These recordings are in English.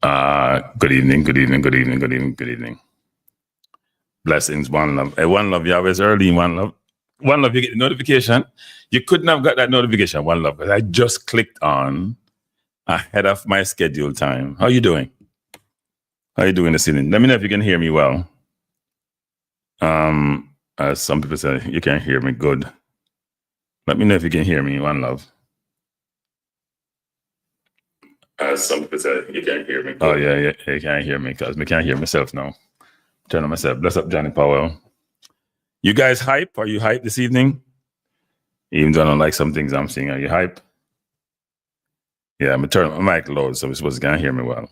Good evening, good evening, good evening, good evening, good evening. Blessings, one love. Hey, one love, Yahweh's early, one love. One love, you get the notification. You couldn't have got that notification, one love, because I just clicked on ahead of my scheduled time. How you doing? How you doing this evening? Let me know if you can hear me well. As some people say, you can't hear me good. Let me know if you can hear me, one love. As some people say, you can't hear me. Oh, yeah, you can't hear me because I can't hear myself now. Turn on myself. Bless up, Johnny Powell. You guys hype? Are you hype this evening? Even though I don't like some things I'm seeing, are you hype? Yeah, I'm going to turn my mic low so we're supposed to can't hear me well.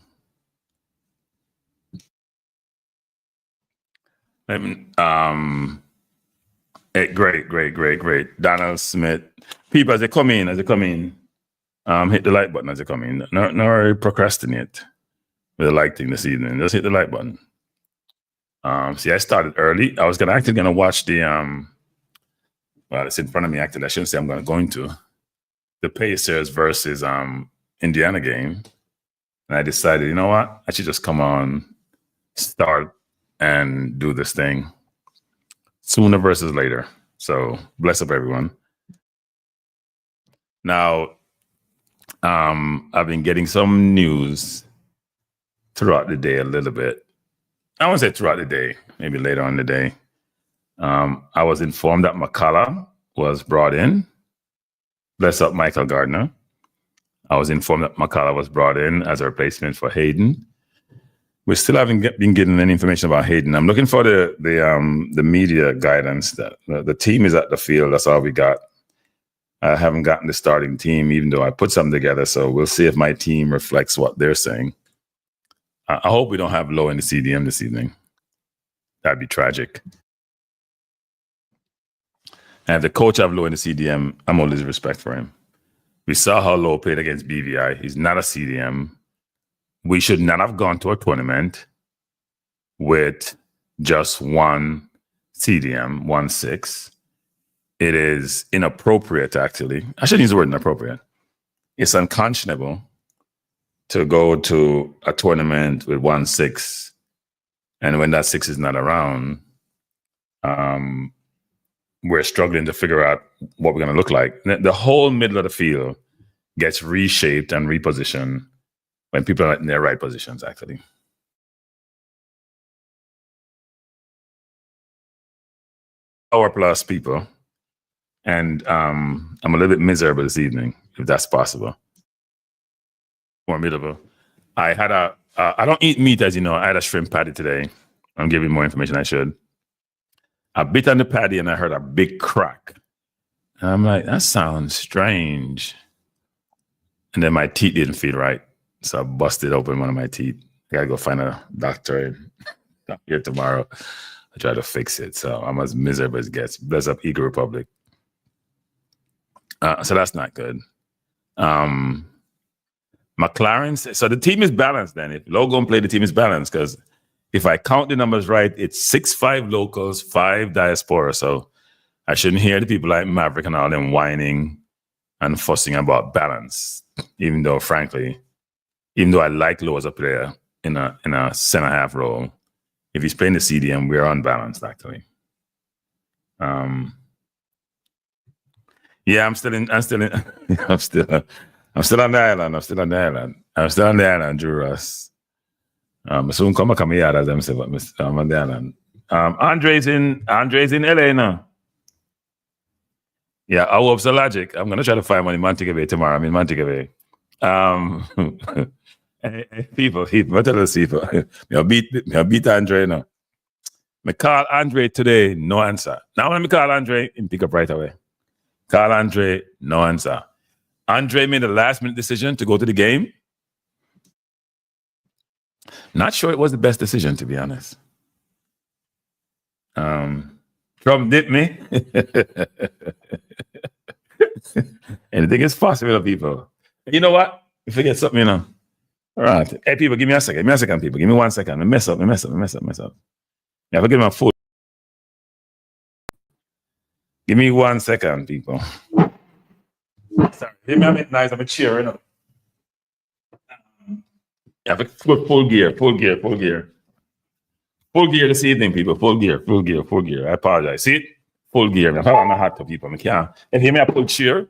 Great. Donald Smith. People, as they come in, hit the like button as they come in. No procrastinate with the like thing this evening. Just hit the like button. See, I started early. I was actually gonna watch the well, it's in front of me actually. I shouldn't say I'm going to the Pacers versus Indiana game. And I decided, you know what? I should just come on, start, and do this thing sooner versus later. So bless up everyone. Now, I've been getting some news throughout the day a little bit. I won't say throughout the day, maybe later on in the day. I was informed that McCullough was brought in. Bless up Michael Gardner. I was informed that McCullough was brought in as a replacement for Hayden. We still haven't been getting any information about Hayden. I'm looking for the media guidance. That the team is at the field. That's all we got. I haven't gotten the starting team, even though I put something together. So we'll see if my team reflects what they're saying. I hope we don't have Lowe in the CDM this evening. That'd be tragic. And if the coach have Lowe in the CDM, I'm always respect for him. We saw how Lowe played against BVI. He's not a CDM. We should not have gone to a tournament with just one CDM, 1-6. It is inappropriate, actually. I shouldn't use the word inappropriate. It's unconscionable to go to a tournament with 1-6, and when that 6 is not around, we're struggling to figure out what we're going to look like. The whole middle of the field gets reshaped and repositioned when people are in their right positions, actually. Hour plus people. And I'm a little bit miserable this evening, if that's possible. More miserable. I had I don't eat meat, as you know. I had a shrimp patty today. I'm giving more information I should. I bit on the patty and I heard a big crack. And I'm like, that sounds strange. And then my teeth didn't feel right. So I busted open one of my teeth. I gotta go find a doctor here tomorrow. I try to fix it. So I'm as miserable as it gets. Bless up Eagle Republic. So that's not good. McClaren, so the team is balanced then. If Lowe gonna play, the team is balanced, because if I count the numbers right, it's 6-5 locals, 5 diaspora. So I shouldn't hear the people like Maverick and all them whining and fussing about balance. Even though, frankly, I like Lowe as a player in a center half role, if he's playing the CDM, we're unbalanced actually. Yeah, I'm still on the island. Drew Ross. Soon come back here as them say, but I'm on the island. Andre's in LA now. Yeah, I hope so logic. I'm gonna try to find one in Montego Bay tomorrow. I'm in Montego Bay. People, what tell us people? I beat Andre now. I call Andre today, no answer. Now when I call Andre, he pick up right away. Call Andre, no answer. Andre made a last-minute decision to go to the game. Not sure it was the best decision, to be honest. Trump dipped me. Anything is possible, people. You know what? You forget something, you know. All right. Hey, people, give me a second. People. Give me 1 second. I mess up. Yeah, forget my food. Give me 1 second, people. Sorry. Hear me a bit nice. I'm a cheer, you know. You have to put full gear. Full gear this evening, people. Full gear. I apologize. See it? Full gear. I'm not hot to people. I can't. If you hear me, I pull chair.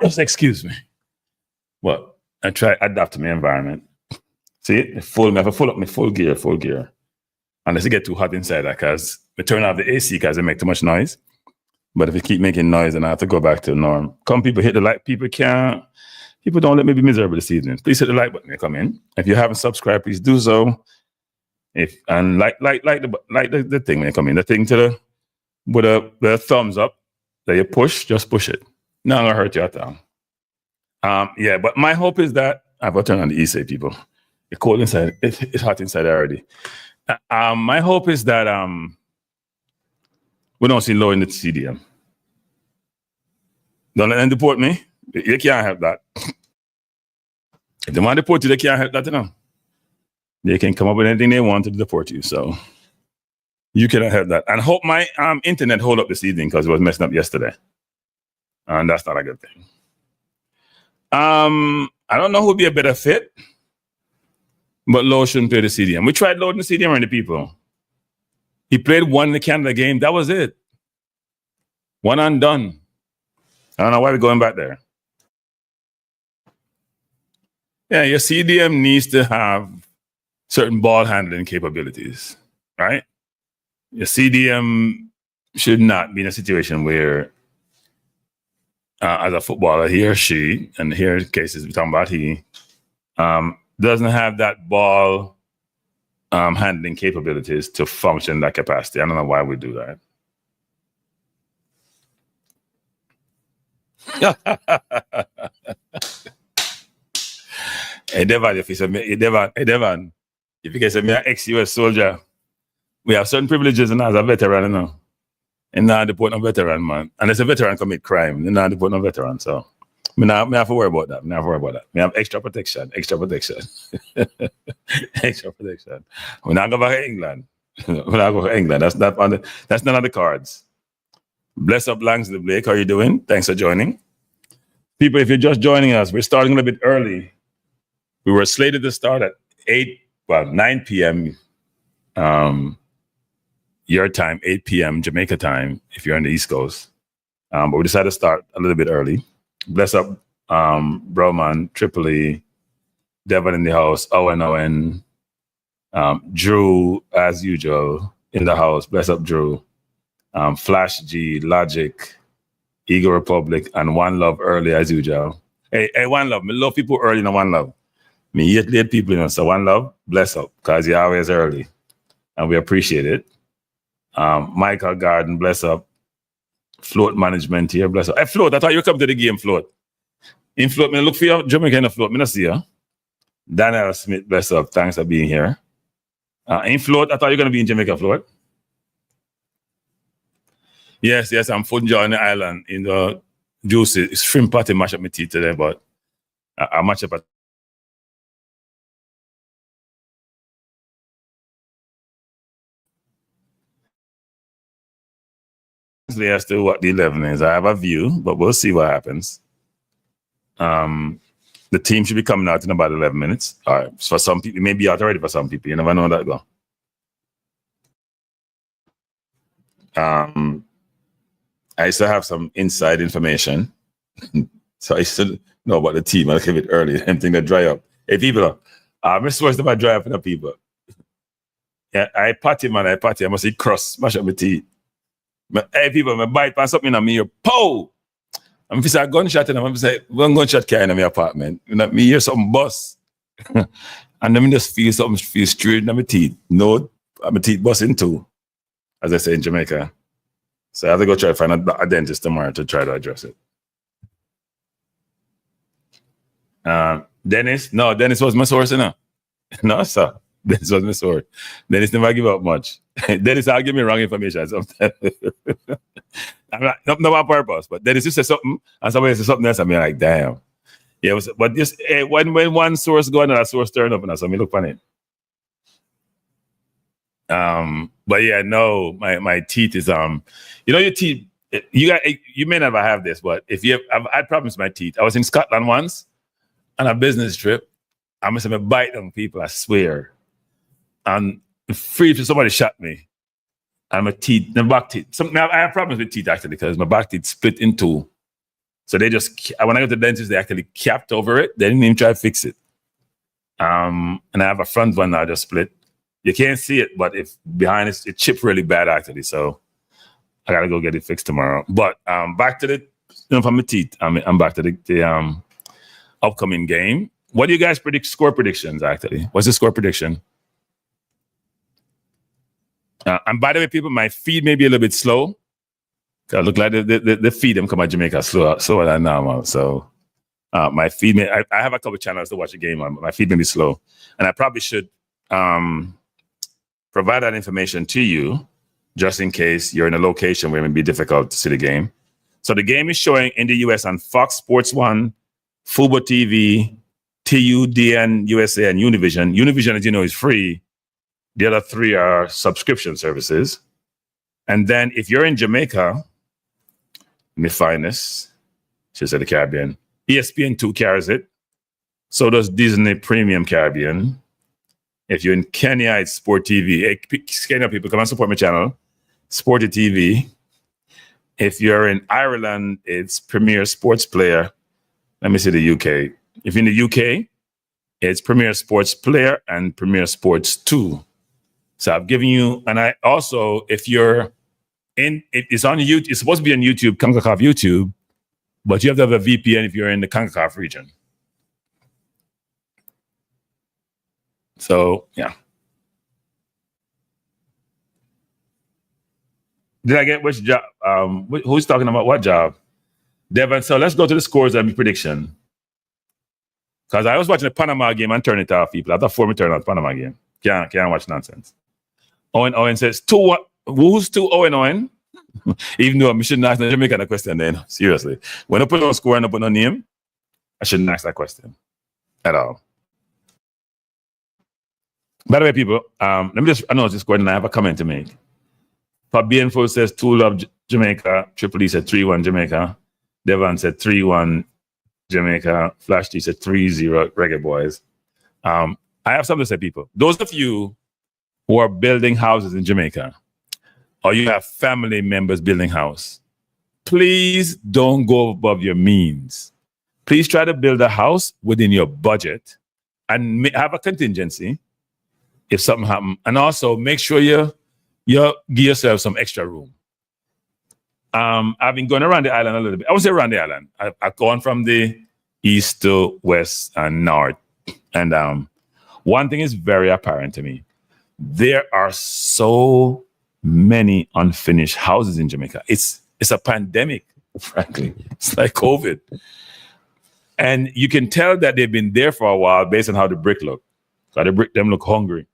Just excuse me. Well, I try adapt to my environment. See it? I have to full up my full gear. Unless it get too hot inside, because we turn off the AC because it make too much noise. But if you keep making noise, then I have to go back to the norm. Come, people, hit the like. People don't let me be miserable this evening. Please hit the like button when you come in. If you haven't subscribed, please do so. And like the thing when you come in. The thing with the thumbs up that you push, just push it. Not gonna hurt you at all. Yeah, but my hope is that I've got to turn on the AC, people. It's cold inside. It's hot inside already. My hope is that we don't see Lowe in the CDM. Don't let them deport me. You can't help that. If they want to deport you, they can't help that, you know. They can come up with anything they want to deport you. So you cannot help that. And hope my internet hold up this evening because it was messing up yesterday. And that's not a good thing. I don't know who would be a better fit, but Lowe shouldn't play the CDM. We tried loading the CDM on the people. He played one in the Canada game. That was it. One and done. I don't know why we're going back there. Yeah, your CDM needs to have certain ball handling capabilities, right? Your CDM should not be in a situation where, as a footballer, he or she, and here in cases we're talking about he, doesn't have that ball handling capabilities to function that capacity. I don't know why we do that. Hey Devon, if you can say me an ex-US soldier, we have certain privileges and as a veteran, you know. And now deport no veteran, man. Unless a veteran commit crime, then now deport no veteran. So me have to worry about that. Me have extra protection. extra protection. We're not going back to England. That's not none of the cards. Bless up Langsley Blake. How are you doing? Thanks for joining. People, if you're just joining us, we're starting a little bit early. We were slated to start at 9 p.m. Your time, 8 p.m. Jamaica time, if you're on the East Coast. But we decided to start a little bit early. Bless up Broman, Tripoli, Devon in the house, Owen, Drew, as usual, in the house. Bless up Drew. Flash G, Logic, Eagle Republic, and One Love early as usual. Hey, One Love. Me love people early in One Love. Me hate late people, you know. So One Love, bless up, because you're always early. And we appreciate it. Michael Garden, bless up. Float management here, bless up. Hey, Float, I thought you come to the game, Float. In Float, me look for you, Jamaica Float. Me not see you. Daniel Smith, bless up. Thanks for being here. In Float, I thought you were going to be in Jamaica, Float. Yes, I'm food on the island in the juicy shrimp patty mash up my teeth today, but I match up at as to what the 11 is. I have a view, but we'll see what happens. The team should be coming out in about 11 minutes. All right, for some people, it may be out already for some people. You never know that go. I used to have some inside information. So I used to know about the team a little bit early. Anything that dry up. Hey, people, I'm supposed to dry up in the people. Yeah, I party. I must see cross, smash up my teeth. Hey, people, I bite on something on me, pow! I'm going to say a gunshot and I'm going to say, one gunshot carrying in my apartment. You know, me hear something bust. And then me just feel something feel straight in my teeth. No, my teeth busting too, as I say in Jamaica. So I have to go try to find a dentist tomorrow to try to address it. Dennis was my source, you know. No, sir. Dennis was my source. Dennis never give up much. Dennis, I'll give me wrong information sometimes. I'm not on purpose, but Dennis, you say something, and somebody says something else, and I'm like, damn. Yeah, but just when one source go, another source turn up, and so me look funny. But yeah, no, my teeth is you know your teeth. You may never have this, but if you have, I've had problems with my teeth. I was in Scotland once on a business trip, I must have bite on people, I swear. And free if somebody shot me. And my teeth, my back teeth. I have problems with teeth actually because my back teeth split in two. So they just, when I go to the dentist, they actually capped over it. They didn't even try to fix it. And I have a front one now just split. You can't see it, but if behind it chipped really bad actually. So I gotta go get it fixed tomorrow. But back to the, from my teeth. I'm back to the upcoming game. What do you guys predict? Score predictions actually. What's the score prediction? And by the way, people, my feed may be a little bit slow. Cause I look like the feed them come out Jamaica slower than normal. So my feed may, I have a couple channels to watch the game on, but my feed may be slow. And I probably should provide that information to you just in case you're in a location where it may be difficult to see the game. So the game is showing in the US on Fox Sports 1, Fubo TV, TUDN USA, and Univision. Univision, as you know, is free. The other three are subscription services. And then if you're in Jamaica, let me find this. She said the Caribbean. ESPN2 carries it. So does Disney Premium Caribbean. If you're in Kenya, it's Sport TV. Hey, Kenya people, come and support my channel. Sporty TV. If you're in Ireland, it's Premier Sports Player. Let me see the UK. If you're in the UK, it's Premier Sports Player and Premier Sports 2. So I've given you, and I also, if you're in, it's on YouTube, it's supposed to be on YouTube, CONCACAF YouTube, but you have to have a VPN if you're in the CONCACAF region. So, yeah. Did I get which job? Who's talking about what job? Devin, so let's go to the scores and prediction. Because I was watching the Panama game and turn it off, people. I thought for me turn off the Panama game. Can't watch nonsense. Owen says, 2-1. Who's 2-0 Owen? Even though I shouldn't ask the Jamaican question then. Seriously. When I put no score and I put no name, I shouldn't ask that question at all. By the way, people, let me just announce this question. I have a comment to make. Fabian Full says 2-love Jamaica. Triple E said 3-1 Jamaica. Devon said 3-1 Jamaica. Flash T said 3-0 Reggae Boyz. I have something to say, people. Those of you who are building houses in Jamaica, or you have family members building house, please don't go above your means. Please try to build a house within your budget and have a contingency if something happens. And also make sure you give yourself some extra room. I've been going around the island a little bit. I won't say around the island. I've gone from the east to west and north. And one thing is very apparent to me. There are so many unfinished houses in Jamaica. It's a pandemic, frankly. It's like COVID. And you can tell that they've been there for a while based on how the brick look. So the brick them look hungry.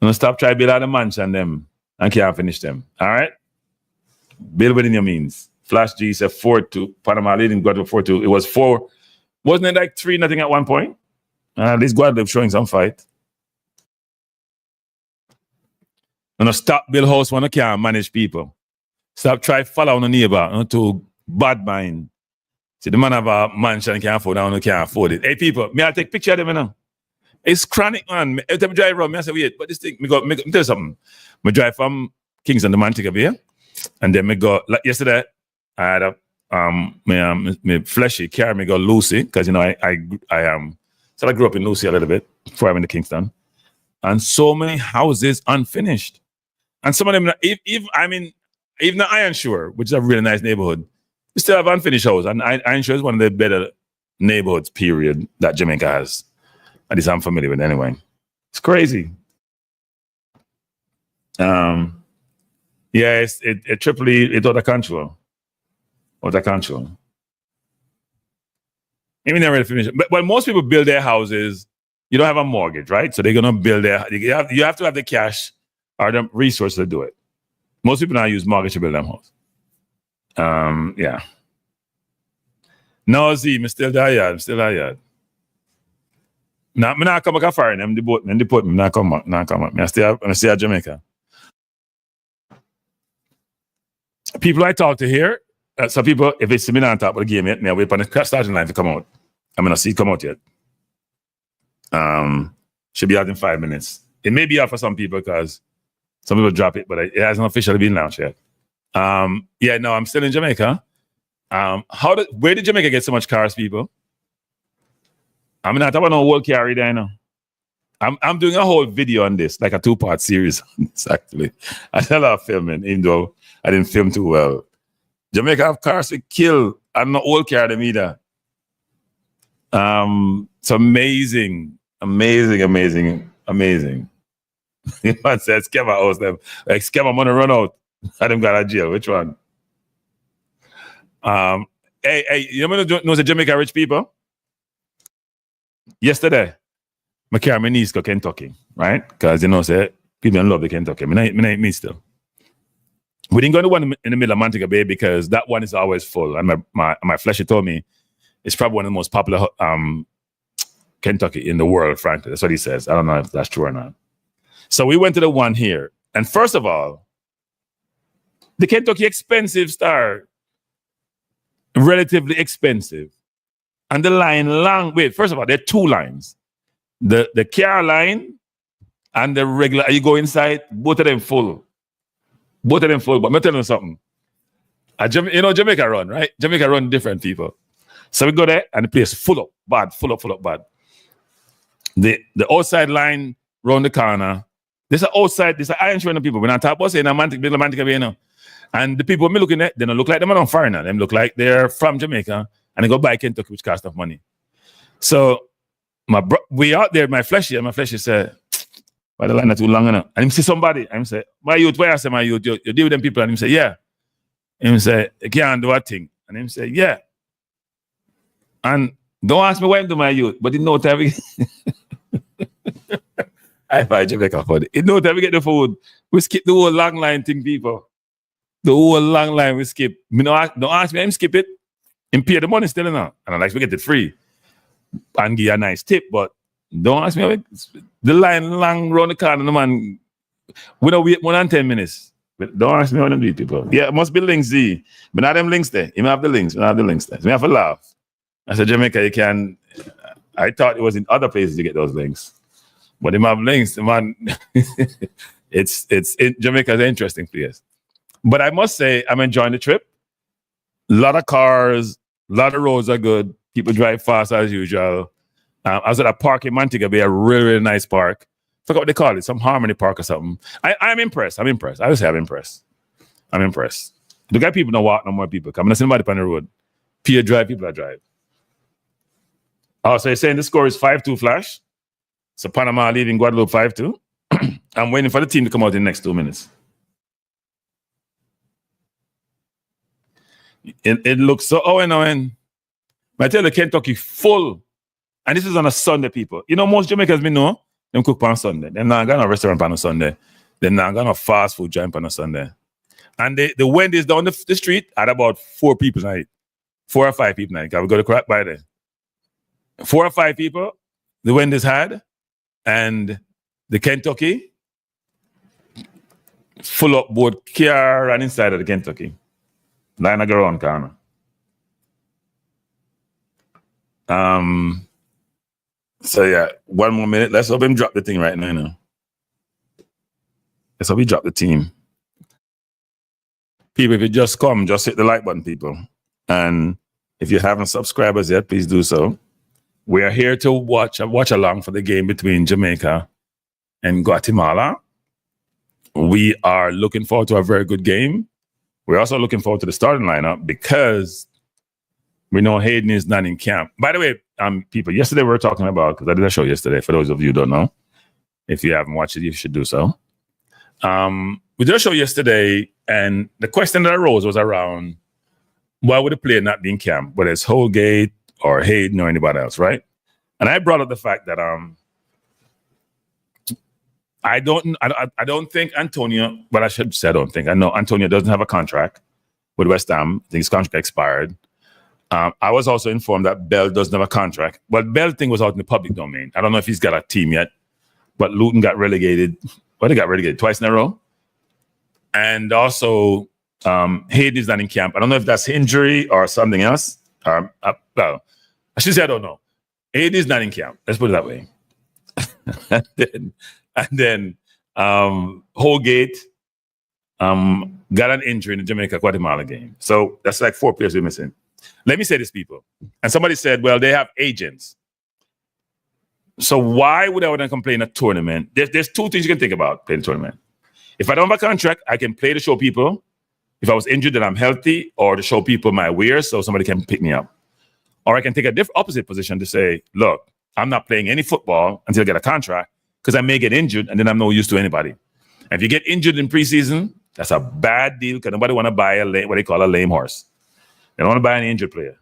Don't stop trying to build out a mansion them and can't finish them. All right? Build within your means. Flash G said 4-2. Panama leading Guadeloupe 4-2. It was 4. Wasn't it like 3-0 at one point? At least Guadeloupe showing some fight. And stop build house when you can't manage people. Stop try follow on the neighbor to bad mind. See, the man have a mansion can't afford it, can't afford it. Hey, people, may I take picture of them now? It's chronic, man. Every time I drive around, I say, wait, but this thing, me tell you something. I drive from Kingston to Montego Bay, and then me go, like yesterday, I had a, me fleshy carry me go Lucy, because, you know, so I grew up in Lucy a little bit before I went to Kingston. And so many houses unfinished. And some of them, even the Iron Shore, which is a really nice neighborhood, we still have unfinished houses. And Iron Shore is one of the better neighborhoods, period, that Jamaica has. At least I'm familiar with anyway. It's crazy. Yeah, it triply, it's out of control. Out of control. Even never finished. But when most people build their houses, you don't have a mortgage, right? So they're gonna build you have to have the cash or the resources to do it. Most people now use mortgage to build their house. Yeah. No, Z, I'm still there. Now, I'm not come back far. I'm deport me. I'm not come back. I'm still at Jamaica. People I talk to here, some people, if it's me on top of the game yet, me I wait for the starting line to come out. I'm not see it come out yet. Should be out in 5 minutes. It may be out for some people because some people drop it, but it hasn't officially been launched yet. Yeah, no, I'm still in Jamaica. Where did Jamaica get so much cars, people? I mean, I don't know what carry there now. I'm doing a whole video on this, like a 2-part series on this, actually. I did a lot of filming, even though I didn't film too well. Jamaica have cars to kill. I'm not old car them either. It's amazing. Amazing. Man says, Skema house them. Like, Skema money run out. I them got a jail. Which one? Hey, you know the Jamaica rich people? Yesterday, I carry my niece to Kentucky, right? Because, say, people don't love the Kentucky. Me still. We didn't go to one in the middle of Montego Bay because that one is always full. And my fleshy told me it's probably one of the most popular Kentucky in the world, frankly. That's what he says. I don't know if that's true or not. So we went to the one here. And first of all, the Kentucky expensive star, relatively expensive. And the line long. Wait, first of all, there are 2 lines. The car line and the regular. You go inside, both of them full. But I'm telling you something. Jamaica run, right? Jamaica run different people. So we go there and the place full up bad. The outside line round the corner. There's an iron train of people. We're not talking about saying Mantic Bay now. And the people me looking at, they don't look like them are foreigner. They look like they're from Jamaica and they go buy Kentucky, which costs enough money. So we out there, my fleshy said, why the line not too long enough? And him see somebody, and him say, my youth, where I say my youth, you deal with them people, and him say, yeah. And him say, you can't do a thing. And him say, yeah. And don't ask me why I do my youth, but he know time we I find Jamaica funny. He know time we get the food. We skip the whole long line thing, people. The whole long line we skip. Don't ask me, him skip it. Him pay the money still enough. And I like to get it free. And give you a nice tip, but don't ask me. The line long round the corner, no man. We don't wait more than 10 minutes. But don't ask me how them do it, people. Yeah, it must be links, Z. But not them links there. You may have the links. We don't have the links there. So we have to laugh. I said, Jamaica, you can. I thought it was in other places to get those links. But they have links, man. Jamaica is an interesting place. But I must say, I'm enjoying the trip. A lot of cars, a lot of roads are good. People drive fast as usual. I was at a park in Montego Bay, a really nice park. I forgot what they call it, some Harmony Park or something. I'm impressed. I would say I'm impressed. The guy people don't walk no more people. I'm not seeing nobody on the road. People drive, people that drive. Oh, so you're saying the score is 5-2 flash? So Panama leading Guadeloupe 5-2? I'm waiting for the team to come out in the next 2 minutes. It looks so Owen. I tell you, Kentucky full. And this is on a Sunday, people. Most Jamaicans me know, them cook on Sunday. They're not going to a restaurant on a Sunday. They're not going to fast food joint on a Sunday. And the Wendy's down the street at about 4 people night. 4 or 5 people night. We got to crack by there. 4 or 5 people, the Wendy's had. And the Kentucky, full up both car and inside of the Kentucky. Line go around corner. So yeah, 1 more minute. Let's hope him drop the thing right now. Let's hope he drop the team. People, if you just come, just hit the like button, people. And if you haven't subscribers yet, please do so. We are here to watch along for the game between Jamaica and Guatemala. We are looking forward to a very good game. We're also looking forward to the starting lineup because we know Hayden is not in camp. By the way, people, yesterday we were talking about, because I did a show yesterday, for those of you who don't know. If you haven't watched it, you should do so. We did a show yesterday, and the question that arose was around why would a player not be in camp, whether it's Holgate or Hayden or anybody else, right? And I brought up the fact that I don't think Antonio, but I should say I don't think. I know Antonio doesn't have a contract with West Ham. I think his contract expired. I was also informed that Bell doesn't have a contract. But Bell thing was out in the public domain. I don't know if he's got a team yet, but Luton got relegated. Well, they got relegated twice in a row. And also, Hayden is not in camp. I don't know if that's injury or something else. Well, I should say I don't know. Hayden is not in camp. Let's put it that way. and then Holgate got an injury in the Jamaica Guatemala game. So that's like 4 players we're missing. Let me say this, people. And somebody said, well, they have agents. So why would I want to come play in a tournament? There's 2 things you can think about playing a tournament. If I don't have a contract, I can play to show people if I was injured that I'm healthy, or to show people my wares so somebody can pick me up. Or I can take a opposite position to say, look, I'm not playing any football until I get a contract because I may get injured and then I'm no use to anybody. And if you get injured in preseason, that's a bad deal because nobody want to buy what they call a lame horse. They don't want to buy an injured player.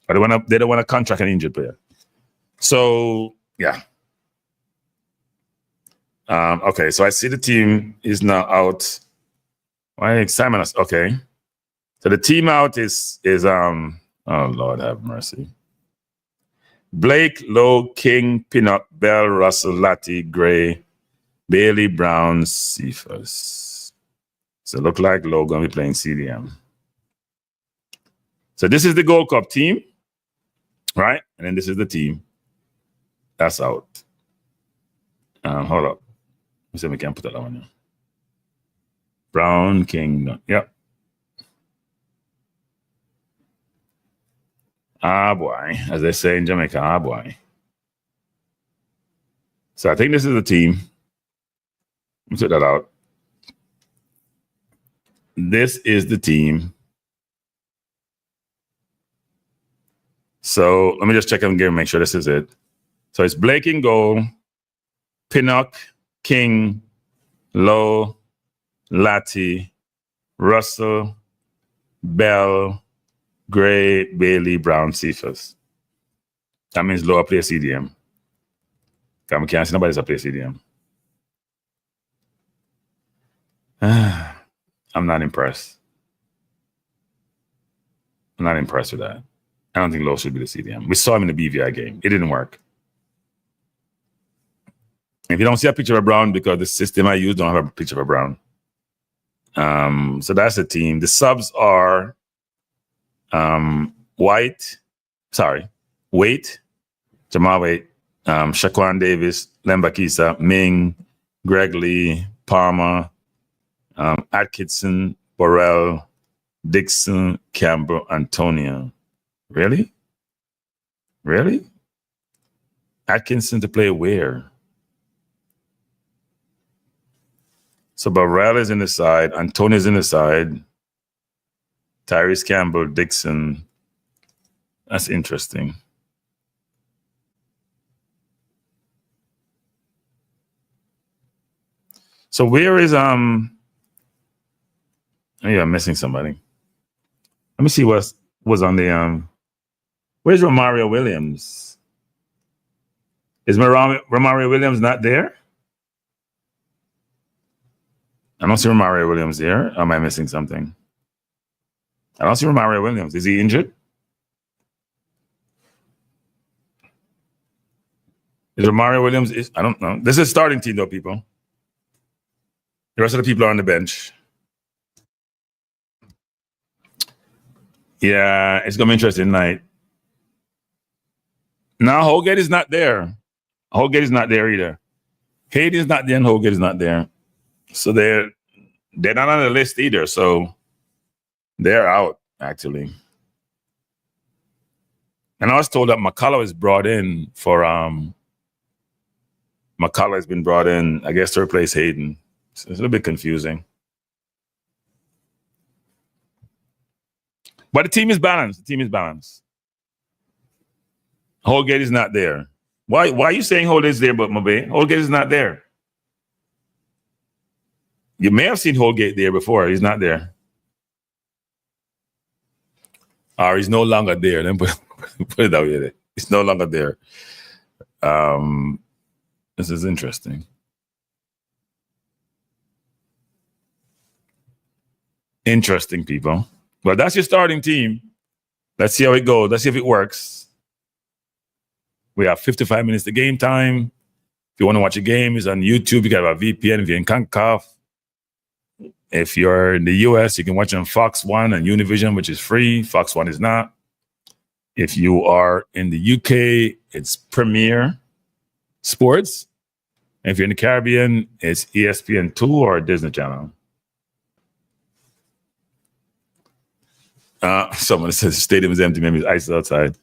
Or they don't want to contract an injured player. So, yeah. Okay, so I see the team is now out. Why Simon? Okay, so the team out is oh Lord have mercy. Blake, Lowe, King, Pinnock, Bell, Russell, Latty, Gray, Bailey, Brown, Cephas. So look like Lowe gonna be playing CDM. So this is the Gold Cup team, right? And then this is the team that's out. Hold up. Let me see if we can put that on here. Brown, King, yep. Ah, boy, as they say in Jamaica, ah, boy. So I think this is the team. Let me check that out. This is the team. So let me just check and make sure this is it. So it's Blake in goal, Pinnock, King, Lowe, Latty, Russell, Bell, Gray, Bailey, Brown, Cephas. That means Lowe play CDM. I can't see nobody else play CDM. I'm not impressed. I'm not impressed with that. I don't think Lowe should be the CDM. We saw him in the BVI game. It didn't work. If you don't see a picture of Brown, because the system I use don't have a picture of Brown. So that's the team. The subs are Waite, Jamal Waite, Shaquan Davis, Lembakisa, Ming, Greg Lee, Palmer, Atkinson, Burrell, Dixon, Campbell, Antonio. Really? Atkinson to play where? So Burrell is in the side, Antonio's in the side, Tyrese Campbell, Dixon. That's interesting. So where is maybe I'm missing somebody. Let me see what was on the where's Romario Williams? Is Romario Williams not there? I don't see Romario Williams there. Or am I missing something? I don't see Romario Williams. Is he injured? Is Romario Williams? I don't know. This is starting team though, people. The rest of the people are on the bench. Yeah, it's gonna be interesting tonight. No, Holgate is not there. Holgate is not there either. Haiti is not there and Holgate is not there. So they're not on the list either. So they're out, actually. And I was told that McCullough is brought in for McCullough has been brought in, I guess, to replace Hayden. So it's a little bit confusing. But the team is balanced. Holgate is not there. Why are you saying Holgate is there, but Mabe? Holgate is not there. You may have seen Holgate there before. He's not there. Or he's no longer there. Then put it that way. He's no longer there. This is interesting. Interesting, people. Well, that's your starting team. Let's see how it goes. Let's see if it works. We have 55 minutes to game time. If you want to watch a game, it's on YouTube. You got a VPN if you're in CONCACAF. If you're in the US, you can watch on Fox 1 and Univision, which is free. Fox 1 is not. If you are in the UK, it's Premier Sports. And if you're in the Caribbean, it's ESPN2 or Disney Channel. Someone says the stadium is empty, maybe it's ice outside.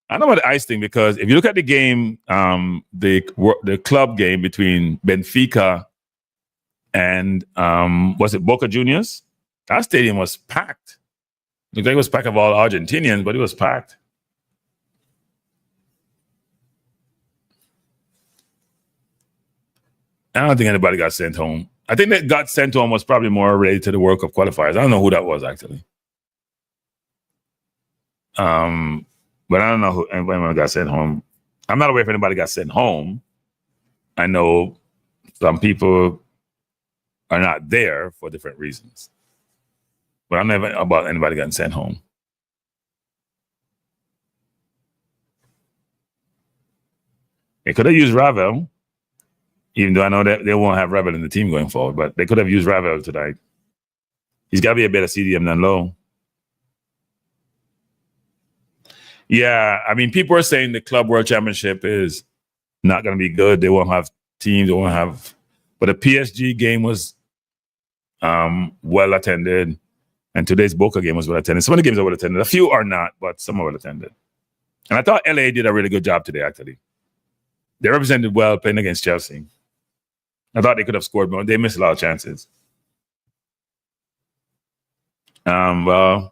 I know about the ice thing because if you look at the game, the club game between Benfica and was it Boca Juniors? That stadium was packed. Looked like it was packed of all Argentinians, but it was packed. I don't think anybody got sent home. I think that got sent home was probably more related to the World Cup qualifiers. I don't know who that was actually. But I don't know who anyone got sent home. I'm not aware if anybody got sent home. I know some people are not there for different reasons. But I don't know about anybody getting sent home. They could have used Ravel, even though I know that they won't have Ravel in the team going forward, but they could have used Ravel tonight. He's got to be a better CDM than Lowe. Yeah, I mean, people are saying the Club World Championship is not going to be good. They won't have teams. They won't have. But the PSG game was well attended, and today's Boca game was well attended. Some of the games are well attended. A few are not, but some are well attended. And I thought LA did a really good job today. Actually, they represented well playing against Chelsea. I thought they could have scored more. They missed a lot of chances. Well,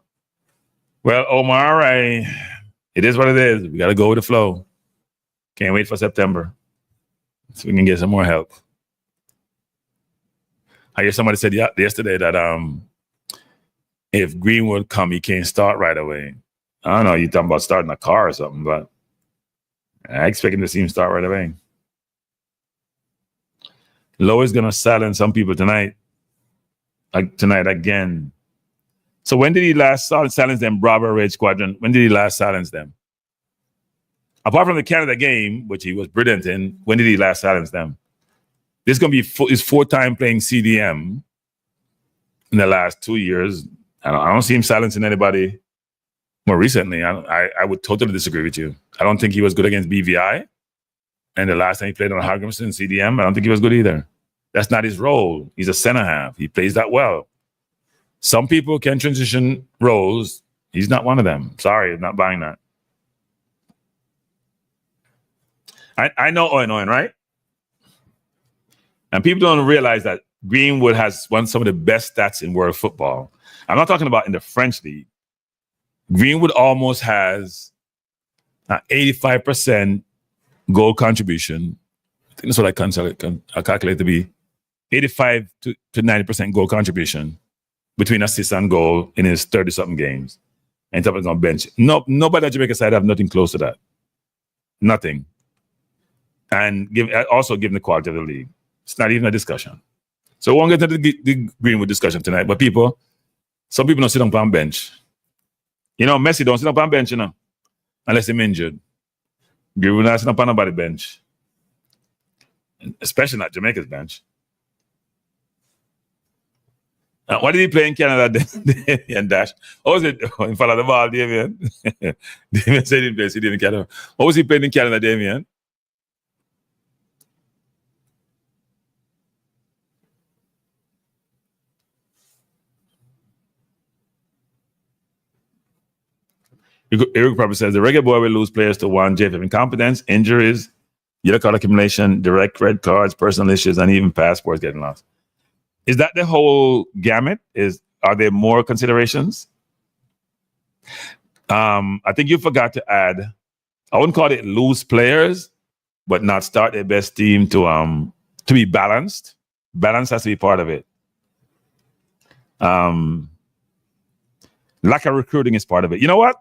Omar, it is what it is. We got to go with the flow. Can't wait for September so we can get some more help. I hear somebody said yesterday that if Greenwood come, he can't start right away. I don't know. You're talking about starting a car or something, but I expect him to see him start right away. Lowe is going to silence some people tonight. Like tonight again. So when did he last silence them, Bravo Red Squadron? When did he last silence them? Apart from the Canada game, which he was brilliant in, when did he last silence them? This is going to be his fourth time playing CDM in the last 2 years. I don't see him silencing anybody more recently. I would totally disagree with you. I don't think he was good against BVI. And the last time he played on Hargrimson CDM, I don't think he was good either. That's not his role. He's a center half. He plays that well. Some people can transition roles. He's not one of them. Sorry, I'm not buying that. I know Owen, right? And people don't realize that Greenwood has some of the best stats in world football. I'm not talking about in the French league. Greenwood almost has an 85% goal contribution. I think that's what I calculate to be 85 to 90% goal contribution between assist and goal in his 30-something games. And top is on bench. No, nobody at Jamaica side have nothing close to that. Nothing. And also given the quality of the league. It's not even a discussion. So we won't get into the Greenwood discussion tonight, but some people don't sit on bench. You know, Messi don't sit on bench, you know, unless he's injured. Greenwood not sit on nobody bench. Especially not Jamaica's bench. What did he play in Canada? Damion Dash. What was it? In front of the ball, Damion. Damion said he didn't play CDM in Canada. What was he playing in Canada, Damion? Eric probably says the Reggae Boy will lose players to one JFF incompetence, injuries, yellow card accumulation, direct red cards, personal issues, and even passports getting lost. Is that the whole gamut? Are there more considerations? I think you forgot to add, I wouldn't call it lose players, but not start their best team to be balanced. Balance has to be part of it. Lack of recruiting is part of it. You know what?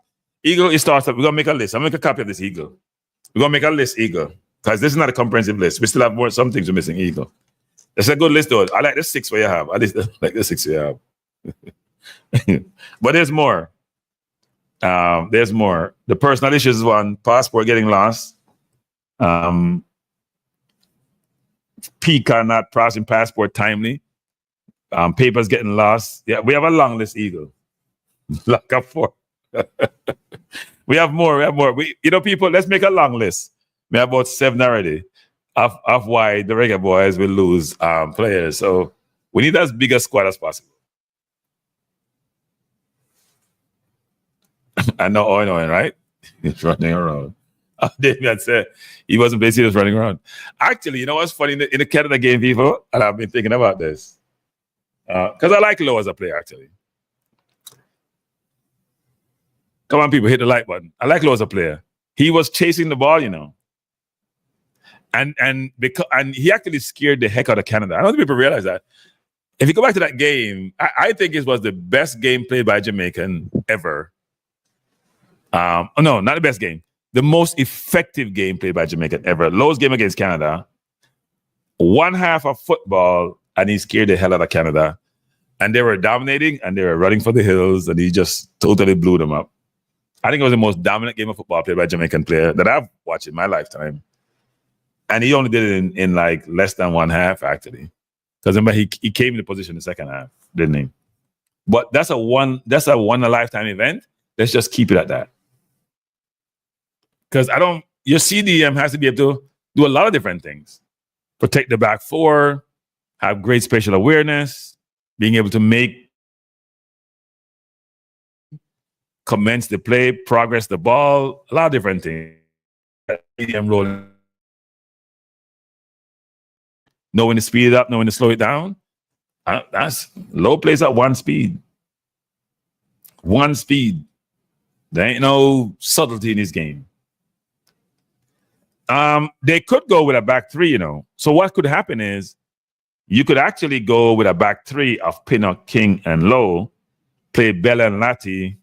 Eagle, it starts up. We're going to make a list. I'm going to make a copy of this, Eagle. We're going to make a list, Eagle. Because this is not a comprehensive list. We still have some things we're missing, Eagle. It's a good list, though. I like the 6 where you have. At least like the 6 you have. But there's more. There's more. The personal issues is one. Passport getting lost. PICA not processing passport timely. Papers getting lost. Yeah, we have a long list, Eagle. Like a 4. We have more. People, let's make a long list. We have about 7 already. of why the Reggae Boyz will lose players. So we need as big a squad as possible. I know Owen, right? He's running around. Damion said he wasn't basically just running around. Actually, you know what's funny? In the Canada game, people, and I've been thinking about this. Because I like Lowe as a player, actually. Come on, people, hit the like button. I like Lowe as a player. He was chasing the ball, you know. And he actually scared the heck out of Canada. I don't think people realize that. If you go back to that game, I think it was the best game played by a Jamaican ever. No, not the best game. The most effective game played by Jamaican ever. Lowe's game against Canada. 1 half of football, and he scared the hell out of Canada. And they were dominating, and they were running for the hills, and he just totally blew them up. I think it was the most dominant game of football played by a Jamaican player that I've watched in my lifetime. And he only did it in like less than 1 half, actually. Because remember, he came into position in the second half, didn't he? But that's a one in a lifetime event. Let's just keep it at that. Because your CDM has to be able to do a lot of different things. Protect the back four, have great spatial awareness, being able to commence the play, progress the ball, a lot of different things. CDM rolling. Know when to speed it up, know when to slow it down. That's Lowe plays at one speed. One speed. There ain't no subtlety in his game. They could go with a back three, you know. So what could happen is you could actually go with a back three of Pinnock, King, and Lowe, play Bella and Lati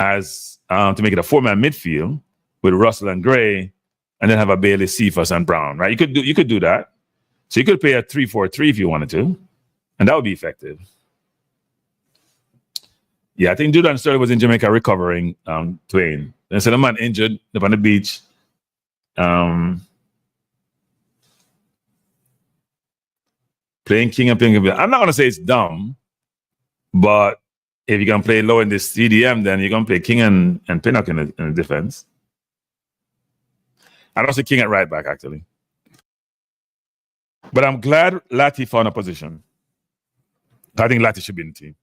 as to make it a 4-man midfield with Russell and Gray, and then have a Bailey, Cephas, and Brown. Right? You could do that. So you could play a 3-4-3 if you wanted to, and that would be effective. Yeah, I think Judah and Sterling was in Jamaica recovering, Twain. And so the man injured up on the beach. Playing King and Pinnock. I'm not going to say it's dumb, but if you're going to play Lowe in this CDM, then you're going to play King and Pinnock in the defense. I don't see King at right back, actually. But I'm glad Lati found a position. I think Lati should be in the team.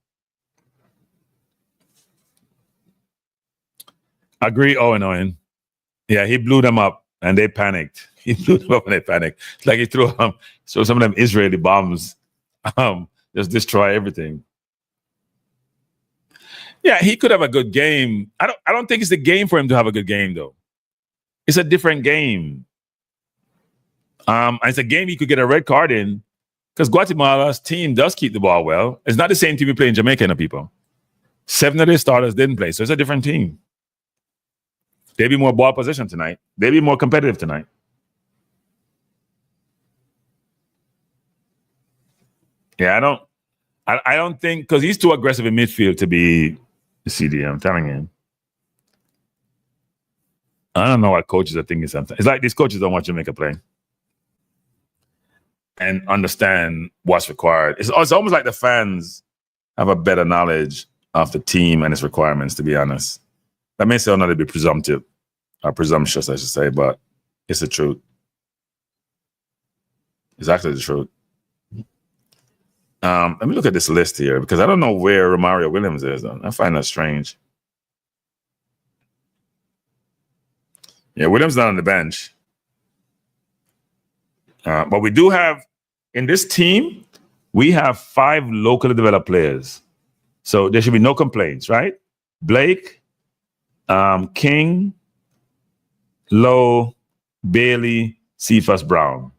Agree, Owen. Yeah, he blew them up and they panicked. He blew them up and they panicked. It's like he threw some of them Israeli bombs, just destroy everything. Yeah, he could have a good game. I don't think it's the game for him to have a good game, though. It's a different game. It's a game you could get a red card in because Guatemala's team does keep the ball well. It's not the same team we play in Jamaica, people. 7 of their starters didn't play, so it's a different team. They'll be more ball possession tonight. They'll be more competitive tonight. Yeah, I don't think, because he's too aggressive in midfield to be the CDM, I'm telling you. I don't know what coaches are thinking sometimes. It's like these coaches don't want Jamaica play and understand what's required. It's almost like the fans have a better knowledge of the team and its requirements, to be honest. That may sound not to be presumptive or presumptuous, I should say, but it's the truth. It's actually the truth. Let me look at this list here because I don't know where Romario Williams is. I find that strange. Yeah, Williams not on the bench. But we do have, in this team, we have 5 locally developed players. So there should be no complaints, right? Blake, King, Lowe, Bailey, Cephas, Brown.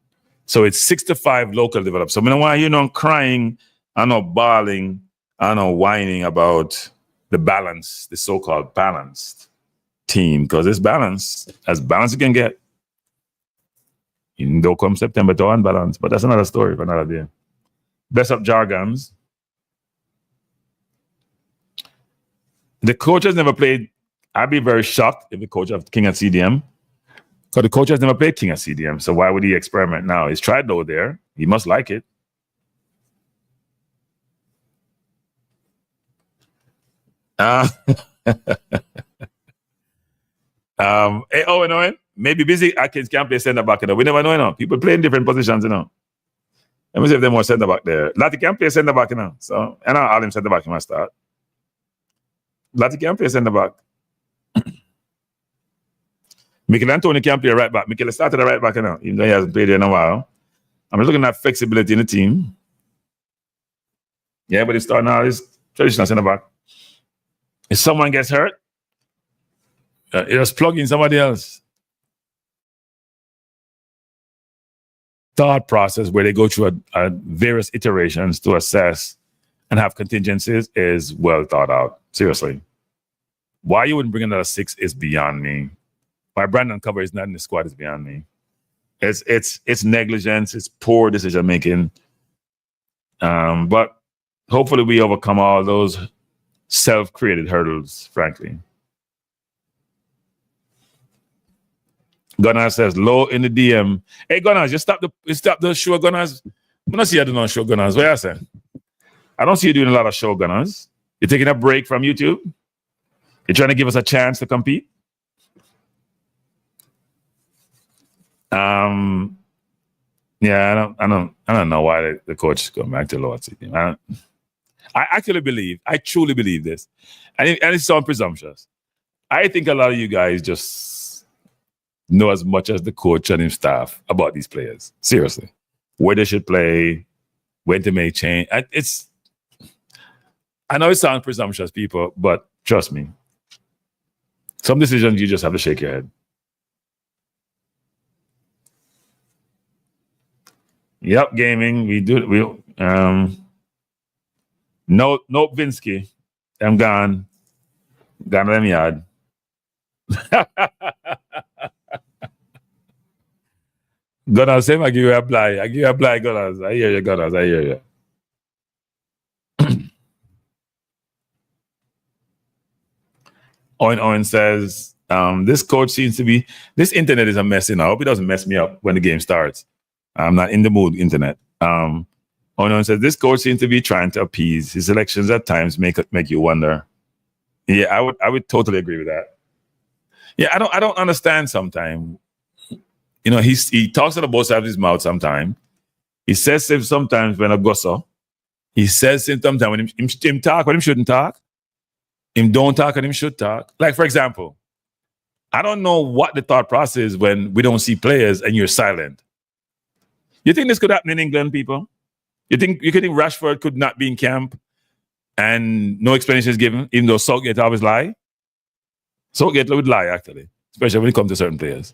So it's 6 to 5 locally developed. So I mean, why you know crying, I know bawling, I know whining about the balance, the so-called balanced team, because it's balanced, as balanced you can get. Though come September to unbalance, but that's another story for another day. Best up jargons. The coach has never played. I'd be very shocked if the coach of King at CDM, because the coach has never played King at CDM. So why would he experiment now? He's tried Lowe there. He must like it. Hey, Owen, maybe Busy Atkins can play center back. You know, we never know. You know, people play in different positions. You know, let me see if they're more center back there. Lati can play center back. You know, so and I'll him center back. He must start. Lati can play center back. Mikel Antonio can play right back. Mikel started the right back. You know, even though he hasn't played there in a while. I'm looking at flexibility in the team. Yeah, but he's starting now. He's traditional center back. If someone gets hurt, just plug in somebody else. Thought process where they go through a various iterations to assess and have contingencies is well thought out. Seriously. Why you wouldn't bring another 6 is beyond me. Why Brandon Cover is not in the squad is beyond me. It's negligence, it's poor decision making. But hopefully we overcome all those self-created hurdles, frankly. Gunners says Lowe in the DM. Hey Gunners, you stop the show, Gunners. I don't see you doing no show, Gunners. What you say? I don't see you doing a lot of show, Gunners. You're taking a break from YouTube. You're trying to give us a chance to compete. Yeah, I don't know why the coach is going back to Lowe. I truly believe this, and it sounds presumptuous. I think a lot of you guys just know as much as the coach and his staff about these players. Seriously, where they should play, when to make change. I know it sounds presumptuous, people, but trust me, some decisions you just have to shake your head. Yep, gaming. We do. No, Vinsky. I'm gone. Gone to them yard. Gunners, same. I give you a blind. Gunners. I hear you, Gunners. I hear you. Owen says, this coach seems to be. This internet is a mess. I hope it doesn't mess me up when the game starts. I'm not in the mood, internet. Owen says, this coach seems to be trying to appease. His selections at times make you wonder. Yeah, I would totally agree with that. Yeah, I don't understand sometimes. You know, he talks out of both sides of his mouth sometimes. He says things sometimes when I go so. He says things sometimes when him talk when him shouldn't talk. Him don't talk when him should talk. Like, for example, I don't know what the thought process is when we don't see players and you're silent. You think this could happen in England, people? You think Rashford could not be in camp and no explanation is given, even though Southgate always lie? Southgate would lie, actually, especially when it comes to certain players.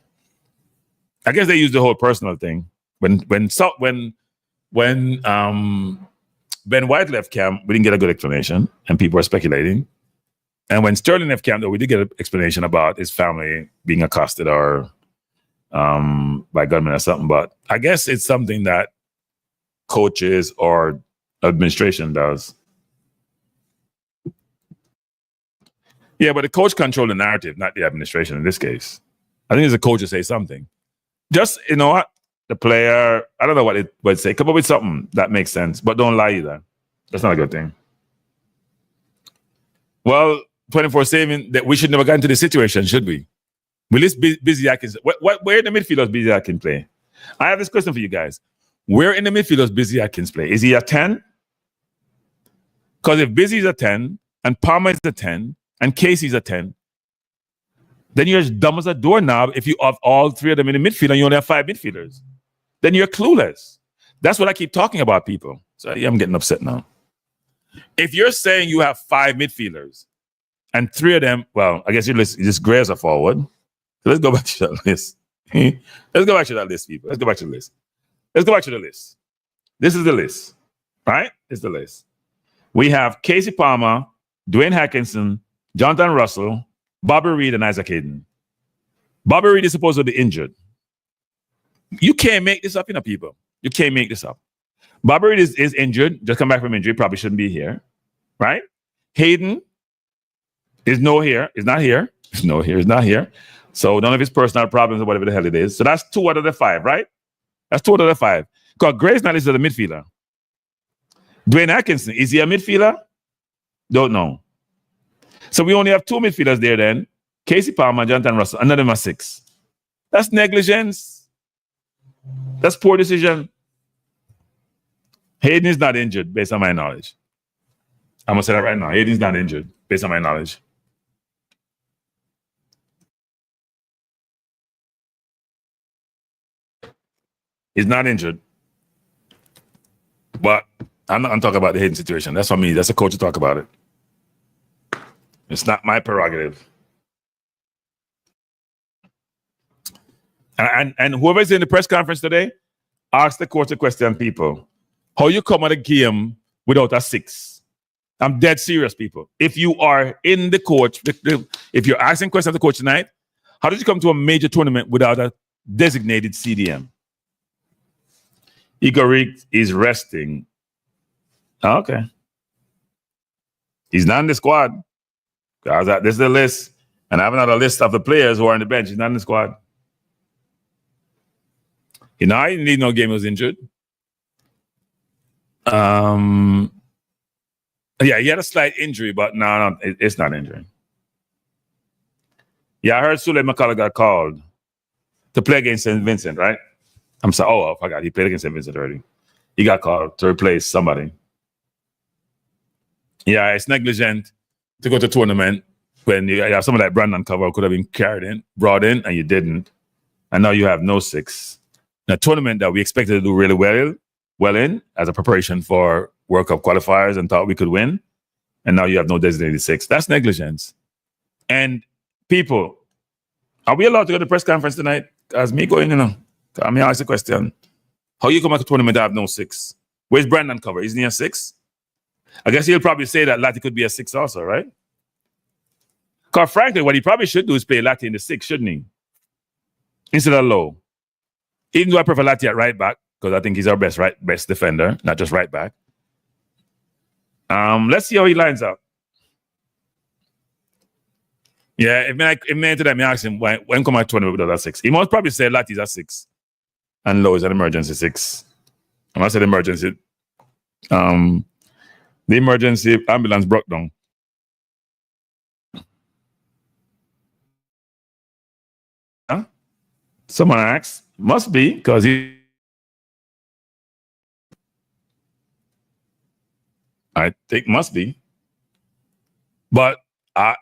I guess they use the whole personal thing. When Ben White left camp, we didn't get a good explanation, and people were speculating. And when Sterling left camp, though, we did get an explanation about his family being accosted or by gunmen or something. But I guess it's something that coaches or administration does. Yeah, but the coach controls the narrative, not the administration in this case. I think it's the coach to say something. Just, you know what? The player, I don't know what it would say. Come up with something that makes sense, but don't lie either. That's not a good thing. Well, 24/7, that we should never get into this situation, should we? Will this Busy Atkins? Where in the midfielders Busy Atkins play? I have this question for you guys. Where in the midfielders Busy Atkins play? Is he a 10? Because if Busy is a 10 and Palmer is a 10 and Casey's a 10, then you're as dumb as a doorknob if you have all three of them in the midfield and you only have 5 midfielders. Then you're clueless. That's what I keep talking about, people. So yeah, I'm getting upset now. If you're saying you have 5 midfielders and 3 of them, well, I guess you just graze a forward. So let's go back to that list. Let's go back to that list, people. Let's go back to the list. This is the list, right? It's the list. We have Casey Palmer, Dwayne Atkinson, Jonathan Russell, Bobby Reed, and Isaac Hayden. Bobby Reed is supposed to be injured. You can't make this up, people. You can't make this up. Bobby Reed is injured, just come back from injury, probably shouldn't be here, right? Hayden is not here. So none of his personal problems or whatever the hell it is. So that's 2 out of the 5, right? That's 2 out of the 5. Because Gray's not listed as a midfielder. Dwayne Atkinson, is he a midfielder? Don't know. So we only have 2 midfielders there then. Casey Palmer, Jonathan Russell, and none of them are 6. That's negligence. That's poor decision. Hayden is not injured, based on my knowledge. I'm going to say that right now. Hayden is not injured, based on my knowledge. He's not injured. But I'm not going to talk about the Hayden situation. That's for me. That's a coach to talk about it. It's not my prerogative. And whoever's in the press conference today, ask the coach a question, people. How you come at a game without a 6? I'm dead serious, people. If you are in the coach, if you're asking questions of the coach tonight, how did you come to a major tournament without a designated CDM? Igor is resting. Okay. He's not in the squad. Guys, this is the list. And I have another list of the players who are on the bench. He's not in the squad. He didn't need no game. He was injured. Yeah, he had a slight injury, but no, it's not injury. Yeah, I heard Sule McCullough got called to play against St. Vincent, right? I'm sorry. Oh, I forgot. He played against St. Vincent already. He got called to replace somebody. Yeah, it's negligent to go to tournament when you have someone like Brandon Cover could have been brought in, and you didn't. And now you have no 6. A tournament that we expected to do really well in as a preparation for World Cup qualifiers and thought we could win. And now you have no designated 6. That's negligence. And people, are we allowed to go to the press conference tonight? As me going, I mean, ask the question. How you come at a tournament that have no 6? Where's Brandon Cover? Isn't he a 6? I guess he'll probably say that Lati could be a 6 also, right? Because frankly, what he probably should do is play Lati in the 6, shouldn't he? Instead of Lowe. Even though I prefer Lati at right back, because I think he's our best defender, not just right back. Let's see how he lines up. Yeah, if me to them, I ask him when come I tournament without a 6. He must probably say Lati's a 6 and Lowe is an emergency 6. And I said emergency. The emergency ambulance broke down. Huh? Someone asks, must be because I think must be. But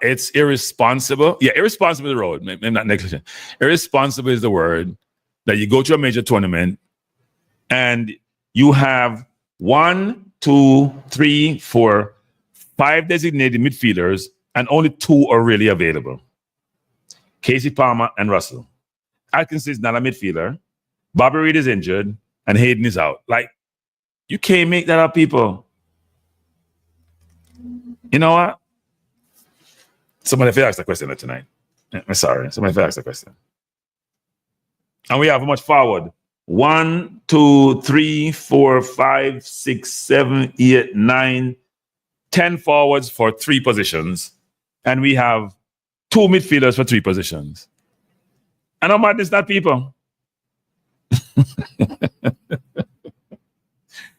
it's irresponsible. Yeah, irresponsible is the road. Maybe not negligent. Irresponsible is the word that you go to a major tournament and you have 1, 2, 3, 4, 5 designated midfielders and only 2 are really available. Casey Palmer and Russell. Atkinson is not a midfielder. Bobby Reed is injured and Hayden is out. Like, you can't make that up, people. You know what? Somebody asked a question tonight. I'm sorry. Somebody asked a question. And we have how much forward? 1, 2, 3, 4, 5, 6, 7, 8, 9, 10 forwards for 3 positions. And we have 2 midfielders for 3 positions. And how mad is that, people?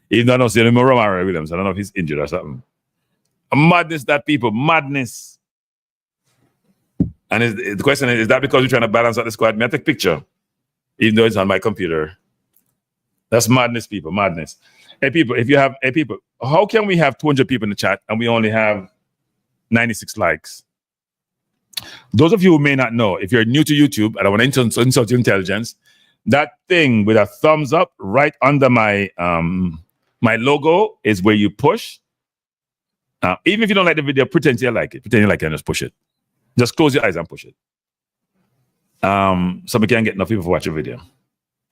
Even though I don't see any more Romare Williams. I don't know if he's injured or something. Madness, that people. Madness. And the question is that because you're trying to balance out the squad? May I take a picture? Even though it's on my computer. That's madness, people. Madness. Hey, people, how can we have 200 people in the chat and we only have 96 likes? Those of you who may not know, if you're new to YouTube, and I want to insult your intelligence, that thing with a thumbs up right under my my logo is where you push. Even if you don't like the video, pretend you like it. Pretend you like it and just push it. Just close your eyes and push it. So we can't get enough people to watch a video.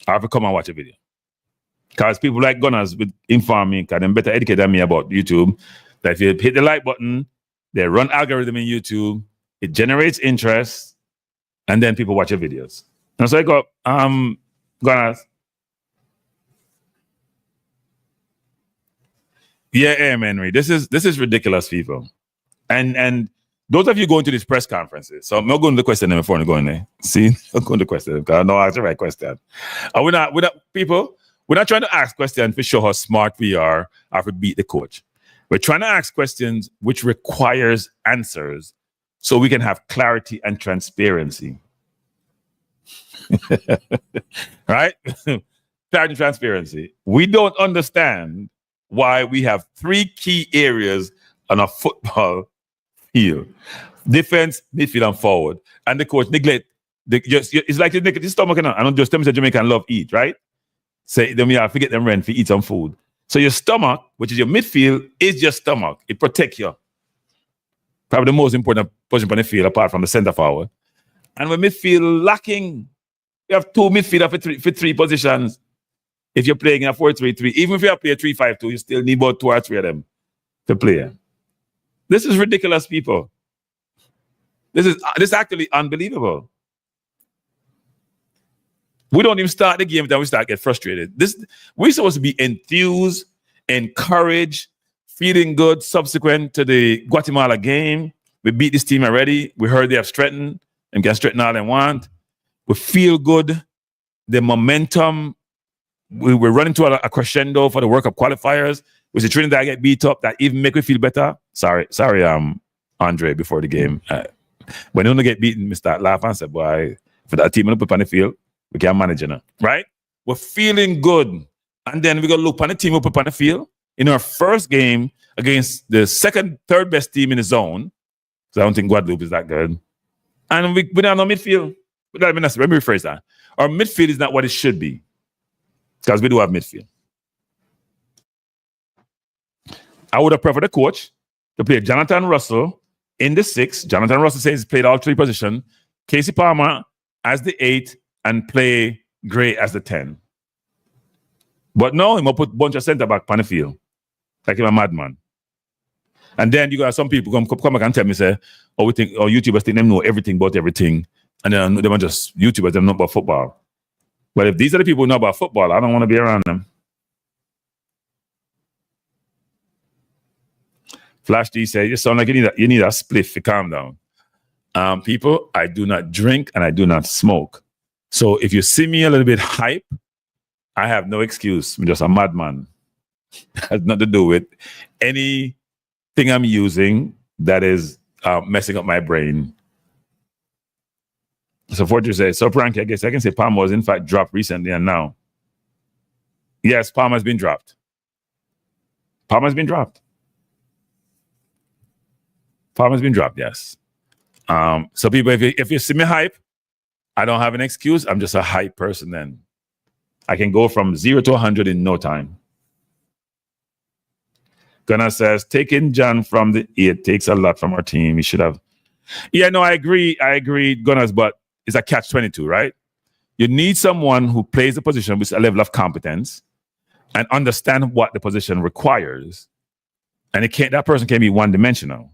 I have to come and watch a video. Because people like Gunners would inform me, because they're better educated than me about YouTube, that if you hit the like button, they run algorithm in YouTube, it generates interest, and then people watch your videos. And so I go, Gunners. Yeah, Henry. This is ridiculous, people. And those of you going to these press conferences, so I'm not going to the question before I'm going there. See, I'm going to the question because I know I asked the right question. And we're not trying to ask questions to show how smart we are or to beat the coach. We're trying to ask questions which requires answers so we can have clarity and transparency. Right? Clarity and transparency. We don't understand why we have three key areas on a football field: defense, midfield, and forward. And the coach neglect. It's like you neglect your stomach. I don't just tell me that Jamaican love eat, right? Say them, yeah, forget them rent for eat some food. So your stomach, which is your midfield, is your stomach. It protects you. Probably the most important position on the field, apart from the center forward. And with midfield lacking, you have two midfielders for three positions. If you're playing a 4-3-3, even if you play a 3-5-2, you still need about 2 or 3 of them to play. This is ridiculous, people. This is actually unbelievable. We don't even start the game, then we start get frustrated. We're supposed to be enthused, encouraged, feeling good subsequent to the Guatemala game. We beat this team already. We heard they have strengthened and can strengthen all they want. We feel good. The momentum, we're running to a crescendo for the World Cup qualifiers. With the Trinidad get beat up, that even make me feel better. Sorry, Andre, before the game. When you don't get beaten, we start laughing and say, boy, for that team to put on the field, we can't manage it, right? We're feeling good. And then we got to look on the team we put on the field in our first game against the third best team in the zone. So I don't think Guadeloupe is that good. And we don't have no midfield. Let me rephrase that. Our midfield is not what it should be, because we do have midfield. I would have preferred the coach to play Jonathan Russell in the 6. Jonathan Russell says he's played all 3 positions. Casey Palmer as the 8 and play Gray as the 10. But no, he might put a bunch of centre back on the field. Like him a madman. And then you got some people come back and tell me, say, we think, YouTubers think them know everything about everything. And then they want just YouTubers, they know about football. But if these are the people who know about football, I don't want to be around them. Flash D said, you sound like you need a spliff to calm down. People, I do not drink and I do not smoke. So if you see me a little bit hype, I have no excuse. I'm just a madman. It has nothing to do with anything I'm using that is messing up my brain. So Fortress says, so Frankie, I guess I can say Palmer was in fact dropped recently and now. Yes, Palmer's been dropped. Palmer's been dropped. Palmer's been dropped, yes. So people, if you see me hype, I don't have an excuse. I'm just a hype person then. I can go from 0 to 100 in no time. Gunnar says, taking John from the 8 takes a lot from our team. He should have. Yeah, no, I agree, Gunners, but it's a catch-22, right? You need someone who plays the position with a level of competence and understand what the position requires. And that person can be one-dimensional.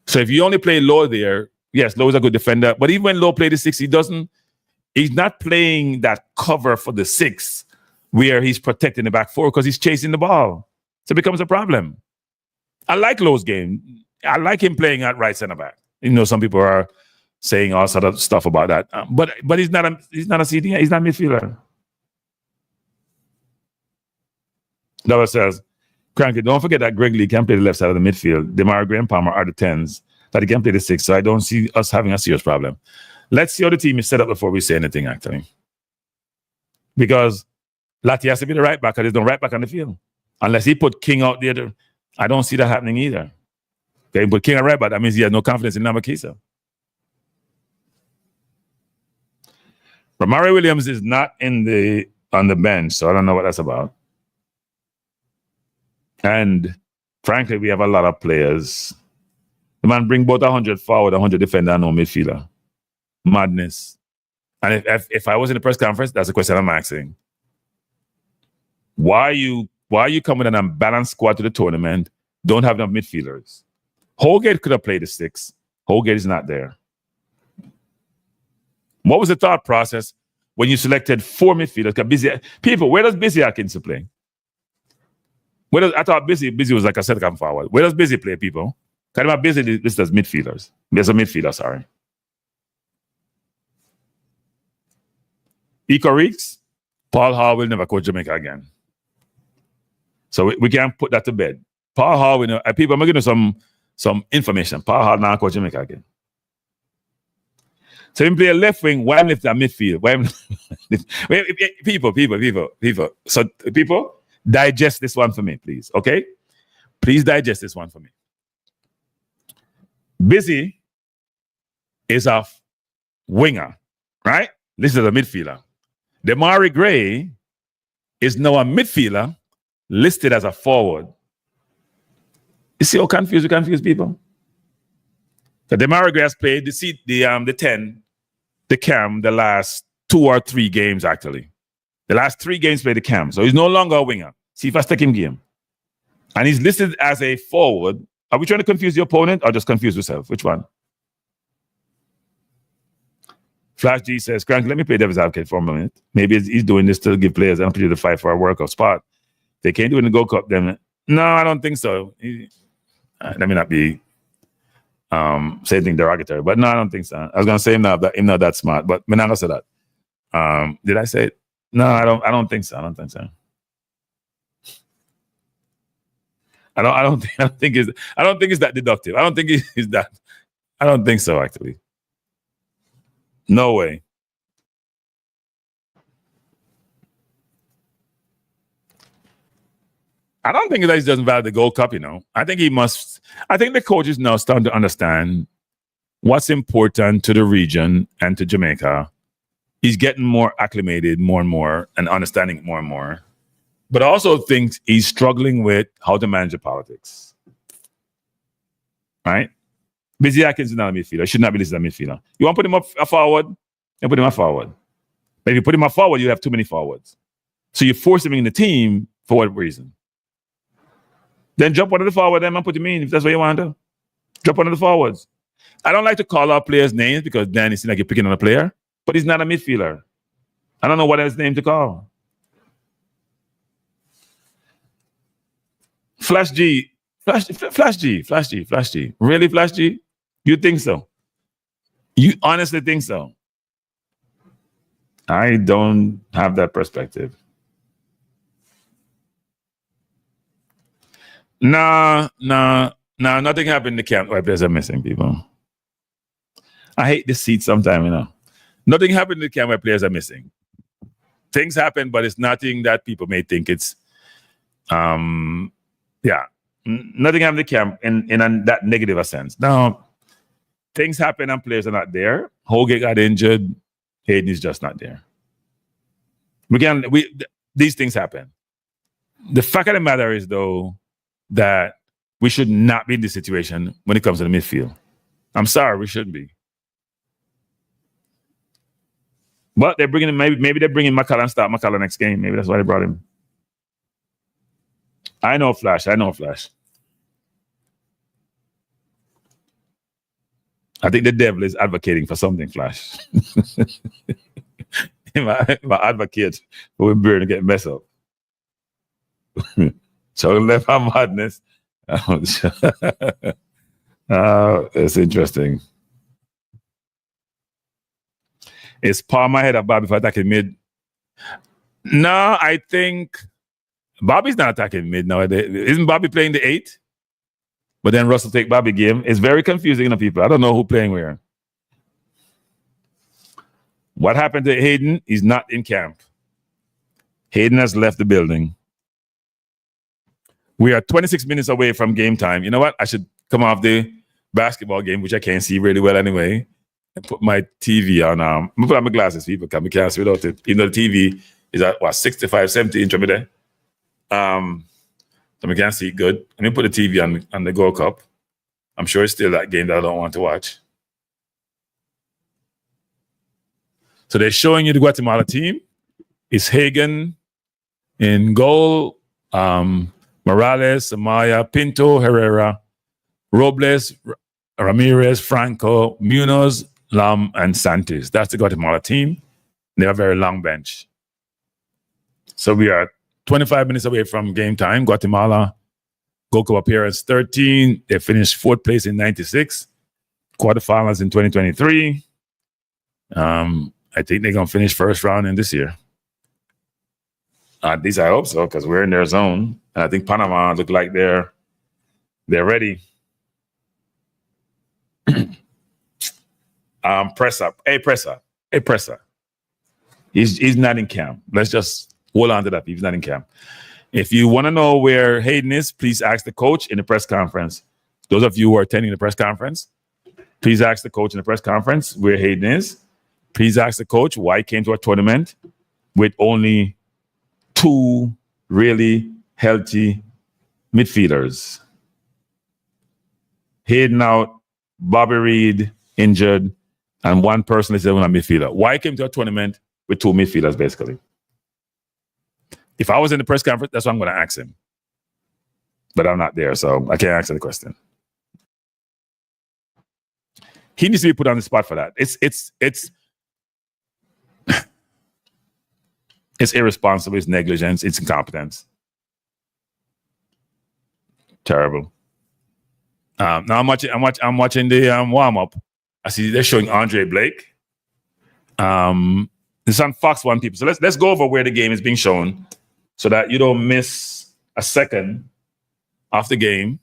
So if you only play Lowe there, yes, Lowe is a good defender, but even when Lowe played the 6, he's not playing that cover for the 6 where he's protecting the back 4 because he's chasing the ball. So it becomes a problem. I like Lowe's game. I like him playing at right center back. Some people are saying all sort of stuff about that. But he's not a CDM. He's not a midfielder. Lowe says, Cranky, don't forget that Greg Lee can play the left side of the midfield. Demar Gray and Palmer are the 10s. That he can play the 6, so I don't see us having a serious problem. Let's see how the team is set up before we say anything, actually. Because Lati has to be the right back, and there's no right back on the field. Unless he put King out there, I don't see that happening either. Okay, but King at right back, that means he has no confidence in Namakisa. Ramari Williams is not on the bench, so I don't know what that's about. And frankly, we have a lot of players. The man bring both 100 forward, 100 defender, and no midfielder. Madness. And if I was in the press conference, that's the question I'm asking. Why are you coming with an unbalanced squad to the tournament? Don't have enough midfielders. Holgate could have played the 6. Holgate is not there. What was the thought process when you selected 4 midfielders? People, where does Busy Atkins play? I thought Busy was like a second forward. Where does Busy play, people? Kind of Busy listed as midfielders. There's a midfielder, sorry. Eco Reeks, Paul Hall will never coach Jamaica again. So we can't put that to bed. Paul Hall, people, I'm going to give you some some information. Paul Hall now coach Jamaica again. So he play a left wing, why lift that midfield? People. So people, digest this one for me, please. Okay? Please digest this one for me. Busy is a winger, right? This is a midfielder. Damari Gray is now a midfielder listed as a forward. You see how confused people? So Damari Gray has played the 10, the cam, the last 2 or 3 games actually. The last 3 games played the cam. So he's no longer a winger. See if I stick him game. And he's listed as a forward. Are we trying to confuse the opponent or just confuse yourself? Which one? Flash G says, Crank, let me play devil's advocate for a minute. Maybe he's doing this to give players an opportunity to fight for a workout spot. They can't do it in the Gold Cup, then. No, I don't think so. Let me not be saying anything derogatory, but no, I don't think so. I was gonna say him not that smart, but I'm not gonna say that. Did I say it? No, I don't think so. I don't think it's that deductive. I don't think it's that. I don't think so, actually. No way. I don't think that he doesn't value the Gold Cup, I think he must. I think the coaches now starting to understand what's important to the region and to Jamaica. He's getting more acclimated more and more and understanding it more and more. But I also think he's struggling with how to manage the politics. Right? Busy Atkins is not a midfielder. Should not be listed as a midfielder. You want to put him up forward? And put him up forward. But if you put him up forward, you have too many forwards. So you force him in the team for what reason? Then drop one of the forward and put him in if that's what you want to do. Drop one of the forwards. I don't like to call out players' names because then it seems like you're picking on a player, but he's not a midfielder. I don't know what his name to call. Flash G. Really, Flash G? You think so? You honestly think so? I don't have that perspective. Nah, nothing happened in the camp where players are missing, people. I hate this seat sometimes, Nothing happened in the camp where players are missing. Things happen, but it's nothing that people may think it's, nothing happened in the camp in that negative a sense. No, things happen and players are not there. Holgate got injured. Hayden is just not there. These things happen. The fact of the matter is, though, that we should not be in this situation when it comes to the midfield. I'm sorry, we shouldn't be. But they're bringing him. Maybe they're bringing McCullough and start McCullough next game. Maybe that's why they brought him. I know Flash. I think the devil is advocating for something, Flash. my advocate for Burn to get messed up. So left our madness. It's interesting. Is Palmer ahead of Bobby for attacking mid? No, I think Bobby's not attacking mid nowadays. Isn't Bobby playing the 8? But then Russell take Bobby game. It's very confusing to people. I don't know who playing where. What happened to Hayden? He's not in camp. Hayden has left the building. We are 26 minutes away from game time. You know what? I should come off the basketball game, which I can't see really well anyway, and put my TV on. I'm going to put on my glasses, people, because we can't see without it. Even though the TV is at, 65, 70 inch over there. So we can't see it good. Let me put the TV on the Gold Cup. I'm sure it's still that game that I don't want to watch. So they're showing you the Guatemala team. It's Hagan in goal. Morales, Amaya, Pinto, Herrera, Robles, Ramirez, Franco, Munoz, Lam, and Santos. That's the Guatemala team. They have a very long bench. So we are 25 minutes away from game time. Guatemala, Gold Cup appearance 13. They finished 4th place in 96. Quarterfinals in 2023. I think they're going to finish first round in this year. At least I hope so, because we're in their zone. And I think Panama look like they're ready. Presser. Hey, Presser. Hey, Presser. He's not in camp. Let's just hold on to that. He's not in camp. If you want to know where Hayden is, please ask the coach in the press conference. Those of you who are attending the press conference, please ask the coach in the press conference where Hayden is. Please ask the coach why he came to a tournament with only 2 really healthy midfielders. Hayden out, Bobby Reed injured, and one person is a midfielder. Why he came to a tournament with 2 midfielders, basically? If I was in the press conference, that's what I'm going to ask him. But I'm not there, so I can't answer the question. He needs to be put on the spot for that. It's irresponsible, it's negligence, it's incompetence. Terrible. Now I'm watching the warm-up. I see they're showing Andre Blake. It's on Fox 1 people. So let's go over where the game is being shown so that you don't miss a second of the game.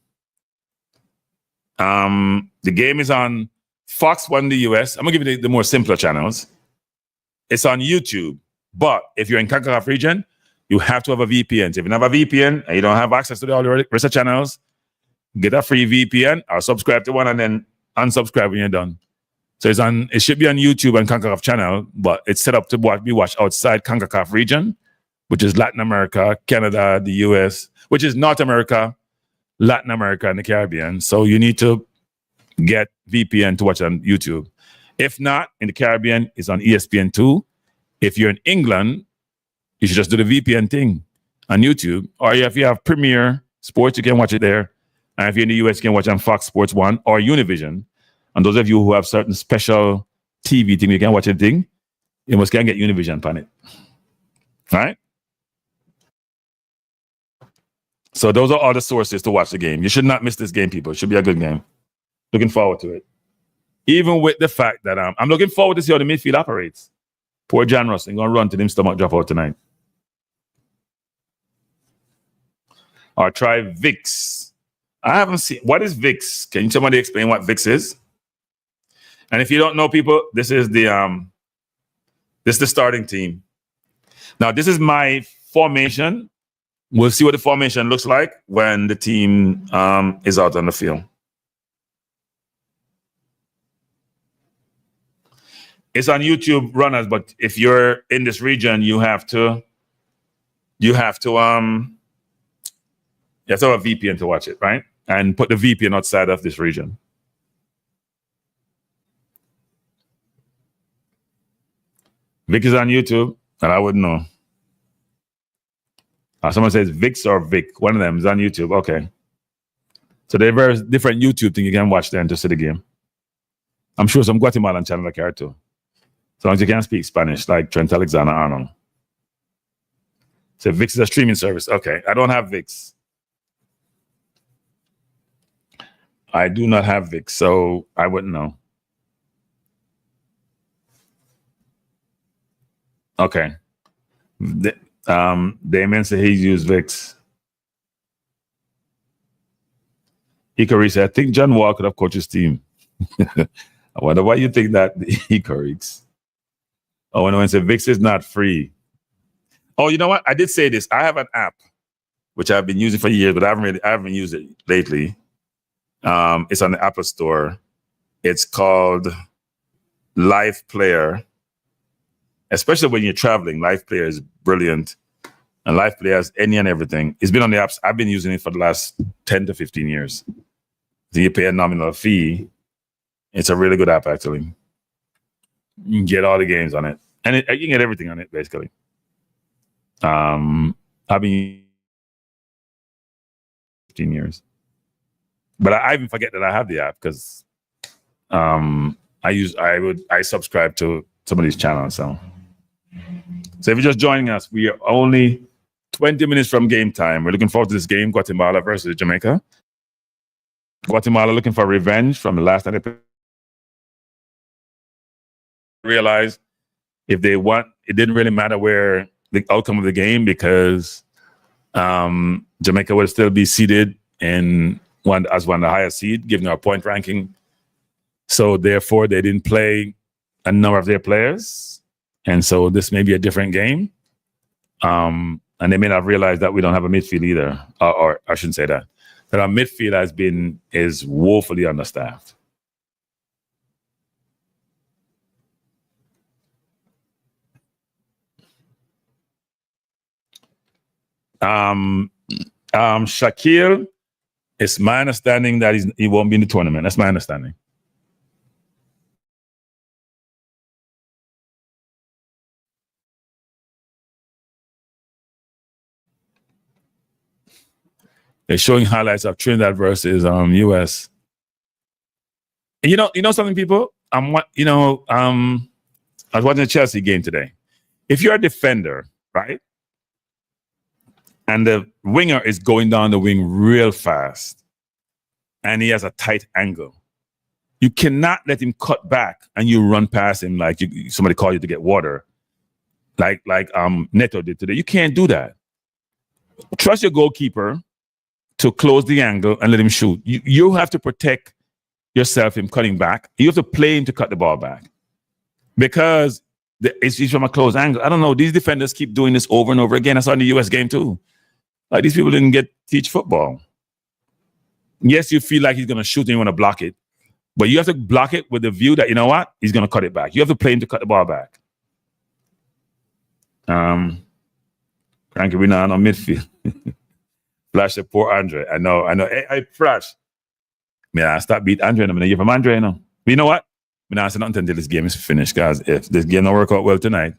The game is on Fox 1 the US. I'm gonna give you the more simpler channels. It's on YouTube. But if you're in CONCACAF region, you have to have a VPN. So if you don't have a VPN and you don't have access to all the rest of the channels, get a free VPN or subscribe to one and then unsubscribe when you're done. So it should be on YouTube and CONCACAF channel, but it's set up to be watched outside CONCACAF region, which is Latin America, Canada, the US, which is North America, Latin America, and the Caribbean. So you need to get VPN to watch on YouTube. If not, in the Caribbean, it's on ESPN2. If you're in England, you should just do the VPN thing on YouTube. Or if you have Premier Sports, you can watch it there. And if you're in the US, you can watch on Fox Sports 1 or Univision. And those of you who have certain special TV thing, you can watch a thing, you must can get Univision on it. All right? So those are all the sources to watch the game. You should not miss this game, people. It should be a good game. Looking forward to it. Even with the fact that I'm looking forward to see how the midfield operates. Poor John Russell going to run to him stomach drop out tonight. Or try VIX. I haven't seen. What is VIX? Can somebody explain what VIX is? And if you don't know, people, this is the starting team. Now, this is my formation. We'll see what the formation looks like when the team is out on the field. It's on YouTube runners, but if you're in this region, you have to have a VPN to watch it, right? And put the VPN outside of this region. Vic is on YouTube, and I wouldn't know. Someone says Vix or Vic. One of them is on YouTube. Okay. So there are various different YouTube things you can watch there and to see the game. I'm sure some Guatemalan channel care too. As long as you can speak Spanish, like Trent Alexander-Arnold. So Vix is a streaming service. Okay. I don't have Vix. I do not have Vix, so I wouldn't know. Okay. Damion said he's used VIX. Hickory said, I think John Wall could have coached his team. I wonder why you think that, Hickory. Oh, and when said VIX is not free. Oh, you know what? I did say this. I have an app which I've been using for years, but I haven't used it lately. It's on the Apple Store. It's called Live Player. Especially when you're traveling, Live Player is brilliant. And Live Player has any and everything. It's been on the apps. I've been using it for the last 10 to 15 years. So you pay a nominal fee. It's a really good app, actually. You can get all the games on it. And you can get everything on it, basically. I've been 15 years. But I even forget that I have the app because I subscribe to some of these channels. So if you're just joining us, we are only 20 minutes from game time. We're looking forward to this game, Guatemala versus Jamaica. Guatemala looking for revenge from the last time they realized if they won, it didn't really matter where the outcome of the game because Jamaica would still be seeded in one of the highest seed, given our point ranking. So therefore, they didn't play a number of their players. And so this may be a different game. And they may not realize that we don't have a midfield either. Or I shouldn't say that. That our midfield is woefully understaffed. Shaquille, it's my understanding that he won't be in the tournament. That's my understanding. They're showing highlights of Trinidad versus US. And you know something, people? I was watching the Chelsea game today. If you're a defender, right? And the winger is going down the wing real fast, and he has a tight angle. You cannot let him cut back and you run past him like somebody called you to get water, like Neto did today. You can't do that. Trust your goalkeeper to close the angle and let him shoot. You have to protect yourself him cutting back. You have to play him to cut the ball back because it's from a close angle. I don't know. These defenders keep doing this over and over again. I saw in the US game too. Like these people didn't teach football. Yes, you feel like he's going to shoot and you want to block it, but you have to block it with the view that, you know what, he's going to cut it back. You have to play him to cut the ball back. Frankie, we're not on midfield. Flash the poor Andre. I know. Hey, Flash. I stop beat Andre. I'm going to hear from Andre now. But you know what? I'm not saying nothing until this game is finished, guys. If this game don't work out well tonight,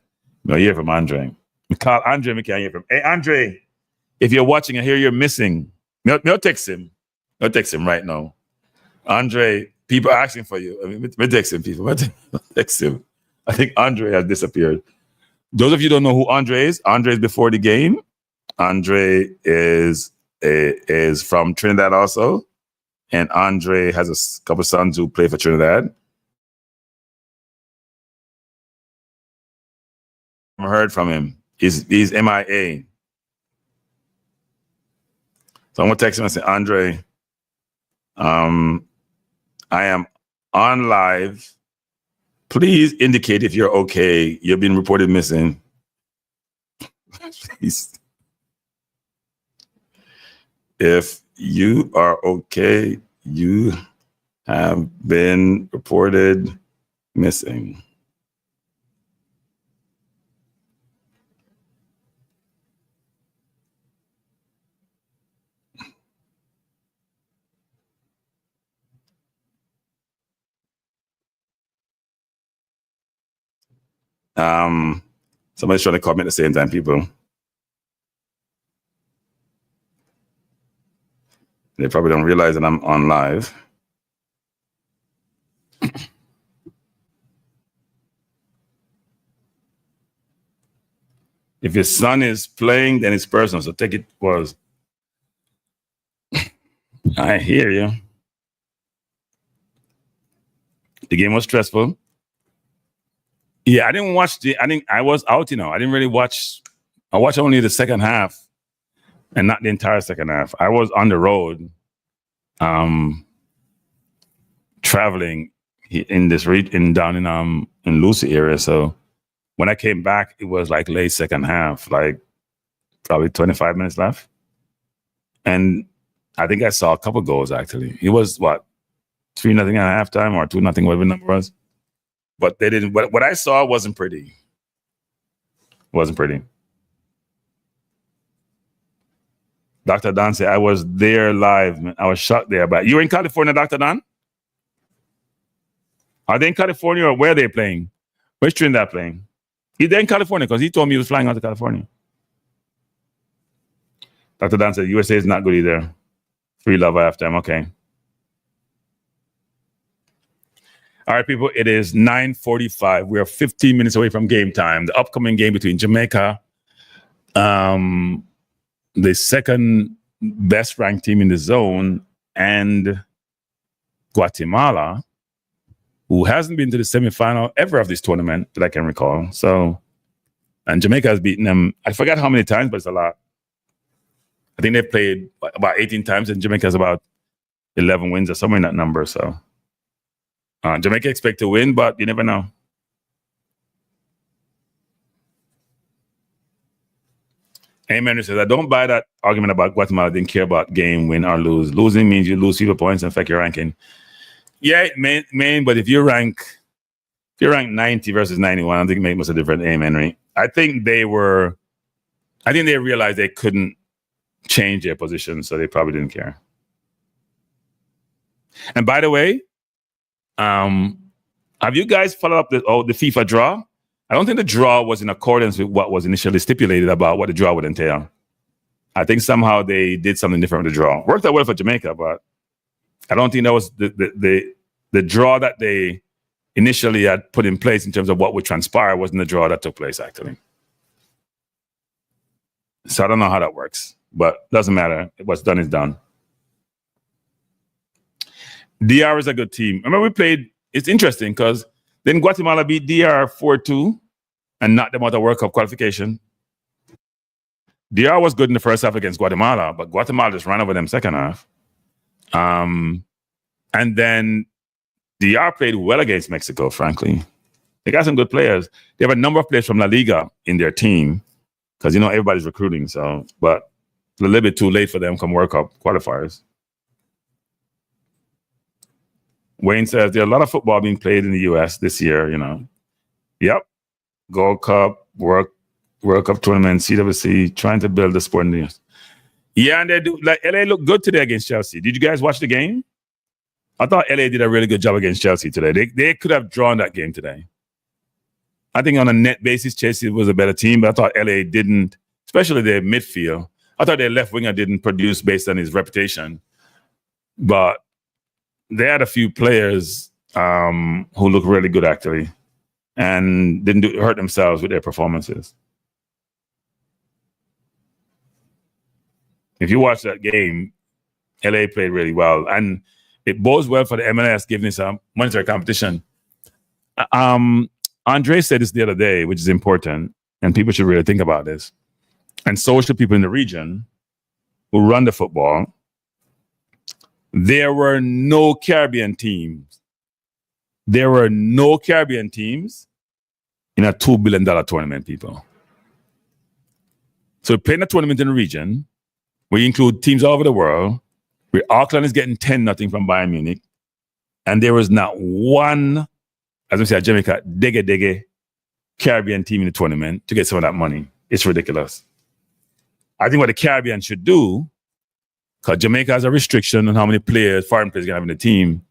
I'm going to hear from Andre. We call Andre, we can't hear from him. Hey, Andre. If you're watching, I hear you're missing. No, text him. No, text him right now. Andre, people are asking for you. I mean, we're texting people. Text him. I think Andre has disappeared. Those of you who don't know who Andre is before the game. Andre is from Trinidad also. And Andre has a couple of sons who play for Trinidad. I haven't heard from him. He's MIA. So I'm gonna text him and say, Andre, I am on live. Please indicate if you're okay. You've been reported missing. Please. If you are okay, you have been reported missing. Somebody's trying to call me at the same time, people. They probably don't realize that I'm on live. If your son is playing, then it's personal. So take it was. I hear you. The game was stressful. Yeah, I didn't watch I was out, I didn't really watch. I watched only the second half and not the entire second half. I was on the road, traveling in this region down in Lucy area. So when I came back, it was like late second half, like probably 25 minutes left. And I think I saw a couple goals actually. It was what, 3-0 at halftime or 2-0, whatever the number was. But they didn't. What I saw wasn't pretty. Wasn't pretty. Dr. Don said, I was there live. Man. I was shocked there. But you were in California, Dr. Don? Are they in California or where are they playing? Where's Trinidad playing? They're in California because he told me he was flying out to California. Dr. Don said, USA is not good either. 3-0 halftime. Okay. All right, people, it is 9:45. We are 15 minutes away from game time. The upcoming game between Jamaica, the second best ranked team in the zone, and Guatemala, who hasn't been to the semifinal ever of this tournament that I can recall. So, and Jamaica has beaten them, I forgot how many times, but it's a lot. I think they've played about 18 times, and Jamaica has about 11 wins or somewhere in that number. So, Jamaica expect to win, but you never know. Amen says, I don't buy that argument about Guatemala didn't care about game, win or lose. Losing means you lose fewer points and affect your ranking. Yeah, it may, but if you rank 90 versus 91, I don't think it makes much a difference. Amen, right? I think they realized they couldn't change their position, so they probably didn't care. And by the way, have you guys followed up the FIFA draw? I don't think the draw was in accordance with what was initially stipulated about what the draw would entail. I think somehow they did something different with the draw. Worked out well for Jamaica, but I don't think that was the draw that they initially had put in place in terms of what would transpire wasn't the draw that took place, actually. So I don't know how that works, but doesn't matter. What's done is done. DR is a good team. Remember we played, it's interesting because then Guatemala beat DR 4-2 and knocked them out of World Cup qualification. DR was good in the first half against Guatemala, but Guatemala just ran over them second half. And then DR played well against Mexico, frankly. They got some good players. They have a number of players from La Liga in their team because, you know, everybody's recruiting. So, but a little bit too late for them come World Cup qualifiers. Wayne says there's a lot of football being played in the U.S. this year, you know. Yep. Gold Cup, World Cup tournament, CWC, trying to build the sport in the U.S. Yeah, and they do. Like, LA looked good today against Chelsea. Did you guys watch the game? I thought LA did a really good job against Chelsea today. They could have drawn that game today. I think on a net basis, Chelsea was a better team, but I thought LA didn't, especially their midfield. I thought their left winger didn't produce based on his reputation. But they had a few players who looked really good, actually, and didn't hurt themselves with their performances. If you watch that game, LA played really well, and it bodes well for the MLS, giving us a monetary competition. Andre said this the other day, which is important, and people should really think about this. And so should people in the region who run the football. There were no Caribbean teams. There were no Caribbean teams in a $2 billion tournament, people. So we're playing a tournament in the region. We include teams all over the world. Where Auckland is getting 10-0 from Bayern Munich. And there was not one, as we say, Jamaica, dege Caribbean team in the tournament to get some of that money. It's ridiculous. I think what the Caribbean should do, because Jamaica has a restriction on how many players, foreign players, can have in the team.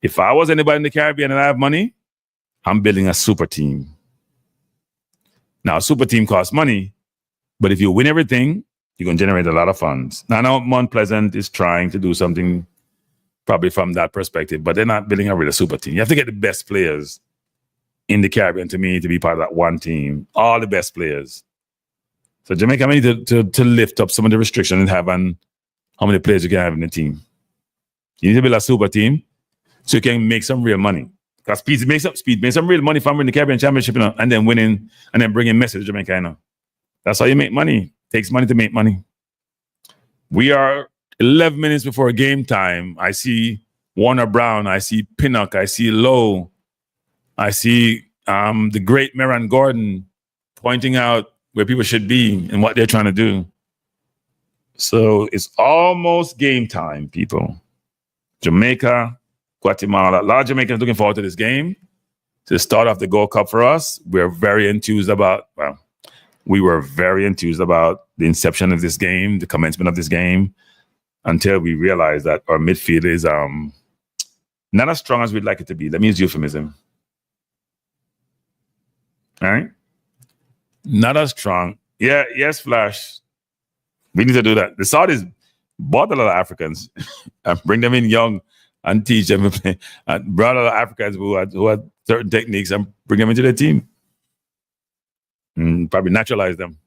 If I was anybody in the Caribbean and I have money, I'm building a super team. Now, a super team costs money, but if you win everything, you're going to generate a lot of funds. Now, I know Mount Pleasant is trying to do something probably from that perspective, but they're not building a really super team. You have to get the best players in the Caribbean, to me, to be part of that one team. All the best players. So Jamaica may need to lift up some of the restrictions and have on how many players you can have in the team. You need to build a super team so you can make some real money. Because Speed made some real money from winning the Caribbean Championship, you know, and then winning and then bringing Messi to Jamaica, you know. That's how you make money. Takes money to make money. We are 11 minutes before game time. I see Warner Brown. I see Pinnock. I see Lowe. I see the great Meron Gordon pointing out where people should be and what they're trying to do. So it's almost game time, people. Jamaica, Guatemala. A lot of Jamaicans looking forward to this game. To start off the Gold Cup for us, we're very enthused about, we were very enthused about the inception of this game, the commencement of this game, until we realized that our midfield is not as strong as we'd like it to be. Let me use euphemism. All right? Not as strong. Yeah, yes, Flash. We need to do that. The Saudis bought a lot of Africans and bring them in young and teach them to play. And brought a lot of Africans who had certain techniques and bring them into their team. Probably naturalize them.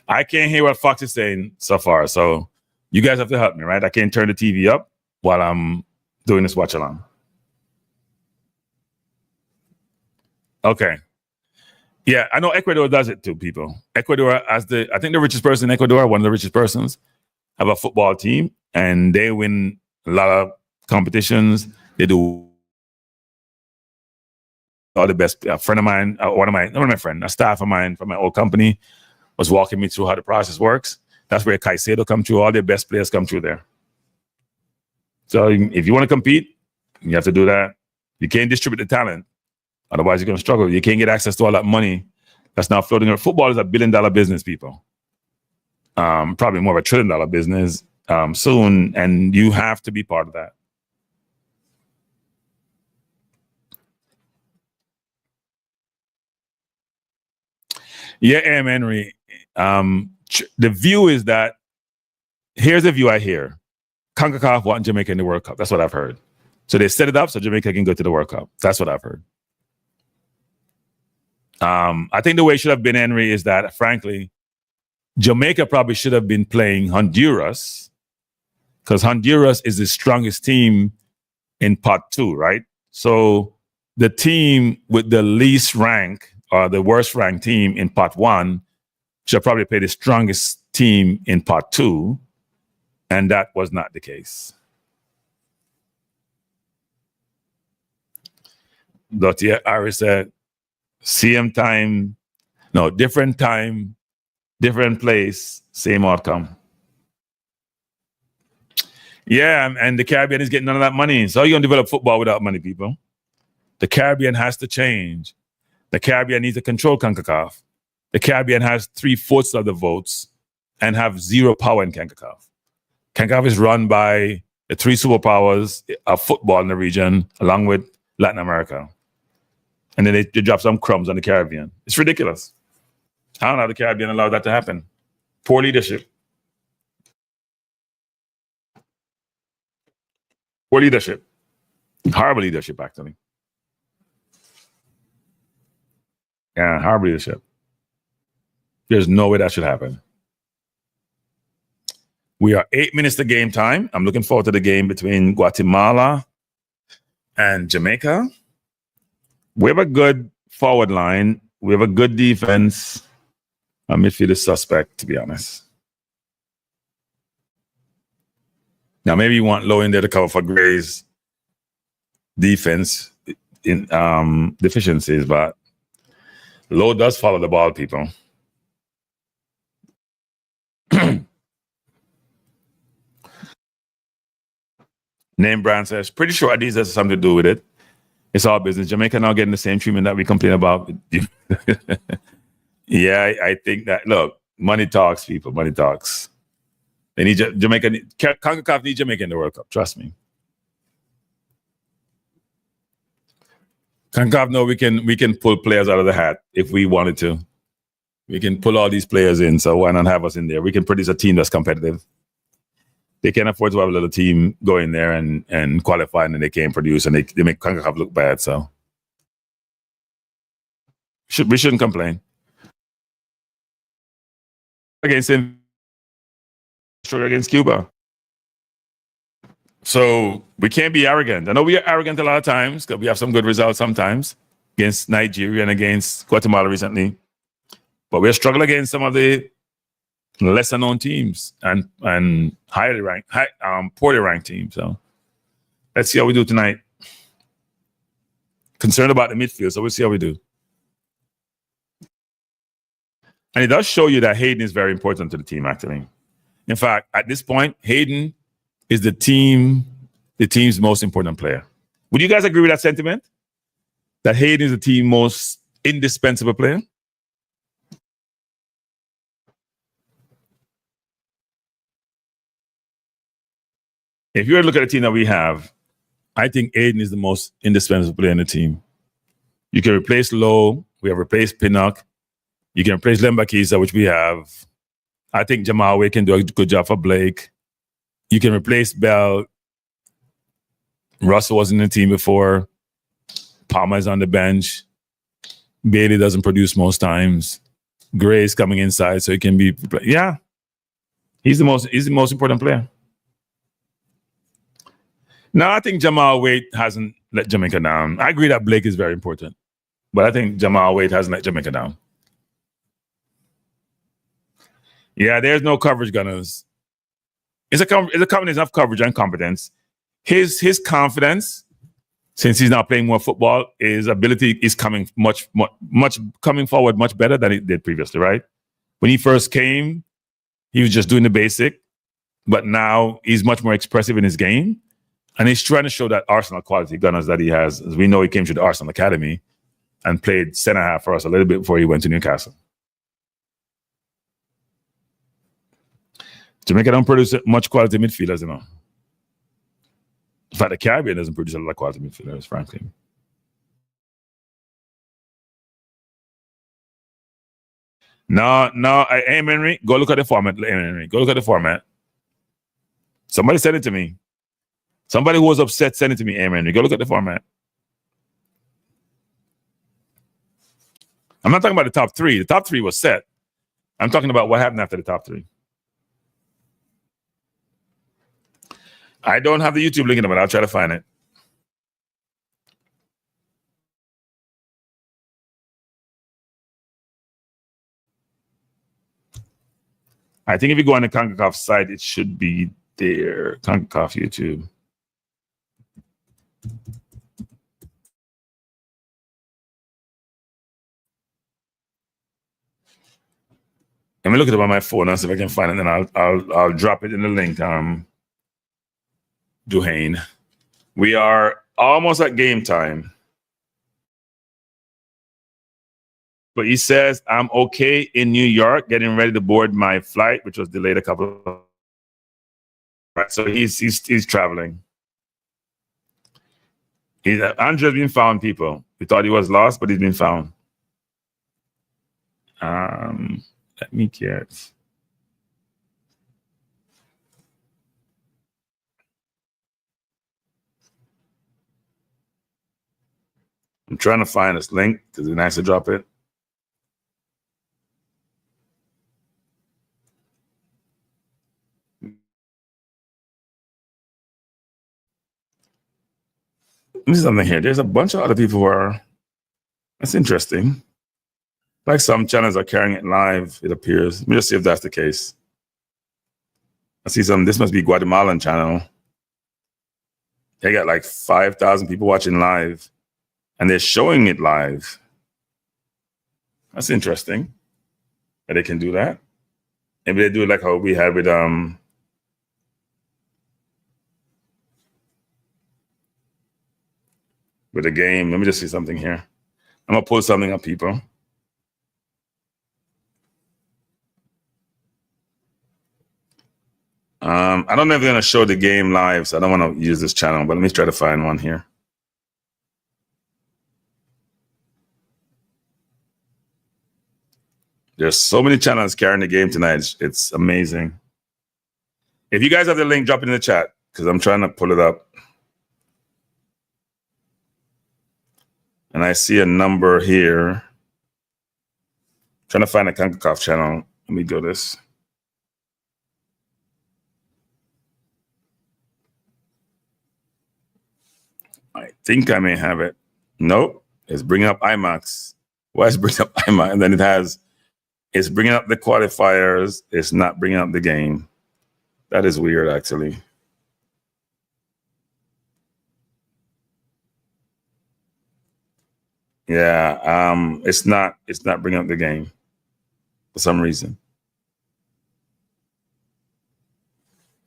I can't hear what Fox is saying so far, so you guys have to help me, right? I can't turn the TV up while I'm doing this watch along. Okay. Yeah, I know Ecuador does it too, people. Ecuador, I think the richest person in Ecuador, one of the richest persons, have a football team, and they win a lot of competitions. They do all the best. A friend of mine, one of my friends, a staff of mine from my old company, was walking me through how the process works. That's where Caicedo come through. All their best players come through there. So if you want to compete, you have to do that. You can't distribute the talent. Otherwise, you're going to struggle. You can't get access to all that money that's now floating around. Football is $1 billion business, people. Probably more of $1 trillion business soon, and you have to be part of that. Yeah, Henry. The view is that, here's the view I hear. CONCACAF wanting Jamaica in the World Cup. That's what I've heard. So they set it up so Jamaica can go to the World Cup. That's what I've heard. I think the way it should have been, Henry, is that, frankly, Jamaica probably should have been playing Honduras, because Honduras is the strongest team in Pot 2, right? So the team with the least rank or the worst ranked team in Pot 1 should probably play the strongest team in Pot 2, and that was not the case. Dottie Harris said, same time, no, different time, different place, same outcome. Yeah, and the Caribbean is getting none of that money. So how are you going to develop football without money, people? The Caribbean has to change. The Caribbean needs to control CONCACAF. The Caribbean has 3/4 of the votes and have zero power in CONCACAF. CONCACAF is run by the 3 superpowers of football in the region, along with Latin America. And then they drop some crumbs on the Caribbean. It's ridiculous. I don't know how the Caribbean allowed that to happen. Poor leadership. Poor leadership. Horrible leadership, actually. Yeah, horrible leadership. There's no way that should happen. We are 8 minutes to game time. I'm looking forward to the game between Guatemala and Jamaica. We have a good forward line. We have a good defense. Our midfield is suspect, to be honest. Now, maybe you want Lowe in there to cover for Gray's defense in deficiencies, but Lowe does follow the ball, people. Name brand says, pretty sure Adidas has something to do with it. It's all business. Jamaica now getting the same treatment that we complain about. Yeah, I think that, look, money talks, people. Money talks. They need Jamaica. CONCACAF need Jamaica in the World Cup. Trust me. CONCACAF know we can pull players out of the hat if we wanted to. We can pull all these players in, so why not have us in there? We can produce a team that's competitive. They can't afford to have a little team go in there and qualify, and then they can't produce, and they make CONCACAF look bad. So we shouldn't complain. Against Cuba. So we can't be arrogant. I know we are arrogant a lot of times because we have some good results sometimes against Nigeria and against Guatemala recently. But we're struggling against some of the lesser known teams and highly ranked, poorly ranked teams. So let's see how we do tonight. Concerned about the midfield, so we'll see how we do. And it does show you that Hayden is very important to the team, actually. In fact, at this point, Hayden is the team's most important player. Would you guys agree with that sentiment? That Hayden is the team's most indispensable player? If you were to look at the team that we have, I think Aiden is the most indispensable player in the team. You can replace Lowe. We have replaced Pinnock. You can replace Lembakiza, which we have. I think Jamal Way can do a good job for Blake. You can replace Bell. Russell was in the team before. Palmer is on the bench. Bailey doesn't produce most times. Gray's coming inside, so he can be. Yeah, he's the most important player. Now, I think Jamal Waite hasn't let Jamaica down. I agree that Blake is very important, but I think Jamal Waite hasn't let Jamaica down. Yeah, there's no coverage, Gunners. It's a combination of coverage and competence. His confidence since he's now playing more football, his ability is coming much coming forward much better than it did previously, right? When he first came, he was just doing the basic, but now he's much more expressive in his game. And he's trying to show that Arsenal quality gunners that he has. As we know, he came to the Arsenal Academy and played centre half for us a little bit before he went to Newcastle. Jamaica don't produce much quality midfielders, you know. In fact, the Caribbean doesn't produce a lot of quality midfielders, frankly. No, Henry, go look at the format. Henry, go look at the format. Somebody sent it to me. Somebody who was upset sent it to me, Henry. Go look at the format. I'm not talking about the top three. The top three was set. I'm talking about what happened after the top three. I don't have the YouTube link in it, but I'll try to find it. I think if you go on the CONCACAF site, it should be there. CONCACAF YouTube. Let me look it up on my phone and see if I can find it, and then I'll drop it in the link. Duhane. We are almost at game time. But he says, I'm okay in New York, getting ready to board my flight, which was delayed a couple of. Right, so he's traveling. Andrew's been found, people. We thought he was lost, but he's been found. Let me get. I'm trying to find this link because it's nice to drop it. There's something here. There's a bunch of other people who are. That's interesting. Like some channels are carrying it live, it appears. Let me just see if that's the case. I see some. This must be Guatemalan channel. They got like 5,000 people watching live, and they're showing it live. That's interesting that they can do that. Maybe they do it like how we had with the game. Let me just see something here. I'm gonna pull something up, people. I don't know if they're gonna show the game live, so I don't want to use this channel, but let me try to find one here. There's so many channels carrying the game tonight. It's amazing. If you guys have the link, drop it in the chat because I'm trying to pull it up. And I see a number here. Trying to find a CONCACAF channel. Let me do this. I think I may have it. Nope. It's bringing up IMAX. Why is it bringing up IMAX? And then it's bringing up the qualifiers. It's not bringing up the game. That is weird, actually. Yeah, it's not bringing up the game for some reason.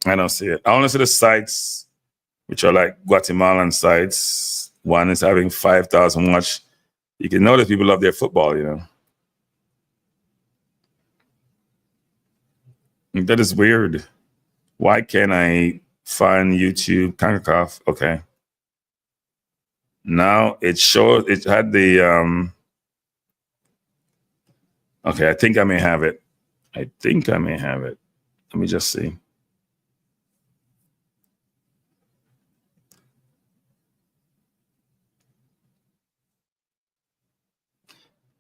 I don't see it. I only see the sites, which are like Guatemalan sites. One is having 5,000 watch. You can notice people love their football, you know. That is weird. Why can't I find YouTube CONCACAF? Okay. Now it shows, it had the, okay, I think I may have it. Let me just see.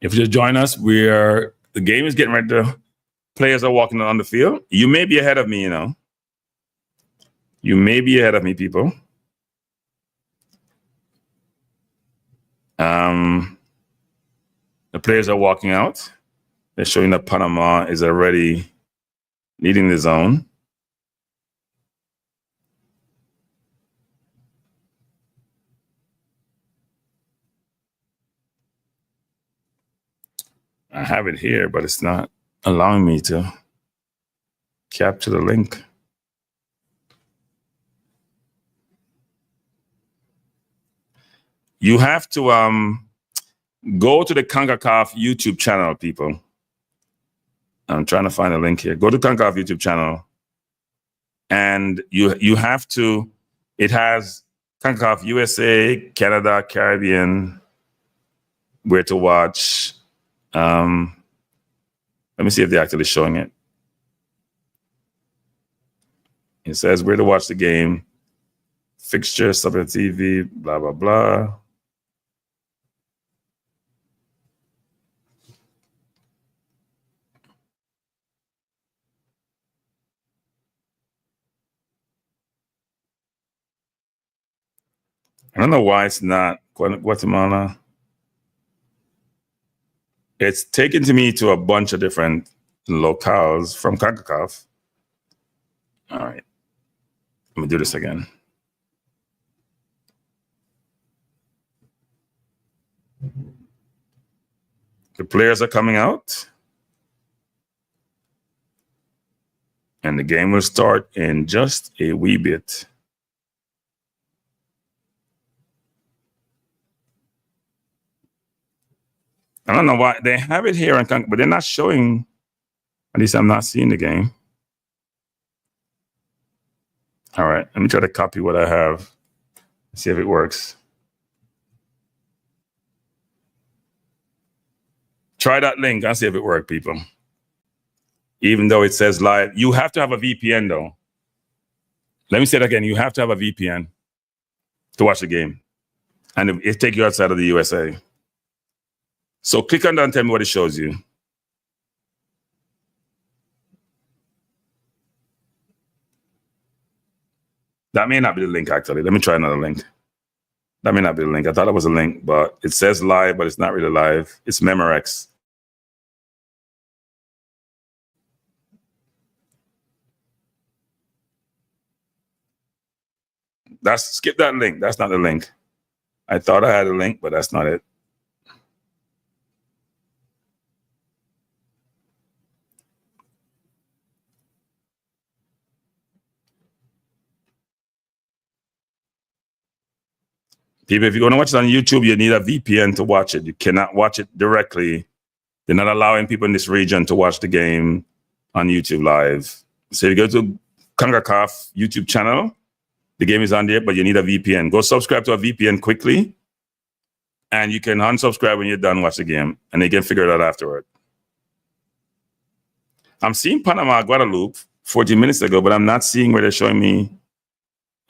If you just join us, the game is getting ready to, players are walking on the field. You may be ahead of me, you know. You may be ahead of me, people. The players are walking out. They're showing that Panama is already leading the zone. I have it here, but it's not allowing me to capture the link. You have to go to the CONCACAF YouTube channel, people. I'm trying to find a link here. Go to CONCACAF YouTube channel, and you have to. It has CONCACAF USA, Canada, Caribbean, where to watch. Let me see if they're actually showing it. It says where to watch the game, fixture, sub TV, blah, blah, blah. I don't know why it's not Guatemala. It's taken to me to a bunch of different locales from CONCACAF. All right. Let me do this again. The players are coming out. And the game will start in just a wee bit. I don't know why they have it here, but they're not showing. At least I'm not seeing the game. All right, let me try to copy what I have. See if it works. Try that link and see if it works, people. Even though it says live, you have to have a VPN though. Let me say it again. You have to have a VPN to watch the game. And it takes you outside of the USA. So click on that and tell me what it shows you. That may not be the link, actually. Let me try another link. That may not be the link. I thought it was a link, but it says live, but it's not really live. It's Memorex. Skip that link. That's not the link. I thought I had a link, but that's not it. People, if you're going to watch it on YouTube, you need a VPN to watch it. You cannot watch it directly. They're not allowing people in this region to watch the game on YouTube live. So if you go to CONCACAF YouTube channel, the game is on there, but you need a VPN. Go subscribe to a VPN quickly, and you can unsubscribe when you're done watch the game, and they can figure it out afterward. I'm seeing Panama and Guadeloupe 14 minutes ago, but I'm not seeing where they're showing me.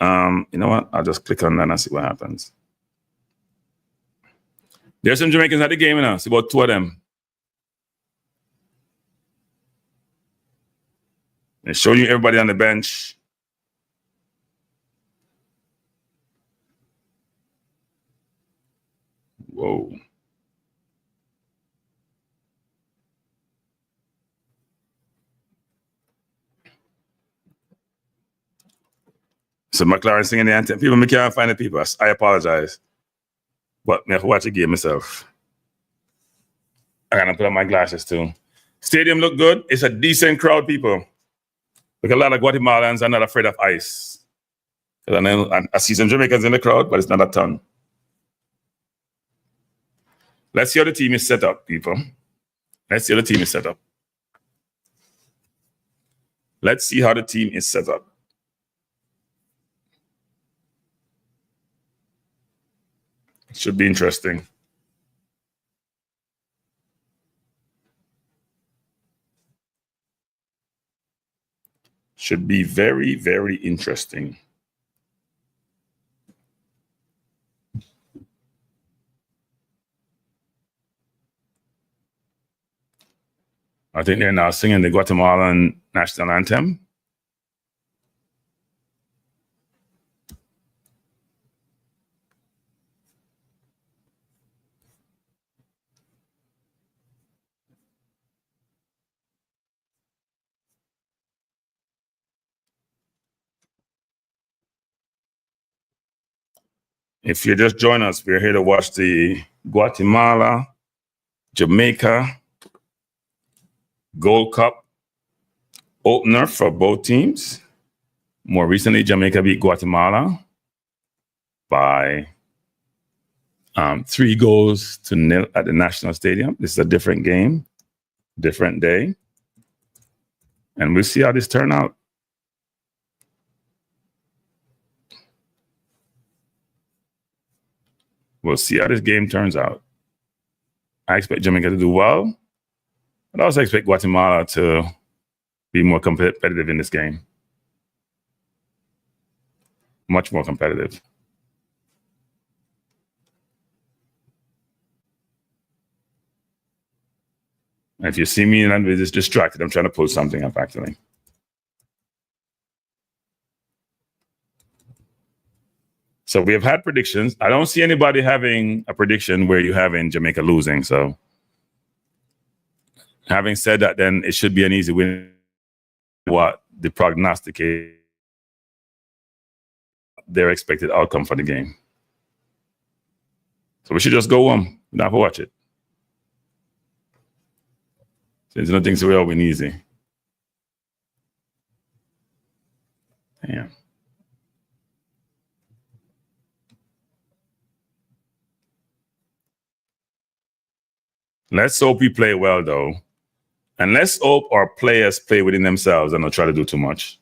You know what? I'll just click on that and see what happens. There's some Jamaicans at the game now. It's about 2 of them. They're showing you everybody on the bench. Whoa. So McClaren singing the anthem. People, me can't find the people. I apologize. But I have to watch the game myself. I gotta put on my glasses too. Stadium look good. It's a decent crowd, people. Look, a lot of Guatemalans are not afraid of ice. I see some Jamaicans in the crowd, but it's not a ton. Let's see how the team is set up, people. Let's see how the team is set up. Let's see how the team is set up. It should be interesting. Should be very, very interesting. I think they're now singing the Guatemalan national anthem. If you just join us, we're here to watch the Guatemala, Jamaica, Gold Cup opener for both teams. More recently, Jamaica beat Guatemala by 3-0 at the National Stadium. This is a different game, different day. And we'll see how this turns out. We'll see how this game turns out. I expect Jamaica to do well, but I also expect Guatemala to be more competitive in this game. Much more competitive. And if you see me and I'm just distracted, I'm trying to pull something up actually. So we have had predictions. I don't see anybody having a prediction where you have in Jamaica losing. So having said that, then it should be an easy win. What the prognosticate their expected outcome for the game. So we should just go on. We don't have to watch it. Since nothing so well win easy. Damn. Let's hope we play well, though. And let's hope our players play within themselves and not try to do too much.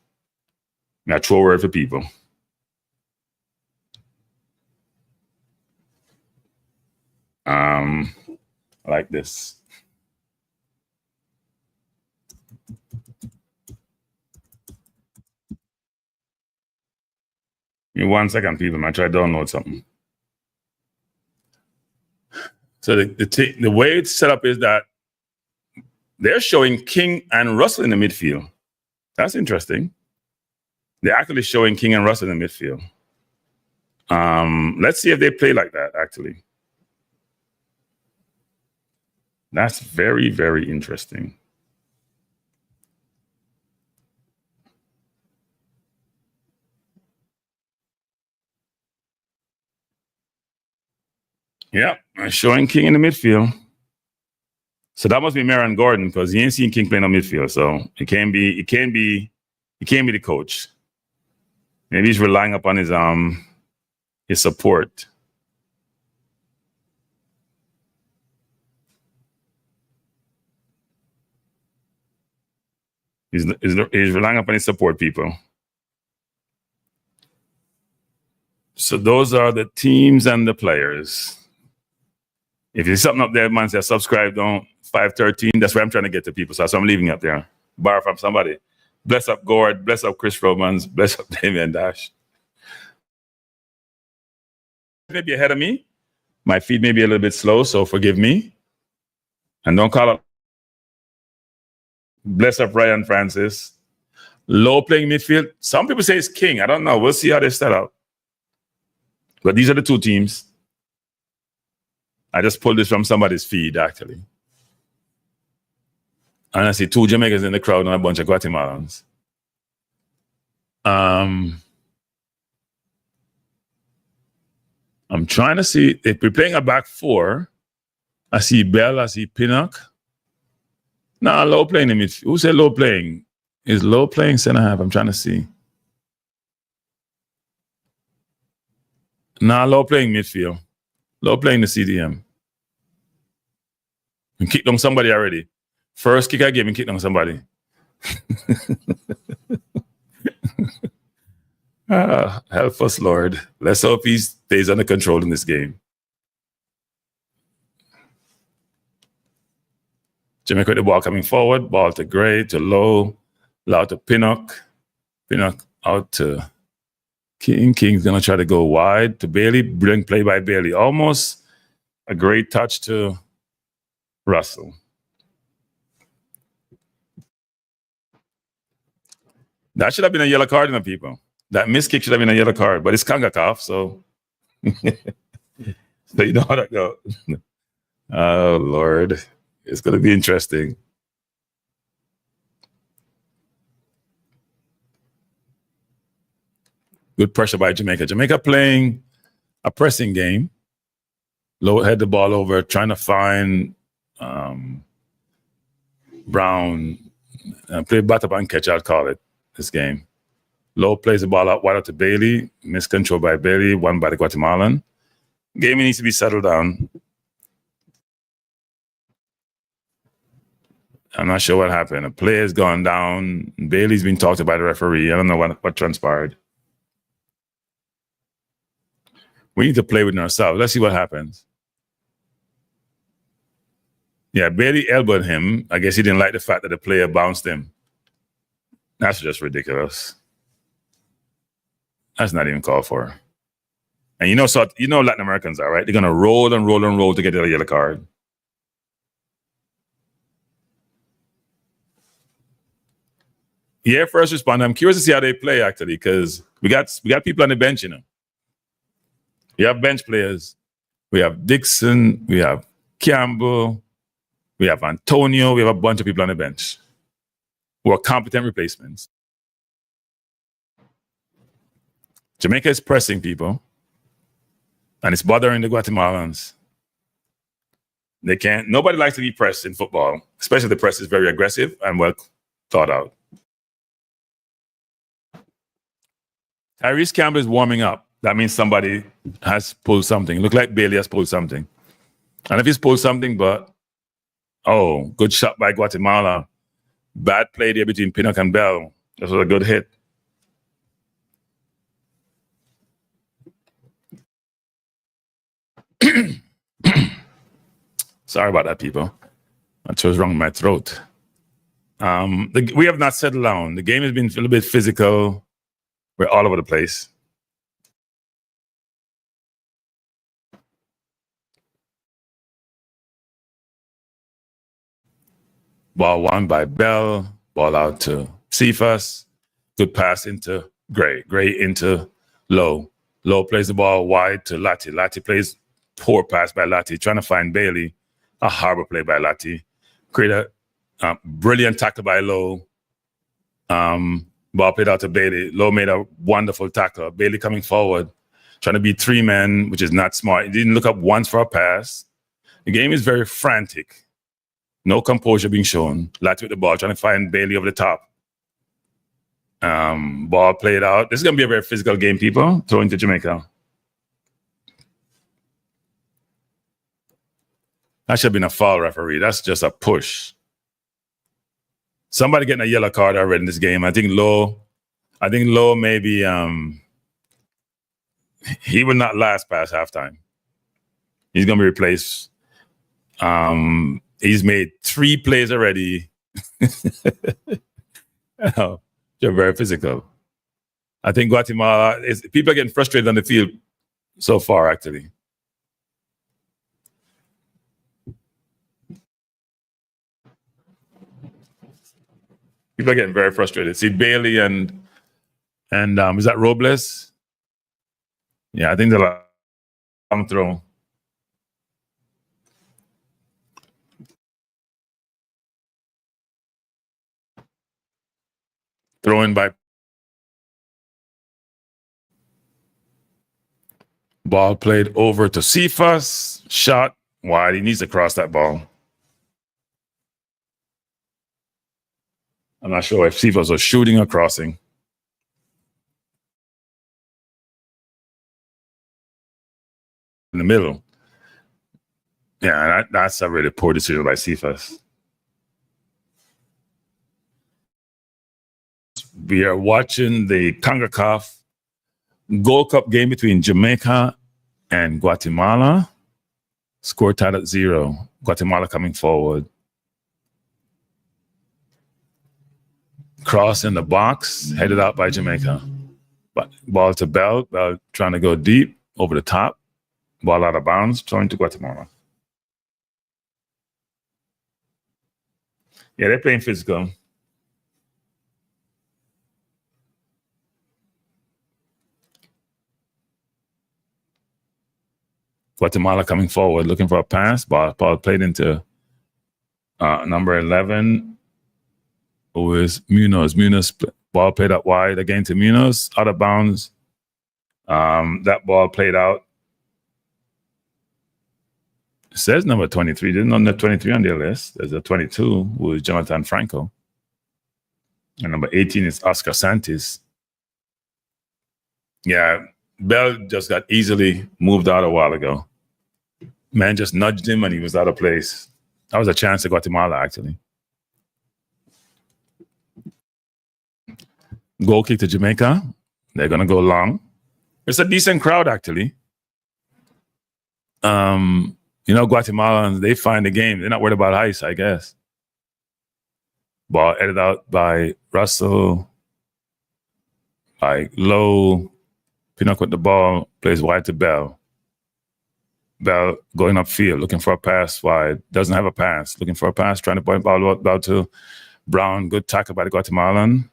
Now, throw a word for people. I like this. Give me 1 second, people. I try to download something. So the way it's set up is that they're showing King and Russell in the midfield. That's interesting. They're actually showing King and Russell in the midfield. Let's see if they play like that, actually. That's very, very interesting. Yeah, showing King in the midfield. So that must be Marion Gordon because he ain't seen King playing on midfield. So it can't be the coach. Maybe he's relying upon his support. He's relying upon his support people. So those are the teams and the players. If there's something up there, man, say subscribe, don't 513. That's where I'm trying to get to people. So I'm leaving up there. Borrow from somebody. Bless up Gord. Bless up Chris Romans. Bless up Damion Dash. Maybe ahead of me. My feed may be a little bit slow, so forgive me. And don't call up. Bless up Ryan Francis. Lowe playing midfield. Some people say it's King. I don't know. We'll see how they set out. But these are the two teams. I just pulled this from somebody's feed, actually. And I see 2 Jamaicans in the crowd and a bunch of Guatemalans. I'm trying to see if we're playing a back 4. I see Bell, I see Pinnock. Nah, Lowe playing in midfield. Who said Lowe playing? Is Lowe playing center half? I'm trying to see. Nah, Lowe playing midfield. Lowe playing the CDM. And kicked on somebody already. First kick I gave him, kicked on somebody. Help us, Lord. Let's hope he stays under control in this game. Jamaica with the ball coming forward. Ball to Gray, to Lowe. Lowe to Pinnock. Pinnock out to King. King's going to try to go wide to Bailey. Brilliant play by Bailey. Almost a great touch to Russell. That should have been a yellow card, people. That missed kick should have been a yellow card, but it's Kangakov, so so you know how that goes. Oh, Lord. It's going to be interesting. Good pressure by Jamaica. Jamaica playing a pressing game. Lowe had the ball over, trying to find Brown play bat up and catch, I'll call it, this game. Lowe plays the ball out wide out to Bailey. Miscontrol by Bailey, won by the Guatemalan. Game needs to be settled down. I'm not sure what happened. A player's gone down. Bailey's been talked to by the referee. I don't know what transpired. We need to play within ourselves. Let's see what happens. Yeah, Bailey elbowed him. I guess he didn't like the fact that the player bounced him. That's just ridiculous. That's not even called for. And you know Latin Americans are, right? They're gonna roll and roll and roll to get a yellow card. Yeah, first responder. I'm curious to see how they play actually, because we got people on the bench, you know. We have bench players. We have Dixon. We have Campbell. We have Antonio. We have a bunch of people on the bench who are competent replacements. Jamaica is pressing people, and it's bothering the Guatemalans. They can't. Nobody likes to be pressed in football, especially if the press is very aggressive and well thought out. Tyrese Campbell is warming up. That means somebody has pulled something. Look like Bailey has pulled something. And if he's pulled something, but good shot by Guatemala. Bad play there between Pinnock and Bell. That was a good hit. Sorry about that, people. I chose wrong in my throat. We have not settled down. The game has been a little bit physical. We're all over the place. Ball won by Bell. Ball out to Cephas. Good pass into Gray. Gray into Lowe. Lowe plays the ball wide to Lati. Lati plays poor pass by Lati, trying to find Bailey. A horrible play by Lati. Create a brilliant tackle by Lowe. Ball played out to Bailey. Lowe made a wonderful tackle. Bailey coming forward, trying to beat three men, which is not smart. He didn't look up once for a pass. The game is very frantic. No composure being shown. Lati with the ball, trying to find Bailey over the top. Ball played out. This is going to be a very physical game, people. Throwing to Jamaica. That should have been a foul, referee. That's just a push. Somebody getting a yellow card already in this game. I think Lowe maybe he will not last past halftime. He's going to be replaced. He's made 3 plays already. They're very physical. I think Guatemala people are getting frustrated on the field so far, actually. People are getting very frustrated. See Bailey and is that Robles? Yeah, I think they'll long throw. Thrown by ball played over to Cephas. Shot wide. He needs to cross that ball. I'm not sure if Cephas was shooting or crossing. In the middle. Yeah, that's a really poor decision by Cephas. We are watching the CONCACAF Gold Cup game between Jamaica and Guatemala. Score tied at 0. Guatemala coming forward. Cross in the box, headed out by Jamaica. But ball to Bell. Bell trying to go deep, over the top. Ball out of bounds, throwing to Guatemala. Yeah, they're playing physical. Guatemala coming forward, looking for a pass. Ball played into number 11, who is Munoz. Munoz ball played out wide again to Munoz, out of bounds. That ball played out. says number 23. There's not 23 on their list. There's a 22, who is Jonathan Franco. And number 18 is Oscar Santis. Yeah, Bell just got easily moved out a while ago. Man just nudged him and he was out of place. That was a chance to Guatemala, actually. Goal kick to Jamaica. They're going to go long. It's a decent crowd, actually. Guatemalans, they find the game. They're not worried about ice, I guess. Ball edited out by Russell, by Lowe. Pinnock with the ball, plays wide to Bell. Bell going upfield, looking for a pass wide. Doesn't have a pass. Looking for a pass, trying to point ball to Brown. Good tackle by the Guatemalan.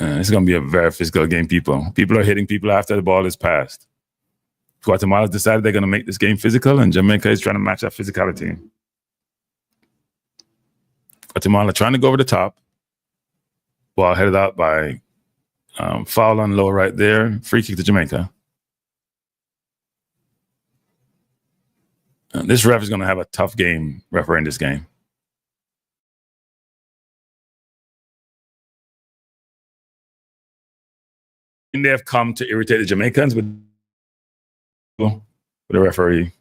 It's going to be a very physical game, people. People are hitting people after the ball is passed. Guatemala's decided they're going to make this game physical, and Jamaica is trying to match that physicality. Guatemala trying to go over the top. Ball headed out by foul on Lowe right there. Free kick to Jamaica. This ref is going to have a tough game refereeing this game. And they have come to irritate the Jamaicans with the referee.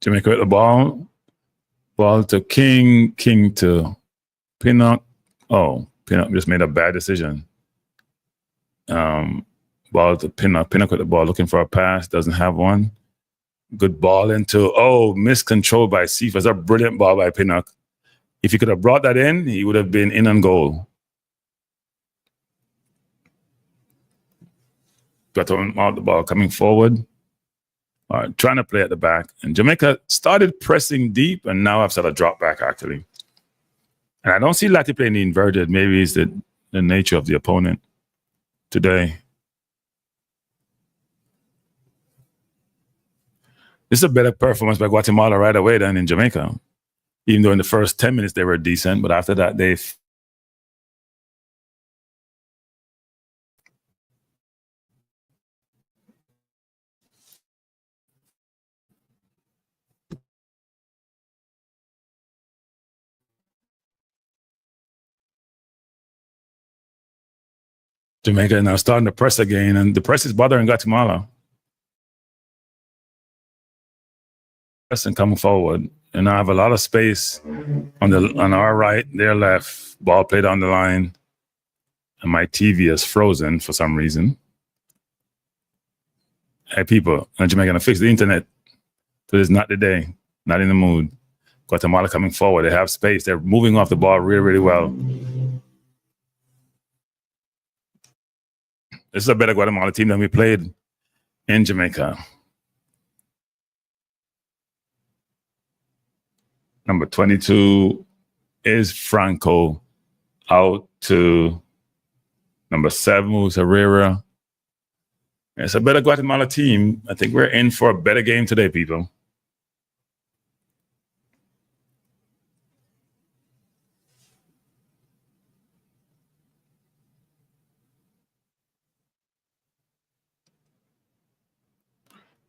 Jamaica with the ball. Ball to King. King to Pinnock. Oh, Pinnock just made a bad decision. Ball to Pinnock. Pinnock with the ball, looking for a pass. Doesn't have one. Good ball into, miscontrol by Cephas. A brilliant ball by Pinnock. If he could have brought that in, he would have been in on goal. Got to mount the ball coming forward. Trying to play at the back. And Jamaica started pressing deep and now have started to drop back, actually. And I don't see Lati playing the inverted. Maybe it's the nature of the opponent today. This is a better performance by Guatemala right away than in Jamaica. Even though in the first 10 minutes they were decent, but after that Jamaica now starting to press again, and the press is bothering Guatemala. And coming forward, and I have a lot of space on our right, their left. Ball played on the line, and my TV is frozen for some reason. Hey, people, are Jamaica gonna fix the internet? So it's not the day, not in the mood. Guatemala coming forward, they have space. They're moving off the ball really, really well. This is a better Guatemala team than we played in Jamaica. Number 22 is Franco out to number 7, who's Herrera. It's a better Guatemala team. I think we're in for a better game today, people.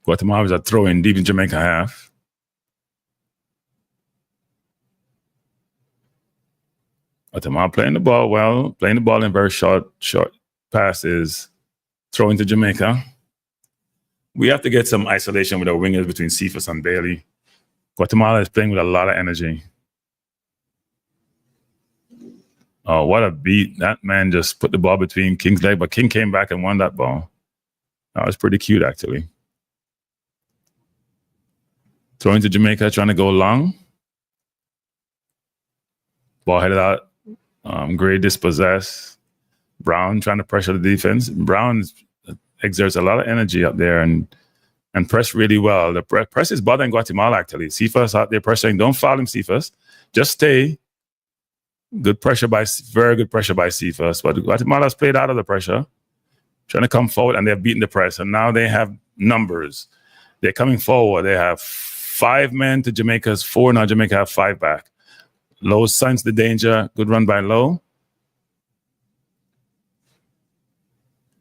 Guatemala is a throw in deep in Jamaica half. Guatemala playing the ball well, playing the ball in very short passes, throwing to Jamaica. We have to get some isolation with our wingers between Cephas and Bailey. Guatemala is playing with a lot of energy. Oh, what a beat. That man just put the ball between King's leg, but King came back and won that ball. That was pretty cute, actually. Throwing to Jamaica, trying to go long. Ball headed out. Gray dispossessed. Brown trying to pressure the defense. Brown exerts a lot of energy up there and press really well. The press is bothering Guatemala, actually. Cephas out there pressuring. Don't foul him, Cephas. Just stay. Very good pressure by Cephas. But Guatemala's played out of the pressure, trying to come forward, and they've beaten the press. And now they have numbers. They're coming forward. They have 5 men to Jamaica's 4. Now Jamaica have 5 back. Lowe sensed the danger. Good run by Lowe.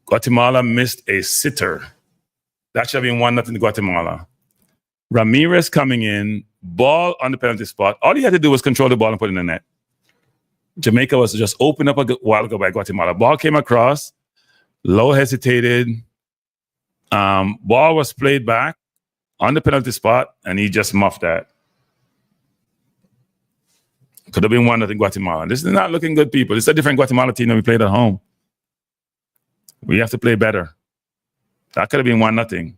Guatemala missed a sitter. That should have been 1-0 to Guatemala. Ramirez coming in, ball on the penalty spot. All he had to do was control the ball and put it in the net. Jamaica was just opened up a while ago by Guatemala. Ball came across. Lowe hesitated. Ball was played back on the penalty spot, and he just muffed that. Could have been 1-0 Guatemala. This is not looking good, people. It's a different Guatemala team than we played at home. We have to play better. That could have been 1-0.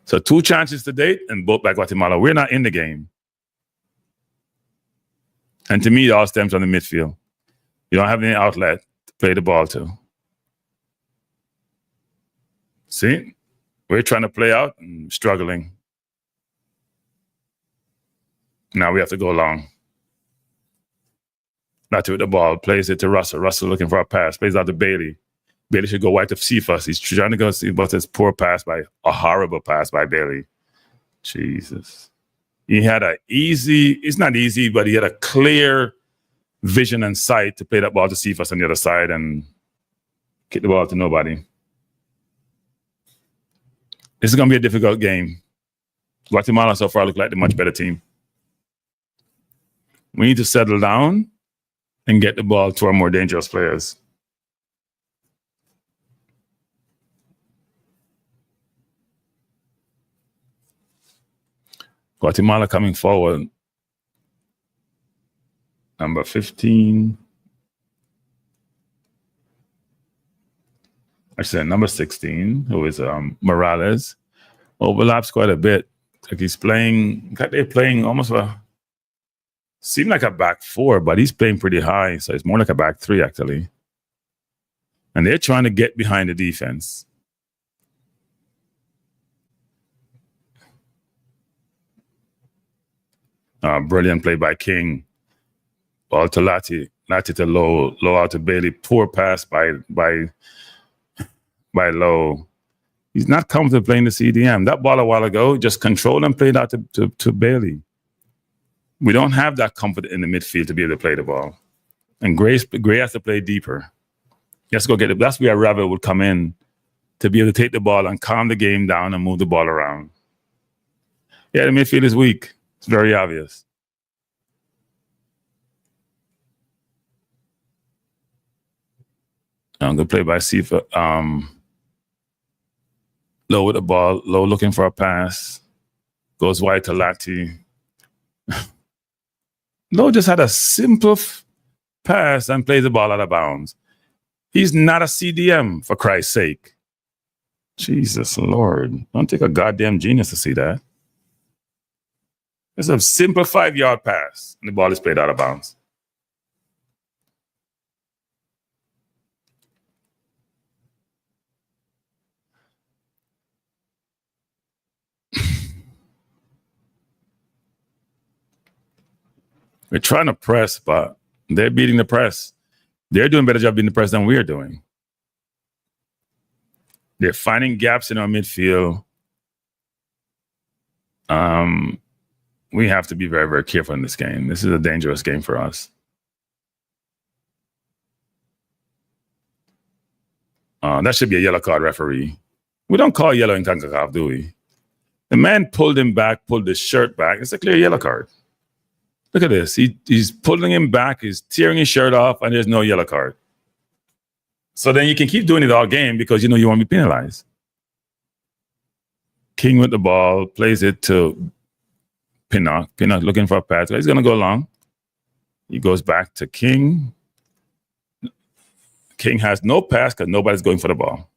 So 2 chances to date, and both by Guatemala. We're not in the game. And to me, it all stems from the midfield. You don't have any outlet to play the ball to. See? We're trying to play out and struggling. Now we have to go long. Not with the ball. Plays it to Russell. Russell looking for a pass. Plays out to Bailey. Bailey should go wide to Cephas. He's trying to go see what's his poor pass by a horrible pass by Bailey. Jesus. He had it's not easy, but he had a clear vision and sight to play that ball to Cephas on the other side and kick the ball to nobody. This is going to be a difficult game. Guatemala so far look like the much better team. We need to settle down and get the ball to our more dangerous players. Guatemala coming forward. Number 15. I said number 16, who is Morales. Overlaps quite a bit. Like he's playing, they're playing almost seemed like a back 4, but he's playing pretty high. So it's more like a back 3, actually. And they're trying to get behind the defense. Brilliant play by King. Ball to Lati. Lati to Lowe. Lowe out to Bailey. Poor pass by Lowe. He's not comfortable playing the CDM. That ball a while ago, just controlled and played out to Bailey. We don't have that comfort in the midfield to be able to play the ball. And Gray has to play deeper. He has to go get it. That's where Ravel would come in to be able to take the ball and calm the game down and move the ball around. Yeah, the midfield is weak. It's very obvious. Good play by Sifa. Lowe with the ball. Lowe looking for a pass. Goes wide to Lati. Lowe just had a simple pass and plays the ball out of bounds. He's not a CDM, for Christ's sake. Jesus Lord. Don't take a goddamn genius to see that. It's a simple 5-yard pass, and the ball is played out of bounds. We're trying to press, but they're beating the press. They're doing a better job beating the press than we're doing. They're finding gaps in our midfield. We have to be very, very careful in this game. This is a dangerous game for us. That should be a yellow card, referee. We don't call yellow in CONCACAF, do we? The man pulled him back, pulled his shirt back. It's a clear yellow card. Look at this. He's pulling him back. He's tearing his shirt off, and there's no yellow card. So then you can keep doing it all game because you know you want to be penalized. King with the ball, plays it to Pinnock. Pinnock looking for a pass. He's going to go long. He goes back to King. King has no pass because nobody's going for the ball.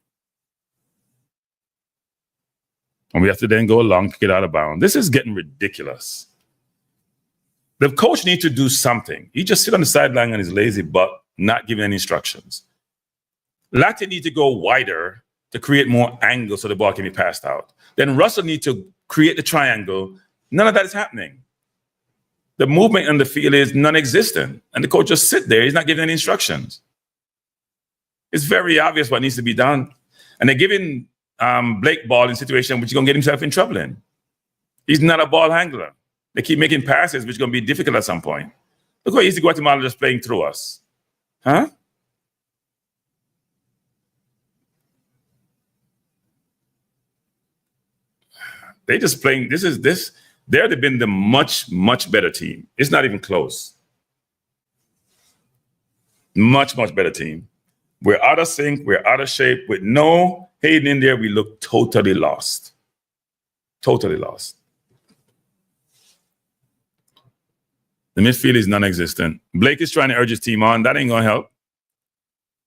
And we have to then go long, kick it out of bounds. This is getting ridiculous. The coach needs to do something. He just sit on the sideline on his lazy butt, not giving any instructions. Latte needs to go wider to create more angle so the ball can be passed out. Then Russell needs to create the triangle. None of that is happening. The movement on the field is non-existent. And the coach just sit there. He's not giving any instructions. It's very obvious what needs to be done. And they're giving Blake ball in a situation which he's going to get himself in trouble in. He's not a ball handler. They keep making passes, which is going to be difficult at some point. Look how easy Guatemala just playing through us. Huh? They just playing, they've been the much better team. It's not even close. Much better team. We're out of sync, we're out of shape. With no Hayden in there, we look totally lost. Totally lost. The midfield is non-existent. Blake is trying to urge his team on. That ain't going to help.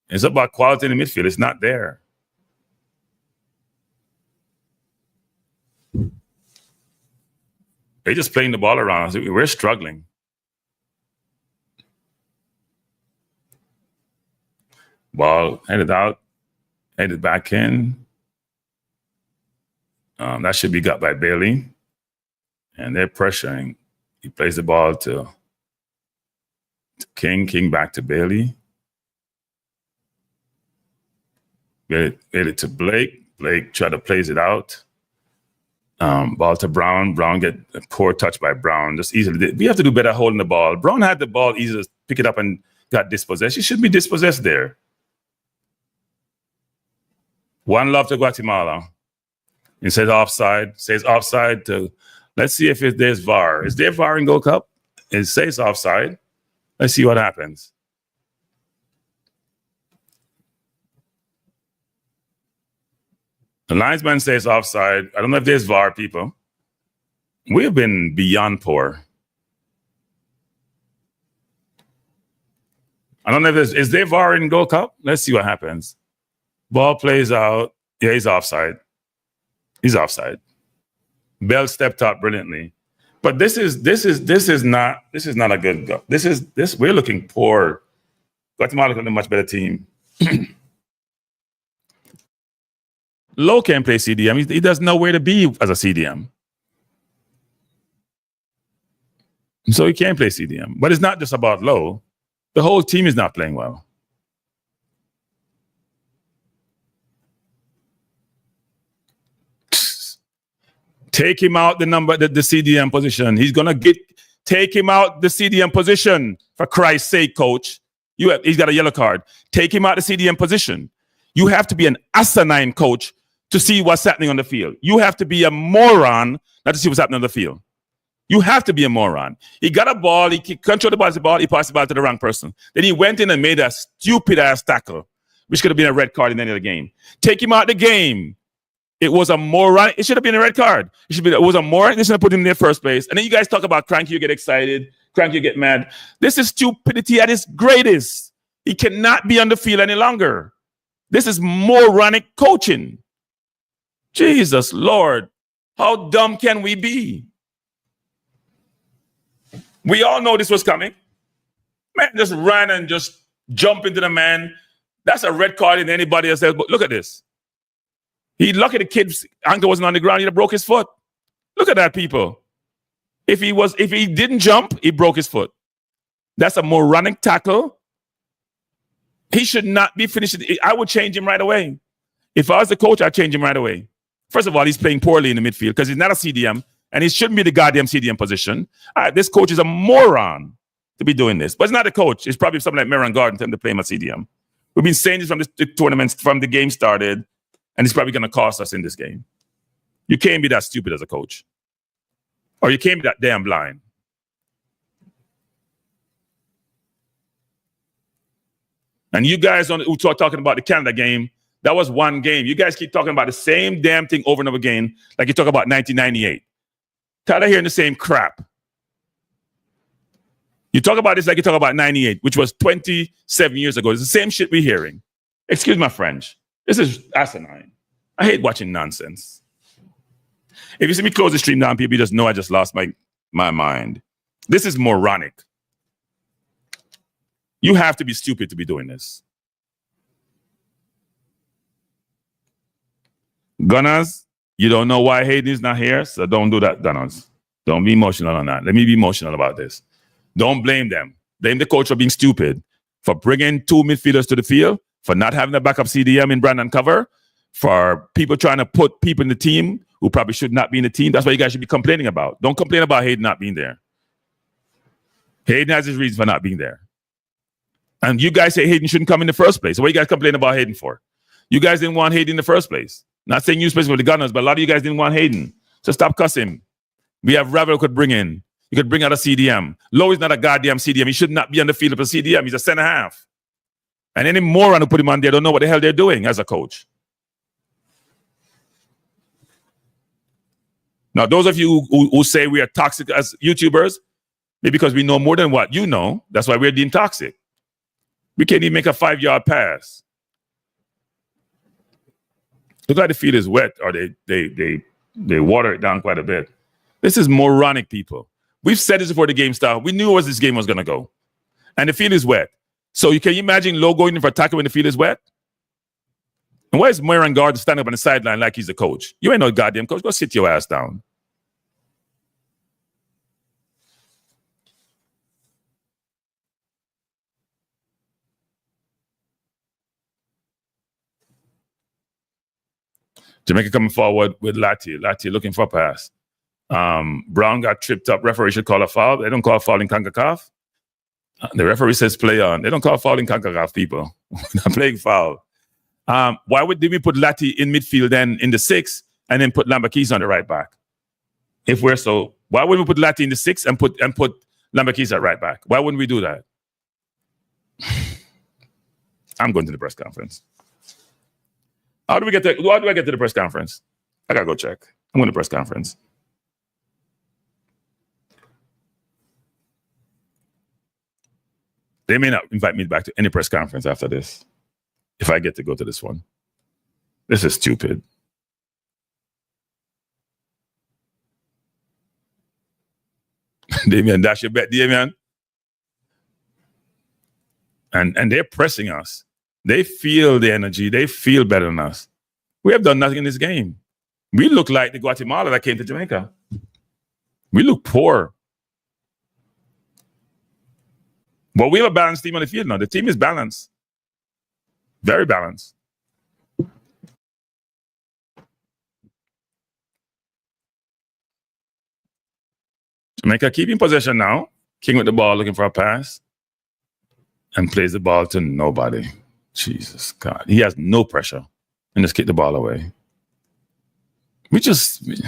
It's about quality in the midfield. It's not there. They're just playing the ball around. We're struggling. Ball headed out, headed back in. That should be got by Bailey. And they're pressuring. He plays the ball to King. King back to Bailey. Bailey to Blake. Blake try to plays it out. Ball to Brown. Brown get a poor touch by Brown. Just easily. We have to do better holding the ball. Brown had the ball easy to pick it up and got dispossessed. He should be dispossessed there. One love to Guatemala. It says offside. Says offside to. Let's see if there's VAR. Is there VAR in Gold Cup? It says offside. Let's see what happens. The linesman says offside. I don't know if there's VAR, people. We have been beyond poor. I don't know if is there VAR in Gold Cup? Let's see what happens. Ball plays out. Yeah, he's offside. He's offside. Bell stepped up brilliantly. But this is not a good go. We're looking poor. Guatemala looking a much better team. Lowe can't play CDM. He doesn't know where to be as a CDM. So he can't play CDM. But it's not just about Lowe. The whole team is not playing well. Take him out the CDM position. He's gonna take him out the CDM position, for Christ's sake, coach. He's got a yellow card. Take him out the CDM position. You have to be an asinine coach to see what's happening on the field. You have to be a moron not to see what's happening on the field. You have to be a moron. He got a ball, he controlled the ball, he passed the ball to the wrong person. Then he went in and made a stupid ass tackle, which could have been a red card in any other game. Take him out the game. It was a moron. It should have been a red card. It was a moron. They should have put him in the first place. And then you guys talk about cranky, you get excited. Cranky, you get mad. This is stupidity at its greatest. He cannot be on the field any longer. This is moronic coaching. Jesus Lord, how dumb can we be? We all know this was coming. Man just ran and just jumped into the man. That's a red card in anybody else. But look at this. He lucky the kid's ankle wasn't on the ground. He'd have broke his foot. Look at that, people. If he didn't jump, he broke his foot. That's a moronic tackle. He should not be finished. I would change him right away. If I was the coach, I'd change him right away. First of all, he's playing poorly in the midfield because he's not a CDM, and he shouldn't be the goddamn CDM position. This coach is a moron to be doing this. But it's not the coach. It's probably something like Maron Garden telling him to play him a CDM. We've been saying this from the tournament, from the game started, and it's probably going to cost us in this game. You can't be that stupid as a coach. Or you can't be that damn blind. And you guys who talking about the Canada game, that was one game. You guys keep talking about the same damn thing over and over again, like you talk about 1998. Tired of hearing the same crap. You talk about this like you talk about 98, which was 27 years ago. It's the same shit we're hearing. Excuse my French. This is asinine. I hate watching nonsense. If you see me close the stream down, people, you just know I just lost my mind. This is moronic. You have to be stupid to be doing this. Gunners, you don't know why Hayden is not here, so don't do that, Gunners. Don't be emotional on that. Let me be emotional about this. Don't blame them. Blame the coach for being stupid, for bringing two midfielders to the field, for not having a backup CDM in Brandon cover, for people trying to put people in the team who probably should not be in the team. That's what you guys should be complaining about. Don't complain about Hayden not being there. Hayden has his reason for not being there. And you guys say Hayden shouldn't come in the first place. So what are you guys complaining about Hayden for? You guys didn't want Hayden in the first place. Not saying you specifically the Gunners, but a lot of you guys didn't want Hayden. So stop cussing. We have Ravel could bring in. You could bring out a CDM. Lowe is not a goddamn CDM. He should not be on the field of a CDM. He's a center half. And any moron who put him on there don't know what the hell they're doing as a coach. Now, those of you who say we are toxic as YouTubers, maybe because we know more than what you know, that's why we're deemed toxic. We can't even make a 5-yard pass. Look like the field is wet, or they water it down quite a bit. This is moronic, people. We've said this before the game started. We knew where this game was going to go. And the field is wet. So you can imagine Lowe going in for a tackle when the field is wet? And why is Moran Garden standing up on the sideline like he's a coach? You ain't no goddamn coach. Go sit your ass down. Jamaica coming forward with Lati. Lati looking for a pass. Brown got tripped up. Referee should call a foul. They don't call a foul in CONCACAF. The referee says play on. They don't call a foul in CONCACAF, people. Not playing foul. Why did we put Lati in midfield then in the 6 and then put Lambakis on the right back? If we're so, why wouldn't we put Lati in the 6 and put Lambakis at right back? Why wouldn't we do that? I'm going to the press conference. How do I get to the press conference? I gotta go check. I'm going to the press conference. They may not invite me back to any press conference after this, if I get to go to this one. This is stupid. Damion, dash your bet, Damion. And they're pressing us. They feel the energy. They feel better than us. We have done nothing in this game. We look like the Guatemala that came to Jamaica. We look poor. But we have a balanced team on the field now. The team is balanced. Very balanced. Jamaica keeping possession now. King with the ball, looking for a pass. And plays the ball to nobody. Jesus God. He has no pressure. And just kick the ball away. Lati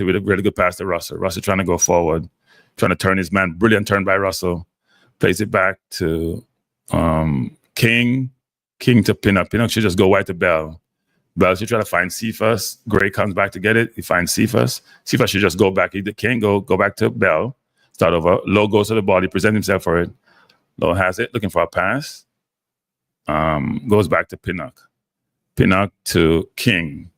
with a really good pass to Russell. Russell trying to go forward. Trying to turn his man. Brilliant turn by Russell. Plays it back to King. King to Pinnock. Pinnock should just go wide to Bell. Bell should try to find Cephas. Gray comes back to get it. He finds Cephas. Cephas should just go back. He can't go back to Bell. Start over. Lowe goes to the ball. He presents himself for it. Lowe has it. Looking for a pass. Goes back to Pinnock. Pinnock to King.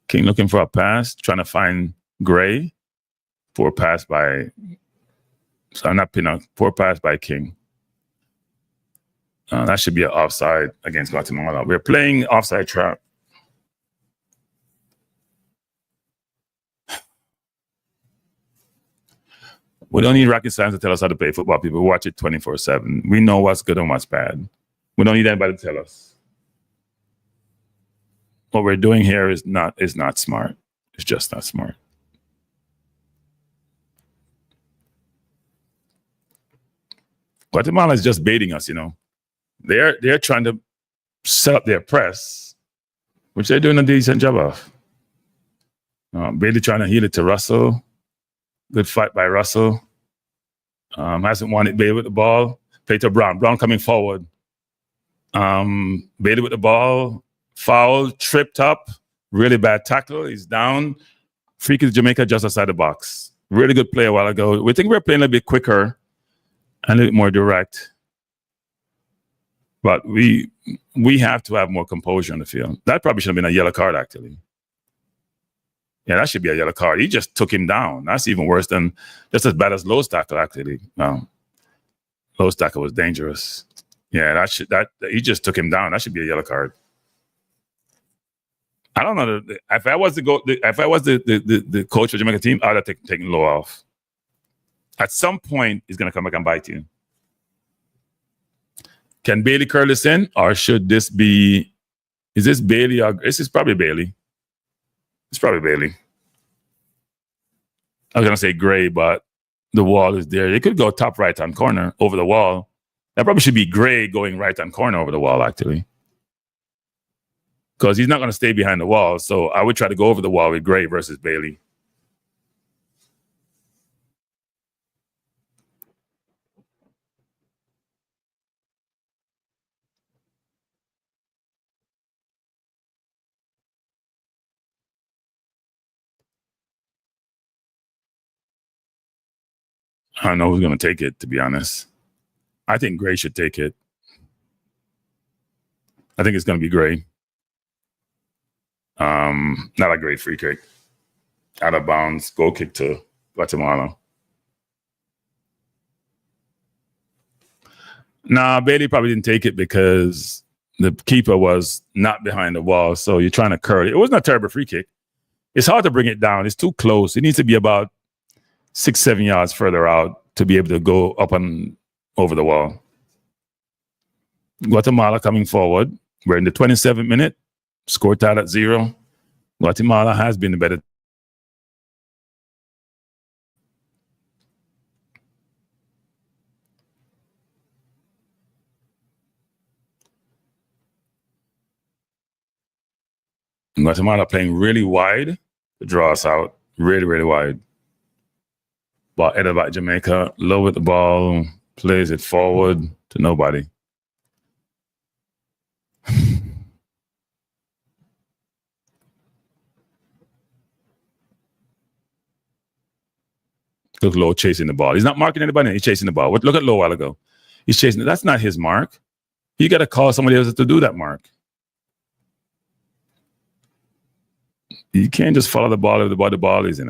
King looking for a pass. Trying to find Gray. Poor pass by... Sorry, not Pinnock. Poor pass by King. That should be an offside against Guatemala. We're playing offside trap. We don't need rocket science to tell us how to play football. People watch it 24/7. We know what's good and what's bad. We don't need anybody to tell us. What we're doing here is not smart. It's just not smart. Guatemala is just baiting us, you know. They're trying to set up their press, which they're doing a decent job of. Bailey trying to heal it to Russell. Good fight by Russell. Hasn't won it. Bailey with the ball. Play to Brown. Brown coming forward. Bailey with the ball. Foul. Tripped up. Really bad tackle. He's down. Free kick to Jamaica just outside the box. Really good play a while ago. We think we're playing a bit quicker and a bit more direct. But we have to have more composure on the field. That probably should have been a yellow card, actually. Yeah, that should be a yellow card. He just took him down. That's even worse than, just as bad as Lowe's tackle, actually. Lowe's tackle was dangerous. Yeah, he just took him down. That should be a yellow card. I don't know. If I was the coach of the Jamaica team, I'd have taken Lowe off. At some point, he's going to come back and bite you. Can Bailey curl this in, or should this be? Is this Bailey? Or this is probably Bailey. It's probably Bailey. I was gonna say Gray, but the wall is there. They could go top right-hand corner over the wall. That probably should be Gray going right-hand corner over the wall, actually. Because he's not going to stay behind the wall. So I would try to go over the wall with Gray versus Bailey. I don't know who's going to take it, to be honest. I think Gray should take it. I think it's going to be Gray. Not a great free kick. Out of bounds, goal kick to Guatemala. Nah, Bailey probably didn't take it because the keeper was not behind the wall. So you're trying to curl it. It wasn't a terrible free kick. It's hard to bring it down. It's too close. It needs to be about 6-7 yards further out to be able to go up and over the wall. Guatemala coming forward. We're in the 27th minute. Score tied at 0. Guatemala has been the better. Guatemala playing really wide to draw us out. Really, really wide. Ball headed by Jamaica. Lowe with the ball. Plays it forward to nobody. Look, Lowe chasing the ball. He's not marking anybody. He's chasing the ball. Look at Lowe a while ago. He's chasing it. That's not his mark. You got to call somebody else to do that mark. You can't just follow the ball if the ball is,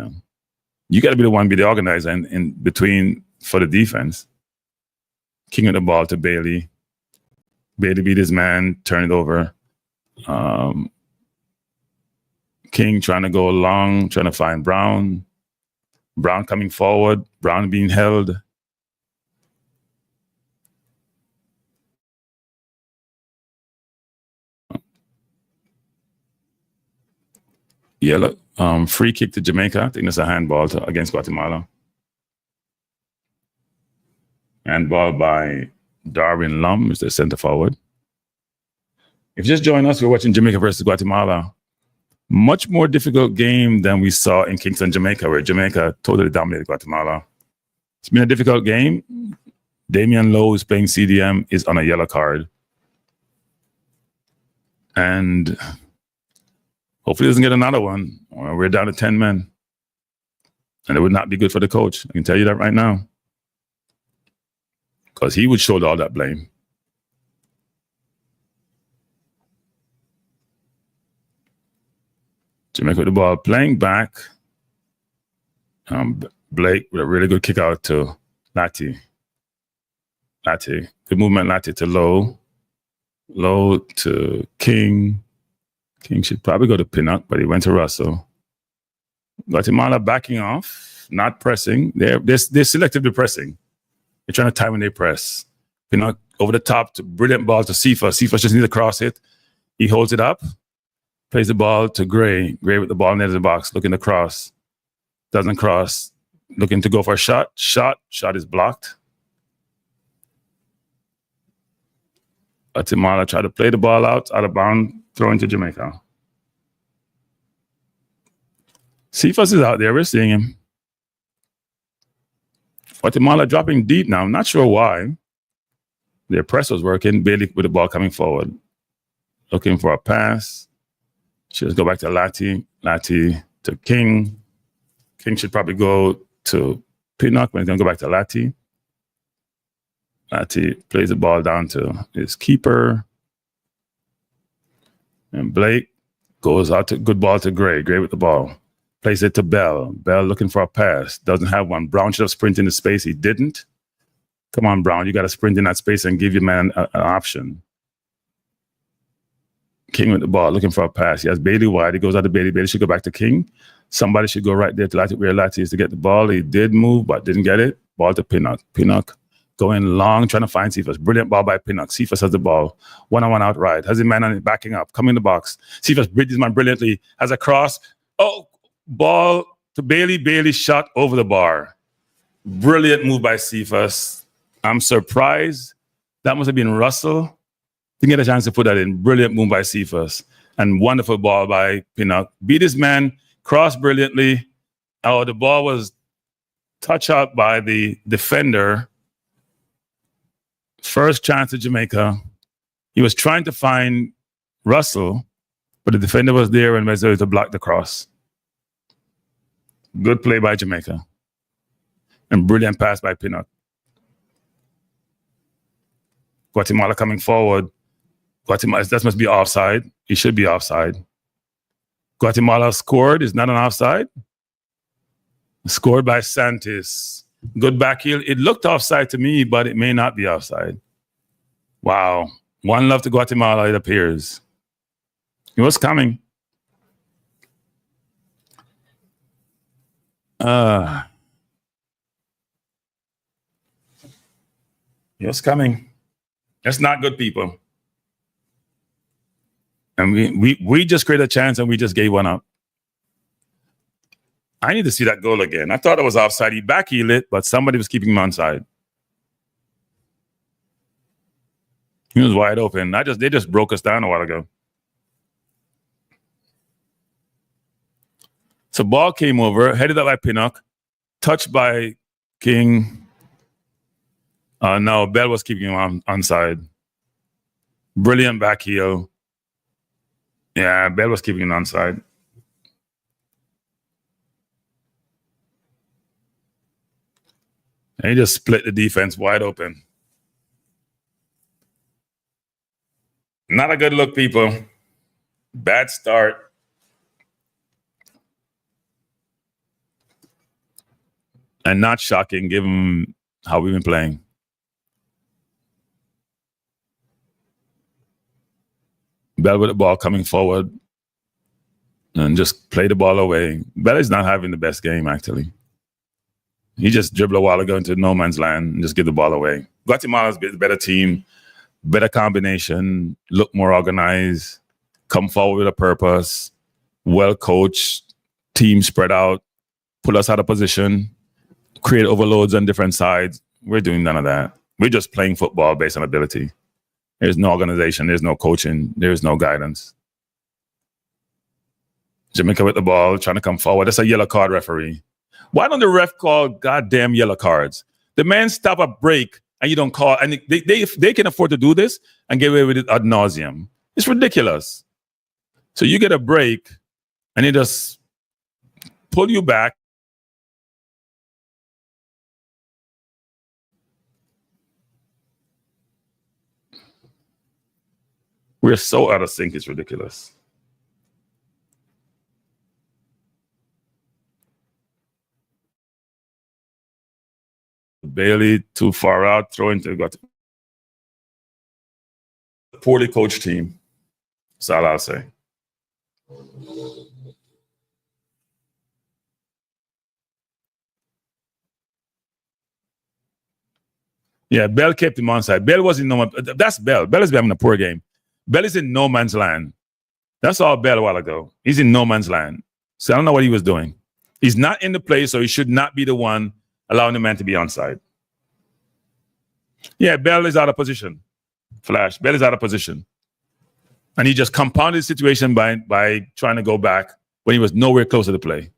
You got to be the one, be the organizer in between for the defense. King of the ball to Bailey. Bailey beat his man, turn it over. King trying to go long, trying to find Brown. Brown coming forward. Brown being held. Yellow. Free kick to Jamaica. I think that's a handball against Guatemala. Handball by Darwin Lum, is the center forward. If you just join us, we're watching Jamaica versus Guatemala. Much more difficult game than we saw in Kingston, Jamaica, where Jamaica totally dominated Guatemala. It's been a difficult game. Damion Lowe is playing CDM, is on a yellow card. And hopefully he doesn't get another one. We're down to 10 men. And it would not be good for the coach. I can tell you that right now. Because he would shoulder all that blame. Jamaica with the ball playing back. Blake with a really good kick out to Lati. Good movement, Lati to Lowe. Lowe to King. King should probably go to Pinnock, but he went to Russell. Guatemala backing off, not pressing. They're selectively pressing. They're trying to time when they press. Pinnock over the top, to brilliant ball to Cephas. Cephas just needs to cross it. He holds it up. Plays the ball to Gray. Gray with the ball near the box, looking to cross. Doesn't cross. Looking to go for a shot. Shot is blocked. Guatemala try to play the ball out of bounds, throw into Jamaica. Cephas is out there. We're seeing him. Guatemala dropping deep now. I'm not sure why. Their press was working. Bailey with the ball coming forward. Looking for a pass. Should just go back to Lati. Lati to King. King should probably go to Pinnock, but he's going to go back to Lati. Lati plays the ball down to his keeper. And Blake goes out to good ball to Gray. Gray with the ball. Plays it to Bell. Bell looking for a pass. Doesn't have one. Brown should have sprinted into space. He didn't. Come on, Brown. You got to sprint in that space and give your man an option. King with the ball, looking for a pass. He has Bailey wide. He goes out to Bailey. Bailey should go back to King. Somebody should go right there to Lati, where Lati is to get the ball. He did move, but didn't get it. Ball to Pinnock. Pinnock going long, trying to find Cephas. Brilliant ball by Pinnock. Cephas has the ball. One-on-one outright. Has his man on it, backing up. Come in the box. Cephas bridges man brilliantly. Has a cross. Oh, ball to Bailey. Bailey shot over the bar. Brilliant move by Cephas. I'm surprised. That must have been Russell. Didn't get a chance to put that in. Brilliant move by Cephas. And wonderful ball by Pinnock. Beat his man, crossed brilliantly. Oh, the ball was touched up by the defender. First chance at Jamaica. He was trying to find Russell, but the defender was there and was there to block the cross. Good play by Jamaica. And brilliant pass by Pinnock. Guatemala coming forward. Guatemala, that must be offside. He should be offside. Guatemala scored. Is not an offside. Scored by Santis. Good back heel. It looked offside to me, but it may not be offside. Wow. One love to Guatemala, it appears. He was coming. He was coming. That's not good, people. And we just created a chance and we just gave one up. I need to see that goal again. I thought it was offside. He back-heeled it, but somebody was keeping him onside. He was wide open. They just broke us down a while ago. So ball came over, headed up by Pinnock, touched by King. No, Bell was keeping him onside. Brilliant back heel. Yeah, Bell was keeping him onside. And he just split the defense wide open. Not a good look, people. Bad start. And not shocking, given how we've been playing. Bell with the ball coming forward and just play the ball away. Bell is not having the best game, actually. He just dribbled a while ago into no man's land and just give the ball away. Guatemala's a better team, better combination, look more organized, come forward with a purpose, well coached, team spread out, pull us out of position, create overloads on different sides. We're doing none of that. We're just playing football based on ability. There's no organization, there's no coaching, there's no guidance. Jamaica with the ball, trying to come forward. That's a yellow card, referee. Why don't the ref call goddamn yellow cards? The man stop a break and you don't call, and they can afford to do this and get away with it ad nauseum. It's ridiculous. So you get a break and they just pull you back. We're so out of sync, it's ridiculous. Bailey too far out, throw into got poorly coached team. That's all I'll say. Yeah, Bell kept him onside. Bell was in no man. That's Bell. Bell is having a poor game. Bell is in no man's land. That's all Bell a while ago. He's in no man's land. So I don't know what he was doing. He's not in the play, so he should not be the one allowing the man to be onside. Yeah, Bell is out of position. Flash. Bell is out of position. And he just compounded the situation by trying to go back when he was nowhere close to the play.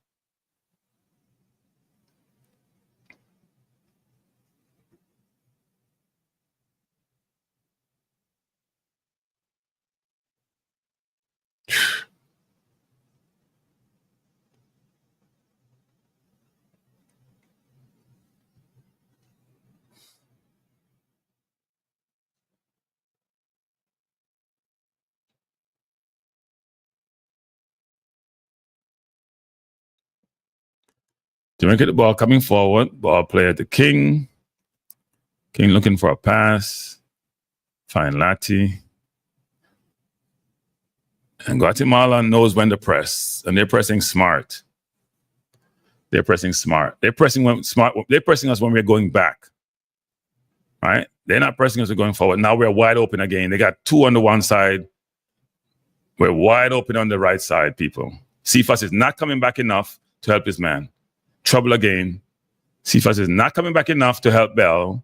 Jamaica the ball coming forward. Ball player to King. King looking for a pass. Find Lati. And Guatemala knows when to press. And they're pressing smart. They're pressing smart. They're pressing us when we're going back. Right? They're not pressing us when we're going forward. Now we're wide open again. They got two on the one side. We're wide open on the right side, people. Cephas is not coming back enough to help his man. Trouble again. Cephas is not coming back enough to help Bell.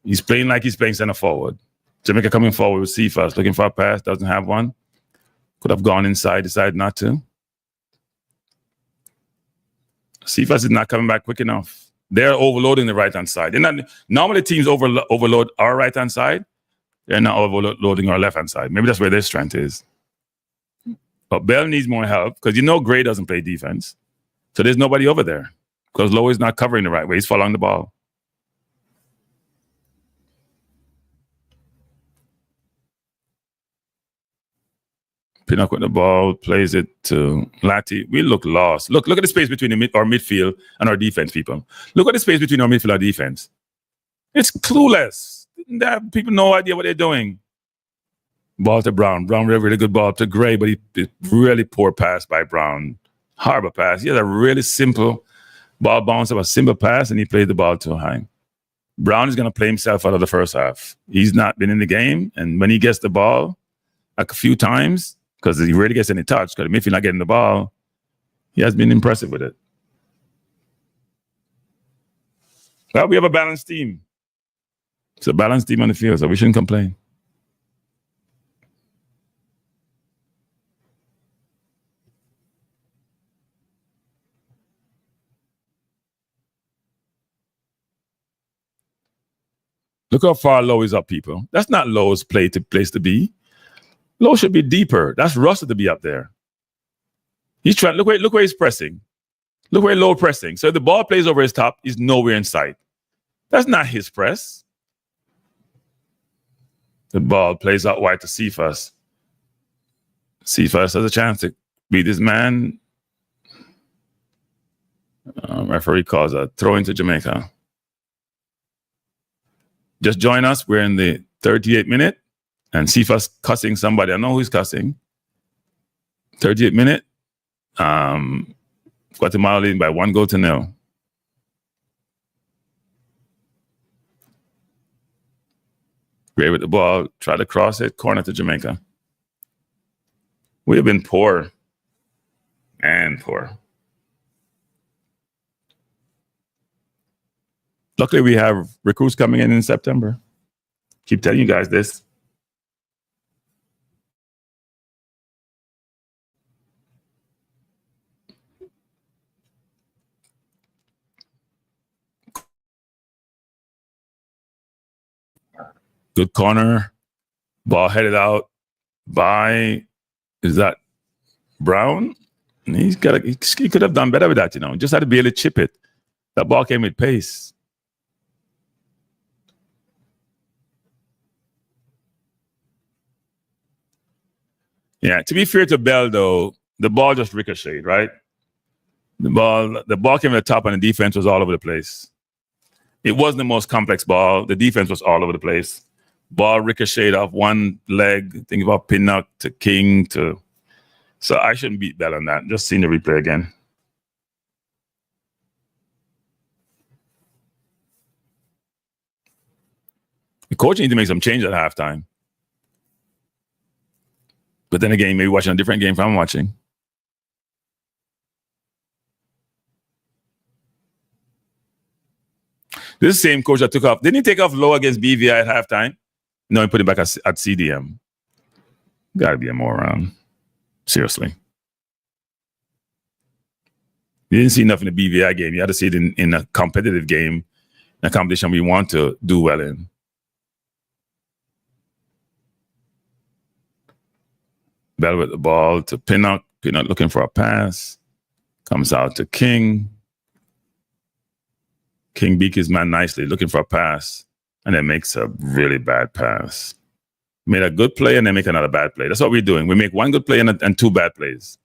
He's playing like he's playing center forward. Jamaica coming forward with Cephas, looking for a pass, doesn't have one. Could have gone inside, decided not to. Cephas is not coming back quick enough. They're overloading the right-hand side. They're not, normally teams overload our right-hand side. They're not overloading our left-hand side. Maybe that's where their strength is. But Bell needs more help because you know Gray doesn't play defense. So there's nobody over there because Lowe is not covering the right way. He's following the ball. Pinnock with the ball, plays it to Lati. We look lost. Look at the space between our midfield and our defense, people. Look at the space between our midfield and our defense. It's clueless. People no idea what they're doing. Ball to Brown. Brown, really good ball to Gray, but he really poor pass by Brown. Horrible pass. He has a really simple ball bounce of a simple pass, and he played the ball too high. Brown is going to play himself out of the first half. He's not been in the game, and when he gets the ball a few times, because he rarely gets any touch, because if he's not getting the ball, he has been impressive with it. Well, we have a balanced team. It's a balanced team on the field, so we shouldn't complain. Look how far Lowe is up, people. That's not Lowe's place to be. Lowe should be deeper. That's Russell to be up there. He's trying. Look where he's pressing. Look where Lowe pressing. So if the ball plays over his top, he's nowhere in sight. That's not his press. The ball plays out wide to Cephas. Cephas has a chance to beat this man. Referee calls a throw into Jamaica. Just join us. We're in the 38th minute. And Cephas cussing somebody. I know who's cussing. 38th minute. Guatemala leading by 1-0. Gray with the ball. Try to cross it. Corner to Jamaica. We have been poor. And poor. Luckily, we have recruits coming in September. Keep telling you guys this. Good corner. Ball headed out by, is that Brown? And he could have done better with that, Just had to be able to chip it. That ball came with pace. Yeah, to be fair to Bell, though, the ball just ricocheted, right? The ball came at the top and the defense was all over the place. It wasn't the most complex ball. The defense was all over the place. Ball ricocheted off one leg. Think about Pinnock to King to... So I shouldn't beat Bell on that. Just seeing the replay again. The coach needs to make some change at halftime. But then again, maybe watching a different game from I'm watching. This is the same coach that took off. Didn't he take off Lowe against BVI at halftime? No, he put him back at CDM. Got to be a moron. Seriously. You didn't see enough in the BVI game. You had to see it in a competitive game, in a competition we want to do well in. Bell with the ball to Pinnock. Pinnock looking for a pass. Comes out to King. King beat his man nicely, looking for a pass. And then makes a really bad pass. Made a good play and then make another bad play. That's what we're doing. We make one good play and two bad plays.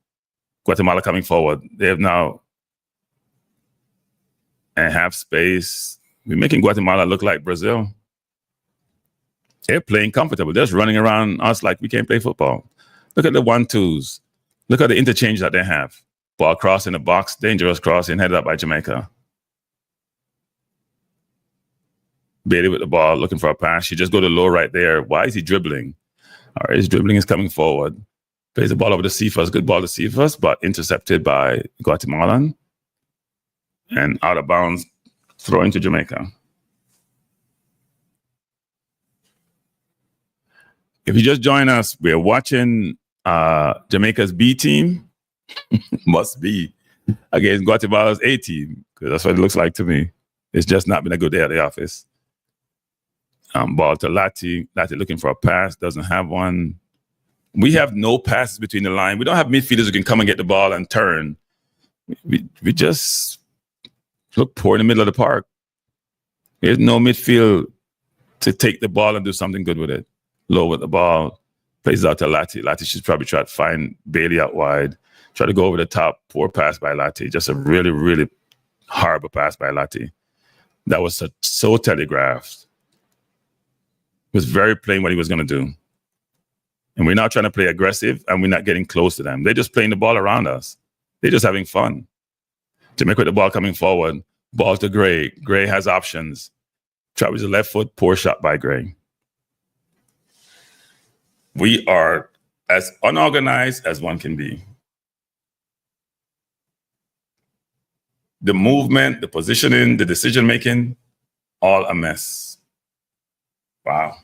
Guatemala coming forward. They have now and have space. We're making Guatemala look like Brazil. They're playing comfortable. They're just running around us like we can't play football. Look at the 1-2s. Look at the interchange that they have. Ball cross in the box, dangerous crossing, headed up by Jamaica. Bailey with the ball, looking for a pass. She just go to Lowe right there. Why is he dribbling? All right, his dribbling is coming forward. Plays the ball over to Cephas. Good ball to Cephas, but intercepted by Guatemalan. And out of bounds Throw into Jamaica. If you just join us, we're watching Jamaica's B team. Must be against Guatemala's A team, because that's what it looks like to me. It's just not been a good day at the office. Ball to Lati. Lati looking for a pass, doesn't have one. We have no passes between the line. We don't have midfielders who can come and get the ball and turn. We just look poor in the middle of the park. There's no midfield to take the ball and do something good with it. Lowe with the ball, plays out to Lati. Lati should probably try to find Bailey out wide, try to go over the top. Poor pass by Lati. Just a really, really horrible pass by Lati. That was so telegraphed. It was very plain what he was going to do. And we're not trying to play aggressive, and we're not getting close to them. They're just playing the ball around us. They're just having fun. Jamaica with the ball coming forward. Ball to Gray. Gray has options. Try with the left foot. Poor shot by Gray. We are as unorganized as one can be. The movement, the positioning, the decision-making, all a mess. Wow.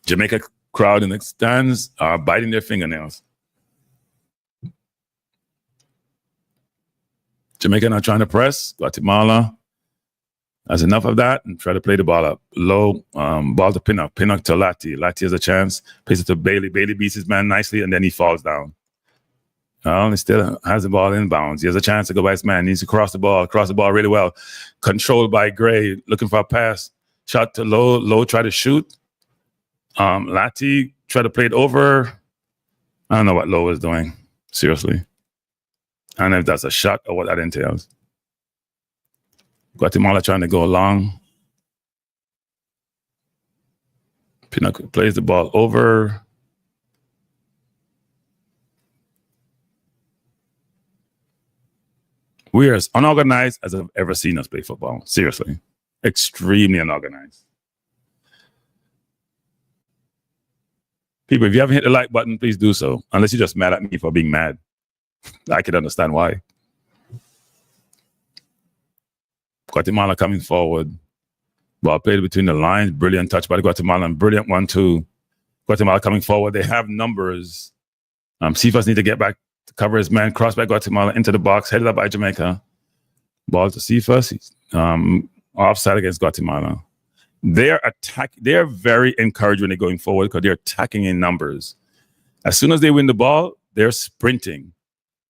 Jamaica crowd in the stands are biting their fingernails. Jamaica not trying to press. Guatemala has enough of that and try to play the ball up. Low, ball to Pinnock. Pinnock to Lati. Lati has a chance. Plays it to Bailey. Bailey beats his man nicely, and then he falls down. He still has the ball inbounds. He has a chance to go by his man. He needs to cross the ball really well. Controlled by Gray, looking for a pass. Shot to Lowe. Lowe try to shoot. Lati try to play it over. I don't know what Lowe is doing. Seriously. I don't know if that's a shot or what that entails. Guatemala trying to go long. Pinnock plays the ball over. We are as unorganized as I've ever seen us play football. Seriously. Extremely unorganized. People, if you haven't hit the like button, please do so. Unless you're just mad at me for being mad. I can understand why. Guatemala coming forward. Ball played between the lines. Brilliant touch by the Guatemalan. Brilliant 1-2. Guatemala coming forward. They have numbers. Cephas need to get back to cover his man. Cross by Guatemala into the box. Headed up by Jamaica. Ball to Cephas. Offside against Guatemala. They're very encouraged when they're going forward because they're attacking in numbers. As soon as they win the ball, they're sprinting.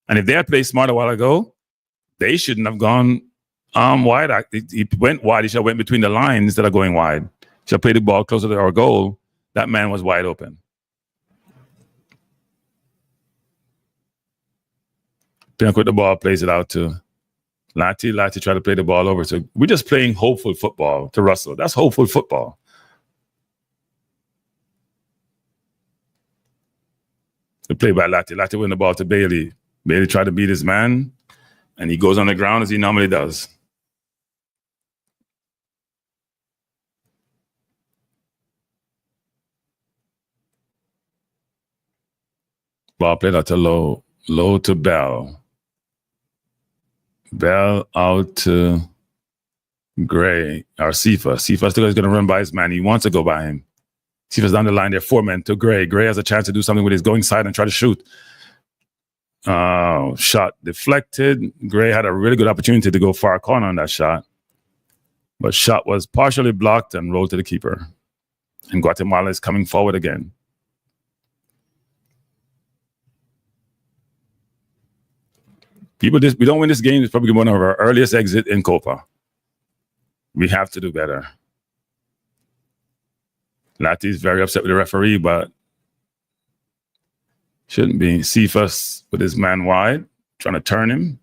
And if they had played smart a while ago, they shouldn't have gone wide. He went wide. He should have went between the lines instead of going wide. He should have played the ball closer to our goal. That man was wide open. Pinnock with the ball, plays it out to Lati. Lati tried to play the ball over. So we're just playing hopeful football to Russell. That's hopeful football. The play by Lati. Lati win the ball to Bailey. Bailey tried to beat his man, and he goes on the ground as he normally does. Ball played out to Lowe. Lowe to Bell. Bell out to Gray or Cephas. Cephas still is going to run by his man. He wants to go by him. Cephas down the line there, 4 men to Gray. Gray has a chance to do something with his going side and try to shoot. Shot deflected. Gray had a really good opportunity to go far corner on that shot. But shot was partially blocked and rolled to the keeper. And Guatemala is coming forward again. We don't win this game. It's probably one of our earliest exit in Copa. We have to do better. Lati is very upset with the referee, but shouldn't be. Cephas with his man wide, trying to turn him.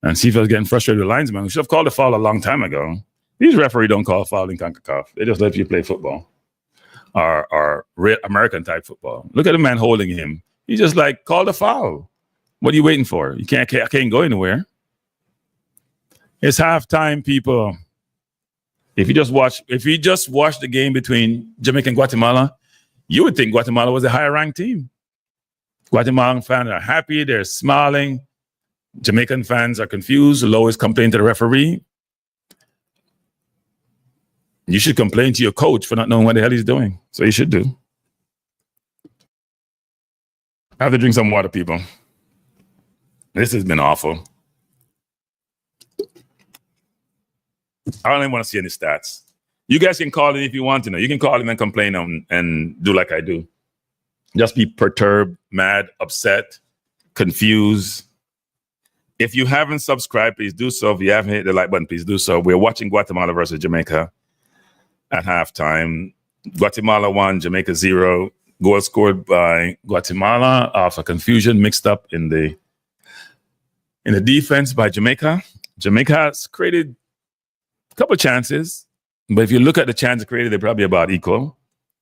And Cephas getting frustrated with the linesman. We should have called a foul a long time ago. These referees don't call foul in CONCACAF. They just let you play football or American type football. Look at the man holding him. He's just like, call the foul. What are you waiting for? I can't go anywhere. It's halftime, people. If you just watch the game between Jamaica and Guatemala, you would think Guatemala was a higher ranked team. Guatemalan fans are happy, they're smiling. Jamaican fans are confused. Lowe is complaining to the referee. You should complain to your coach for not knowing what the hell he's doing. So you should do. I have to drink some water, people. This has been awful. I don't even want to see any stats. You guys can call in if you want to know. You can call in and complain and do like I do. Just be perturbed, mad, upset, confused. If you haven't subscribed, please do so. If you haven't hit the like button, please do so. We're watching Guatemala versus Jamaica at halftime. Guatemala 1, Jamaica 0. Goal scored by Guatemala after confusion mixed up in the defense by Jamaica. Jamaica has created a couple of chances, but if you look at the chances created, they're probably about equal.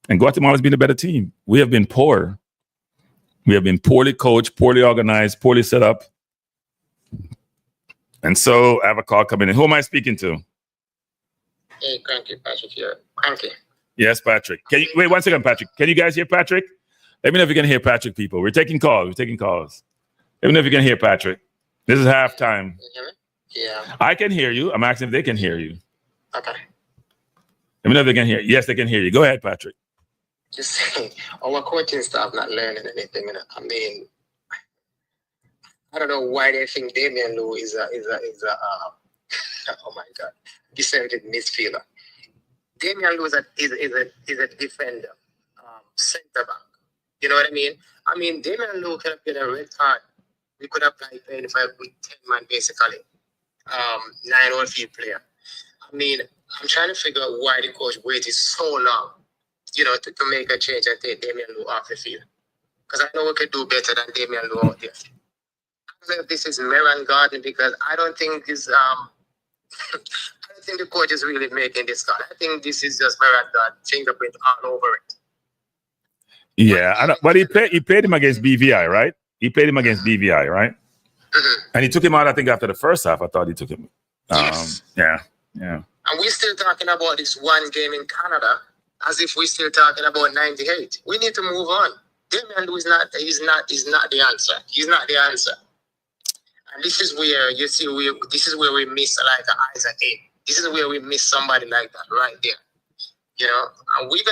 And Guatemala's been a better team. We have been poor. We have been poorly coached, poorly organized, poorly set up. And so I have a call coming in. Who am I speaking to? Hey, Cranky, Patrick here. Cranky. Yes, Patrick. Can you wait 1 second, Patrick? Can you guys hear Patrick? Let me know if you can hear Patrick, people. We're taking calls. Let me know if you can hear Patrick. This is halftime. Can you hear me? Yeah. I can hear you. I'm asking if they can hear you. Okay. Let me know if they can hear you. Yes, they can hear you. Go ahead, Patrick. Just saying, our coaching staff not learning anything. You know? I mean, I don't know why they think Damion Lowe is a oh my God, deserted midfielder. Damion Lowe is a defender, center back. You know what I mean? I mean, Damion Lowe could have been a red card. We could have played 25 with 10 man basically, 9 field player. I mean, I'm trying to figure out why the coach waited so long, you know, to make a change and take Damion Lowe off the field. Because I know we could do better than Damion Lowe out there. I don't know if this is Meran Garden because I don't think this I don't think the coach is really making this call. I think this is just Meran Garden fingerprint all over it. Yeah, but he played him against BVI, right? He played him against BVI, right? Mm-hmm. And he took him out, I think, after the first half. I thought he took him. Yes. Yeah. And we're still talking about this one game in Canada as if we're still talking about 98. We need to move on. Damion Lowe is not the answer. He's not the answer. And this is where you see this is where we miss like Isaac A. This is where we miss somebody like that right there. You know, and we're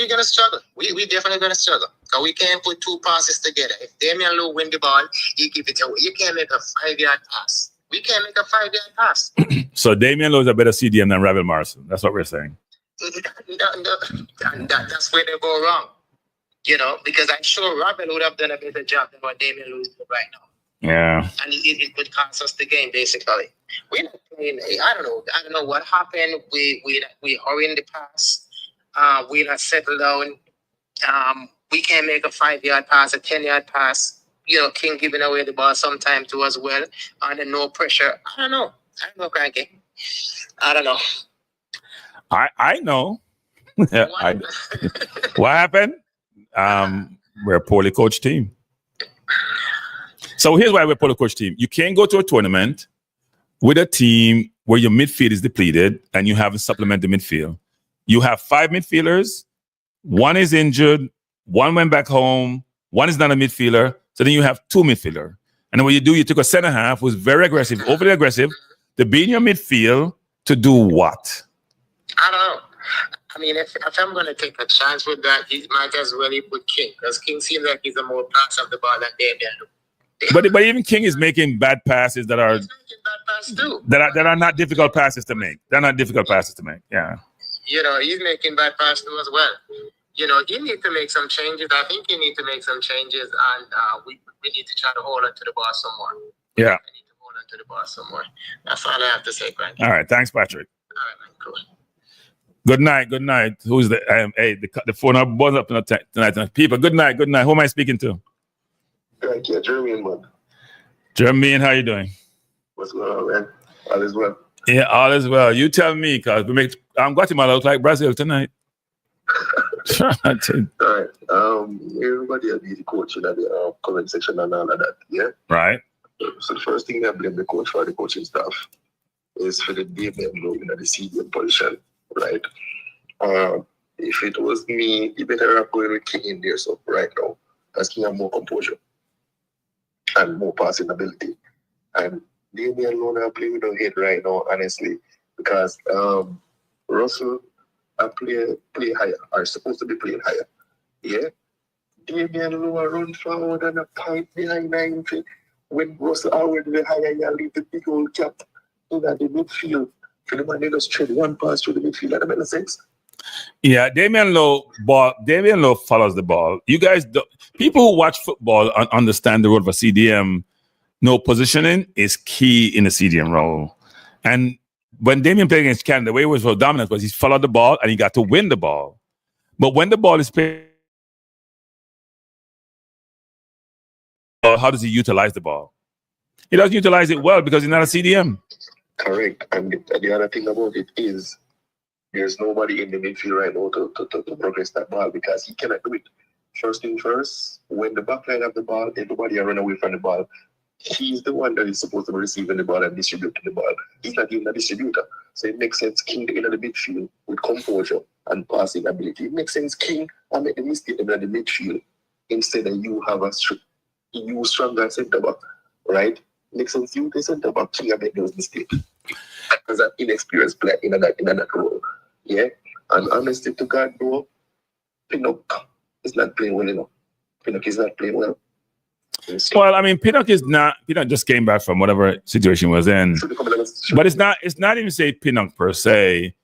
gonna struggle. We definitely gonna struggle. Because we can't put two passes together. If Damion Lowe win the ball, he give it away. You can't make a 5-yard pass. We can't make a 5-yard pass. So Damion Lowe is a better CDM than Ravel Morrison. That's what we're saying. That's where they go wrong. You know, because I'm sure Ravel would have done a better job than what Damion Lowe is doing right now. Yeah. And it could cost us the game, basically. We're not playing, I don't know what happened. We hurry in the pass. We not settle down. We can't make a 5-yard pass, a 10-yard pass. You know, King giving away the ball sometime too as well. Under no pressure. I don't know, Cranky. I don't know. I know. What happened? We're a poorly coached team. So here's why we're a poorly coached team. You can't go to a tournament with a team where your midfield is depleted and you haven't supplemented the midfield. You have 5 midfielders. 1 is injured. 1 went back home. 1 is not a midfielder. So then you have 2 midfielders. And then what you took a center half who's very aggressive, overly aggressive, to be in your midfield to do what? I don't know. I mean, if I'm going to take a chance with that, he might as well put King. Because King seems like he's a more pass of the ball than Damion. But even King is making bad passes that are that are not difficult passes to make. They're not difficult passes to make. Yeah. You know, he's making bad passes too as well. You know, you need to make some changes. I think you need to make some changes, and we need to try to hold on to the ball some more. Yeah. We need to hold on to the ball some more. That's all I have to say, Frank. All right. Thanks, Patrick. All right, man. Cool. Good night. Who's the the phone up buzz up tonight. People, good night. Who am I speaking to? Thank you, Jermaine, man. Jermaine, how you doing? What's going on, man? All is well. Yeah, all is well. You tell me, because we make Guatemala look like Brazil tonight. All right. Everybody will be the coach in the comment section and all of that. Yeah. Right. So the first thing I blame the coach for the coaching staff. is for the Damion Lowe in the CDM position, right? If it was me, you better have going with King in there, so right now, as King have more composure and more passing ability. And Damion Lowe are playing with a head right now, honestly, because Russell play higher, are supposed to be playing higher. Yeah? Damion Lowe run forward and a point behind 90. When Russell Howard the higher, you leave the big old cap in the midfield. For the man, they just trade one pass through the midfield. That makes sense. Yeah, Damion Lowe follows the ball. You guys, people who watch football understand the role of a CDM. No, positioning is key in the CDM role. And when Damion played against Canada, the way he was so dominant was he followed the ball and he got to win the ball. But when the ball is played, how does he utilize the ball? He doesn't utilize it well because he's not a CDM. Correct. And the other thing about it is there's nobody in the midfield right now to progress that ball because he cannot do it. First thing first, when the backline have the ball, everybody run away from the ball. He's the one that is supposed to be receiving the ball and distributing the ball. He's not even a distributor. So it makes sense King in the midfield with composure and passing ability. It makes sense King and make the mistake in the midfield instead of you have a stronger centre back, right? Makes sense you the centre back King and make those mistakes. As an inexperienced player in that role. Yeah? And honestly to God, bro, Pinnock is not playing well enough. Pinnock is not playing well. Well, I mean, Pinnock just came back from whatever situation he was in. But it's not even say Pinnock per se.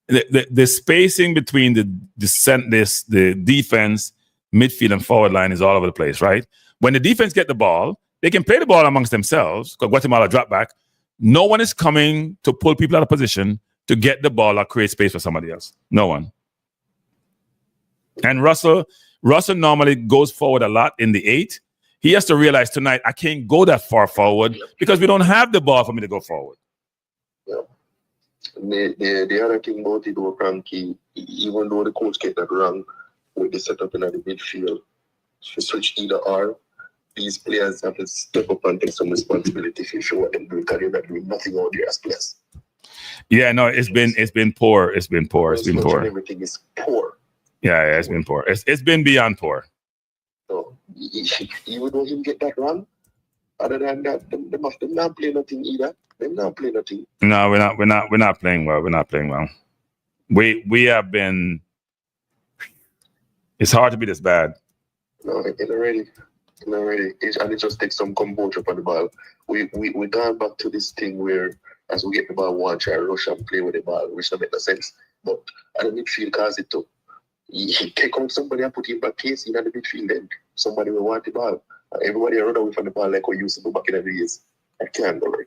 The spacing between the defense, midfield, and forward line is all over the place, right? When the defense get the ball, they can play the ball amongst themselves, because Guatemala drop back. No one is coming to pull people out of position to get the ball or create space for somebody else. No one. And Russell normally goes forward a lot in the 8. He has to realize tonight, I can't go that far forward because we don't have the ball for me to go forward. Yeah. The other thing about it, though, Frankie, even though the coach get that wrong with the setup in the midfield, to switch either or, these players have to step up and take some responsibility for sure what they're doing, because they're not doing nothing out there as players. Yeah, no, it's been poor. It's been poor. Everything is poor. Yeah, it's been poor. It's been beyond poor. So even though he get that wrong, other than that, they're not playing nothing either. They're not playing nothing. No, we're not playing well. We're not playing well. We have been. It's hard to be this bad. No, it's already. And it just takes some composure for the ball. We gone back to this thing where as we get the ball, one try rush and play with the ball, which doesn't make no sense. But at the midfield, cause it to he take out somebody and put him back case in the midfield, then somebody will want the ball. And everybody run away from the ball like we used to do back in the days. I can't go right.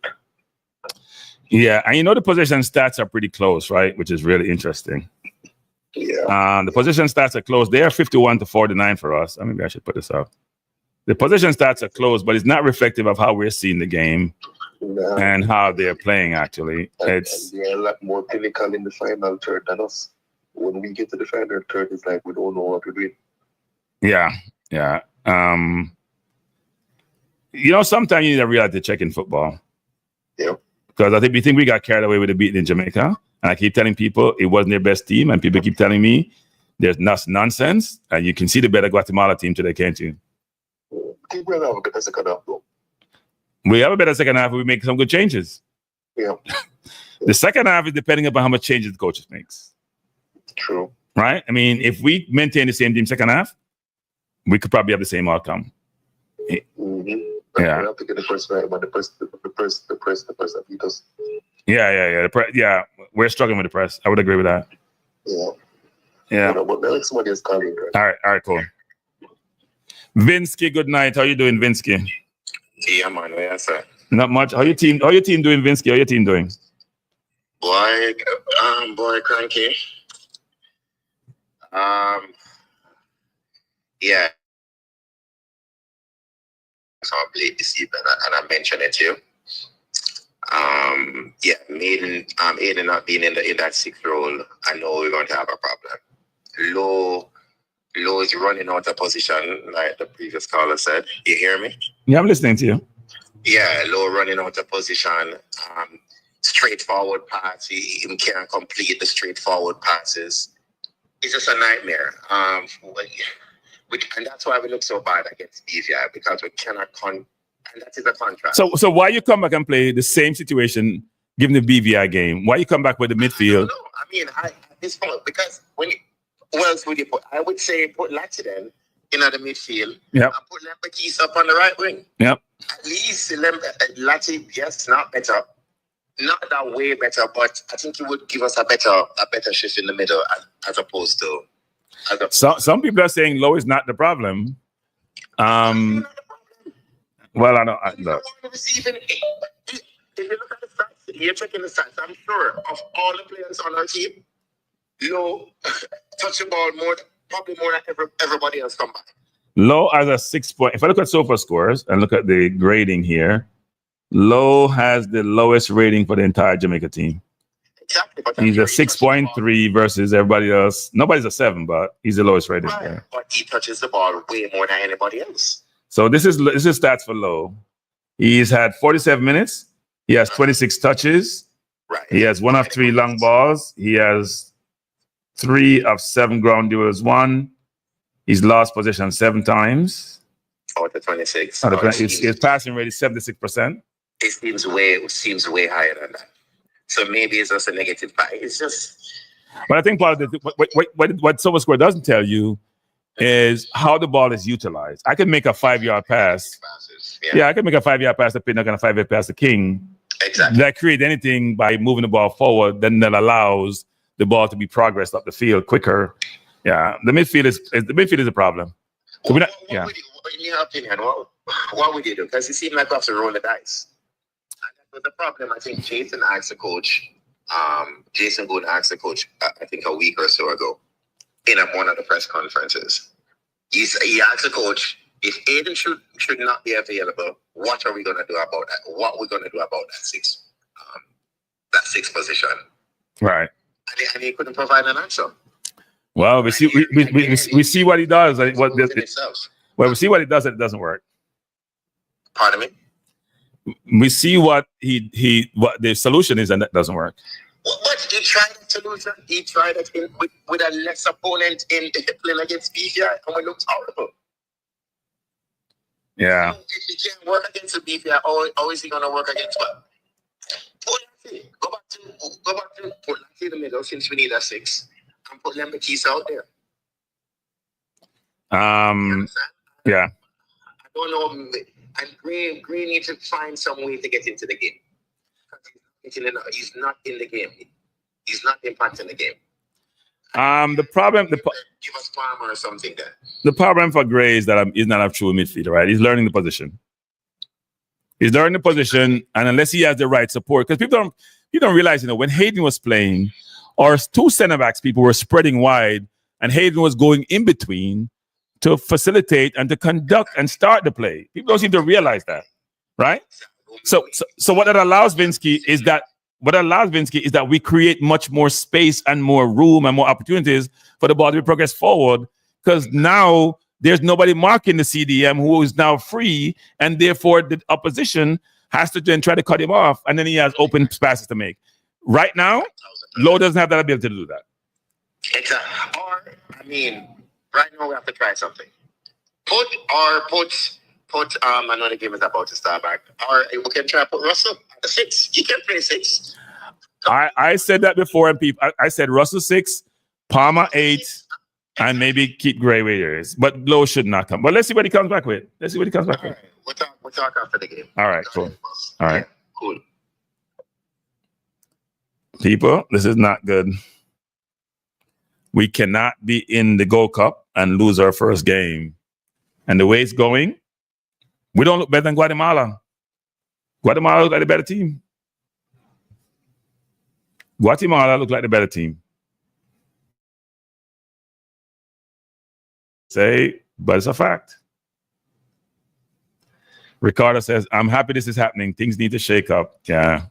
Yeah, and the possession stats are pretty close, right? Which is really interesting. Yeah. The possession stats are close. They are 51-49 for us. Maybe I should put this up. The possession stats are close, but it's not reflective of how we're seeing the game and how they're playing, actually. And they're a lot more clinical in the final third than us. When we get to the final third, it's like we don't know what we're doing. Yeah. Sometimes you need a reality check in football. Yeah. Because I think we got carried away with the beating in Jamaica. And I keep telling people it wasn't their best team. And people keep telling me there's nonsense. And you can see the better Guatemala team today, can't you? I think we'll have a better second half, though. We have a better second half if we make some good changes. Yeah. The second half is depending upon how much changes the coaches makes. True. Right? I mean, if we maintain the same team second half, we could probably have the same outcome. Mm-hmm. Yeah. We have to get the press right, but the press that beat us. Yeah. We're struggling with the press. I would agree with that. Yeah. But somebody is calling. Right? All right, cool. Vinsky, good night. How you doing, Vinsky? Yeah, man. Yes, sir. Not much. How your team doing, Vinsky? How your team doing? Boy, cranky. Yeah. So I played this evening, and I mentioned it to you. Aiden not being in that sixth role, I know we're going to have a problem. Lowe is running out of position, like the previous caller said. You hear me? Yeah, I'm listening to you. Yeah, Lowe running out of position. straightforward pass. He can't complete the straightforward passes. It's just a nightmare. And that's why we look so bad against BVI, because we cannot and that is a contrast. So why you come back and play the same situation given the BVI game? Why you come back with the midfield? I mean, at this point, because who else would you put? I would say put Latiden in the midfield. Yep. And put Lembekeys up on the right wing. Yep. At least Lati, yes, not better. Not that way better, but I think he would give us a better shift in the middle as opposed to. Some people are saying Lowe is not the problem. Well, I don't. If you look at the stats, you're checking the stats. I'm sure of all the players on our team, Lowe touch the ball probably more than everybody else combined. Lowe has a 6 point. If I look at SOFA scores and look at the grading here, Lowe has the lowest rating for the entire Jamaica team. Exactly. But he's a 6.3 versus everybody else. Nobody's a 7, but he's the lowest rated player. But he touches the ball way more than anybody else. So this is stats for Lowe. He's had 47 minutes. He has 26 touches. Right. He has 1 of 3 long balls. He has 3 of 7 ground duels won. He's lost possession 7 times. Out of 26. His passing rate is 76%. It seems way higher than that. So maybe it's just a negative five. It's just. But I think part of what SOFA score doesn't tell you is how the ball is utilized. I can make a 5-yard pass. Yeah, I can make a 5-yard pass to Pinnock and a 5-yard pass to King. Exactly. That create anything by moving the ball forward, then that allows the ball to be progressed up the field quicker. Yeah, the midfield is a problem. So in your opinion, what would you do? Because it seemed like we have to roll the dice. And that was the problem. I think Jason asked the coach. Jason Good asked the coach, I think a week or so ago, in one of the press conferences. He asked the coach, if Aiden should not be available, what are we going to do about that? What are we going to do about that sixth position? Right. And he couldn't provide an answer. Well, we see see what he does. We see what he does, and it doesn't work. Pardon me? We see what what the solution is, and that doesn't work. But he tried a solution. He tried it with a less opponent in playing against BVI, and we looked horrible. Yeah. So if he can't work against the BVI, how is he going to work against what? Go back to put Latty in the middle since we need a 6, and put Lembekeys out there. Yeah. I don't know. And Gray needs to find some way to get into the game. He's not in the game. He's not impacting the game. The problem. Give us Palmer or something there. The problem for Gray is that he's not a true midfielder, right? He's learning the position. And unless he has the right support, because people don't realize, when Hayden was playing, our 2 center backs, people were spreading wide, and Hayden was going in between to facilitate and to conduct and start the play. People don't seem to realize that, right? So what that allows Vinsky is that we create much more space and more room and more opportunities for the ball to progress forward, because now there's nobody marking the CDM who is now free, and therefore the opposition has to then try to cut him off, and then he has open passes to make. Right now, Lowe doesn't have that ability to do that. Right now we have to try something. Put another game is about to start back. Or we can try to put Russell at the 6. You can play 6. I said that before, and I said Russell 6, Palmer 8, and maybe keep Gray where he is. But Lowe should not come. But let's see what he comes back with. We'll talk after the game. All right, cool. All right. Yeah, cool. People, this is not good. We cannot be in the Gold Cup and lose our first game. And the way it's going, we don't look better than Guatemala. Guatemala look like the better team. Guatemala look like the better team. But it's a fact. Ricardo says, I'm happy this is happening. Things need to shake up. Yeah.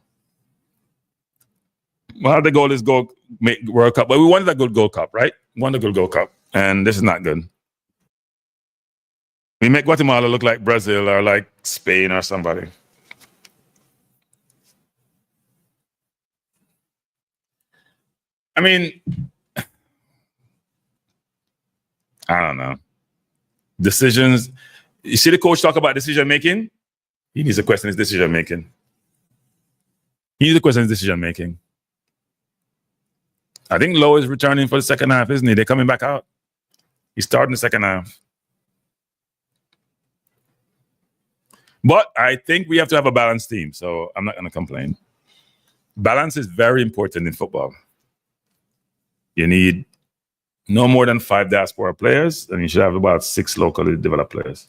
Well, the goal is make World Cup. But we wanted a good Gold Cup, right? Won a good Gold Cup. And this is not good. We make Guatemala look like Brazil or like Spain or somebody. I mean, I don't know. Decisions. You see the coach talk about decision making? He needs to question his decision making. He needs to question his decision making. I think Lowe is returning for the second half, isn't he? They're coming back out. He's starting the second half. But I think we have to have a balanced team, so I'm not going to complain. Balance is very important in football. You need no more than 5 diaspora players, and you should have about 6 locally developed players.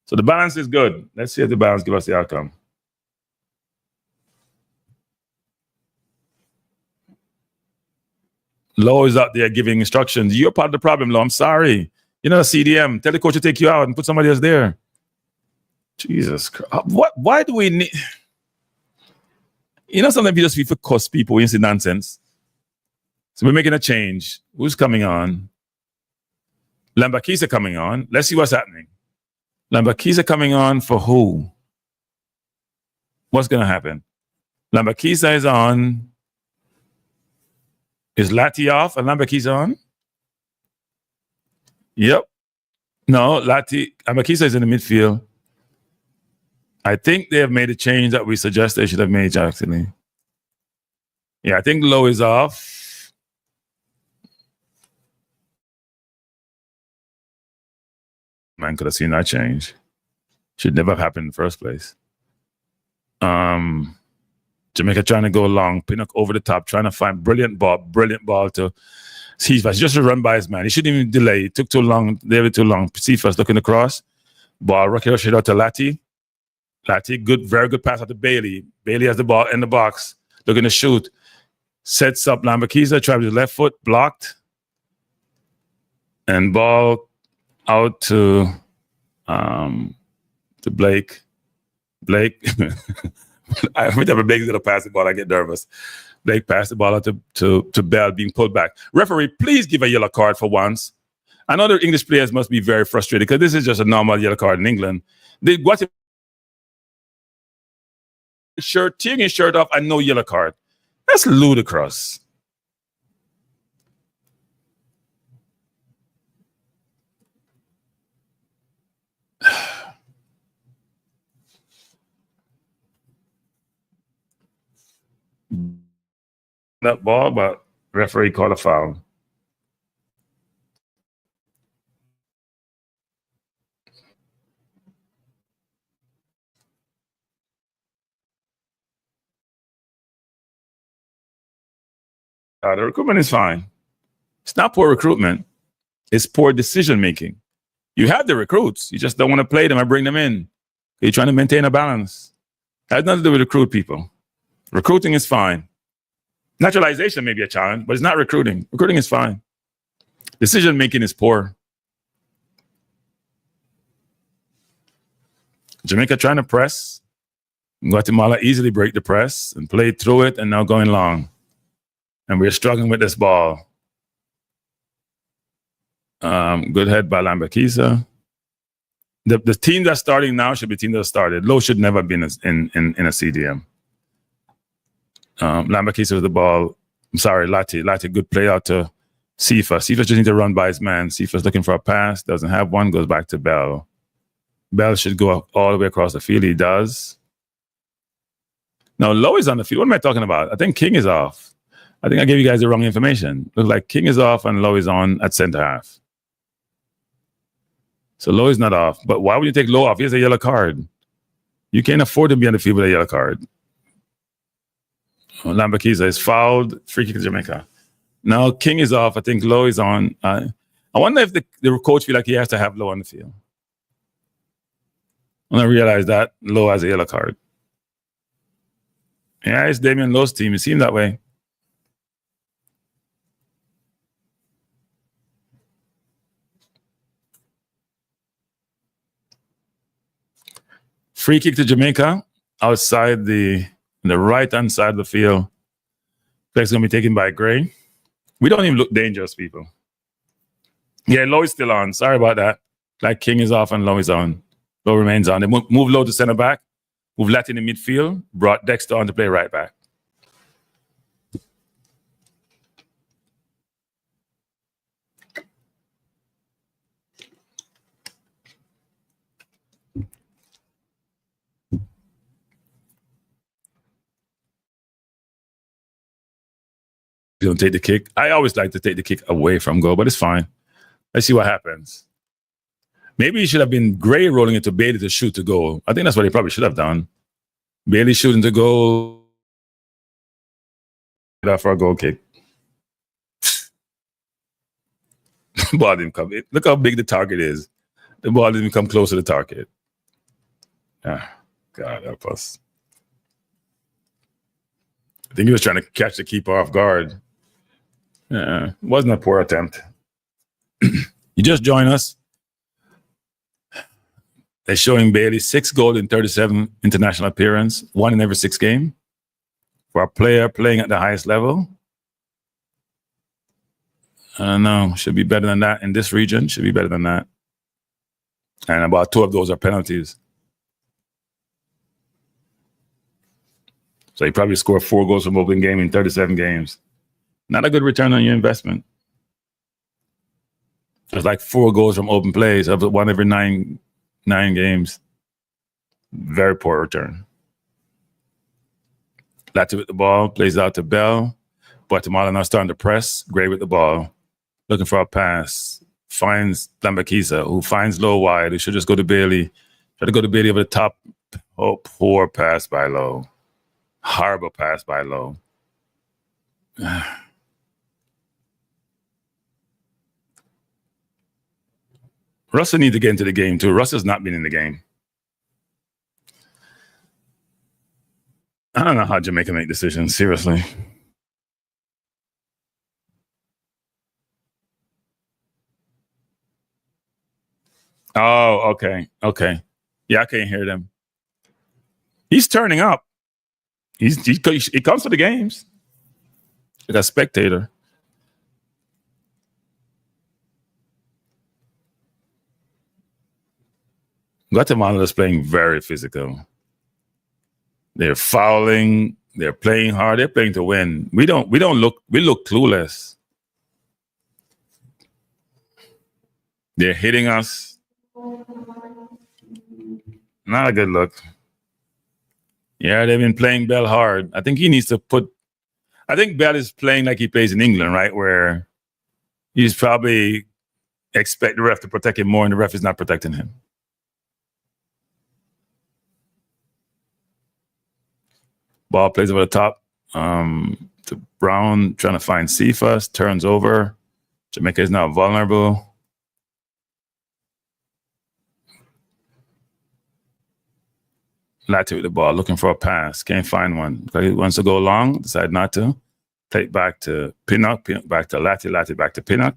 So the balance is good. Let's see if the balance gives us the outcome. Lowe is out there giving instructions. You're part of the problem, Lowe. I'm sorry. You're not a CDM. Tell the coach to take you out and put somebody else there. Jesus Christ. Why do we need... You know, sometimes you just feel for cuss people when you say nonsense. So we're making a change. Who's coming on? Lambakisa coming on. Let's see what's happening. Lambakisa coming on for who? What's going to happen? Lambakisa is on. Is Lati off and Lambakisa on? Yep. No, Lambakisa is in the midfield. I think they have made a change that we suggest they should have made, actually. Yeah, I think Lowe is off. Man could have seen that change. Should never have happened in the first place. Jamaica trying to go long, Pinnock over the top, trying to find brilliant ball to Cephas. Just to run by his man. He shouldn't even delay. It took too long. They were too long. Cephas looking across. Ball, Rocky rushed it out to Lati. Lati, good, very good pass out to Bailey. Bailey has the ball in the box, looking to shoot. Sets up Lambakisa, tries with his left foot, blocked. And ball out to Blake. Blake. Every time Blake's gonna pass the ball, I get nervous. Blake passed the ball out to Bell, being pulled back. Referee, please give a yellow card for once. I know the English players must be very frustrated because this is just a normal yellow card in England. The Guatemala shirt, tearing his shirt off, and no yellow card. That's ludicrous. That ball, but referee called a foul. The recruitment is fine. It's not poor recruitment. It's poor decision making. You have the recruits. You just don't want to play them and bring them in. You're trying to maintain a balance. It has nothing to do with recruit people. Recruiting is fine. Naturalization may be a challenge, but it's not recruiting. Recruiting is fine. Decision making is poor. Jamaica trying to press. Guatemala easily break the press and play through it and now going long. And we're struggling with this ball. Good head by Lambakisa. The team that's starting now should be the team that started. Lowe should never have been in a CDM. Lambakisa with the ball. I'm sorry, Lati, good play out to Cephas. Cephas just needs to run by his man. Cephas looking for a pass, doesn't have one, goes back to Bell. Bell should go all the way across the field. He does. Now, Lowe is on the field. What am I talking about? I think King is off. I think I gave you guys the wrong information. Looks like King is off and Lowe is on at center half. So Lowe is not off. But why would you take Lowe off? He has a yellow card. You can't afford to be on the field with a yellow card. Lambakisa is fouled. Free kick to Jamaica. Now King is off. I think Lowe is on. I wonder if the coach feel like he has to have Lowe on the field. When I realized that Lowe has a yellow card. Yeah, it's Damion Lowe's team. It seemed that way. Free kick to Jamaica outside the right-hand side of the field. Flex going to be taken by Gray. We don't even look dangerous, people. Yeah, Lowe is still on. Sorry about that. Like King is off and Lowe is on. Lowe remains on. They move Lowe to center back. Move Latin in midfield. Brought Dexter on to play right back. He's gonna take the kick. I always like to take the kick away from goal, but it's fine. Let's see what happens. Maybe he should have been Gray rolling it to Bailey to shoot to goal. I think that's what he probably should have done. Bailey shooting to goal. For a goal kick. Ball didn't come. Look how big the target is. The ball didn't come close to the target. Ah, God help us. I think he was trying to catch the keeper off guard. Wasn't a poor attempt. You just join us. They're showing Bailey 6 goals in 37 international appearances, 1 in every 6 games. For a player playing at the highest level. I don't know. Should be better than that in this region. Should be better than that. And about 2 of those are penalties. So he probably scored 4 goals from open game in 37 games. Not a good return on your investment. It's like 4 goals from open plays of 1 every 9 games. Very poor return. Latte with the ball, plays out to Bell. Guatemala now starting to press. Gray with the ball, looking for a pass. Finds Lambakiza, who finds Lowe wide. He should just go to Bailey. Try to go to Bailey over the top. Oh, poor pass by Lowe. Horrible pass by Lowe. Russell needs to get into the game too. Russell's not been in the game. I don't know how Jamaica make decisions, seriously. Oh, okay. Yeah, I can't hear them. He's turning up. He comes to the games. Like a spectator. Guatemala is playing very physical. They're fouling. They're playing hard. They're playing to win. We look clueless. They're hitting us. Not a good look. Yeah, they've been playing Bell hard. I think he needs to I think Bell is playing like he plays in England, right? Where he's probably expect the ref to protect him more and the ref is not protecting him. Ball plays over the top to Brown, trying to find Cephas, turns over. Jamaica is now vulnerable. Latte with the ball, looking for a pass. Can't find one. He wants to go long, decide not to. Take back to Pinnock, Pinnock back to Latte, Latte back to Pinnock.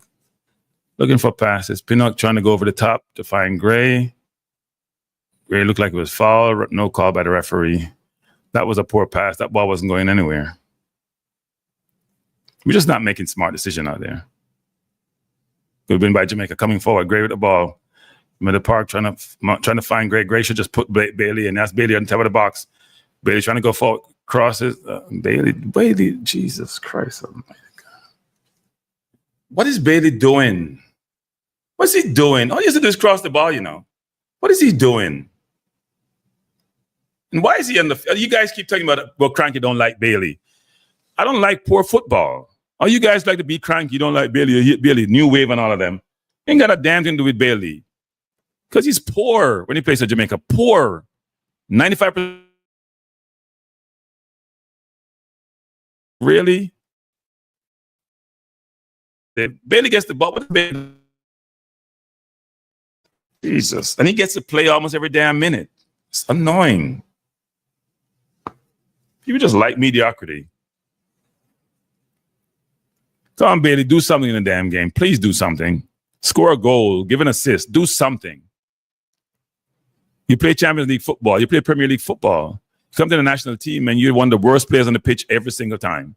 Looking for passes. Pinnock trying to go over the top to find Gray. Gray looked like it was foul. No call by the referee. That was a poor pass. That ball wasn't going anywhere. We're just not making smart decisions out there. Good win by Jamaica. Coming forward. Gray with the ball. Middle park trying to find Gray. Gray should just put Bailey in. That's Bailey on top of the box. Bailey trying to go forward. Crosses. Bailey. Jesus Christ. Oh my God. What is Bailey doing? What's he doing? All he has to do is cross the ball, you know. What is he doing? And why is he on the... You guys keep talking about, well, Cranky don't like Bailey. I don't like poor football. All you guys like to be Cranky, you don't like Bailey. You hit Bailey, New Wave and all of them. Ain't got a damn thing to do with Bailey. Because he's poor when he plays for Jamaica. Poor. 95%. Really? Bailey gets the ball. Jesus. And he gets to play almost every damn minute. It's annoying. People just like mediocrity. Come on, Bailey, do something in the damn game. Please do something. Score a goal. Give an assist. Do something. You play Champions League football. You play Premier League football. You come to the national team and you're one of the worst players on the pitch every single time.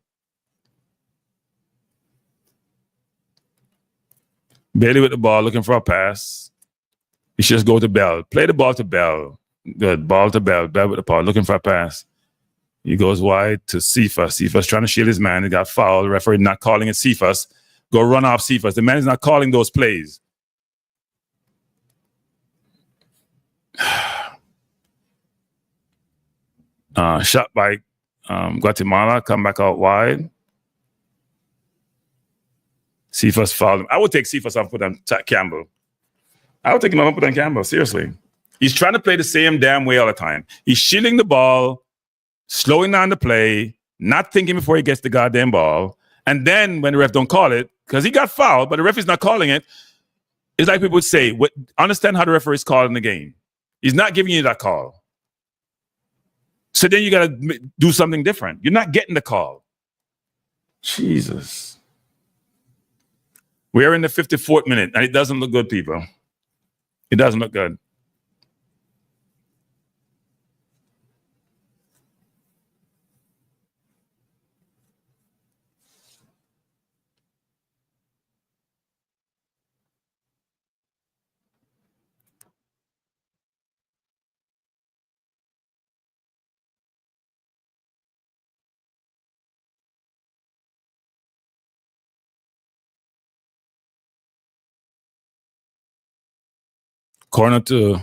Bailey with the ball, looking for a pass. You should just go to Bell. Play the ball to Bell. Good. Ball to Bell. Bell with the ball, looking for a pass. He goes wide to Cephas. Cephas trying to shield his man. He got fouled. The referee not calling it Cephas. Go run off Cephas. The man is not calling those plays. Shot by Guatemala. Come back out wide. Cephas fouled him. I would take Cephas off and put on Campbell. I would take him off and put on Campbell, seriously. He's trying to play the same damn way all the time. He's shielding the ball, slowing down the play, not thinking before he gets the goddamn ball. And then when the ref don't call it, because he got fouled, but the ref is not calling it, it's like people would say, understand how the referee is calling the game. He's not giving you that call. So then you got to do something different. You're not getting the call. Jesus. We are in the 54th minute, and it doesn't look good, people. It doesn't look good. Corner to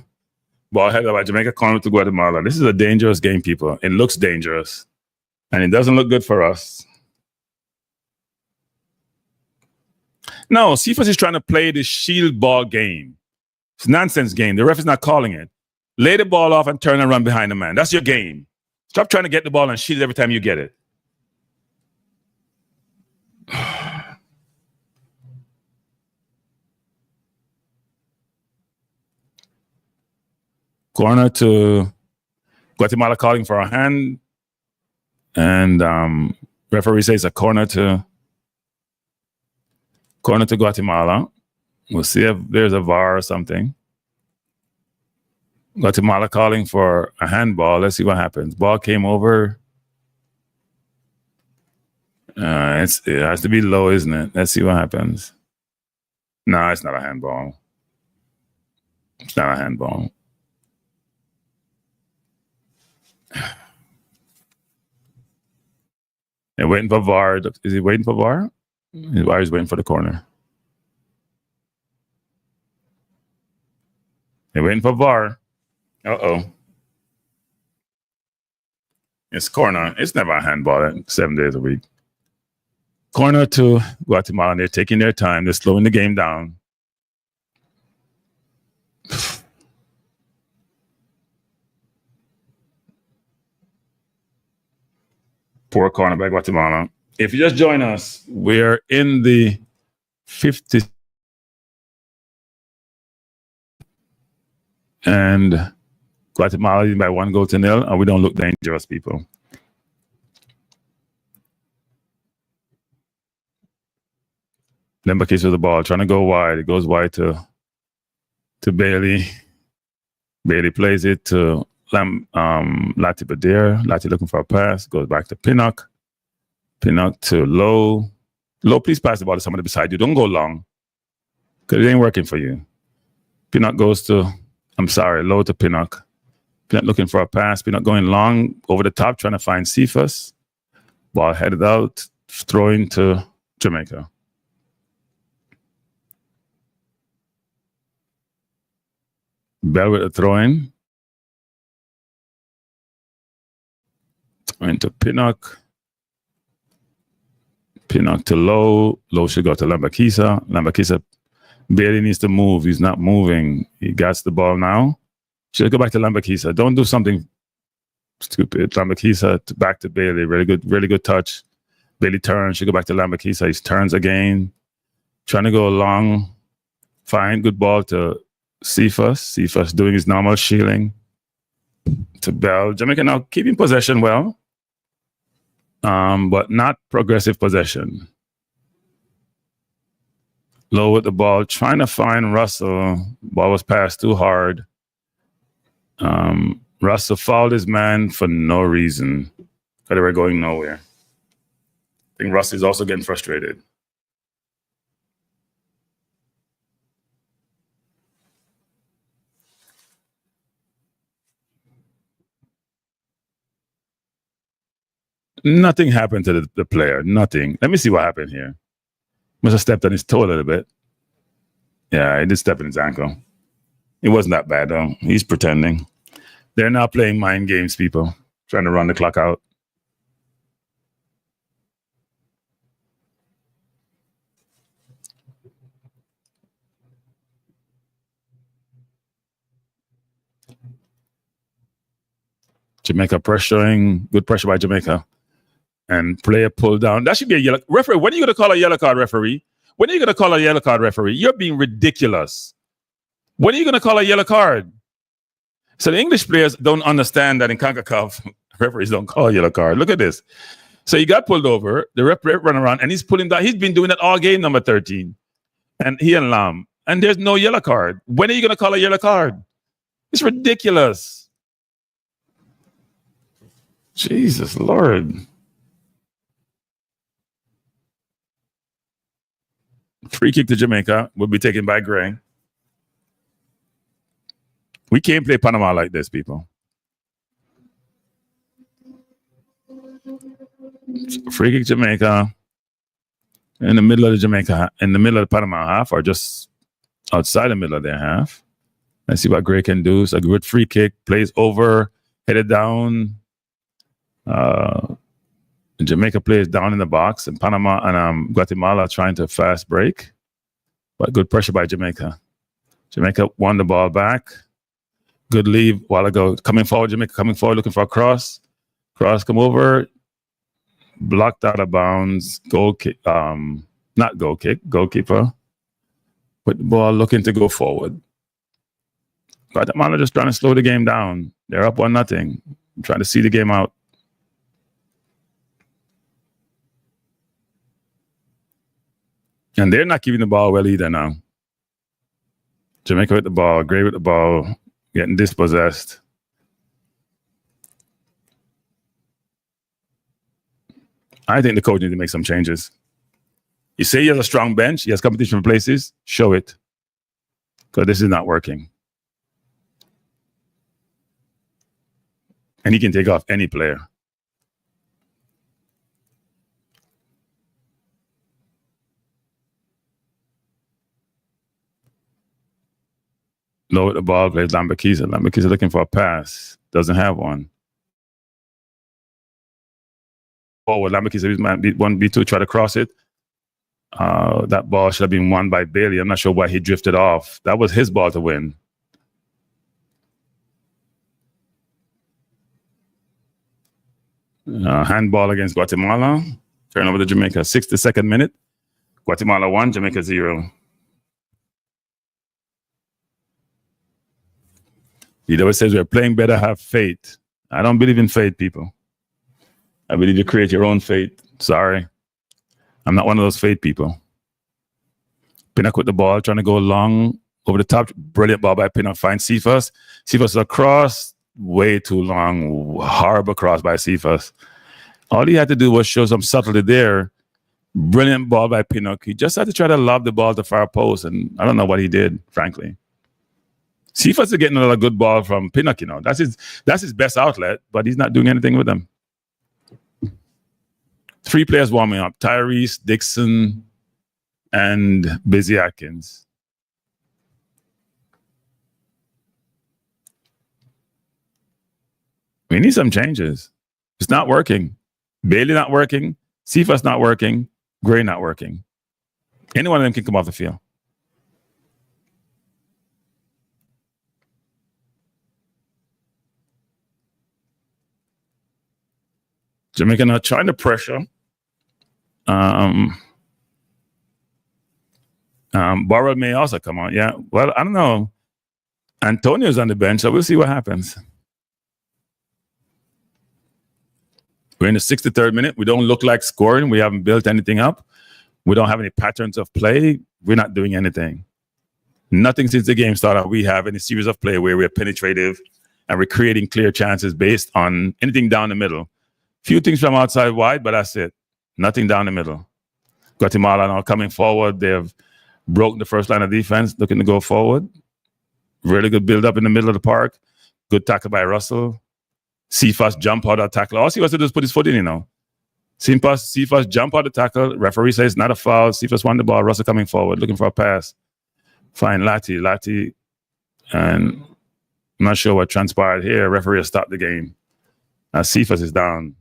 ball headed by Jamaica, corner to Guatemala. This is a dangerous game, people. It looks dangerous. And it doesn't look good for us. No, Cephas is trying to play the shield ball game. It's a nonsense game. The ref is not calling it. Lay the ball off and turn and run behind the man. That's your game. Stop trying to get the ball and shield it every time you get it. Corner to Guatemala calling for a hand. And referee says a corner to Guatemala. We'll see if there's a VAR or something. Guatemala calling for a handball. Let's see what happens. Ball came over. It has to be Lowe, isn't it? Let's see what happens. No, it's not a handball. It's not a handball. They're waiting for VAR. Is he waiting for VAR? VAR is waiting for the corner. They're waiting for VAR. Uh-oh. It's corner. It's never a handball 7 days a week. Corner to Guatemala. They're taking their time. They're slowing the game down. Poor corner by Guatemala. If you just join us, we're in the 50th. And Guatemala is by 1-0, and we don't look dangerous, people. Lemba keeps with the ball, trying to go wide. It goes wide to Bailey. Bailey plays it to Lati Badir. Lati looking for a pass. Goes back to Pinnock. Pinnock to Lowe. Lowe, please pass the ball to somebody beside you. Don't go long, because it ain't working for you. Pinnock goes to, Lowe to Pinnock. Pinnock looking for a pass. Pinnock going long over the top, trying to find Cephas. Ball headed out, throwing to Jamaica. Bell with a throw-in. Into Pinnock. Pinnock to Lowe. Lowe should go to Lambakisa. Lambakisa barely needs to move. He's not moving. He gets the ball now. Should go back to Lambakisa. Don't do something stupid. Lambakisa back to Bailey. Really good touch. Bailey turns. Should go back to Lambakisa. He turns again. Trying to go long. Fine. Good ball to Cephas. Cephas doing his normal shielding to Bell. Jamaica now keeping possession well, but not progressive possession. Low with the ball, trying to find Russell. Ball was passed too hard. Russell fouled his man for no reason, because they were going nowhere. I think Russell is also getting frustrated. Nothing happened to the player. Nothing. Let me see what happened here. Must have stepped on his toe a little bit. Yeah, he did step in his ankle. It wasn't that bad, though. He's pretending. They're now playing mind games, people. Trying to run the clock out. Jamaica pressuring, good pressure by Jamaica. And player pulled down. That should be a yellow. Referee, when are you going to call a yellow card, referee? When are you going to call a yellow card, referee? You're being ridiculous. When are you going to call a yellow card? So the English players don't understand that in CONCACAF, referees don't call a yellow card. Look at this. So he got pulled over. The referee run around and he's pulling down. He's been doing that all game, number 13. And he and Lam. And there's no yellow card. When are you going to call a yellow card? It's ridiculous. Jesus Lord. Free kick to Jamaica will be taken by Gray. We can't play Panama like this, people. Free kick Jamaica in the middle of the Panama half, or just outside the middle of their half. Let's see what Gray can do. It's a good free kick, plays over, headed down. Jamaica plays down in the box, and Panama and Guatemala trying to fast break. But good pressure by Jamaica. Jamaica won the ball back. Good leave a while ago. Coming forward, Jamaica coming forward, looking for a cross. Cross come over. Blocked out of bounds. Goal kick. Not goal kick. Goalkeeper. Put the ball looking to go forward. Guatemala just trying to slow the game down. They're up 1-0. Trying to see the game out. And they're not keeping the ball well either now. Jamaica with the ball, Gray with the ball, getting dispossessed. I think the coach needs to make some changes. You say he has a strong bench, he has competition for places, show it. Because this is not working. And he can take off any player. Lowe with the ball, plays Lambekiza. Lambekiza looking for a pass. Doesn't have one. Forward, Lambekiza might be 1v2, try to cross it. That ball should have been won by Bailey. I'm not sure why he drifted off. That was his ball to win. Handball against Guatemala. Turn over to Jamaica. 62nd minute. Guatemala 1, Jamaica 0. He always says we're playing better, have faith. I don't believe in faith, people. I believe you create your own fate. Sorry. I'm not one of those faith people. Pinnock with the ball, trying to go long over the top. Brilliant ball by Pinnock. Finds Cephas. Cephas across. Way too long. Horrible cross by Cephas. All he had to do was show some subtlety there. Brilliant ball by Pinnock. He just had to try to lob the ball to far post, and I don't know what he did, frankly. Cephas is getting another good ball from Pinnock, you know. That's his best outlet, but he's not doing anything with them. 3 players warming up. Tyrese, Dixon, and Busy Atkins. We need some changes. It's not working. Bailey not working. Cephas not working. Gray not working. Any one of them can come off the field. Jamaica not trying to pressure. Burrell may also come on. Yeah. Well, I don't know. Antonio's on the bench, so we'll see what happens. We're in the 63rd minute. We don't look like scoring. We haven't built anything up. We don't have any patterns of play. We're not doing anything. Nothing since the game started. We have any series of play where we're penetrative and we're creating clear chances based on anything down the middle. Few things from outside wide, but that's it. Nothing down the middle. Guatemala now coming forward. They have broken the first line of defense, looking to go forward. Really good build up in the middle of the park. Good tackle by Russell. Cephas jump out of tackle. All he has to do is put his foot in, you know. Cephas jump out of tackle. Referee says not a foul. Cephas won the ball. Russell coming forward, looking for a pass. Fine, Lati. And I'm not sure what transpired here. Referee has stopped the game. Cephas is down.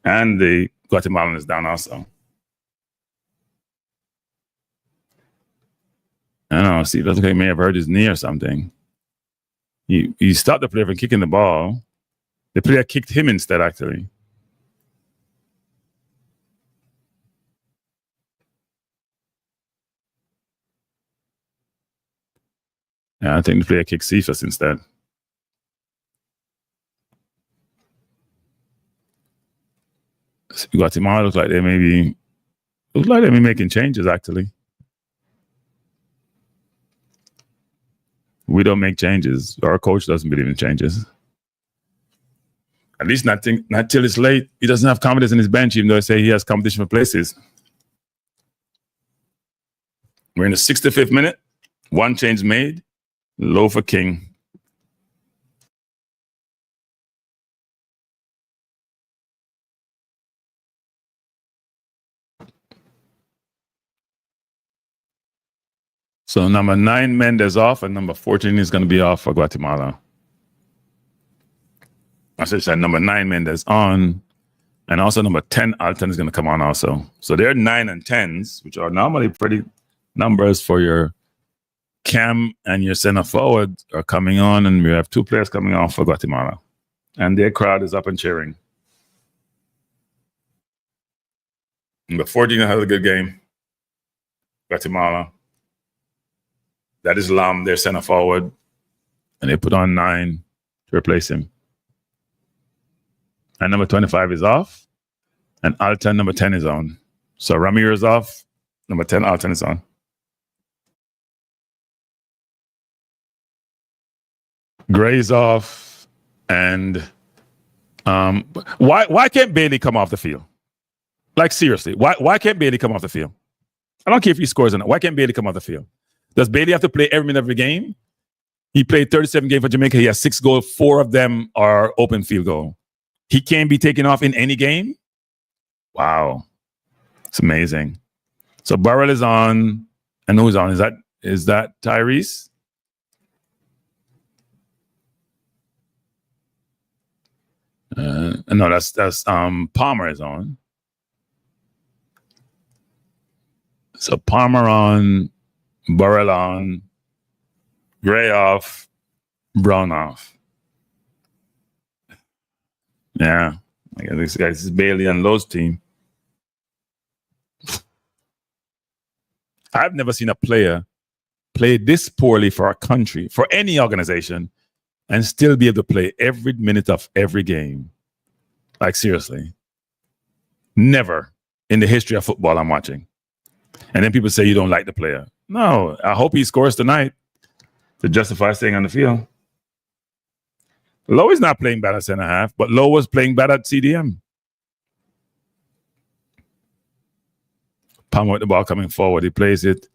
And the Guatemalan is down also. I don't know. Cephas looks like he may have hurt his knee or something. He stopped the player from kicking the ball. The player kicked him instead, actually. Yeah, I think the player kicked Cephas instead. Guatemala looks like they may be making changes, actually. We don't make changes. Our coach doesn't believe in changes. At least not till it's late. He doesn't have confidence in his bench, even though I say he has competition for places. We're in the 65th minute. One change made. Lowe for King. So number 9, Mendez off, and number 14 is going to be off for Guatemala. I said number 9, Mendez on, and also number 10, Alton is going to come on also. So they're 9 and 10s, which are normally pretty numbers for your cam and your center forward are coming on, and we have 2 players coming on for Guatemala. And their crowd is up and cheering. Number 14 had a good game. Guatemala. That is Lam, their center forward. And they put on 9 to replace him. And number 25 is off. And Alton, number 10, is on. So Ramir is off. Number 10, Alton is on. Gray's off. And why can't Bailey come off the field? Like, seriously, why can't Bailey come off the field? I don't care if he scores or not. Why can't Bailey come off the field? Does Bailey have to play every minute of the game? He played 37 games for Jamaica. He has 6 goals. 4 of them are open field goal. He can't be taken off in any game? Wow. It's amazing. So Burrell is on. And who's on? Is that Tyrese? No, that's Palmer is on. So Palmer on, Burrell on, Gray off, Brown off. Yeah, I guess this guy's Bailey and Lowe's team. I've never seen a player play this poorly for our country, for any organization, and still be able to play every minute of every game. Like, seriously. Never in the history of football I'm watching. And then people say you don't like the player. No, I hope he scores tonight to justify staying on the field. Lowe is not playing bad at center half, but Lowe was playing bad at CDM. Palmer with the ball coming forward. He plays it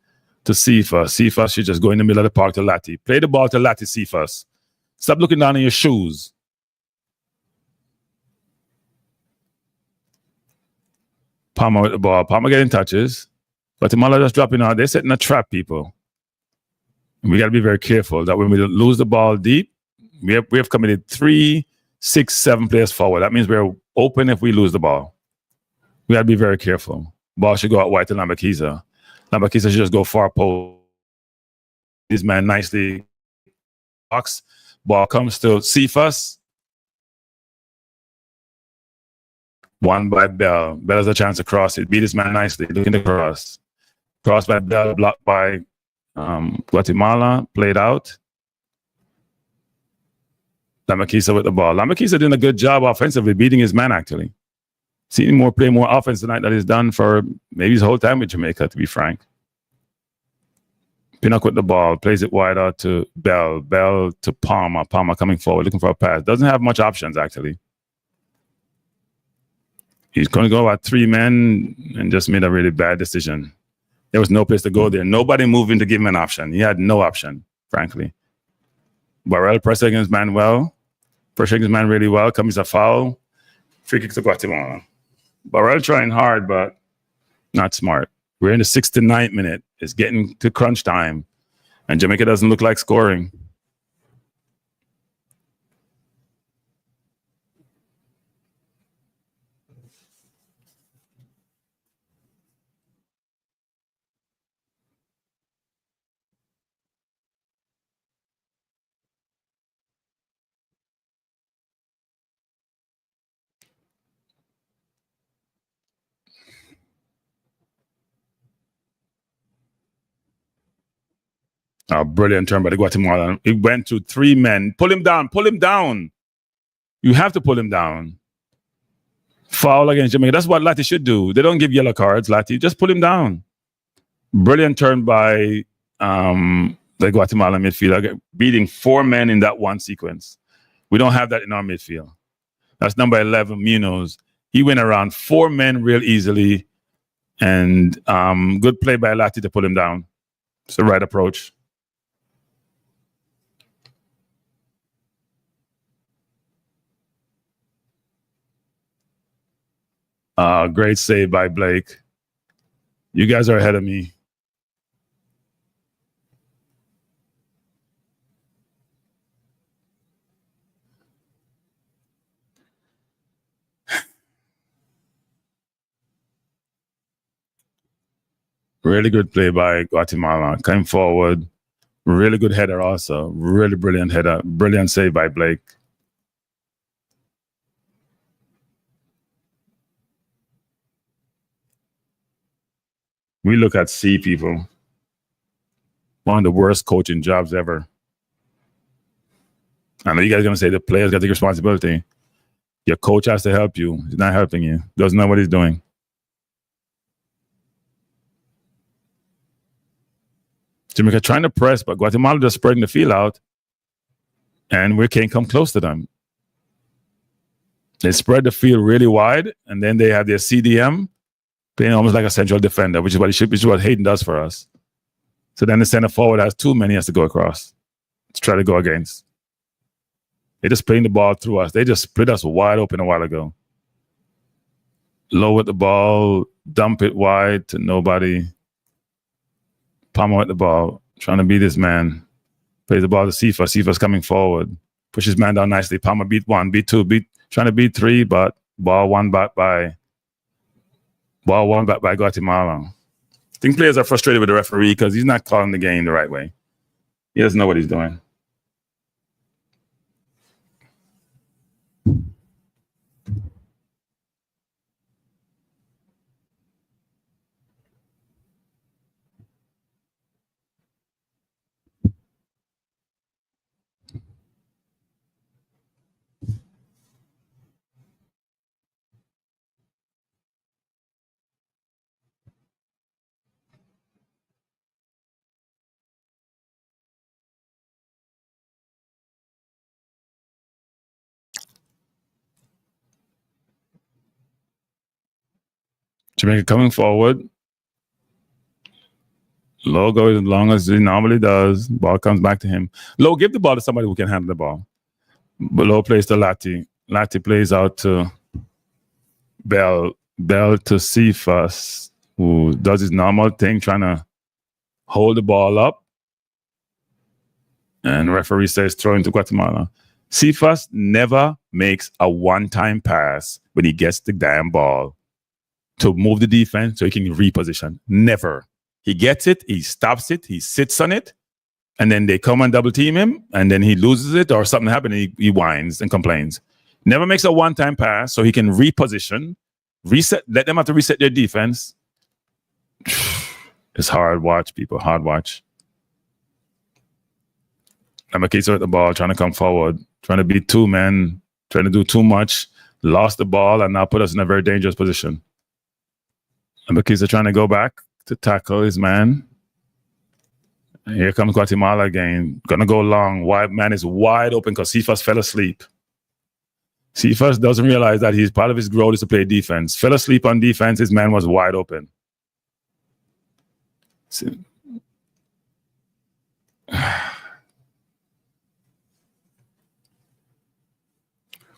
to Cephas. Cephas should just go in the middle of the park to Lati. Play the ball to Lati, Cephas. Stop looking down in your shoes. Palmer with the ball. Palmer getting touches. Guatemala just dropping out. They're setting a trap, people. And we got to be very careful that when we lose the ball deep, we have committed 3, 6, 7 players forward. That means we're open if we lose the ball. We got to be very careful. Ball should go out wide to Lambakiza. Lambakiza should just go far post. This man nicely box. Ball comes to Cephas. One by Bell. Bell has a chance to cross it. Beat this man nicely. Looking to cross. Cross by Bell, blocked by Guatemala. Played out. Lambakiza with the ball. Lambakiza doing a good job offensively, beating his man, actually. Seeing more play, more offense tonight that he's done for maybe his whole time with Jamaica, to be frank. Pinnock with the ball, plays it wide out to Bell. Bell to Palmer. Palmer coming forward, looking for a pass. Doesn't have much options, actually. He's going to go at 3 men and just made a really bad decision. There was no place to go there. Nobody moving to give him an option. He had no option, frankly. Burrell pressing his man well. Pressing his man really well. Comes a foul. Free kick to Guatemala. Burrell trying hard, but not smart. We're in the 69th minute. It's getting to crunch time. And Jamaica doesn't look like scoring. A brilliant turn by the Guatemalan. It went to 3 men. Pull him down. Pull him down. You have to pull him down. Foul against Jamaica. That's what Lati should do. They don't give yellow cards, Lati. Just pull him down. Brilliant turn by the Guatemalan midfielder, beating 4 men in that one sequence. We don't have that in our midfield. That's number 11, Munoz. He went around 4 men real easily, and good play by Lati to pull him down. It's the right approach. Great save by Blake. You guys are ahead of me. Really good play by Guatemala. Came forward. Really good header also. Really brilliant header. Brilliant save by Blake. We look at C, people. One of the worst coaching jobs ever. I know you guys are going to say the players got to take responsibility. Your coach has to help you. He's not helping you. Doesn't know what he's doing. Jamaica trying to press, but Guatemala just spreading the field out, and we can't come close to them. They spread the field really wide, and then they have their CDM playing almost like a central defender, which is what Hayden does for us. So then the center forward has 2 men he has to go across to try to go against. They're just playing the ball through us. They just split us wide open a while ago. Lowe with the ball, dump it wide to nobody. Palmer with the ball, trying to beat this man. Plays the ball to Sifa. Sifa's coming forward. Pushes man down nicely. Palmer beat 1, beat 2, trying to beat 3, but ball won back by Guatemala. I think players are frustrated with the referee because he's not calling the game the right way. He doesn't know what he's doing. Jamaica coming forward. Lowe goes as long as he normally does. Ball comes back to him. Lowe, give the ball to somebody who can handle the ball. But Lowe plays to Lati. Lati plays out to Bell. Bell to Cephas, who does his normal thing, trying to hold the ball up. And referee says throw into Guatemala. Cephas never makes a one-time pass when he gets the damn ball to move the defense so he can reposition. Never. He gets it, he stops it, he sits on it, and then they come and double team him, and then he loses it or something happens and he whines and complains. Never makes a one-time pass so he can reposition, reset, let them have to reset their defense. It's hard watch, people, hard watch. Amakisa with the ball, trying to come forward, trying to beat 2 men, trying to do too much, lost the ball, and now put us in a very dangerous position. Amakisa trying to go back to tackle his man. And here comes Guatemala again. Gonna go long. Man is wide open because Cephas fell asleep. Cephas doesn't realize that he's part of his growth is to play defense. Fell asleep on defense. His man was wide open.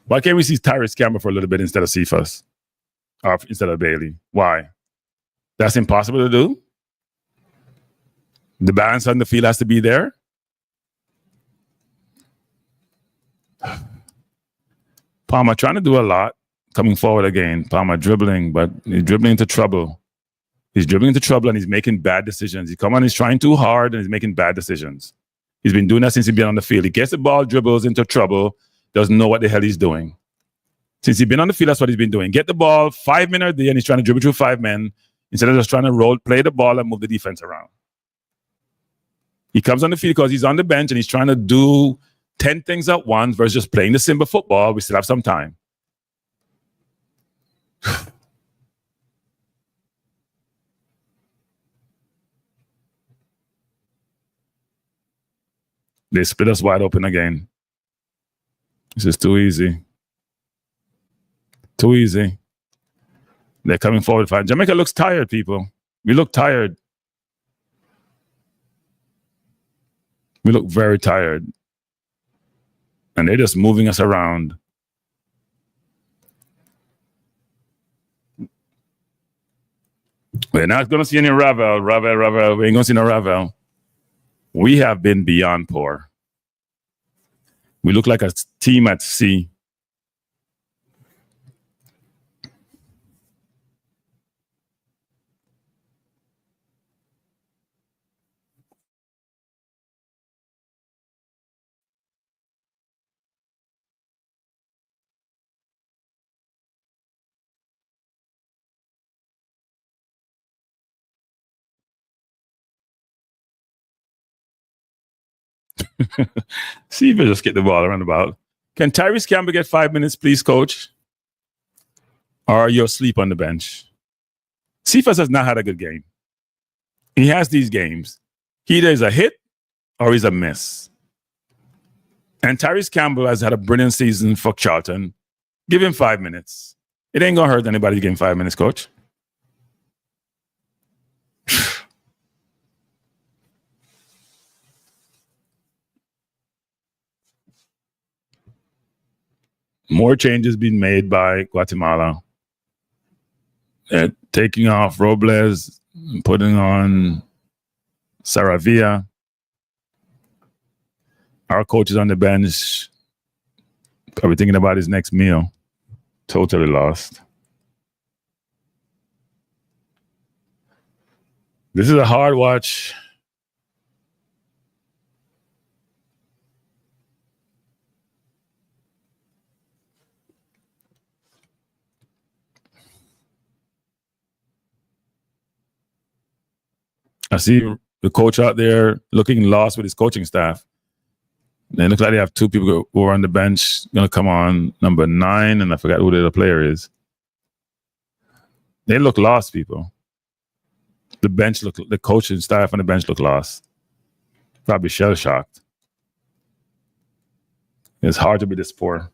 Why can't we see Tyrese Campbell for a little bit instead of Cephas? Or instead of Bailey? Why? That's impossible to do. The balance on the field has to be there. Palmer trying to do a lot, coming forward again. Palmer dribbling, but he's dribbling into trouble. He's dribbling into trouble and he's making bad decisions. He come on, he's trying too hard and he's making bad decisions. He's been doing that since he's been on the field. He gets the ball, dribbles into trouble, doesn't know what the hell he's doing. Since he's been on the field, that's what he's been doing. Get the ball, 5 minutes there, and he's trying to dribble through 5 men instead of just trying to play the ball and move the defense around. He comes on the field because he's on the bench and he's trying to do 10 things at once versus just playing the simple football. We still have some time. They split us wide open again. This is too easy. Too easy. They're coming forward fine. Jamaica looks tired, people. We look tired. We look very tired. And they're just moving us around. We're not going to see any Ravel. We ain't going to see no Ravel. We have been beyond poor. We look like a team at sea. See if we just get the ball around about. Can Tyrese Campbell get 5 minutes, please, coach? Or are you asleep on the bench? Cephas has not had a good game. He has these games. He either is a hit or he's a miss. And Tyrese Campbell has had a brilliant season for Charlton. Give him 5 minutes. It ain't going to hurt anybody to give him 5 minutes, coach. More changes being made by Guatemala. Taking off Robles, putting on Saravia. Our coach is on the bench. Probably thinking about his next meal. Totally lost. This is a hard watch. I see the coach out there looking lost with his coaching staff. They look like they have two people who are on the bench going to come on. Number 9, and I forgot who the other player is. They look lost, people. The coaching staff on the bench look lost. Probably shell-shocked. It's hard to be this poor.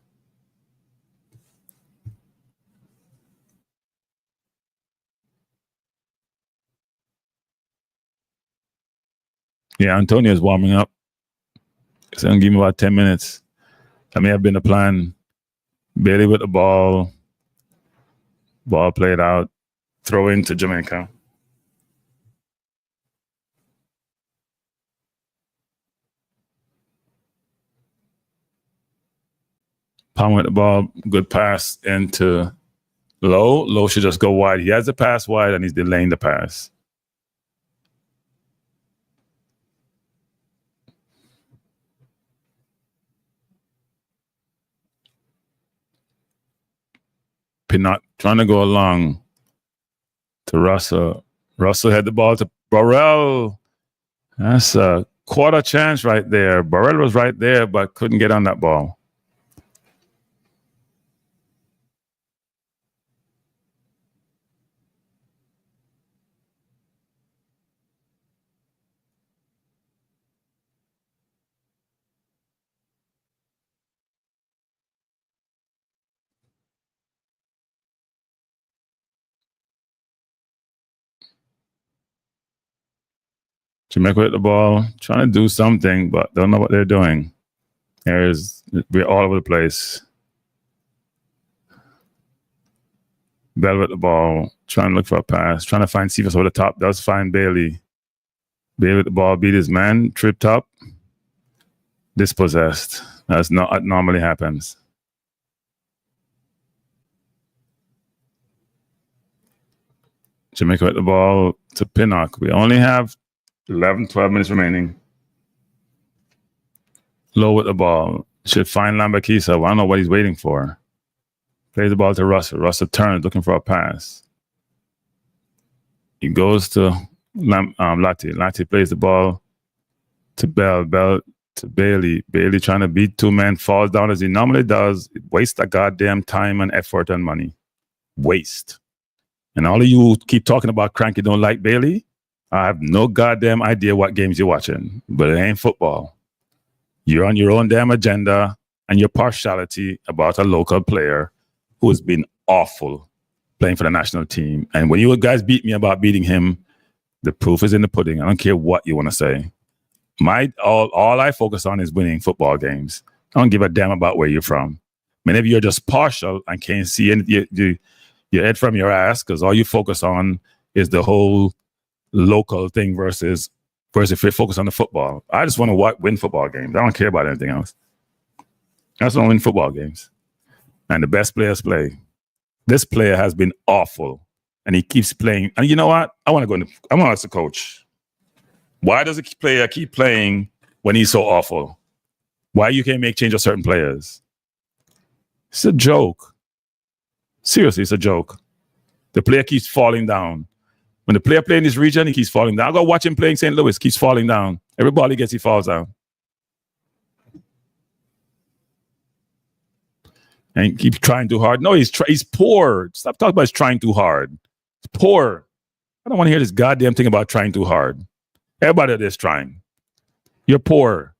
Yeah, Antonio's warming up. So give him about 10 minutes. That may have been the plan. Bailey with the ball. Ball played out. Throw into Jamaica. Palm with the ball. Good pass into Lowe. Lowe should just go wide. He has the pass wide and he's delaying the pass. Pinnock trying to go along to Russell. Russell had the ball to Burrell. That's a quarter chance right there. Burrell was right there, but couldn't get on that ball. Jamaica with the ball, trying to do something, but don't know what they're doing. We're all over the place. Bell with the ball, trying to look for a pass, trying to find Cephas over the top. Does find Bailey. Bailey with the ball, beat his man, tripped up, dispossessed. That's not what normally happens. Jamaica with the ball to Pinnock. We only have 11, 12 minutes remaining. Lowe with the ball. Should find Lambakisa. I don't know what he's waiting for. Plays the ball to Russell. Russell turns, looking for a pass. He goes to Lati. Lati plays the ball to Bell to Bailey. Bailey trying to beat two men, falls down as he normally does. Waste a goddamn time and effort and money. Waste. And all of you who keep talking about cranky don't like Bailey, I have no goddamn idea what games you're watching, but it ain't football. You're on your own damn agenda and your partiality about a local player who has been awful playing for the national team. And when you guys beat me about beating him, the proof is in the pudding. I don't care what you want to say. All I focus on is winning football games. I don't give a damn about where you're from. Many of you are just partial and can't see your head from your ass because all you focus on is the whole local thing versus if you focus on the football. I just want to win football games. I don't care about anything else. I just want to win football games. And the best players play. This player has been awful. And he keeps playing. And you know what? I want to ask the coach. Why does a player keep playing when he's so awful? Why you can't make change of certain players? It's a joke. Seriously, it's a joke. The player keeps falling down. When the player plays in this region, he keeps falling down. I go watch him playing St. Louis, keeps falling down. Every ball he gets, he falls down. And he keeps trying too hard. No, he's poor. Stop talking about he's trying too hard. He's poor. I don't want to hear this goddamn thing about trying too hard. Everybody is trying. You're poor.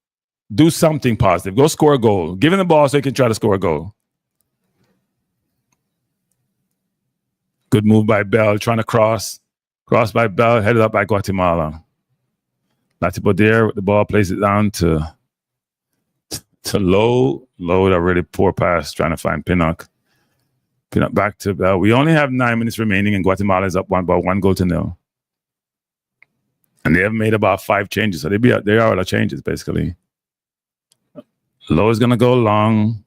Do something positive. Go score a goal. Give him the ball so he can try to score a goal. Good move by Bell, trying to cross. Cross by Bell, headed up by Guatemala. Latipo there, the ball plays it down to Lowe. Lowe with a really poor pass, trying to find Pinnock. Pinnock back to Bell. We only have 9 minutes remaining, and Guatemala is up about 1-0. And they have made about 5 changes, so they are all the changes, basically. Lowe is going to go long.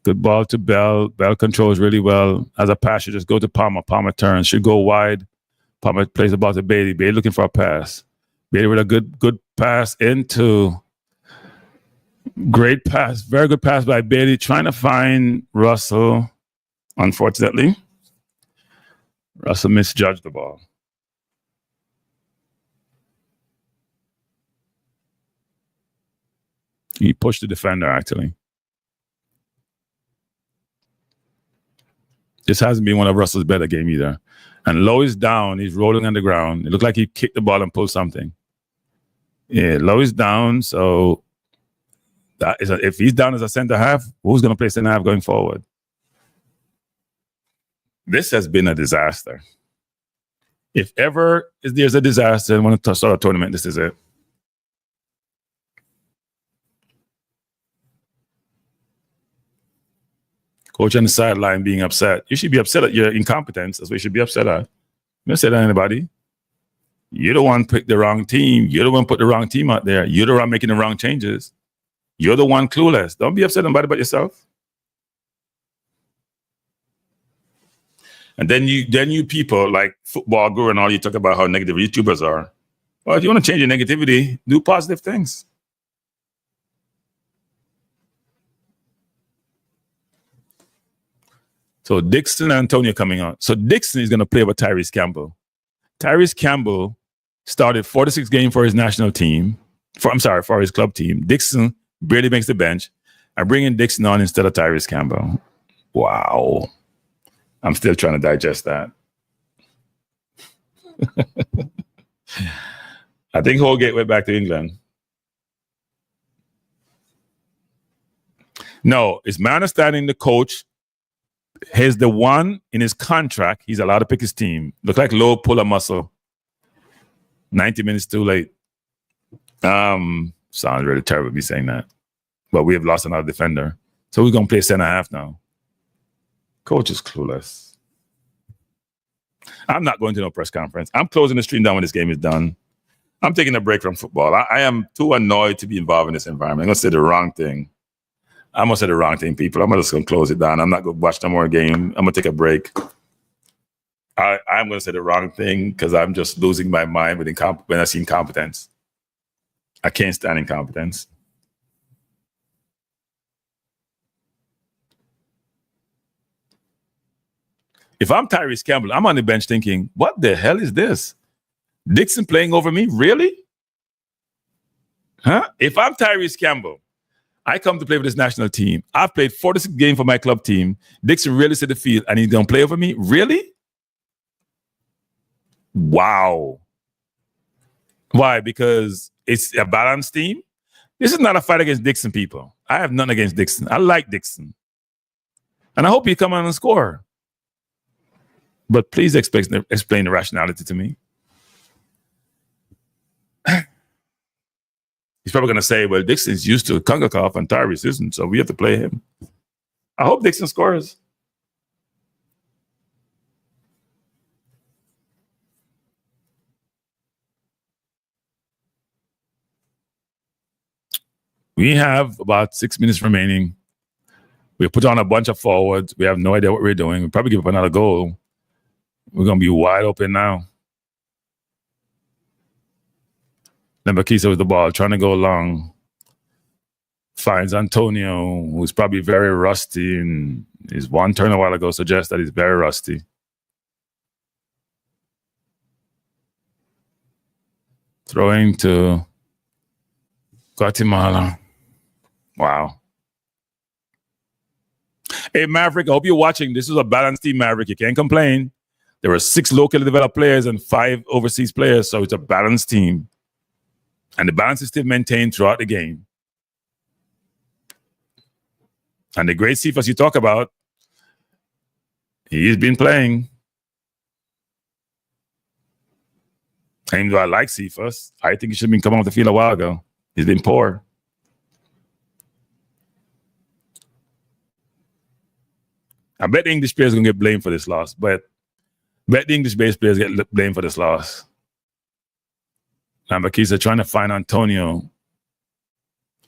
Good ball to Bell. Bell controls really well. As a pass, you just go to Palmer. Palmer turns. Should go wide. Palmer plays the ball to Bailey. Bailey looking for a pass. Bailey with a good pass into. Great pass. Very good pass by Bailey. Trying to find Russell. Unfortunately, Russell misjudged the ball. He pushed the defender, actually. This hasn't been one of Russell's better games either. And Lowe is down. He's rolling on the ground. It looked like he kicked the ball and pulled something. Yeah, Lowe is down. So if he's down as a center half, who's going to play center half going forward? This has been a disaster. If ever there's a disaster and want to start a tournament, this is it. Coach on the sideline being upset. You should be upset at your incompetence. That's what you should be upset at. You don't say that to anybody. You're the one picked the wrong team. You're the one put the wrong team out there. You're the one making the wrong changes. You're the one clueless. Don't be upset about it but yourself. And then you people like Football Guru and all, you talk about how negative YouTubers are. Well, if you want to change your negativity, do positive things. So Dixon and Antonio coming out. So Dixon is going to play with Tyrese Campbell. Tyrese Campbell started 46 games for his national team. For his club team. Dixon barely makes the bench. I'm bringing Dixon on instead of Tyrese Campbell. Wow. I'm still trying to digest that. I think Holgate went back to England. No, it's my understanding the coach has the one in his contract. He's allowed to pick his team. Look like Lowe pull a muscle. 90 minutes too late. Sounds really terrible me saying that. But we have lost another defender. So we're going to play center half now. Coach is clueless. I'm not going to no press conference. I'm closing the stream down when this game is done. I'm taking a break from football. I am too annoyed to be involved in this environment. I'm going to say the wrong thing. I'm going to say the wrong thing, people. I'm just going to close it down. I'm not going to watch no more game. I'm going to take a break. I'm going to say the wrong thing because I'm just losing my mind when I see incompetence. I can't stand incompetence. If I'm Tyrese Campbell, I'm on the bench thinking, what the hell is this? Dixon playing over me? Really? Huh? If I'm Tyrese Campbell, I come to play for this national team. I've played 46 games for my club team. Dixon really set the field and he's going to play over me? Really? Wow. Why? Because it's a balanced team? This is not a fight against Dixon, people. I have nothing against Dixon. I like Dixon. And I hope he come on and score. But please explain the rationality to me. He's probably going to say, well, Dixon's used to CONCACAF and Tyrese isn't, so we have to play him. I hope Dixon scores. We have about 6 minutes remaining. We put on a bunch of forwards. We have no idea what we're doing. We'll probably give up another goal. We're going to be wide open now. Lambakisa with the ball, trying to go long. Finds Antonio, who's probably very rusty, and his one turn a while ago suggests that he's very rusty. Throwing to Guatemala. Wow. Hey, Maverick, I hope you're watching. This is a balanced team, Maverick. You can't complain. There were 6 locally developed players and 5 overseas players, so it's a balanced team. And the balance is still maintained throughout the game. And the great Cephas you talk about, he's been playing. Even though I like Cephas, I think he should have been coming off the field a while ago. He's been poor. I bet the English players are going to get blamed for this loss, but I bet the English-based players get blamed for this loss. Lambakisa trying to find Antonio.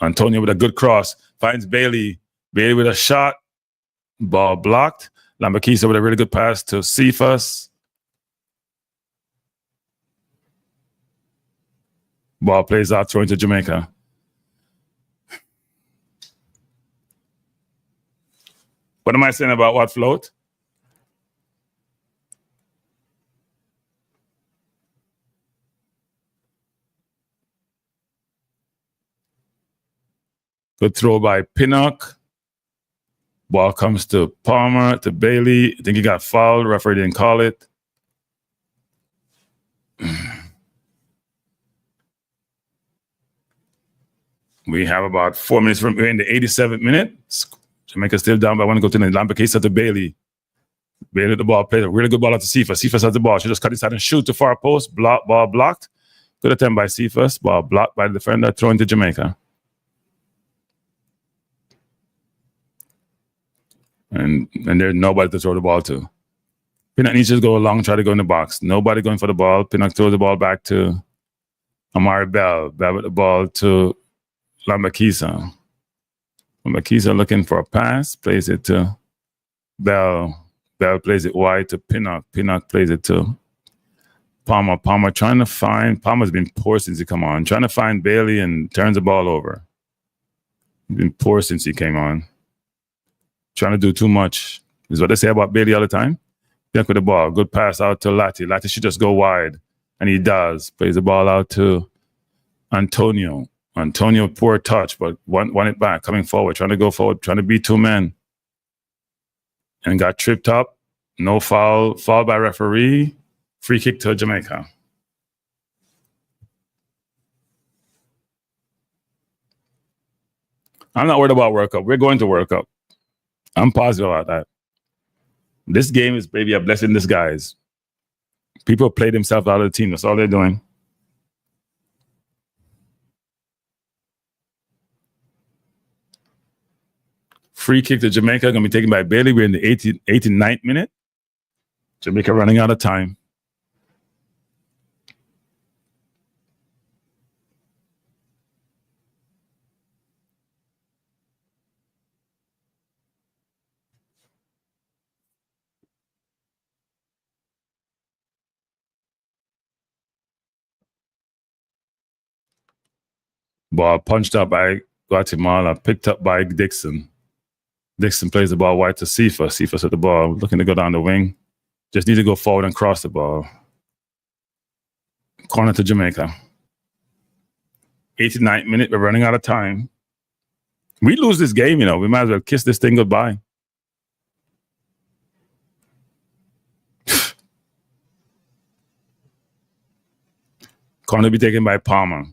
Antonio with a good cross. Finds Bailey. Bailey with a shot. Ball blocked. Lambakisa with a really good pass to Cephas. Ball plays out, throwing to Jamaica. What am I saying about what float? Good throw by Pinnock. Ball comes to Palmer, to Bailey. I think he got fouled. Referee didn't call it. We have about 4 minutes. We're in the 87th minute. Jamaica still down, but I want to go to the Lambakisa to Bailey. Bailey the ball, played a really good ball out to Cephas. Cephas has the ball. She just cut inside and shoot to far post. Ball blocked. Good attempt by Cephas. Ball blocked by the defender. Thrown to Jamaica. And there's nobody to throw the ball to. Pinnock needs to go along, try to go in the box. Nobody going for the ball. Pinnock throws the ball back to Amari Bell. Bell with the ball to Lambakisa. Lambakisa looking for a pass. Plays it to Bell. Bell plays it wide to Pinnock. Pinnock plays it to Palmer. Palmer trying to find... Palmer's been poor since he come on. Trying to find Bailey and turns the ball over. He's been poor since he came on. Trying to do too much is what they say about Bailey all the time. Pinnock with the ball. Good pass out to Lati. Lati should just go wide. And he does. Plays the ball out to Antonio. Antonio, poor touch, but won it back. Coming forward. Trying to go forward. Trying to beat 2 men. And got tripped up. No foul. Foul by referee. Free kick to Jamaica. I'm not worried about World Cup. We're going to World Cup. I'm positive about that. This game is maybe a blessing in disguise. People play themselves out of the team. That's all they're doing. Free kick to Jamaica. Going to be taken by Bailey. We're in the 89th minute. Jamaica running out of time. Ball punched up by Guatemala, picked up by Dixon. Dixon plays the ball wide to Cephas. Cephas at the ball, looking to go down the wing. Just need to go forward and cross the ball. Corner to Jamaica. 89th minute. We're running out of time. We lose this game, you know. We might as well kiss this thing goodbye. Corner to be taken by Palmer.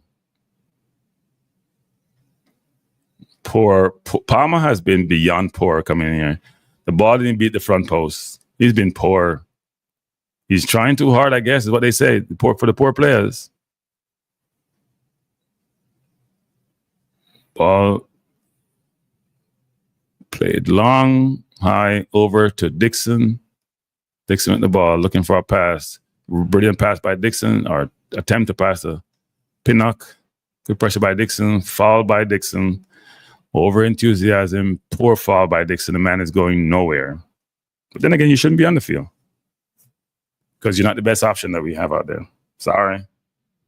Palmer has been beyond poor coming in here. The ball didn't beat the front post. He's been poor. He's trying too hard, I guess, is what they say. For the poor players. Ball played long, high, over to Dixon. Dixon with the ball, looking for a pass. Brilliant pass by Dixon, or attempt to pass to Pinnock. Good pressure by Dixon, foul by Dixon. Over enthusiasm, poor foul by Dixon. The man is going nowhere. But then again, you shouldn't be on the field because you're not the best option that we have out there. Sorry.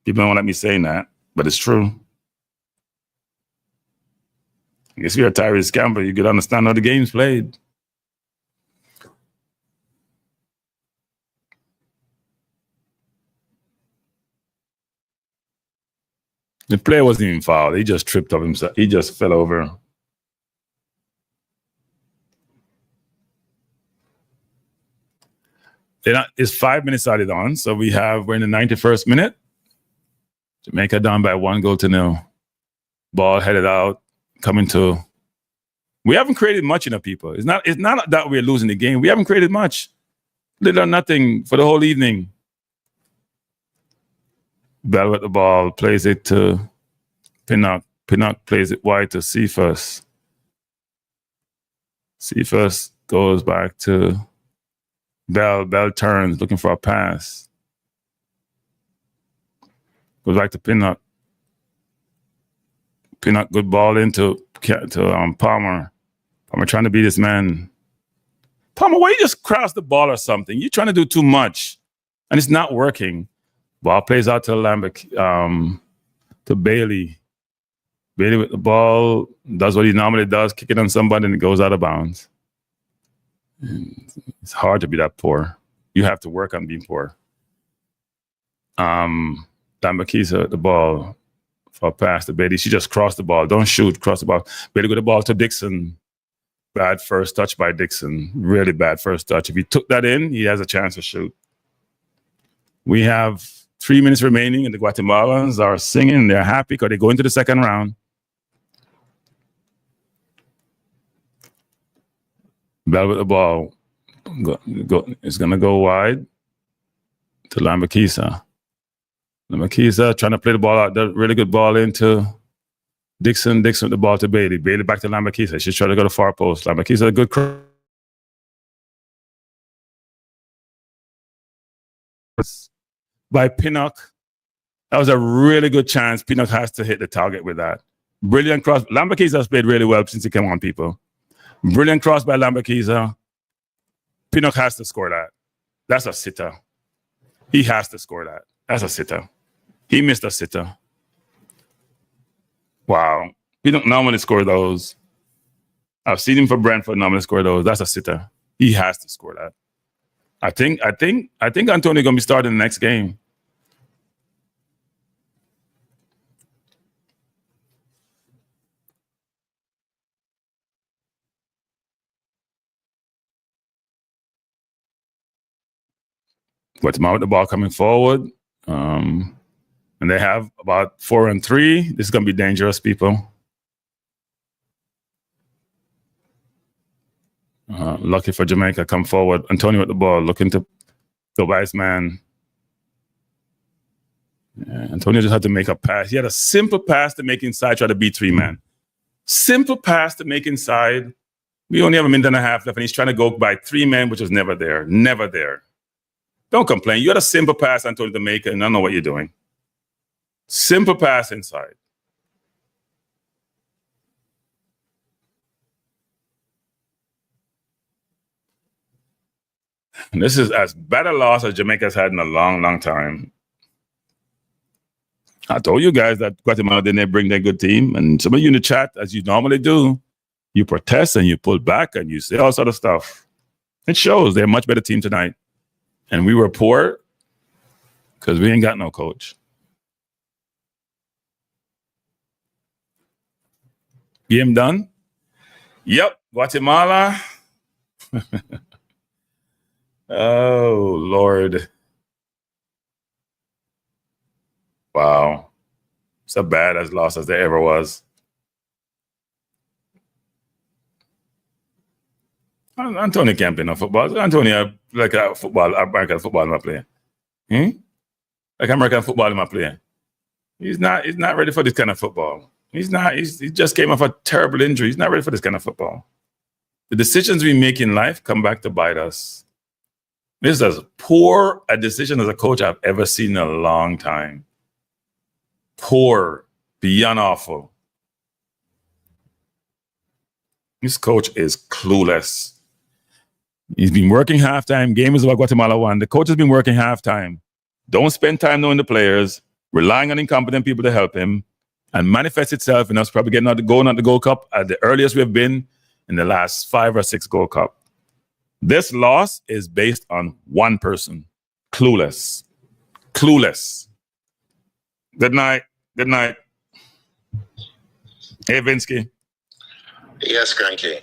People don't let me say that, but it's true. I guess if you're a Tyrese Campbell, you could understand how the game's played. The player wasn't even fouled. He just tripped up himself. He just fell over. It's 5 minutes added on. So we're in the 91st minute. Jamaica down by 1-0. Ball headed out, coming to. We haven't created much enough, people. It's not that we're losing the game. We haven't created much. Little or nothing for the whole evening. Bell with the ball, plays it to Pinnock. Pinnock plays it wide to Cephas. Cephas goes back to Bell. Bell turns, looking for a pass. Goes back to Pinnock. Pinnock, good ball into Palmer. Palmer trying to beat this man. Palmer, why you just cross the ball or something? You're trying to do too much, and it's not working. Ball plays out to to Bailey. Bailey with the ball does what he normally does, kick it on somebody, and it goes out of bounds. It's hard to be that poor. You have to work on being poor. Lambakisa, the ball for a pass to Bailey. She just crossed the ball. Don't shoot, cross the ball. Bailey with the ball to Dixon. Bad first touch by Dixon. Really bad first touch. If he took that in, he has a chance to shoot. We have 3 minutes remaining, and the Guatemalans are singing. They're happy because they go into the second round. Bell with the ball. It's going to go wide to Lambakisa. Lambakisa trying to play the ball out. The really good ball into Dixon. Dixon with the ball to Bailey. Bailey back to Lambakisa. She's trying to go to far post. Lambakisa, a good cross by Pinnock. That was a really good chance. Pinnock has to hit the target with that. Brilliant cross. Lambakisa has played really well since he came on, people. Brilliant cross by Lambakisa. Pinnock has to score that. That's a sitter. He has to score that. That's a sitter. He missed a sitter. Wow. Pinnock normally score those. I've seen him for Brentford normally score those. That's a sitter. He has to score that. I think Antonio gonna be starting the next game. Guatemala with the ball coming forward. And they have about 4-3. This is gonna be dangerous, people. Lucky for Jamaica, come forward. Antonio with the ball, looking to go by his man. Yeah, Antonio just had to make a pass. He had a simple pass to make inside, try to beat 3 men. Simple pass to make inside. We only have a minute and a half left, and he's trying to go by 3 men, which was never there. Never there. Don't complain. You had a simple pass, Antonio, to make it, and I don't know what you're doing. Simple pass inside. And this is as bad a loss as Jamaica's had in a long, long time. I told you guys that Guatemala didn't bring their good team. And some of you in the chat, as you normally do, you protest and you pull back and you say all sort of stuff. It shows they're a much better team tonight. And we were poor because we ain't got no coach. Game done? Yep. Guatemala. Oh, Lord. Wow. It's a bad as loss as there ever was. Antonio can't play no football. Antonio, like a football, American football in my player. Like American football in my player. He's not ready for this kind of football. He just came off a terrible injury. He's not ready for this kind of football. The decisions we make in life come back to bite us. This is as poor a decision as a coach I've ever seen in a long time. Poor, beyond awful. This coach is clueless. He's been working halftime. Game is about Guatemala won. The coach has been working halftime. Don't spend time knowing the players, relying on incompetent people to help him, and manifest itself in us probably getting going at the Gold Cup at the earliest we've been in the last 5 or 6 Gold Cup. This loss is based on one person. Clueless. Clueless. Good night. Good night. Hey, Vinsky. Yes, Cranky.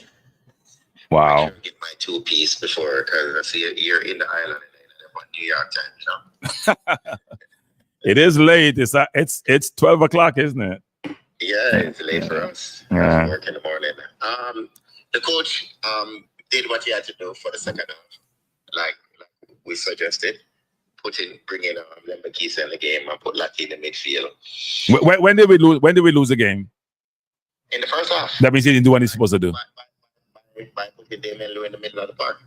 Wow. I get my 2-piece before, because I see you're in the island and New York time, you know? It is late. It's 12 o'clock, isn't it? Yeah, it's late for us. Yeah. Work in the morning. The coach did what he had to do for the second half, like we suggested. Bringing Lembakisa in the game and put Lucky in the midfield. When did we lose? When did we lose the game? In the first half. That means he didn't do what he's supposed to do. By putting Damion Lowe in the middle of the park.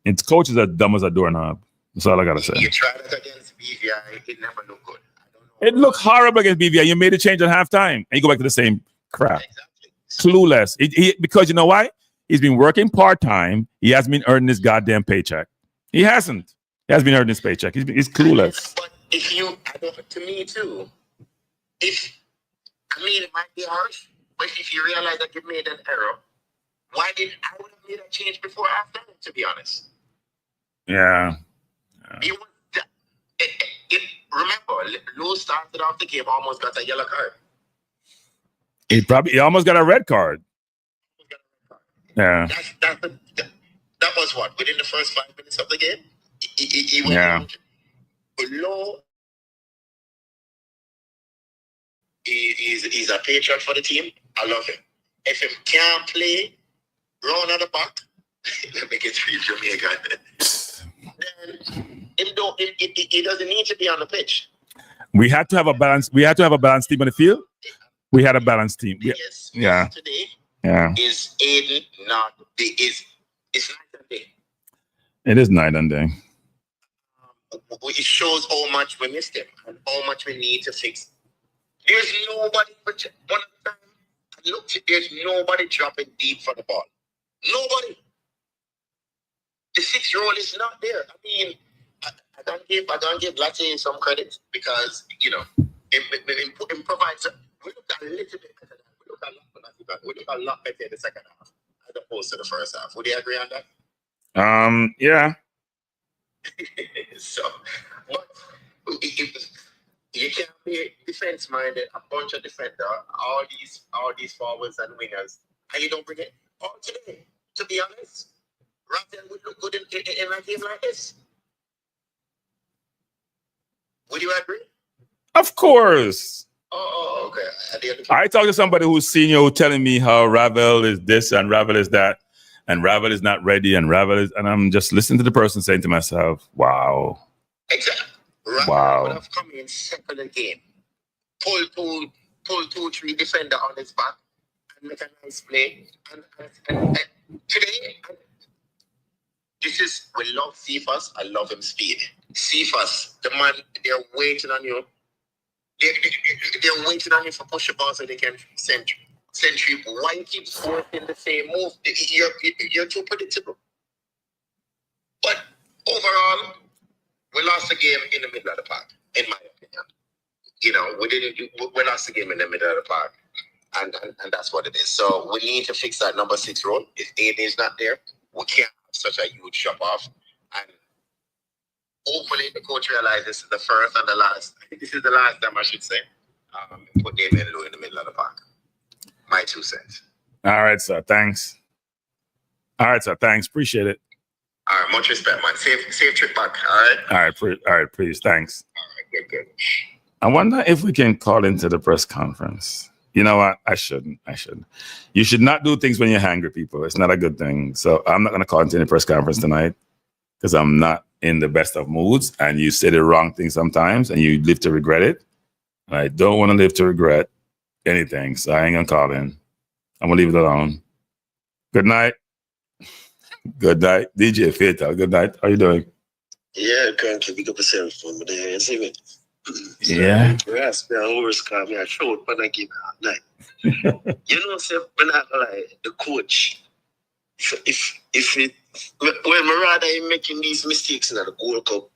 Its coach is as dumb as a doorknob. That's all I gotta say. You tried it against BVI, it never looked good. It looked horrible against BVI. You made a change at halftime, and you go back to the same crap. Exactly. Clueless. Because you know why? He's been working part-time. He hasn't been earning his goddamn paycheck. He hasn't. He has been earning his paycheck. He's clueless. But if you, to me too, it might be harsh, but if you realize that you made an error, I would have made a change before after, to be honest. Yeah. Remember, Lowe started off the game, almost got a yellow card. He almost got a red card. Yeah. That was what, within the first 5 minutes of the game? He went out. Lowe, he's a patriot for the team. I love him. If he can't play, run at the back, let me get real Jamaican. Then he doesn't need to be on the pitch. We had to have a balance. We had to have a balanced team on the field. We had a balanced team. Yes. Today. Yeah. Is Aiden not? It's night and day. It is night and day. It shows how much we missed him and how much we need to fix. There's nobody. One of the time, look, there's nobody dropping deep for the ball. Nobody. The 6-year-old is not there. I mean, I don't give Latte some credit because it provides. We look a little bit better. We look a lot better in the second half as opposed to the first half. Would you agree on that? Yeah. So, but you can't be defense-minded, a bunch of defender, all these forwards and wingers, and you don't bring it all today. To be honest, Rafael would look good in a game like this. Would you agree? Of course. Oh, okay. I talked to somebody who's senior who telling me how Ravel is this and Ravel is that, and Ravel is not ready, and I'm just listening to the person saying to myself, wow. Exactly. Ravel would have come in second again, pull 2-3 defender on his back, and make a nice play. And today, we love Cephas. I love him speed. Cephas, the man, they're waiting on you. They're waiting on you for push the ball so they can send you. Why you keep forcing the same move? You're too predictable. But overall, we lost the game in the middle of the park, in my opinion. We lost the game in the middle of the park. And that's what it is. So we need to fix that number 6 role. If Aiden is not there, we can't have such a huge shove off. And hopefully the coach realizes this is the first and the last. I think this is the last time I should say. Put Damion Lowe in the middle of the park. my 2 cents. All right, sir. Thanks. All right, sir. Thanks. Appreciate it. All right, much respect, man. Safe trip back. All right. All right. Please. Thanks. All right, good. I wonder if we can call into the press conference. You know what? I shouldn't. You should not do things when you're hungry, people. It's not a good thing. So I'm not going to call into any press conference tonight because I'm not in the best of moods. And you say the wrong thing sometimes and you live to regret it. I don't want to live to regret anything. So I ain't going to call in. I'm going to leave it alone. Good night. Good night. DJ Fatal, good night. How you doing? Yeah, can't pick up yourself from there. You see me? Yeah. Yes, me always call me a short when I give at night. You know, say when I like the coach, if it when rather him making these mistakes in the World Cup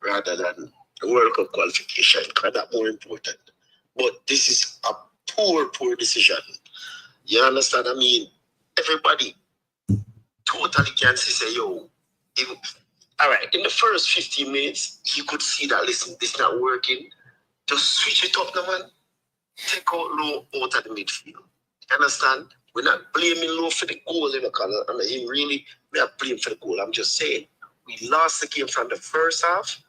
rather than the World Cup qualification, because that's more important. But this is a poor decision. You understand? I mean, everybody totally can say, yo, all right, in the first 15 minutes, you could see that, listen, this not working. Just switch it up, man. Take out Lowe out of the midfield. You understand? We're not blaming Lowe for the goal, you know, and him really, we're not blaming for the goal. I'm just saying, we lost the game from the first half,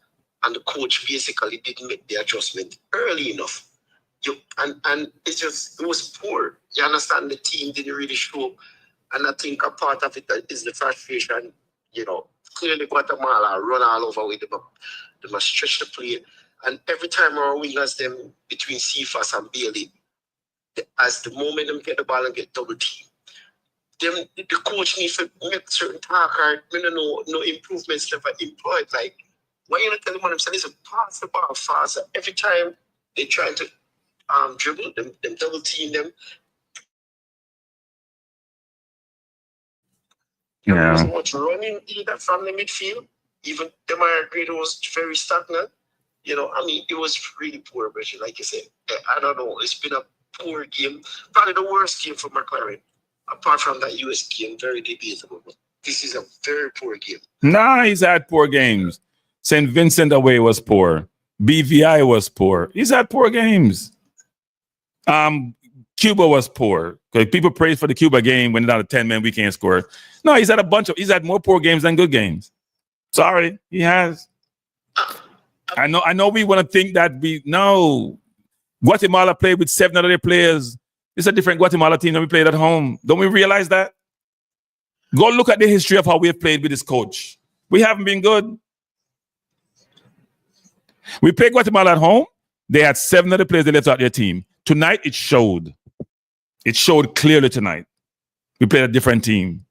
and the coach basically didn't make the adjustment early enough. And it was poor. You understand? The team didn't really show. And I think a part of it is the frustration, you know. Clearly, Guatemala run all over with them. They must stretch the play. And every time our wingers, them between Cephas and Bailey, as the moment them get the ball and get double team, the coach needs to make certain talk or no improvements never employed. Like, why you not tell them what I'm saying? Listen, pass the ball faster. Every time they trying to dribble, them double team them. Yeah. There wasn't much running either from the midfield. Even Damion was very stagnant. You know, I mean, it was really poor, but like you said, I don't know. It's been a poor game. Probably the worst game for McClaren. Apart from that US game, very debatable. But this is a very poor game. Nah, he's had poor games. St. Vincent away was poor. BVI was poor. He's had poor games. Cuba was poor. People praise for the Cuba game when it's not a 10-man we can't score. No, he's had more poor games than good games. Sorry, he has. I know we want to think that Guatemala played with 7 other players. It's a different Guatemala team than we played at home. Don't we realize that? Go look at the history of how we have played with this coach. We haven't been good. We played Guatemala at home. They had 7 other players they left out their team. Tonight, it showed. It showed clearly tonight. We played a different team.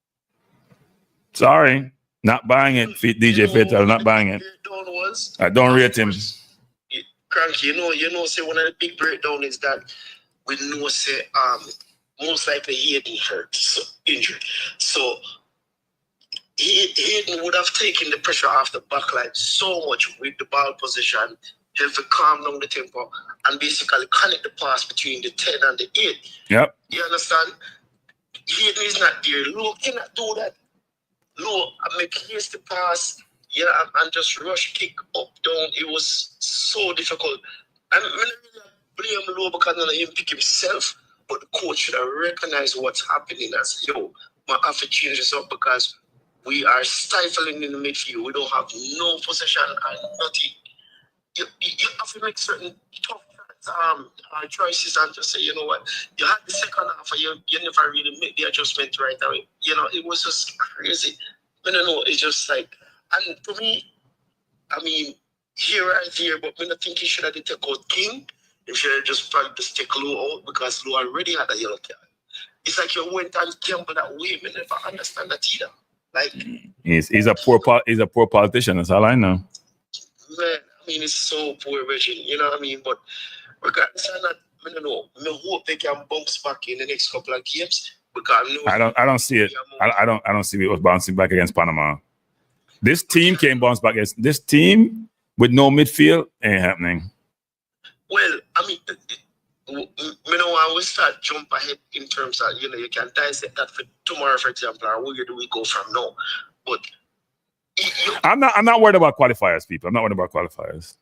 Sorry, not buying it, DJ Fatal, not buying it. I don't rate him. Cranky, you know, say one of the big breakdown is that we know say most likely Hayden injured. So Hayden would have taken the pressure off the backline so much with the ball position, help to calm down the tempo, and basically connect the pass between the 10 and the 8. Yep. You understand? Hayden is not there. Lowe cannot do that. Lowe, I make hasty pass, and just rush kick up, down. It was so difficult. And I really blame Lowe because none of him pick himself, but the coach should have recognized what's happening as, I have to change this up because we are stifling in the midfield. We don't have no possession and nothing. You have to make certain tough choices and just say, you know what, you had the second half, you never really make the adjustment right away. You know, it was just crazy. I don't know, it's just like, and for me, I mean, here right here, but I think he should have taken out King. He should have just probably just take Lowe out because Lowe already had a yellow card. It's like you went and gambled that way. I never understand that either. Like he's a poor politician. That's all I know. Man, I mean, it's so poor, Reggie. You know what I mean? But regardless of that, I don't know. I hope they can bounce back in the next couple of games because I don't see it. I don't see it was bouncing back against Panama. This team can't bounce back against this team with no midfield. Ain't happening. Well, I mean, when we start jump ahead in terms of, you can dissect that for tomorrow, for example, or where do we go from now? But I'm not worried about qualifiers, people. I'm not worried about qualifiers.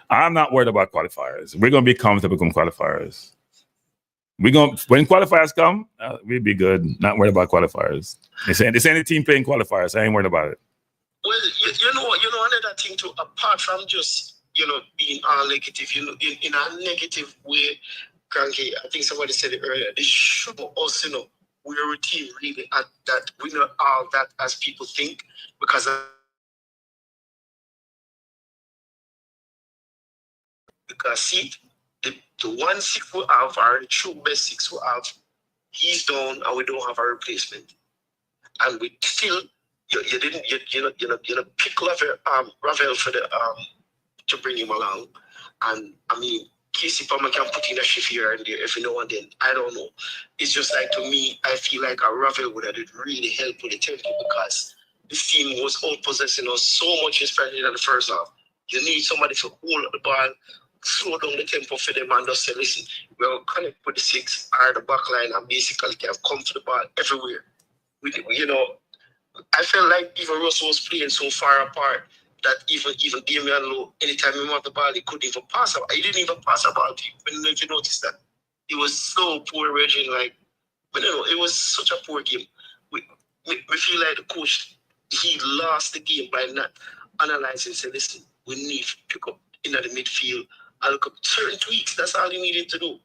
I'm not worried about qualifiers. We're gonna be comfortable come qualifiers. We going when qualifiers come, we'll be good. Not worried about qualifiers. They say the team playing qualifiers. I ain't worried about it. Well, you know another thing too. Apart from just being all negative, in a negative way, Cranky. I think somebody said it earlier. They show us, we're a team really at that. We're not all that as people think because. Because see, the 1-6 we have, our true best 6 we have, he's down and we don't have a replacement. And we still, you didn't pick Ravel for the to bring him along. And I mean, Casey Palmer can put in a shift here and there every now and then. I don't know. It's just like, to me, I feel like a Ravel would have really helped with the tempo because the team was all possessing us so much, especially in the first half. You need somebody to hold the ball, slow down the tempo for them and just say, listen, we'll connect with the 6 or the back line and basically can come to the ball everywhere. I felt like even Russell was playing so far apart that even Damion Lowe, anytime he had the ball, he couldn't even pass. He didn't even pass a ball to you. If you notice that. It was so poor, Reggie. It was such a poor game. We feel like the coach, he lost the game by not analyzing and saying, listen, we need to pick up in the midfield and look up certain tweaks. That's all he needed to do.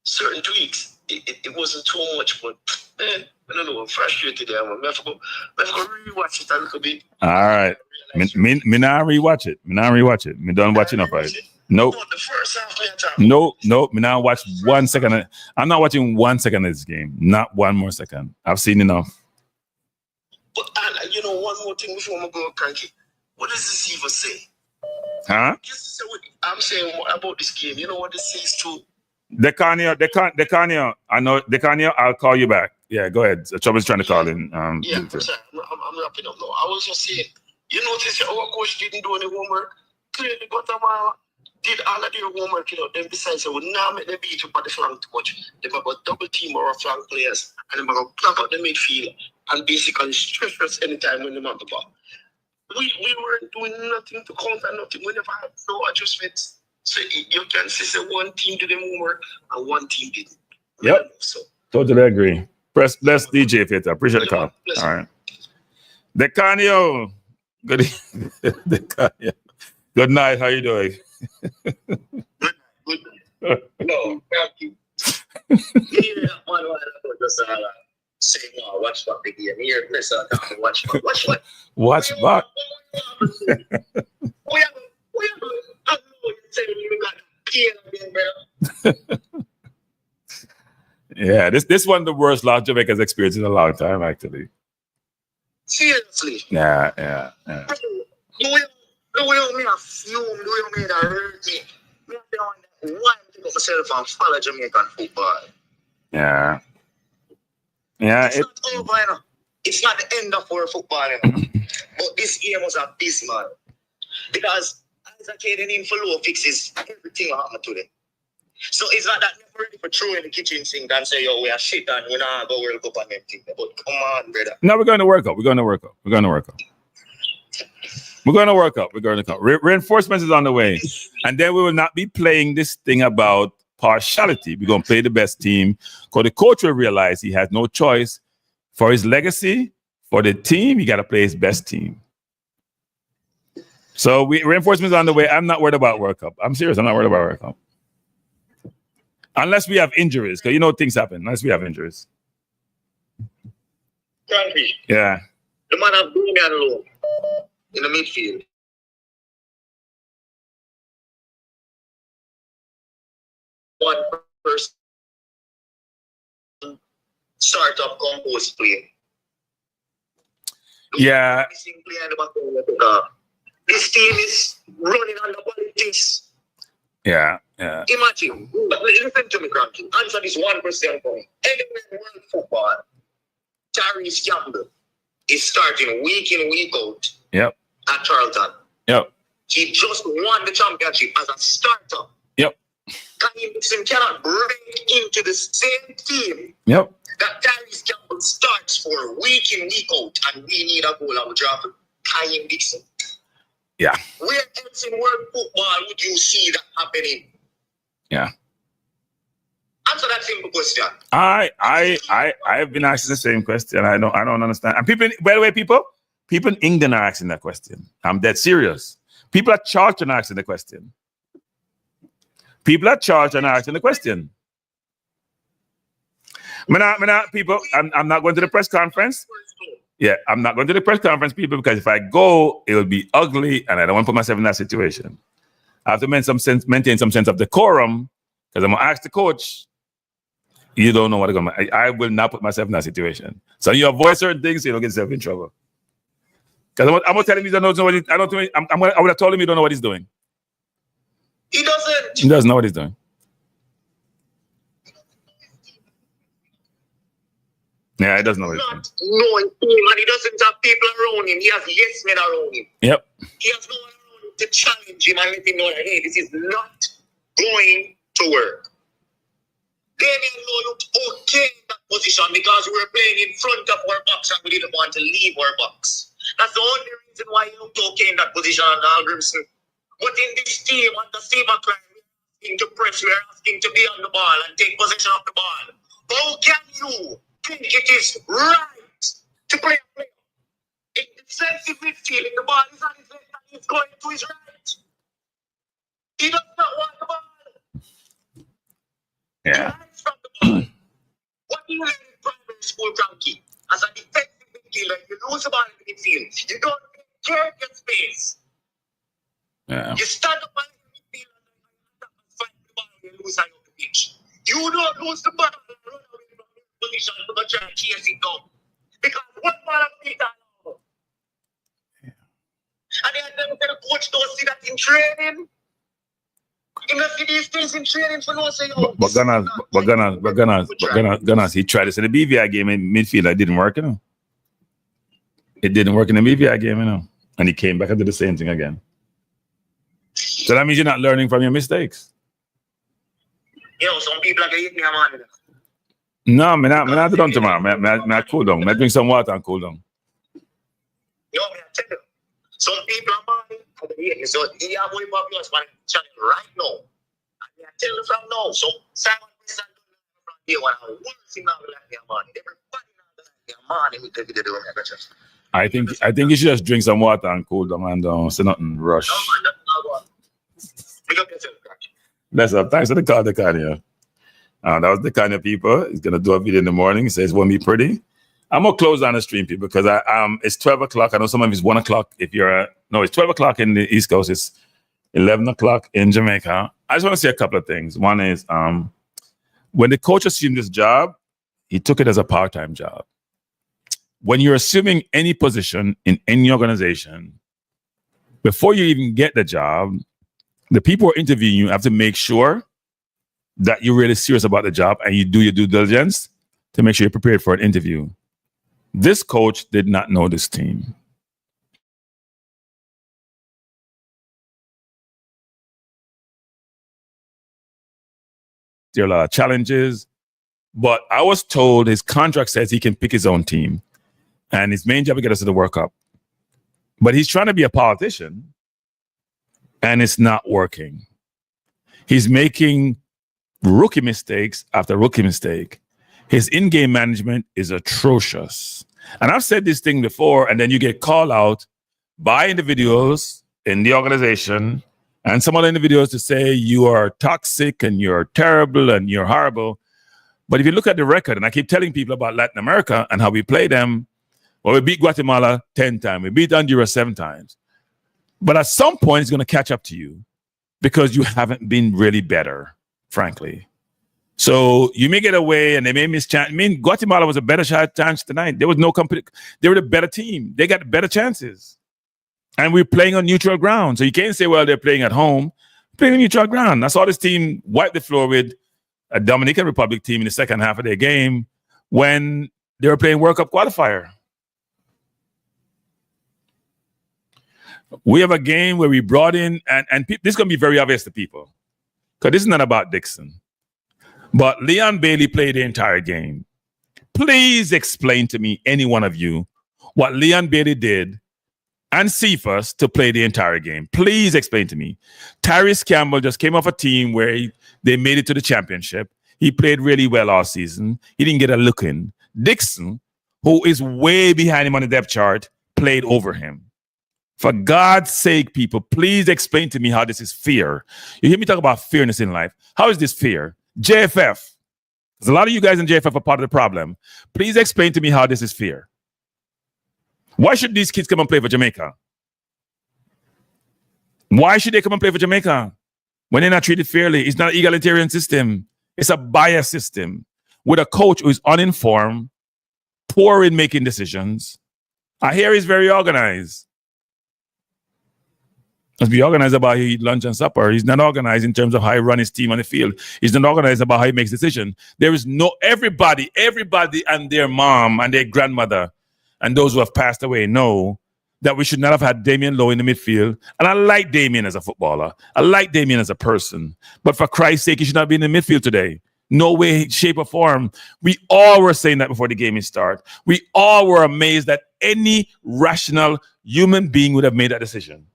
Certain tweaks. It wasn't too much, but man, I don't know. I'm frustrated there. I'm going to go rewatch it a little bit. All right. Me not rewatch it. Me don't watch enough of it. Nope. The first half of the Nope. Me not watch 1 second. I'm not watching 1 second of this game. Not one more second. I've seen enough. But one more thing before I go, Cranky. What does this even say? Huh? I'm saying about this game. You know what this says too? Decanio. I know Decanio. I'll call you back. Yeah, go ahead. Trouble's trying to call in. I'm sorry. I'm wrapping up now. I was just saying, you notice our coach didn't do any homework. Clearly, Guatemala did all of their homework. Then besides, we now make them beat up at the flank too much. They got double team our flank players, and they got plug out the midfield and basically stress us anytime when they have the ball. We weren't doing nothing to counter nothing. We never had no adjustments. So you can see one team did the homework and one team didn't. Yep. So totally agree. Bless DJ Feta. Appreciate the call. All right. Decanio. Good. Decanio. Good night. How you doing? Good. No, thank you. Yeah, one just saying, watch back the game. Here, listen, watch back. Watch back. Yeah, this one the worst loss Jamaica's experienced in a long time, actually. Seriously. Yeah. The way me a fume, the way me that hurt me. Me why I pick up myself and follow Jamaican football. Yeah. It's not over, It's not the end of our football, But this game was abysmal. Because Isaac Hayden in for Lowe fixes everything that happened to them. So it's not that never ready for throwing the kitchen sink and say, we are shit and we're not going to World Cup and everything. But come on, brother. No, we're going to work up. Reinforcements is on the way. And then we will not be playing this thing about partiality. We're going to play the best team. Because the coach will realize he has no choice. For his legacy, for the team, he got to play his best team. So reinforcements on the way. I'm not worried about World Cup. I'm serious. I'm not worried about World Cup. Unless we have injuries. Because things happen. Unless we have injuries. Frankie. Yeah. The man of Damion Lowe in the midfield. One person start up compose play. Yeah. This team is running on the politics. Yeah. Imagine, listen to me, Cranky. Answer this 1% for me. Anywhere in world football, Tyrese Campbell is starting week in, week out. Yep. At Charlton. Yep. He just won the championship as a starter. Yep. Kanye Dixon cannot break into the same team. Yep. That Tyrese Campbell starts for week in, week out, and we need a goal. I would draft Kanye Dixon. Yeah. Where else in world football would you see that happening? Yeah. Answer that simple question. I've been asking the same question. I don't understand. And people, by the way, people in England are asking that question. I'm dead serious. People at church are asking the question. People at church are asking the question. People, I'm not going to the press conference. Yeah, I'm not going to the press conference, people, because if I go, it will be ugly, and I don't want to put myself in that situation. I have to maintain some sense of decorum, because I'm going to ask the coach, you don't know what I'm going to. I will not put myself in that situation. So you avoid certain things, so you don't get yourself in trouble. Because I'm going to tell him he doesn't know what he's, I would have told him he don't know what he's doing. He doesn't. He doesn't know what he's doing. Yeah, he doesn't know what he's doing. Knowing him, and he doesn't have people around him. He has yes men around him. Yep. He has no one around him to challenge him and let him know that, hey, this is not going to work. Damion Lowe looked okay in that position because we were playing in front of our box and we didn't want to leave our box. That's the only reason why he looked okay in that position, Grimson. But in this team, under Steve McClaren, we're asking to press, we're asking to be on the ball and take possession of the ball. How can you think it is right to play a player in defensive midfield if the ball is on his left and he's going to his right? He does not want the ball. Yeah. From the ball. What do you learn in primary school, Frankie? As a defensive midfielder, you lose the ball in the midfield. You don't take care of your space. Yeah. You stand up on the midfield and fight the ball when you lose on the pitch. You don't lose the ball and run away from your position to go try and chase it down. Because what ball of feet are now? And then the coach don't see that in training. You know, see these things in training for no say. But Gunners, he tried this in the BVI game in midfield. It didn't work, you know. It didn't work in the BVI game, you know. And he came back and did the same thing again. So that means you're not learning from your mistakes. You know, some people are going to eat me a man. No, I'm not done tomorrow. I cool down. I drink some water and cool down. You know, I tell you, some people are mad for the hate me. So they are going up yours on the channel right now. And I tell you from now. So Simon Preston from here, when I want to see now like me a man. Everybody now like me a man with the video doing that. I think you should just drink some water and cool down and don't say nothing rush. No, man, that's not what. Pick up yourself, Crack. Bless up. Thanks for the call, Decania. That was the kind of people. He's gonna do a video in the morning. He says it won't be pretty. I'm gonna close down the stream, people, because it's 12 o'clock. I know some of it's 1 o'clock. It's 12 o'clock in the East Coast. It's 11 o'clock in Jamaica. I just want to say a couple of things. One is when the coach assumed this job, he took it as a part-time job. When you're assuming any position in any organization, before you even get the job, the people who are interviewing you have to make sure that you're really serious about the job and you do your due diligence to make sure you're prepared for an interview. This coach did not know this team. There are a lot of challenges, but I was told his contract says he can pick his own team and his main job is to get us to the World Cup. But he's trying to be a politician and it's not working. He's making rookie mistakes after rookie mistake. His in-game management is atrocious. And I've said this thing before, and then you get called out by individuals in the organization and some other individuals to say you are toxic and you're terrible and you're horrible. But if you look at the record, and I keep telling people about Latin America and how we play them, well, we beat Guatemala 10 times. We beat Honduras 7 times. But at some point, it's going to catch up to you because you haven't been really better, frankly. So you may get away and they may miss chance. I mean, Guatemala was a better chance tonight. There was no company. They were the better team. They got better chances. And we're playing on neutral ground. So you can't say, well, they're playing at home. Playing on neutral ground. I saw this team wipe the floor with a Dominican Republic team in the second half of their game when they were playing World Cup qualifier. We have a game where we brought in, and this is going to be very obvious to people, because this is not about Dixon. But Leon Bailey played the entire game. Please explain to me, any one of you, what Leon Bailey did and Cephas to play the entire game. Please explain to me. Tyrese Campbell just came off a team where they made it to the championship. He played really well all season. He didn't get a look in. Dixon, who is way behind him on the depth chart, played over him. For God's sake, people, please explain to me how this is fear. You hear me talk about fairness in life. How is this fear? JFF. There's a lot of you guys in JFF are part of the problem. Please explain to me how this is fear. Why should these kids come and play for Jamaica? Why should they come and play for Jamaica when they're not treated fairly? It's not an egalitarian system. It's a bias system with a coach who is uninformed, poor in making decisions. I hear he's very organized. Must be organized about how he eat lunch and supper. He's not organized in terms of how he run his team on the field. He's not organized about how he makes decisions. There is no everybody and their mom and their grandmother and those who have passed away know that we should not have had Damion Lowe in the midfield. And I like Damion as a footballer. I like Damion as a person. But for Christ's sake, he should not be in the midfield today. No way, shape, or form. We all were saying that before the game started. We all were amazed that any rational human being would have made that decision.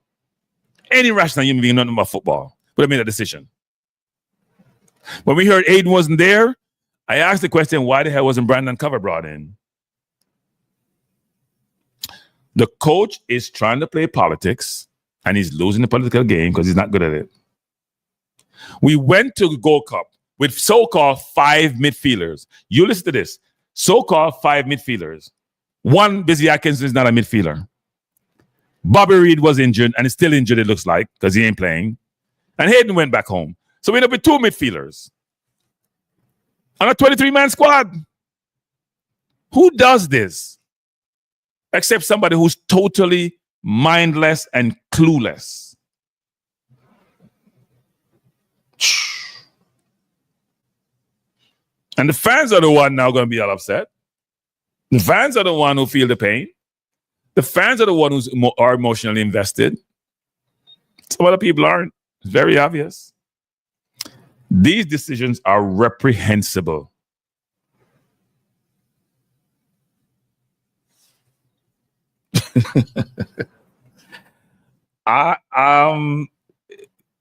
Any rational human being, nothing about football, would have made that decision. When we heard Aiden wasn't there, I asked the question, why the hell wasn't Brandon Cover brought in? The coach is trying to play politics, and he's losing the political game because he's not good at it. We went to the Gold Cup with so-called 5 midfielders. You listen to this. So-called 5 midfielders. One, Busy Atkinson, is not a midfielder. Bobby Reed was injured, and is still injured, it looks like, because he ain't playing. And Hayden went back home. So we ended up with 2 midfielders on a 23-man squad. Who does this? Except somebody who's totally mindless and clueless. And the fans are the one now going to be all upset. The fans are the one who feel the pain. The fans are the one who are emotionally invested. Some other people aren't. It's very obvious. These decisions are reprehensible.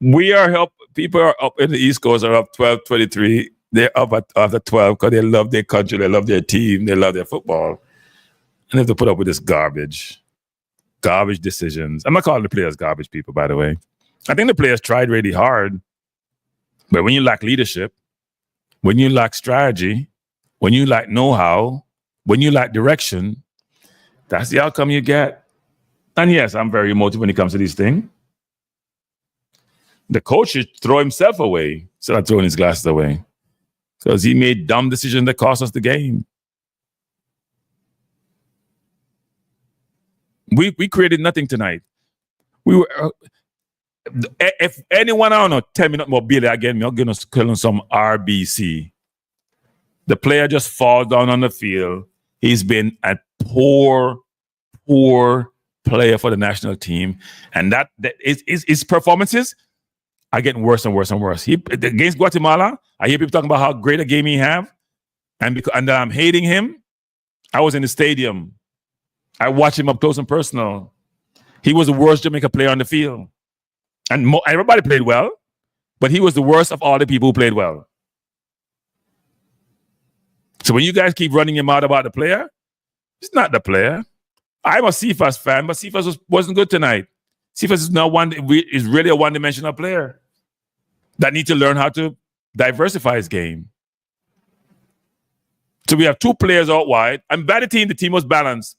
We are help. People are up in the East Coast are up 12-23. They're up after 12 because they love their country, they love their team, they love their football. And they have to put up with this garbage decisions. I'm not calling the players garbage people, by the way. I think the players tried really hard. But when you lack leadership, when you lack strategy, when you lack know-how, when you lack direction, that's the outcome you get. And yes, I'm very emotive when it comes to these things. The coach should throw himself away instead of throwing his glasses away because he made dumb decisions that cost us the game. We created nothing tonight. We were. If anyone, I don't know, 10 minutes more Billy again, I'm going to kill on some RBC. The player just falls down on the field. He's been a poor player for the national team. And that his performances are getting worse and worse and worse. Against Guatemala, I hear people talking about how great a game he have. And that I'm hating him. I was in the stadium. I watched him up close and personal. He was the worst Jamaica player on the field. And everybody played well, but he was the worst of all the people who played well. So when you guys keep running him out about the player, it's not the player. I'm a Cephas fan, but Cephas wasn't good tonight. Cephas is really a one-dimensional player that needs to learn how to diversify his game. So we have 2 players out wide. And by the team was balanced.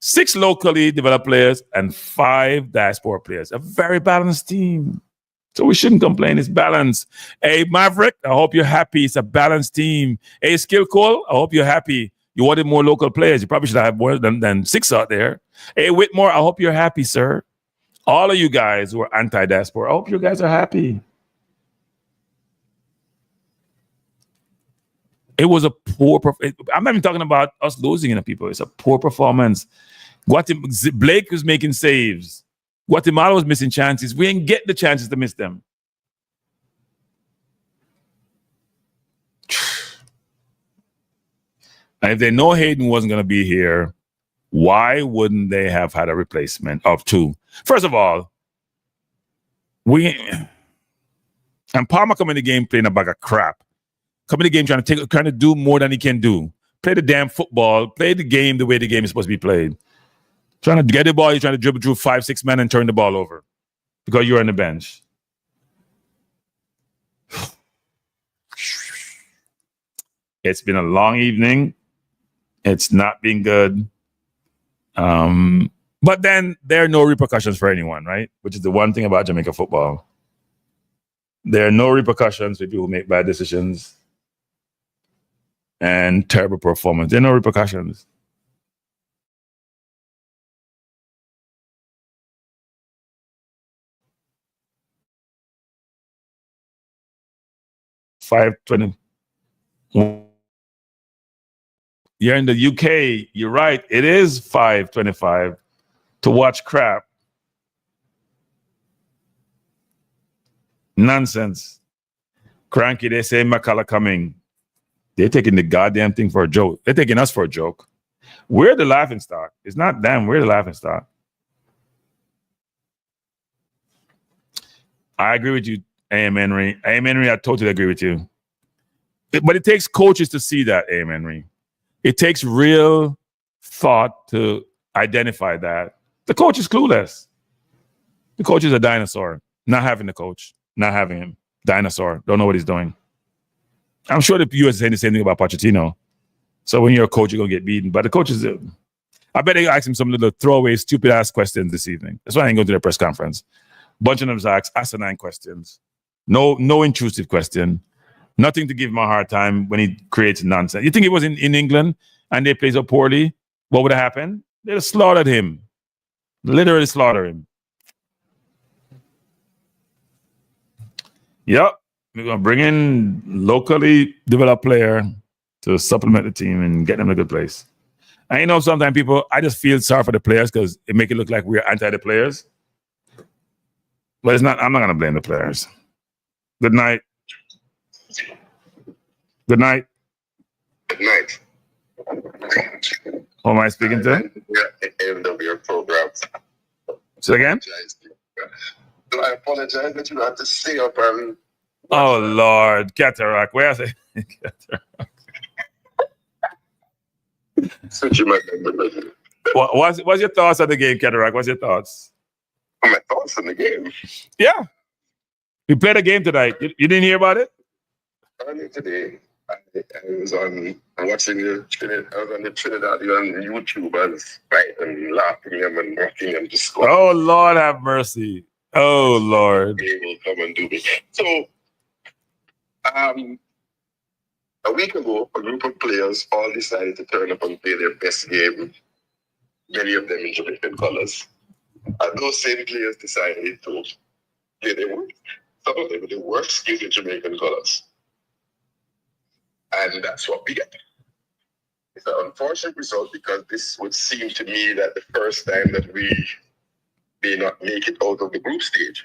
6 locally developed players and 5 diaspora players. A very balanced team. So we shouldn't complain. It's balanced. Hey, Maverick, I hope you're happy. It's a balanced team. Hey, Skill Cole, I hope you're happy. You wanted more local players. You probably should have more than 6 out there. Hey, Whitmore, I hope you're happy, sir. All of you guys who are anti-diaspora, I hope you guys are happy. It was a poor. I'm not even talking about us losing in the people. It's a poor performance. Blake was making saves. Guatemala was missing chances. We didn't get the chances to miss them. And if they know Hayden wasn't going to be here, why wouldn't they have had a replacement of 2? First of all, and Palmer come in the game playing a bag of crap. Come in the game trying to do more than he can do. Play the damn football. Play the game the way the game is supposed to be played. Trying to get the ball, you're trying to dribble through 5-6 men and turn the ball over because you're on the bench. It's been a long evening. It's not been good. But then there are no repercussions for anyone, right? Which is the one thing about Jamaica football. There are no repercussions for people who make bad decisions and terrible performance. There are no repercussions. $5.20. You're in the UK. You're right. It is $5.25 to watch crap. Nonsense. Cranky, they say McCullough coming. They're taking the goddamn thing for a joke. They're taking us for a joke. We're the laughing stock. It's not them. We're the laughing stock. I agree with you, A.M. Henry. A.M. Henry, I totally agree with you. But it takes coaches to see that, A.M. Henry. It takes real thought to identify that. The coach is clueless. The coach is a dinosaur. Not having the coach. Not having him. Dinosaur. Don't know what he's doing. I'm sure the U.S. is saying the same thing about Pochettino. So when you're a coach, you're going to get beaten. But the coach is... I bet they asked him some little throwaway, stupid-ass questions this evening. That's why I ain't going to the press conference. Bunch of them asked asinine questions. No intrusive question. Nothing to give him a hard time when he creates nonsense. You think he was in England and they played so poorly? What would have happened? They'd have slaughtered him. Literally slaughtered him. Yep. We're going to bring in locally developed player to supplement the team and get them in a good place. And you know, sometimes people, I just feel sorry for the players because it make it look like we're anti the players. But it's not, I'm not going to blame the players. Good night. Good night. Good night. Who am I speaking to? End of your program. Say again? Do I apologize that you had to stay up and... Oh, Lord. Cataract. Where is it? Cataract. Since you might remember. What's your thoughts on the game, Cataract? What's your thoughts? My thoughts on the game? Yeah. We played a game tonight. You didn't hear about it? Earlier today, I was on watching the Trinidadian YouTubers, right, and laughing them and mocking them to score. Oh, Lord have mercy. Oh, Lord. They will come and do it. So, a week ago, a group of players all decided to turn up and play their best game, many of them in Jamaican colours. And those same players decided to play their worst. Some of them were the worst games in Jamaican colours. And that's what we get. It's an unfortunate result because this would seem to me that the first time that we may not make it out of the group stage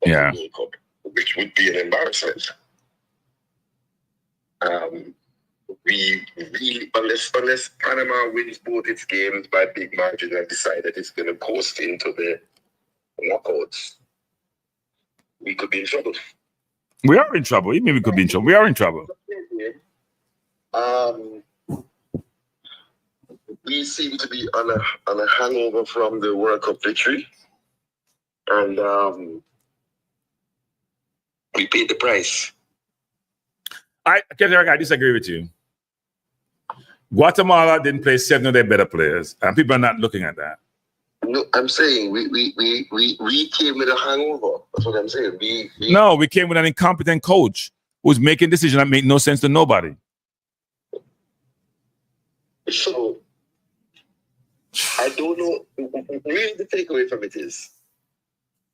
of the World Cup, which would be an embarrassment. We really, unless Panama wins both its games by big margin and decide that it's going to coast into the knockouts, we could be in trouble. We are in trouble. You mean we could be in trouble? We are in trouble. We seem to be on a hangover from the World Cup victory, and we paid the price. I disagree with you. Guatemala didn't play 7 of their better players, and people are not looking at that. No, I'm saying we came with a hangover. That's what I'm saying. No, we came with an incompetent coach who's making decisions that make no sense to nobody. So, I don't know. Really, the takeaway from it is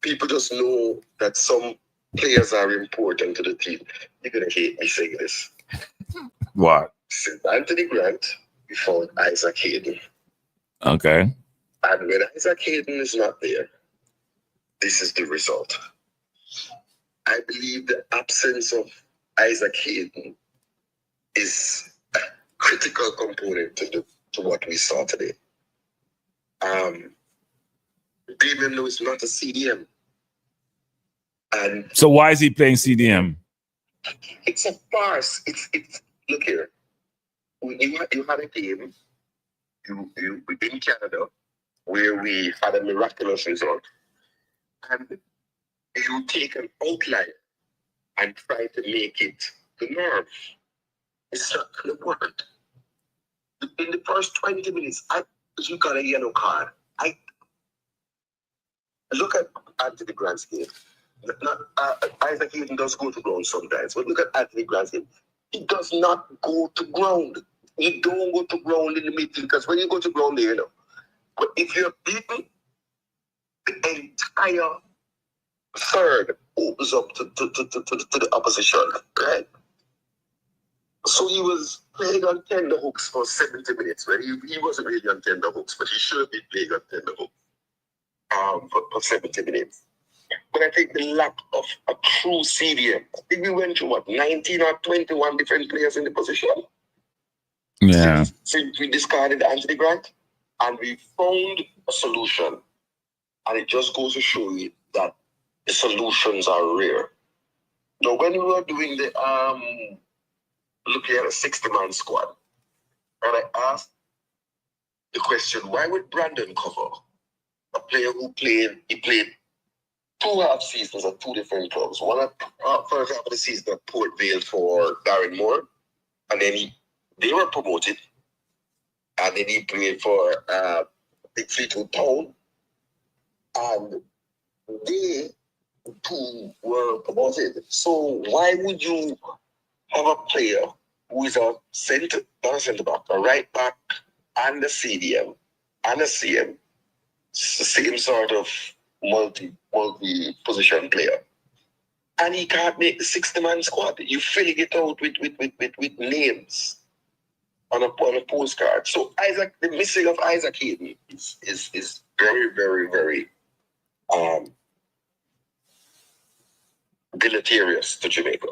people just know that some players are important to the team. You're going to hate me saying this. What? Since Anthony Grant, we found Isaac Hayden. Okay. And when Isaac Hayden is not there, this is the result. I believe the absence of Isaac Hayden is a critical component to what we saw today. Damion Lowe is not a CDM. And so why is he playing CDM? It's a farce. It's look here. You had a game you in Canada where we had a miraculous result, and you take an outlier and try to make it the norm. It's not going to work. In the first 20 minutes, you got a yellow card. I look at Anthony Grant's game. Isaac Hayden does go to ground sometimes, but look at Anthony Grant's game. He does not go to ground. You don't go to ground in the midfield, because when you go to ground there, but if you're beaten, the entire third opens up to the opposition, right? So he was playing on tender hooks for 70 minutes. Well, he wasn't really on tender hooks, but he should have been playing on tender hooks for 70 minutes. But I think the lack of a true CDM, I think we went through 19 or 21 different players in the position. Yeah. Since we discarded Anthony Grant, and we found a solution. And it just goes to show you that the solutions are rare. Now, when we were doing the looking at a 60-man squad, and I asked the question, why would Brandon cover a player who played 2.5 seasons at 2 different clubs? One at first half of the season at Port Vale for Darren Moore, and then they were promoted, and then he played for Big Fleetwood Town, and they too were promoted. So why would you have a player who is a centre back, a right back, and a CDM, and a CM, same sort of multi-position player, and he can't make the 60-man squad? You filling it out with names on a postcard. So the missing of Isaac Hayden is very, very, very deleterious to Jamaica.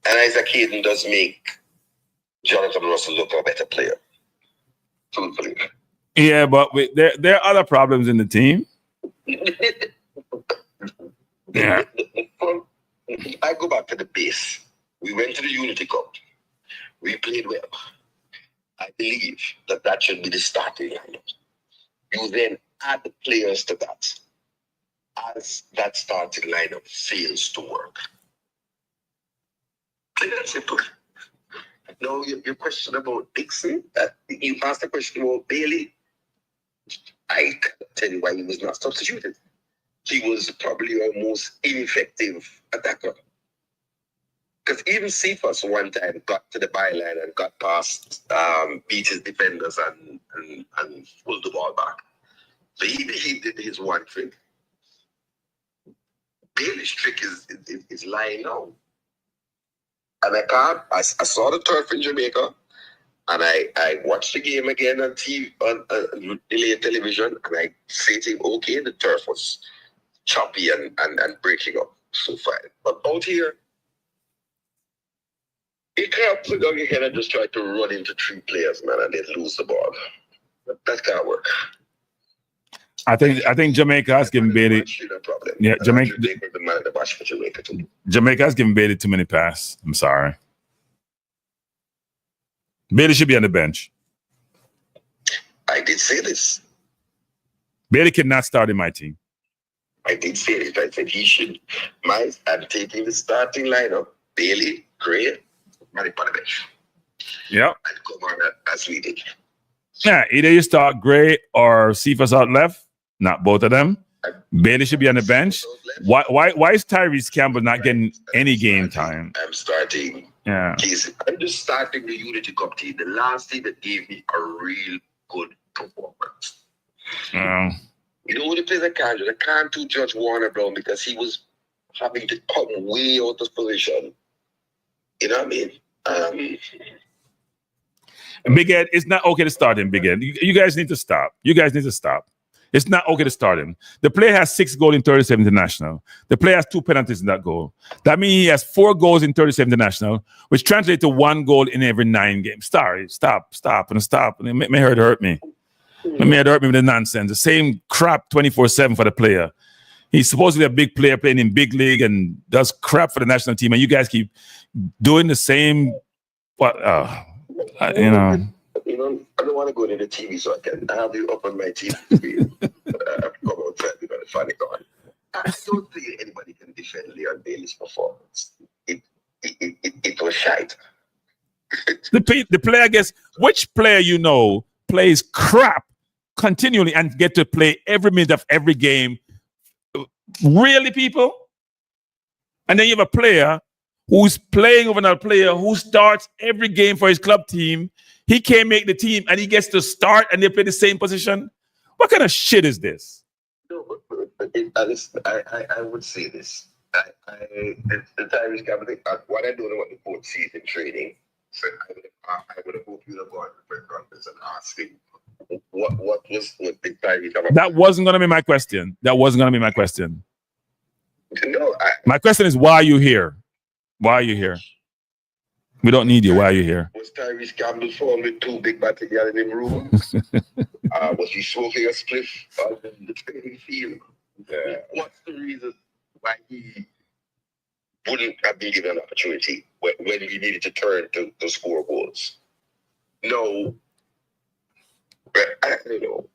And Isaac Hayden does make Jonathan Russell look a better player, truthfully. Yeah, but there are other problems in the team. Yeah. I go back to the base. We went to the Unity Cup. We played well. I believe that should be the starting lineup. You then add the players to that as that starting lineup fails to work. Plain and simple. Now, your question about Dixon, you asked a question about Bailey. I can't tell you why he was not substituted. He was probably our most ineffective attacker. Because even Cephas one time got to the byline and got past, beat his defenders and pulled the ball back. So he did his one trick. Bailey's trick is lying now. And I saw the turf in Jamaica, and I watched the game again on TV, on delayed television, and I say to him, okay, the turf was choppy and breaking up so fine. But out here, you can't put down your head and just try to run into 3 players, man, and then lose the ball. That can't work. I think Jamaica has given Bailey. Yeah, Jamaica has given Bailey too many passes. I'm sorry. Bailey should be on the bench. I did say this. Bailey cannot start in my team. I did say it. I said he should. I'm taking the starting lineup. Bailey, Gray, Manny on the bench. Yep. And come on as we did. Yeah, either you start Gray or Cephas out left. Not both of them. Bailey should be on the bench. Why is Tyrese Campbell not getting any game time? I'm starting. Yeah. I'm just starting the Unity Cup team. The last team that gave me a real good performance. You know who the players I can't do Judge Warner Brown, because he was having to come way out of position. You know what I mean? Big Ed, it's not okay to start him, Big Ed. You guys need to stop. It's not okay to start him. The player has 6 goals in 37 international. The player has 2 penalties in that goal. That means he has 4 goals in 37 international, which translates to 1 goal in every 9 games. Stop. And it may hurt me. It may hurt me with the nonsense. The same crap 24/7 for the player. He's supposedly a big player playing in big league and does crap for the national team, and you guys keep doing the same. What you know? You know, I don't want to go to the TV, so I can have you up on my TV screen. Come outside, we're gonna find it on. I don't think anybody can defend Leon Bailey's performance. It was shite. The player gets, which player you know plays crap continually and get to play every minute of every game? Really, people? And then you have a player who's playing over another player who starts every game for his club team. He can't make the team and he gets to start and they play the same position. What kind of shit is this? No, I would say this. The Tyrese Campbell, what I don't know what the coach sees in training. So I would have hoped you'd have gone to the press conference and asked him what the Tyrese Campbell. That wasn't going to be my question. No, my question is, why are you here? Why are you here? We don't need you. Why are you here? Was Tyrese Campbell found with two big batty girls in the room? Was he smoking a spliff on the training field? What's the reason why he wouldn't have been given an opportunity when we needed to turn to score goals? No. I don't know.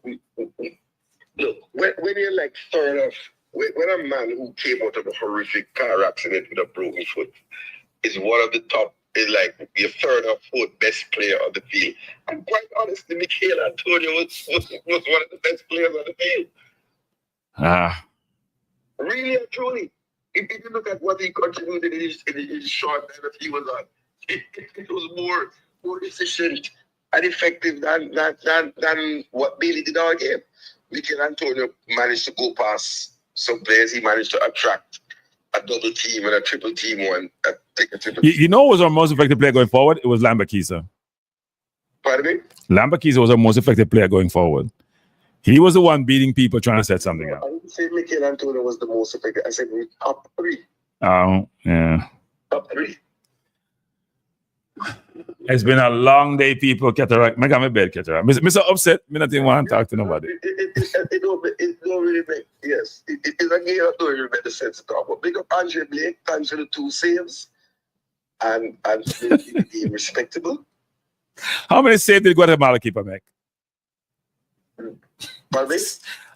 Look, when you're like third off, when a man who came out of a horrific car accident with a broken foot is one of the top, is like your third or fourth best player on the field. And quite honestly, Michael Antonio was one of the best players on the field. Really and truly. If you look at what he contributed in his short time that he was on, it was more efficient and effective than what Bailey did all game. Michael Antonio managed to go past some players. He managed to attract a double team and a triple team one. You know who was our most effective player going forward? It was Lambakisa. Pardon me? Lambakisa was our most effective player going forward. He was the one beating people trying to set something up. I didn't say Michael Antonio was the most effective. I said top three. Oh, yeah. Top three. It's been a long day, people. Cataract. Make my bed, cataract. Mr. Upset, me not even want to talk to nobody. It don't really make, yes. It's a game that don't really make the sense to talk about. Big up Andre Blake, thanks for the 2 saves. And the game respectable. How many saves did Guatemala keeper make? Pardon me?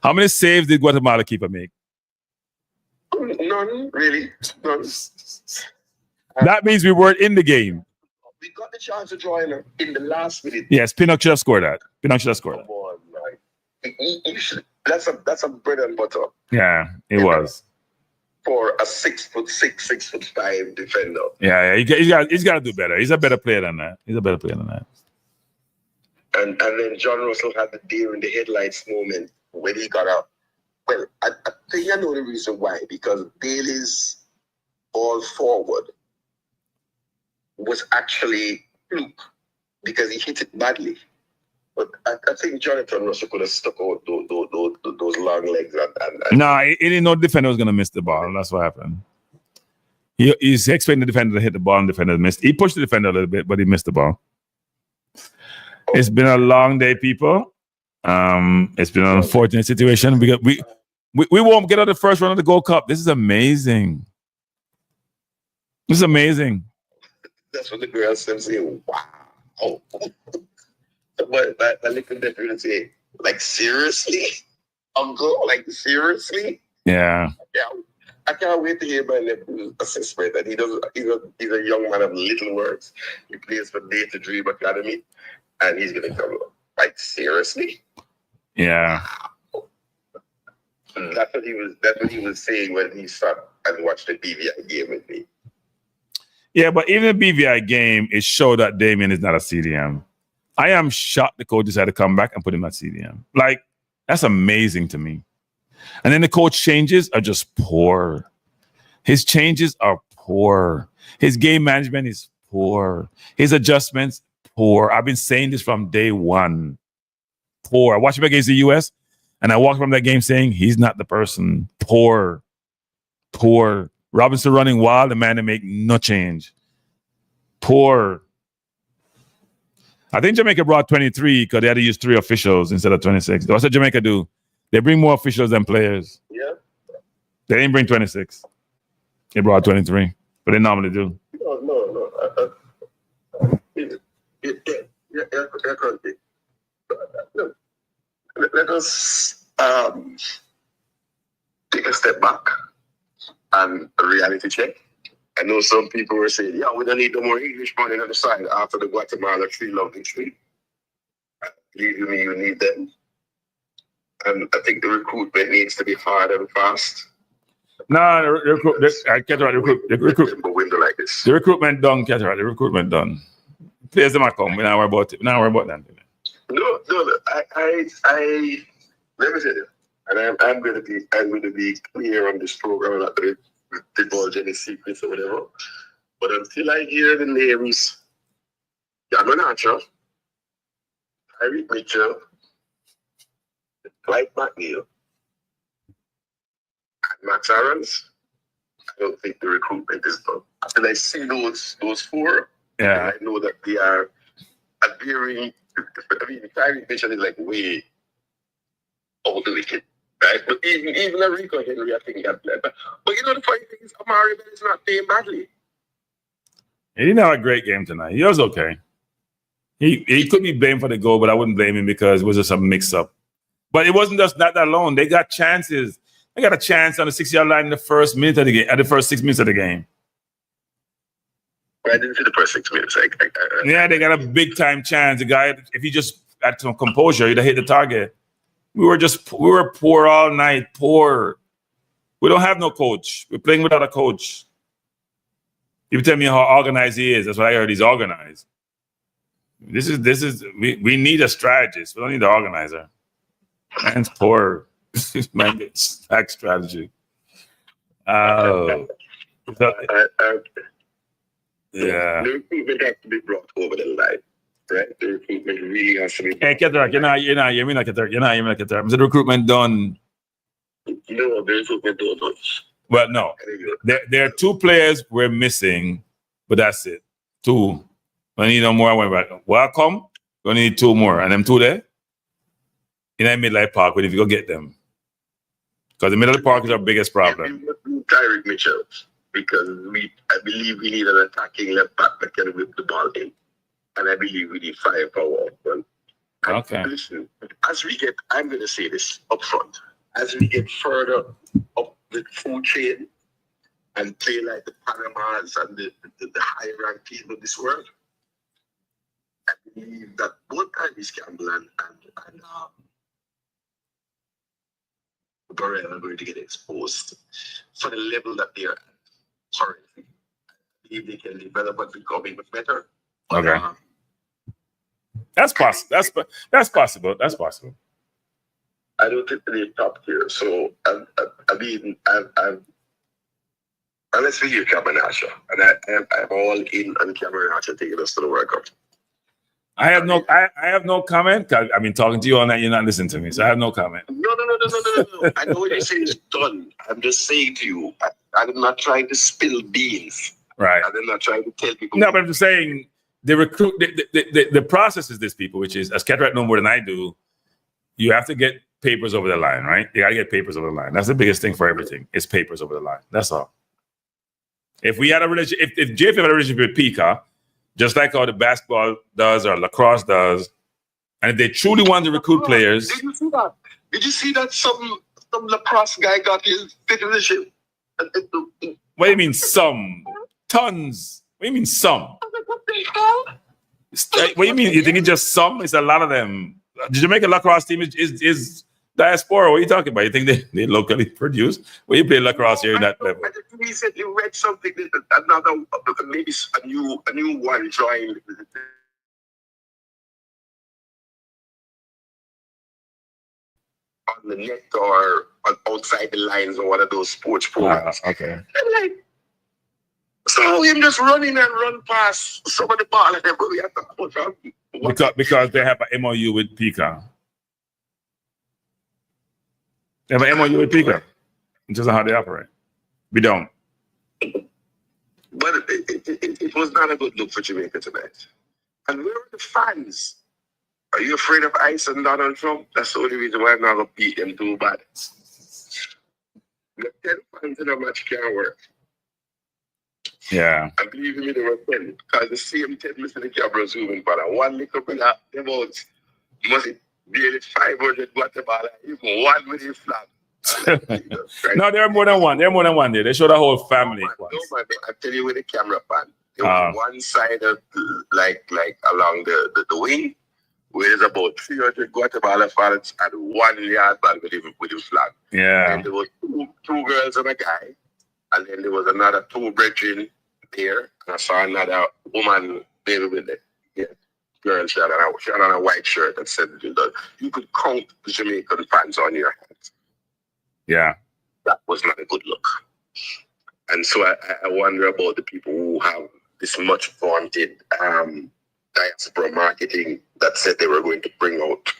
How many saves did Guatemala keeper make? None, really. None. That means we weren't in the game. We got the chance to draw in the last minute. Yes, Pinnock should have scored that. Come on, man. That's a bread and butter. Yeah, it was. For a 6'6", 6'5" defender. Yeah, he's got to do better. He's a better player than that. And then John Russell had the deer in the headlights moment when he got up. Well, I think I know the reason why, because Bailey's all forward was actually fluke because he hit it badly. But I think Jonathan Russell could have stuck out those long legs. No, he didn't know the defender was going to miss the ball. That's what happened. He's expecting the defender to hit the ball and the defender missed. He pushed the defender a little bit, but he missed the ball. It's been a long day, people. It's been an unfortunate situation. We won't get out of the first round of the Gold Cup. This is amazing. That's what the girls say. Wow. But that little difference say, like, seriously? Uncle, like, seriously? Yeah. I can't wait to hear my nephew's assessment. And he's a young man of little words. He plays for Day to Dream Academy. And he's going to come, like, seriously? Yeah. That's what he was saying when he sat and watched the BVI game with me. Yeah, but even the BVI game, it showed that Damion is not a CDM. I am shocked the coach decided to come back and put him at CDM. Like, that's amazing to me. And then the coach changes are just poor. His changes are poor. His game management is poor. His adjustments, poor. I've been saying this from day one. Poor. I watched him against the US, and I walked from that game saying, he's not the person. Poor. Robinson running wild, the man to make no change. Poor. I think Jamaica brought 23 because they had to use 3 officials instead of 26. That's what Jamaica do. They bring more officials than players. Yeah. They didn't bring 26. They brought 23, but they normally do. No. Let us take a step back and a reality check. I know some people were saying, yeah, we don't need no more English money on the side after the Guatemala 3-love victory. Believe me, you need them. And I think the recruitment needs to be hard and fast. No, the recruitment done, Cataract. The recruitment done. Players them come. We don't worry about it. We don't worry about that. No. I let me tell you, and I'm going to be clear on this program, not to divulge any secrets or whatever. But until I hear the names, Damion Archer, Eric Mitchell, Clyde McNeil, and Max Aarons, I don't think the recruitment is done. Until I see those four, I know that they are adhering. I mean, Eric Mitchell is like way over the wicket, right? But even Rico Henry, I think got played. But you know the funny thing is, Amari Bell is not playing badly. He didn't have a great game tonight. He was okay. He could be blamed for the goal, but I wouldn't blame him because it was just a mix-up. But it wasn't just that alone. They got chances. They got a chance on the 6-yard line in the first minute of the game, at the first 6 minutes of the game. I didn't see the first 6 minutes. Yeah, they got a big-time chance. The guy, if he just had some composure, he'd have hit the target. We were poor all night, poor. We don't have no coach. We're playing without a coach. You tell me how organized he is. That's what I heard. He's organized. We need a strategist. We don't need the organizer. Man's poor. Man gets back strategy. Oh. Yeah. The recruitment has to be brought over the line, right? The recruitment really has to be. Hey, Ketterak, you're not hearing like Ketterak. You're not hearing like Ketterak. Is the recruitment done? No, the recruitment don't much. Well, no. There are 2 players we're missing, but that's it. 2. We need no more. I went back. Welcome. We need 2 more. And them 2 there in that midlife park, but if you go get them. Because the middle of the park is our biggest problem. Tyreek Mitchell, because I believe we need an attacking left back that can whip the ball in. And I believe we need firepower. Okay. Listen, I'm going to say this up front. As we get further up the food chain and play like the Panamas and the high-ranked team of this world, I believe that both Iris Campbell and Burrell are going to get exposed for the level that they are at currently. I believe they can develop and become even better. Okay. That's possible. That's possible. I don't think they're top tier. So I mean, unless we hear Cameron Archer, and I'm all in on Cameron Archer taking us to the World Cup. I have no comment. I've been talking to you all night. You're not listening to me, so I have no comment. No. I know what you're saying is done. I'm just saying to you, I'm not trying to spill beans. Right. I'm not trying to tell people. No, but I'm just saying the process is this, people, which is, as Ketterak know more than I do, you have to get papers over the line, right? You got to get papers over the line. That's the biggest thing for everything. It's papers over the line. That's all. If we had a relationship, if JF had a relationship with Pika, just like how the basketball does or lacrosse does, and if they truly want to recruit players. Did you see that? Did you see that some lacrosse guy got his citizenship? What do you mean some? Tons. What do you mean some? What do you mean? You think it's just some? It's a lot of them. The Jamaica lacrosse team is diaspora. What are you talking about? You think they locally produce? Well, you play lacrosse here in that level. I just recently read something that another, maybe a new one joined. On the net or outside the lines or one of those sports programs. Okay. And like, so him just running and run past some of the ball and then we have to put on. Because they have an MOU with Pika. They have an MOU with Pika. It's just how they operate. We don't. But it was not a good look for Jamaica tonight. And where are the fans? Are you afraid of ICE and Donald Trump? That's the only reason why I'm not going to beat them too bad. The 10 fans in a match can't work. Yeah. And believe me, they were 10. Because the same 10 missing the camera zooming for that. One little bit of about, must it be 500 Guatemala, even one with a flag. No, there are more than one. There are more than one there. They showed a whole family. No, man, I tell you with the camera pan. There was one side of like along the wing, where there's about 300 Guatemala fans and 1 yard ball with the flag. Yeah. And there was two girls and a guy, and then there was another 2 brethren there. And I saw another woman maybe with the girl. She had on a white shirt that said, you could count the Jamaican fans on your hands. Yeah. That was not a good look. And so I wonder about the people who have this much vaunted diaspora marketing that said they were going to bring out.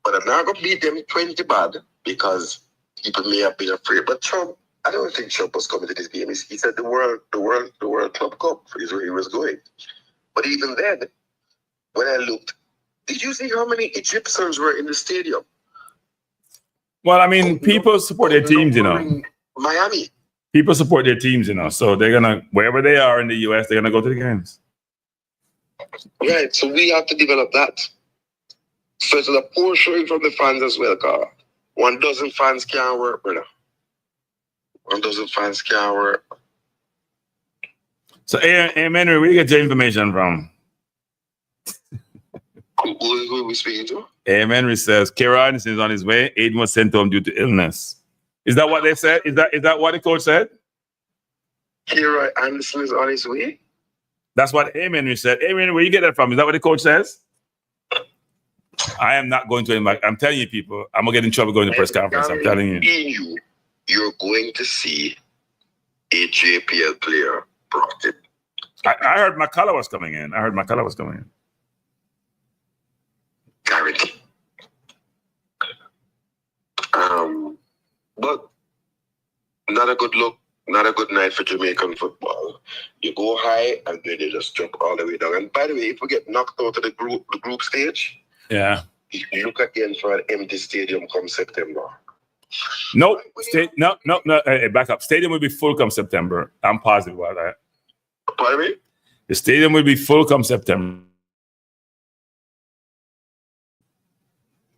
But I'm not going to beat them 20 bad because people may have been afraid. But Trump, I don't think Trump was coming to this game. He said the World Club Cup is where he was going. But even then, when I looked, did you see how many Egyptians were in the stadium? Well, I mean, people support their teams, you know. Miami. People support their teams, you know. So they're gonna, wherever they are in the US, they're gonna go to the games. Right. So we have to develop that. So it's a poor showing from the fans as well, Carl. 1 dozen fans can't work, brother. 1 dozen fans can't work. So, Henry, where do you get your information from? Who are we speaking to? Henry says Kira Anderson is on his way. Aiden was sent home due to illness. Is that what they said? Is that what the coach said? Kira Anderson is on his way? That's what Henry said. Henry, where you get that from? Is that what the coach says? I am not going to him. I'm telling you, people, I'm gonna get in trouble going to press conference. I'm telling you. You're going to see a JPL player brought in. I heard McCullough was coming in. Guaranteed. But not a good look, not a good night for Jamaican football. You go high and then you just drop all the way down. And by the way, if we get knocked out of the group stage, yeah, you look again for an empty stadium come September. Nope. No. Hey, back up. Stadium will be full come September. I'm positive about that. Pardon me? The stadium will be full come September.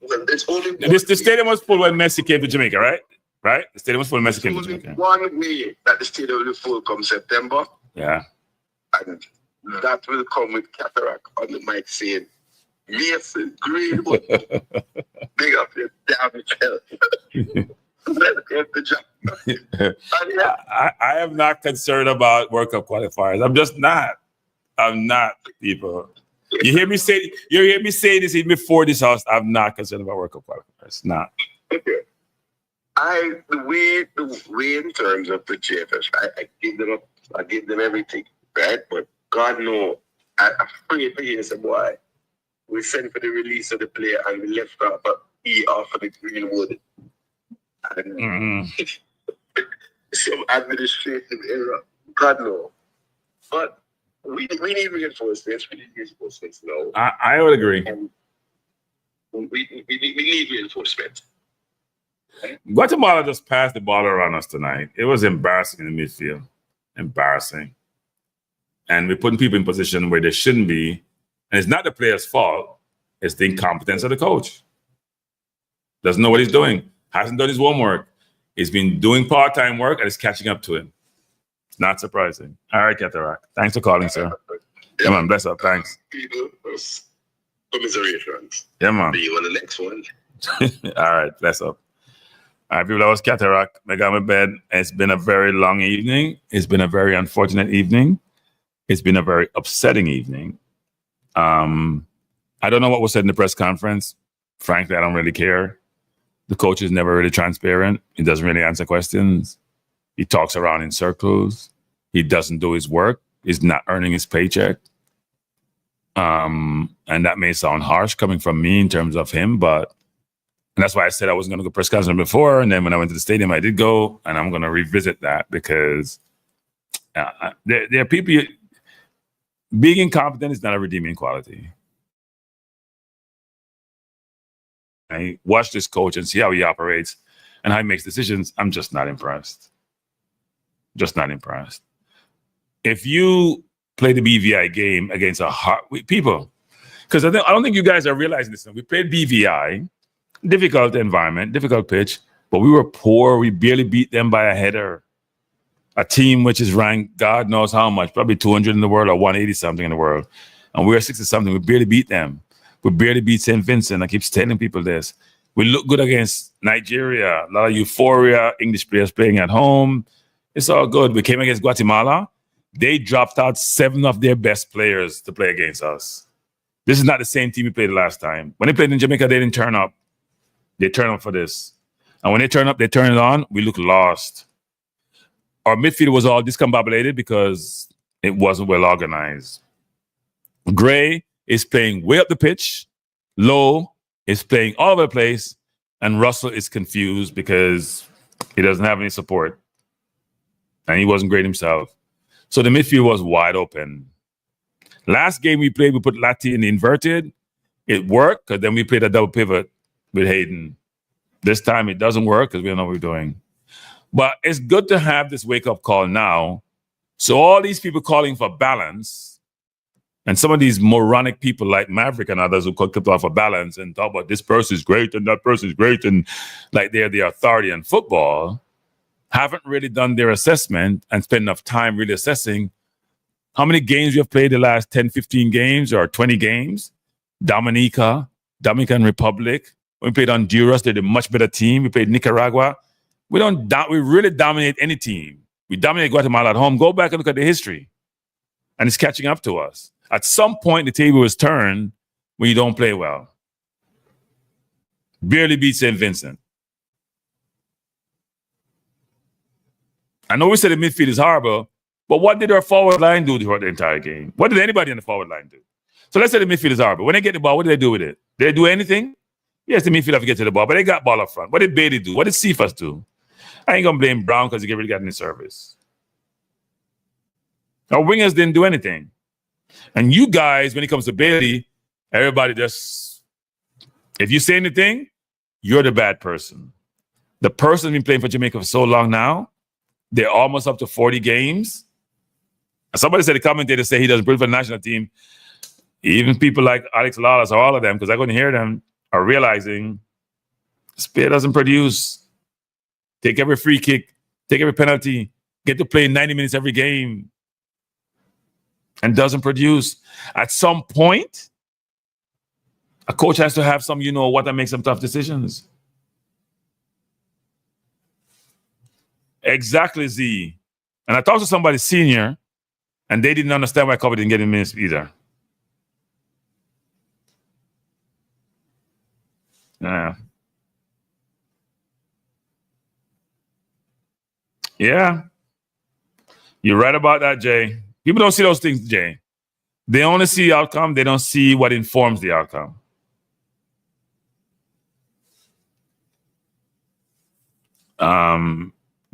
Well, the stadium was full when Messi came to Jamaica, right? Right? The stadium was full when Messi came to Jamaica. One way that the stadium will be full come September. Yeah. And that will come with cataract on the mic saying, Mason Greenwood, big up your damn health. Let's get the job. I am not concerned about World Cup qualifiers. I'm just not. I'm not, people. You hear me say this even before this house. I'm not concerned about World Cup qualifiers. Not. Okay. The way in terms of the JFS, I give them up. I give them everything, right? But God knows, I'm afraid to hear some boy. We sent for the release of the player and we left off of the Greenwood. And some administrative error. God knows. But we need reinforcements. We need reinforcements now. I would agree. We need reinforcement. Guatemala just passed the ball around us tonight. It was embarrassing in the midfield. Embarrassing. And we're putting people in position where they shouldn't be. And it's not the player's fault. It's the incompetence of the coach. Doesn't know what he's doing. Hasn't done his homework. He's been doing part-time work and it's catching up to him. It's not surprising. All right, Cataract. Thanks for calling, sir. Yeah, man. Bless up. Thanks. Commiserations. Yeah, man. See you on the next one. All right. Bless up. All right, people. That was Cataract. I got my bed. It's been a very long evening. It's been a very unfortunate evening. It's been a very upsetting evening. I don't know what was said in the press conference. Frankly, I don't really care. The coach is never really transparent. He doesn't really answer questions. He talks around in circles. He doesn't do his work. He's not earning his paycheck. And that may sound harsh coming from me in terms of him, but and that's why I said I wasn't going to go press conference before. And then when I went to the stadium, I did go, and I'm going to revisit that because there are people. Being incompetent is not a redeeming quality. I watch this coach and see how he operates. and how he makes decisions, I'm just not impressed. Just not impressed. If you play the BVI game against people, because I don't think you guys are realizing this. We played BVI, difficult environment, difficult pitch, but we were poor. We barely beat them by a header. A team which is ranked, God knows how much, probably 200 in the world or 180 something in the world. And we were 60 something. We barely beat them. We barely beat St. Vincent. I keep telling people this. We look good against Nigeria. A lot of euphoria, English players playing at home. It's all good. We came against Guatemala. They dropped out 7 of their best players to play against us. This is not the same team we played the last time. When they played in Jamaica, they didn't turn up. They turned up for this. And when they turn up, they turn it on. We look lost. Our midfield was all discombobulated because it wasn't well organized. Gray is playing way up the pitch. Lowe is playing all over the place. And Russell is confused because he doesn't have any support. And he wasn't great himself. So the midfield was wide open. Last game we played, we put Lati in the inverted. It worked because then we played a double pivot with Hayden. This time it doesn't work because we don't know what we're doing. But it's good to have this wake-up call now. So all these people calling for balance, and some of these moronic people like Maverick and others who call for balance and talk about this person is great and that person is great and like they're the authority in football, haven't really done their assessment and spent enough time really assessing how many games we have played the last 10, 15 games or 20 games. Dominican Republic. We played Honduras. They're a much better team. We played Nicaragua. We really dominate any team. We dominate Guatemala at home. Go back and look at the history. And it's catching up to us. At some point, the table is turned when you don't play well. Barely beat St. Vincent. I know we said the midfield is horrible, but what did our forward line do throughout the entire game? What did anybody in the forward line do? So let's say the midfield is horrible. When they get the ball, what do they do with it? Did they do anything? Yes, the midfield have to get to the ball, but they got ball up front. What did Bailey do? What did Cephas do? I ain't going to blame Brown because he really got any service. Our wingers didn't do anything. And you guys, when it comes to Bailey, everybody just, if you say anything, you're the bad person. The person been playing for Jamaica for so long now, they're almost up to 40 games. Somebody said, the commentator say he doesn't play for the national team. Even people like Alex Lawless or all of them, because I couldn't hear them, are realizing Spear doesn't produce. Take every free kick, take every penalty, get to play 90 minutes every game, and doesn't produce. At some point, a coach has to have some, what that makes some tough decisions. Exactly, Z. And I talked to somebody senior, and they didn't understand why Kobe didn't get in minutes either. Yeah. Yeah. You're right about that, Jay. People don't see those things, Jay. They only see the outcome. They don't see what informs the outcome.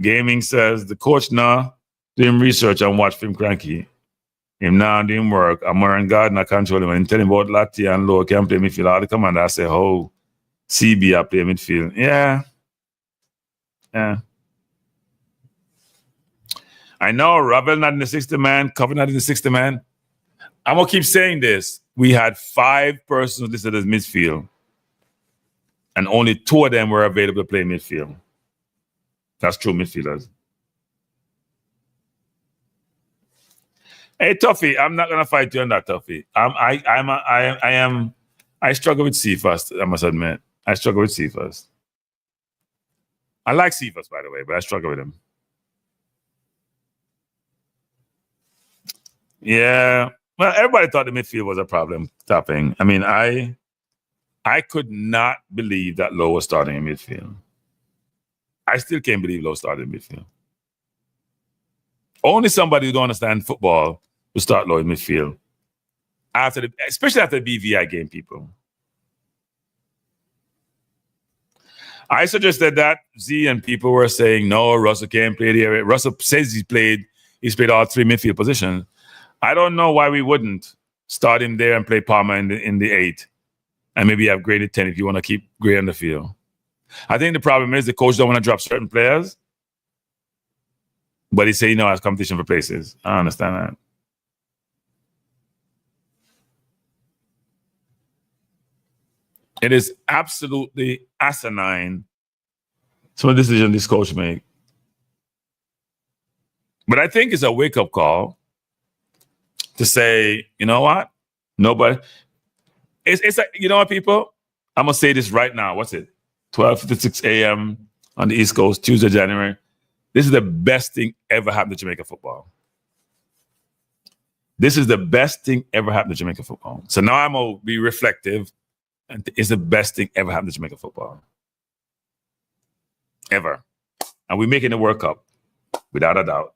Gaming says, the coach now doing research and watch film cranky. Him now doing work. I'm wearing God and I control him. And tell him about Lati and Lowe can play midfield. All the commander I say, oh, CB I play midfield. Yeah. I know Ravel not in the 60 man, Cover not in the 60 man. I'm gonna keep saying this. We had 5 persons listed as midfield, and only 2 of them were available to play midfield. That's true midfielders. Hey Tuffy, I'm not gonna fight you on that, Tuffy. I struggle with Cephas, I must admit. I struggle with Cephas. I like Cephas, by the way, but I struggle with him. Yeah. Well, everybody thought the midfield was a problem, Topping. I mean, I could not believe that Lowe was starting in midfield. I still can't believe Lowe started in midfield. Only somebody who don't understand football will start Lowe in midfield. Especially after the BVI game, people. I suggested that Z and people were saying, no, Russell can't play the area. Russell says he's played all 3 midfield positions. I don't know why we wouldn't start him there and play Palmer in the 8, and maybe have Gray at 10 if you want to keep Gray on the field. I think the problem is the coach don't want to drop certain players, but he say, it's competition for places. I understand that. It is absolutely asinine, some of the decisions this coach make. But I think it's a wake-up call to say, you know what? Nobody. It's like, you know what, people? I'm going to say this right now. What's it? 12:56 a.m. on the East Coast, Tuesday, January. This is the best thing ever happened to Jamaica football. This is the best thing ever happened to Jamaica football. So now I'm going to be reflective. And it's the best thing ever happened to Jamaica football. Ever. And we're making the World Cup, without a doubt.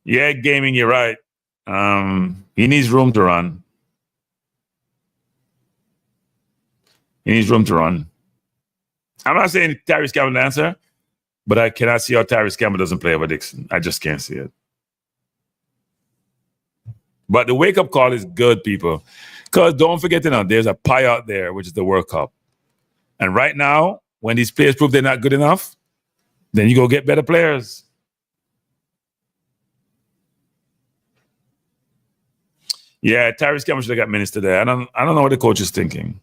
Yeah, gaming, you're right. He needs room to run. I'm not saying Tyrese Campbell answer, but I cannot see how Tyrese Campbell doesn't play over Dixon. I just can't see it. But the wake-up call is good, people. Because don't forget, there's a pie out there, which is the World Cup. And right now, when these players prove they're not good enough, then you go get better players. Yeah, Tyrese Campbell should have got minutes today. I don't know what the coach is thinking.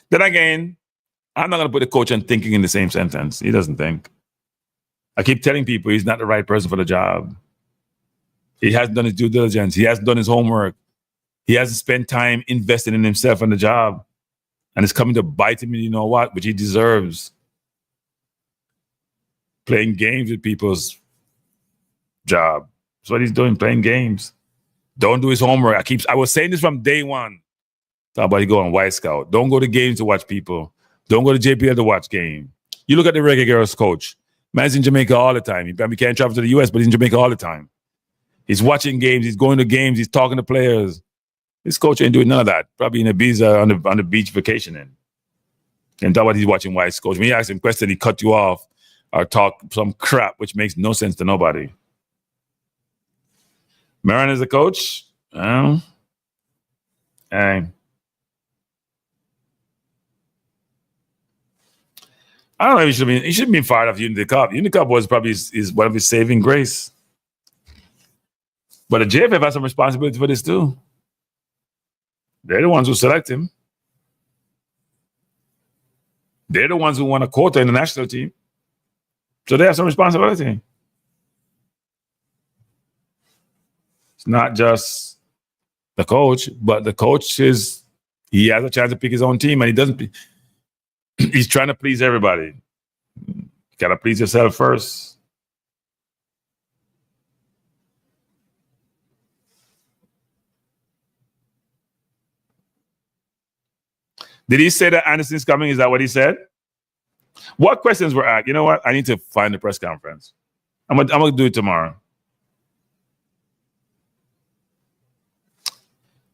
Then again, I'm not going to put the coach and thinking in the same sentence. He doesn't think. I keep telling people he's not the right person for the job. He hasn't done his due diligence. He hasn't done his homework. He hasn't spent time investing in himself and the job. And it's coming to bite him, you know what, which he deserves. Playing games with people's job. That's what he's doing, playing games. Don't do his homework. I was saying this from day one. Talk about you go on White Scout. Don't go to games to watch people. Don't go to JPL to watch game. You look at the Reggae Girls coach. Man's in Jamaica all the time. He can't travel to the US, but he's in Jamaica all the time. He's watching games. He's going to games. He's talking to players. This coach ain't doing none of that. Probably in Ibiza on the beach vacationing. And talk about he's watching White Coach. When you ask him question, he cut you off or talk some crap, which makes no sense to nobody. Marin is a coach. Hey. I don't know if he should have been fired off Unity Cup. Unity Cup was probably is one of his saving grace. But the JFF has some responsibility for this too. They're the ones who select him. They're the ones who want a quota in the national team. So they have some responsibility. It's not just the coach, but the coach he has a chance to pick his own team, and he doesn't. He's trying to please everybody. You gotta please yourself first. Did he say that Anderson's coming? Is that what he said? What questions were asked? You know what? I need to find the press conference. I'm gonna do it tomorrow.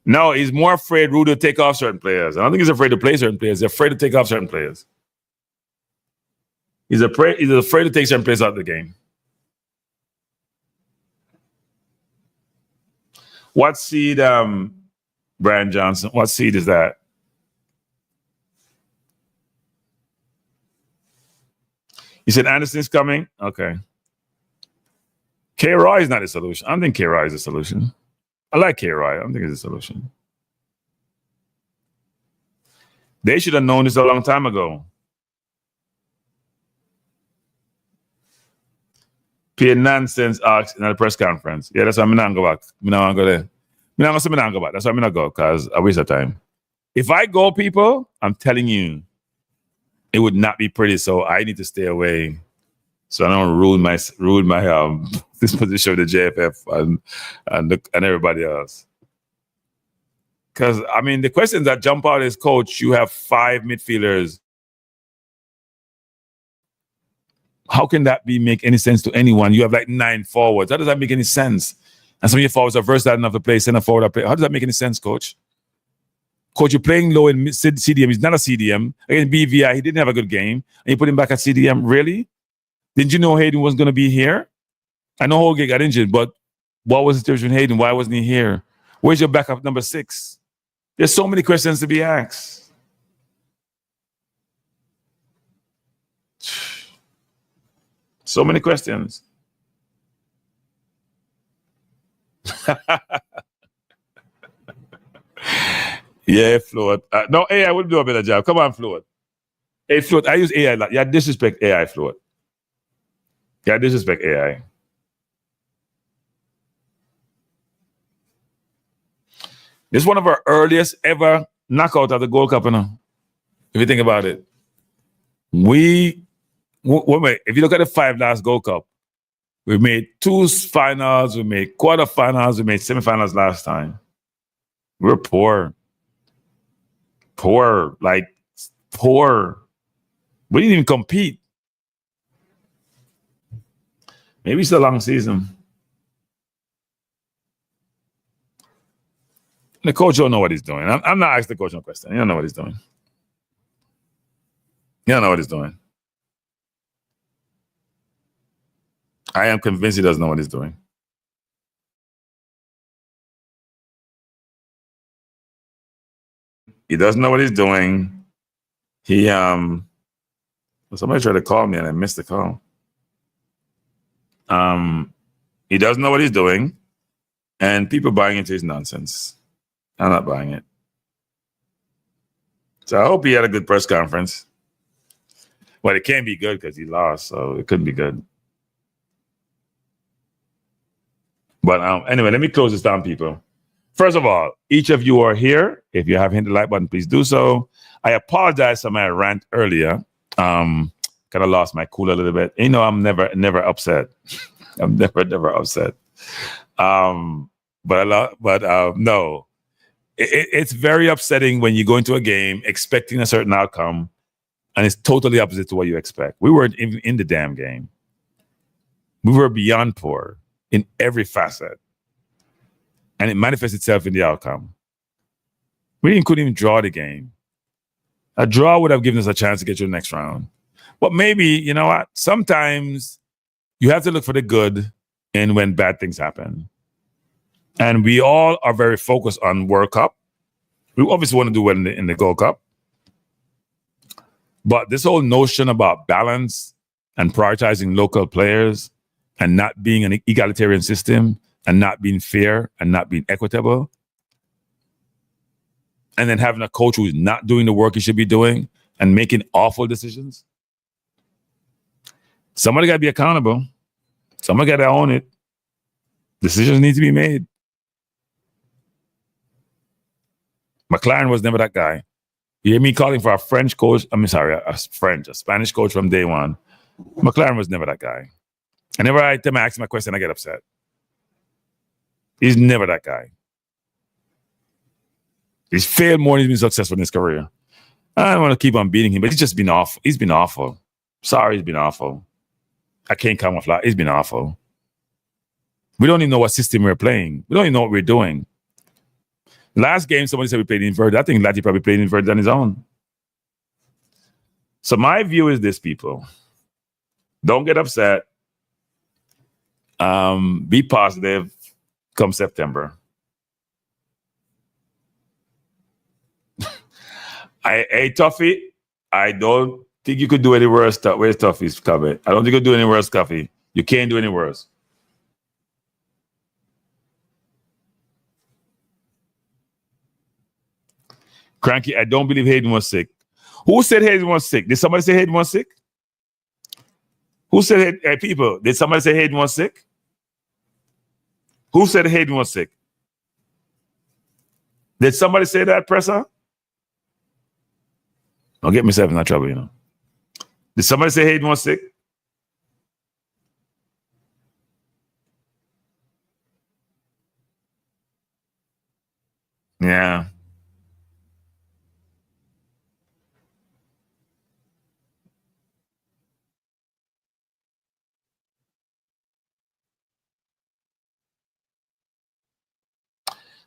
No, he's more afraid Rudy to take off certain players. I don't think he's afraid to play certain players. He's afraid to take off certain players. He's afraid to take certain players out of the game. What seed, Brian Johnson? What seed is that? You said Anderson's coming? Okay. K-Roy is not a solution. I don't think K-Roy is a solution. I like K-Roy. I don't think it's a solution. They should have known this a long time ago. Pure nonsense asked in a press conference. Yeah, that's why I'm not going to go back. I'm not going to go there. I'm not going to go back. That's why I'm not going to go, because I waste of time. If I go, people, I'm telling you, it would not be pretty. So I need to stay away, so I don't ruin my disposition with the JFF and everybody else. Because I mean, the questions that jump out is, coach, you have 5 midfielders. How can that make any sense to anyone? You have like 9 forwards. How does that make any sense? And some of your forwards are versatile enough to play center forward. How does that make any sense, coach? Coach, you're playing Lowe in CDM. He's not a CDM. Against BVI, he didn't have a good game. And you put him back at CDM. Really? Didn't you know Hayden wasn't going to be here? I know Holgate got injured, but what was the situation with Hayden? Why wasn't he here? Where's your backup number 6? There's so many questions to be asked. So many questions. Yeah, Floyd. No, AI will do a better job. Come on, Floyd. Hey, Floyd, I use AI a lot. Yeah, disrespect AI, Floyd. Yeah, disrespect AI. This is one of our earliest ever knockout at the Gold Cup, you know, if you think about it. Wait, if you look at the 5 last Gold Cup, we made 2 finals, we made quarterfinals, we made semifinals last time. We're poor. Poor. We didn't even compete. Maybe it's a long season. The coach don't know what he's doing. I'm not asking the coach no question. He don't know what he's doing. He don't know what he's doing. I am convinced he doesn't know what he's doing. He doesn't know what he's doing. He somebody tried to call me and I missed the call. He doesn't know what he's doing, and people buying into his nonsense. I'm not buying it. So I hope he had a good press conference. Well, it can't be good because he lost, so it couldn't be good. But anyway, let me close this down, people. First of all, each of you are here. If you haven't hit the like button, please do so. I apologize for my rant earlier. Kind of lost my cool a little bit. You know, I'm never upset. I'm never upset. No, it's very upsetting when you go into a game expecting a certain outcome, and it's totally opposite to what you expect. We weren't even in the damn game. We were beyond poor in every facet, and it manifests itself in the outcome. We couldn't even draw the game. A draw would have given us a chance to get to the next round. But maybe, you know what? Sometimes you have to look for the good in when bad things happen. And we all are very focused on World Cup. We obviously want to do well in the Gold Cup. But this whole notion about balance and prioritizing local players and not being an egalitarian system and not being fair and not being equitable, and then having a coach who's not doing the work he should be doing and making awful decisions. Somebody got to be accountable. Somebody got to own it. Decisions need to be made. McClaren was never that guy. You hear me calling for a French coach? A Spanish coach from day one. McClaren was never that guy. Whenever I ask him a question, I get upset. He's never that guy. He's failed more than he's been successful in his career. I don't want to keep on beating him, but he's just been awful. He's been awful. Sorry, he's been awful. I can't camouflage. He's been awful. We don't even know what system we're playing. We don't even know what we're doing. Last game, somebody said we played inverted. I think Lati probably played inverted on his own. So my view is this, people. Don't get upset. Be positive come September. Hey, Tuffy, I don't think you could do any worse. Where's Tuffy's comment? I don't think you could do any worse, Tuffy. You can't do any worse. Cranky, I don't believe Hayden was sick. Who said Hayden was sick? Did somebody say Hayden was sick? Who said, hey, people, did somebody say Hayden was sick? Who said Hayden was sick? Did somebody say that, presser? I'll get myself in that trouble, you know. Did somebody say Hayden was sick? Yeah.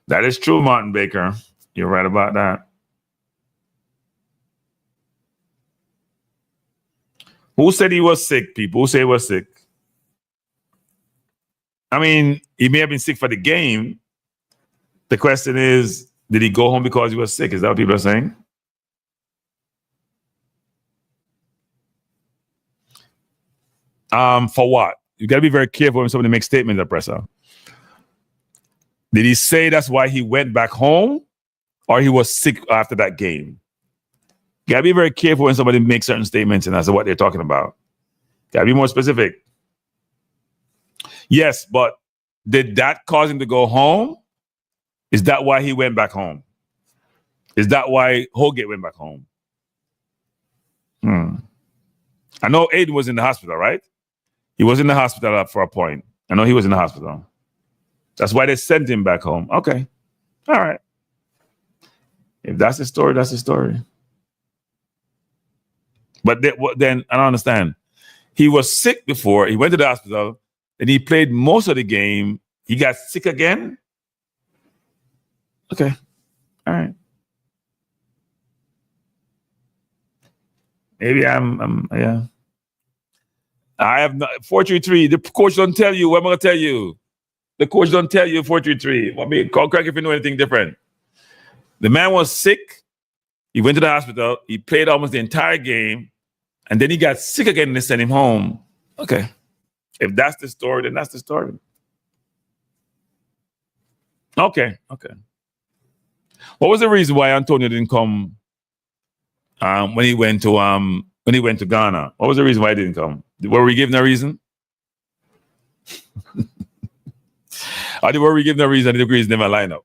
That is true, Martin Baker. You're right about that. Who said he was sick, people? Who said he was sick? I mean, he may have been sick for the game. The question is, did he go home because he was sick? Is that what people are saying? For what? You got to be very careful when somebody makes statements at presser. Did he say that's why he went back home, or he was sick after that game? You got to be very careful when somebody makes certain statements and that's what they're talking about. Got to be more specific. Yes, but did that cause him to go home? Is that why he went back home? Is that why Holgate went back home? I know Aiden was in the hospital, right? He was in the hospital for a point. I know he was in the hospital. That's why they sent him back home. Okay. All right. If that's the story, that's the story. But then I don't understand. He was sick before. He went to the hospital and he played most of the game. He got sick again. Okay. All right. Maybe yeah. I have not 433. The coach don't tell you. What am I gonna tell you? The coach don't tell you 433. I mean, call Craig if you know anything different. The man was sick. He went to the hospital. He played almost the entire game, and then he got sick again and they sent him home. Okay. If that's the story, then that's the story. Okay. What was the reason why Antonio didn't come when he went to Ghana? What was the reason why he didn't come? Were we given a reason? Were we given a reason? The degrees never line up.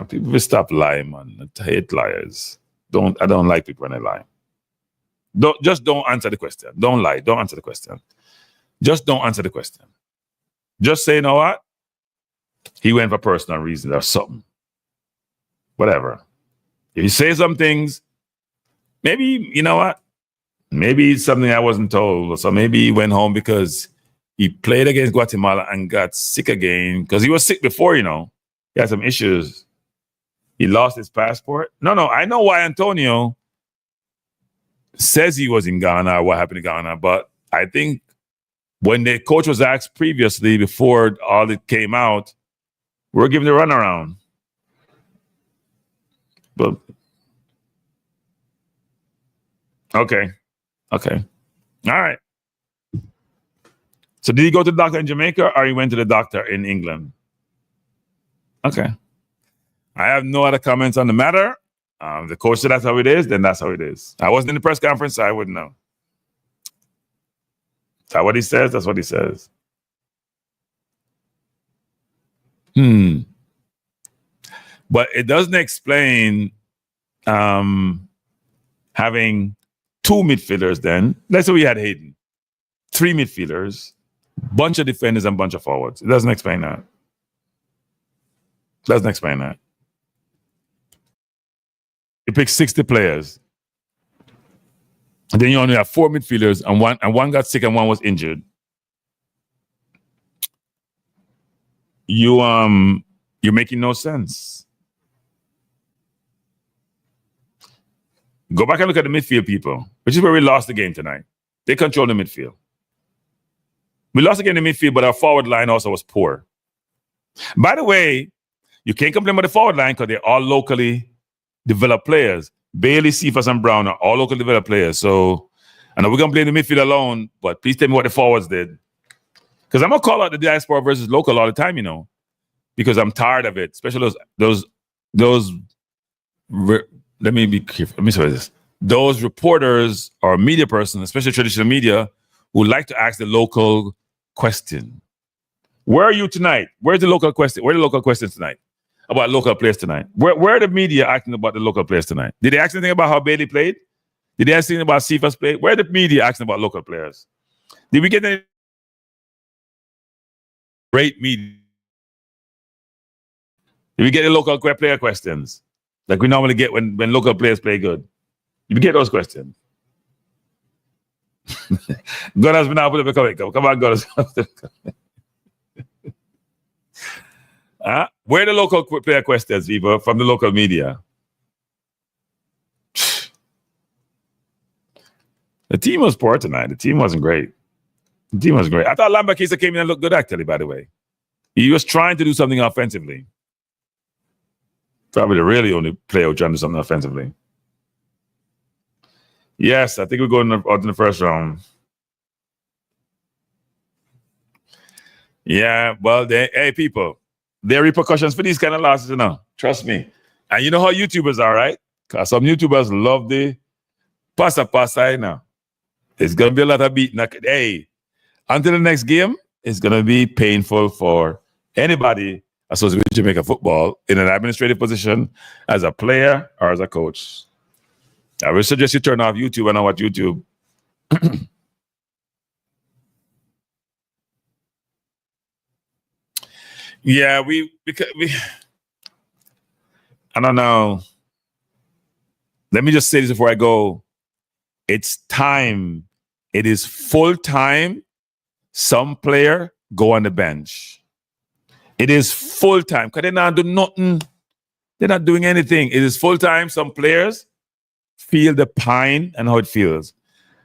People will stop lying, man. I hate liars. I don't like people when they lie. Don't answer the question. Don't lie. Don't answer the question. Just don't answer the question. Just say, you know what? He went for personal reasons or something. Whatever. If you say some things, maybe, you know what? Maybe it's something I wasn't told. So maybe he went home because he played against Guatemala and got sick again. Because he was sick before, you know. He had some issues. He lost his passport. No, I know why Antonio says he was in Ghana or what happened in Ghana. But I think when the coach was asked previously, before all it came out, we're giving the runaround. But okay. All right. So did he go to the doctor in Jamaica or he went to the doctor in England? Okay. I have no other comments on the matter. The coach said that's how it is, then that's how it is. I wasn't in the press conference, so I wouldn't know. Is that what he says? That's what he says. But it doesn't explain having two midfielders then. Let's say we had Hayden. 3 midfielders, bunch of defenders and bunch of forwards. It doesn't explain that. You pick 60 players. And then you only have 4 midfielders and one got sick and one was injured. You're making no sense. Go back and look at the midfield people, which is where we lost the game tonight. They control the midfield. We lost the game in the midfield, but our forward line also was poor. By the way, you can't complain about the forward line because they're all locally developed players. Bailey, Cephas, and Brown are all locally developed players. So I know we're going to blame the midfield alone, but please tell me what the forwards did. Because I'm going to call out the diaspora versus local all the time, you know, because I'm tired of it, especially let me be careful. Let me say this. Those reporters or media persons, especially traditional media, who like to ask the local question. Where are you tonight? Where's the local question? Where are the local questions tonight? About local players tonight? Where are the media asking about the local players tonight? Did they ask anything about how Bailey played? Did they ask anything about Cephas played? Where are the media asking about local players? Did we get any great media? Did we get the local player questions like we normally get when local players play good? Did we get those questions? God has been able to come on, God has where are the local player questions, Viva, from the local media? The team was poor tonight. The team wasn't great. I thought Lambert Kisa came in and looked good, actually, by the way. He was trying to do something offensively. Probably the really only player who trying to do something offensively. Yes, I think we're going out in the first round. Yeah, well, hey, people, there are repercussions for these kind of losses, you know. Trust me. And you know how YouTubers are, right? Because some YouTubers love the pasa, you know. It's going to be a lot of beating. Hey, until the next game, it's going to be painful for anybody associated with Jamaica football in an administrative position as a player or as a coach. I would suggest you turn off YouTube and not watch YouTube. Yeah, because I don't know. Let me just say this before I go. It's time. It is full time. Some player go on the bench. It is full time because they're not doing nothing. They're not doing anything. It is full time. Some players feel the pain and how it feels.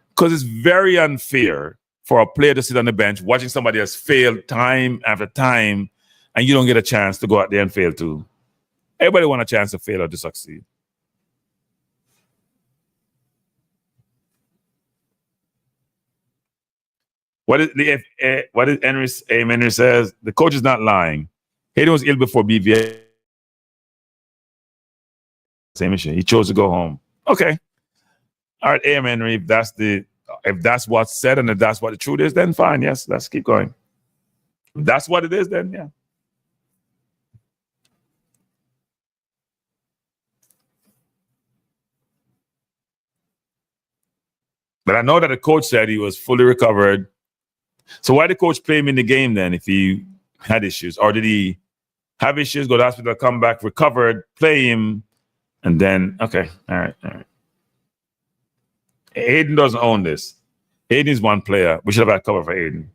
Because it's very unfair for a player to sit on the bench watching somebody else fail time after time, and you don't get a chance to go out there and fail too. Everybody want a chance to fail or to succeed. What is Henry says? The coach is not lying. Hayden was ill before BVA. Same issue. He chose to go home. Okay. All right, Henry. If that's what's said and if that's what the truth is, then fine. Yes, let's keep going. If that's what it is, then yeah. But I know that the coach said he was fully recovered. So why did the coach play him in the game then if he had issues? Or did he have issues, go to the hospital, come back, recovered, play him, and then, okay, all right. Hayden doesn't own this. Hayden is one player. We should have had cover for Hayden.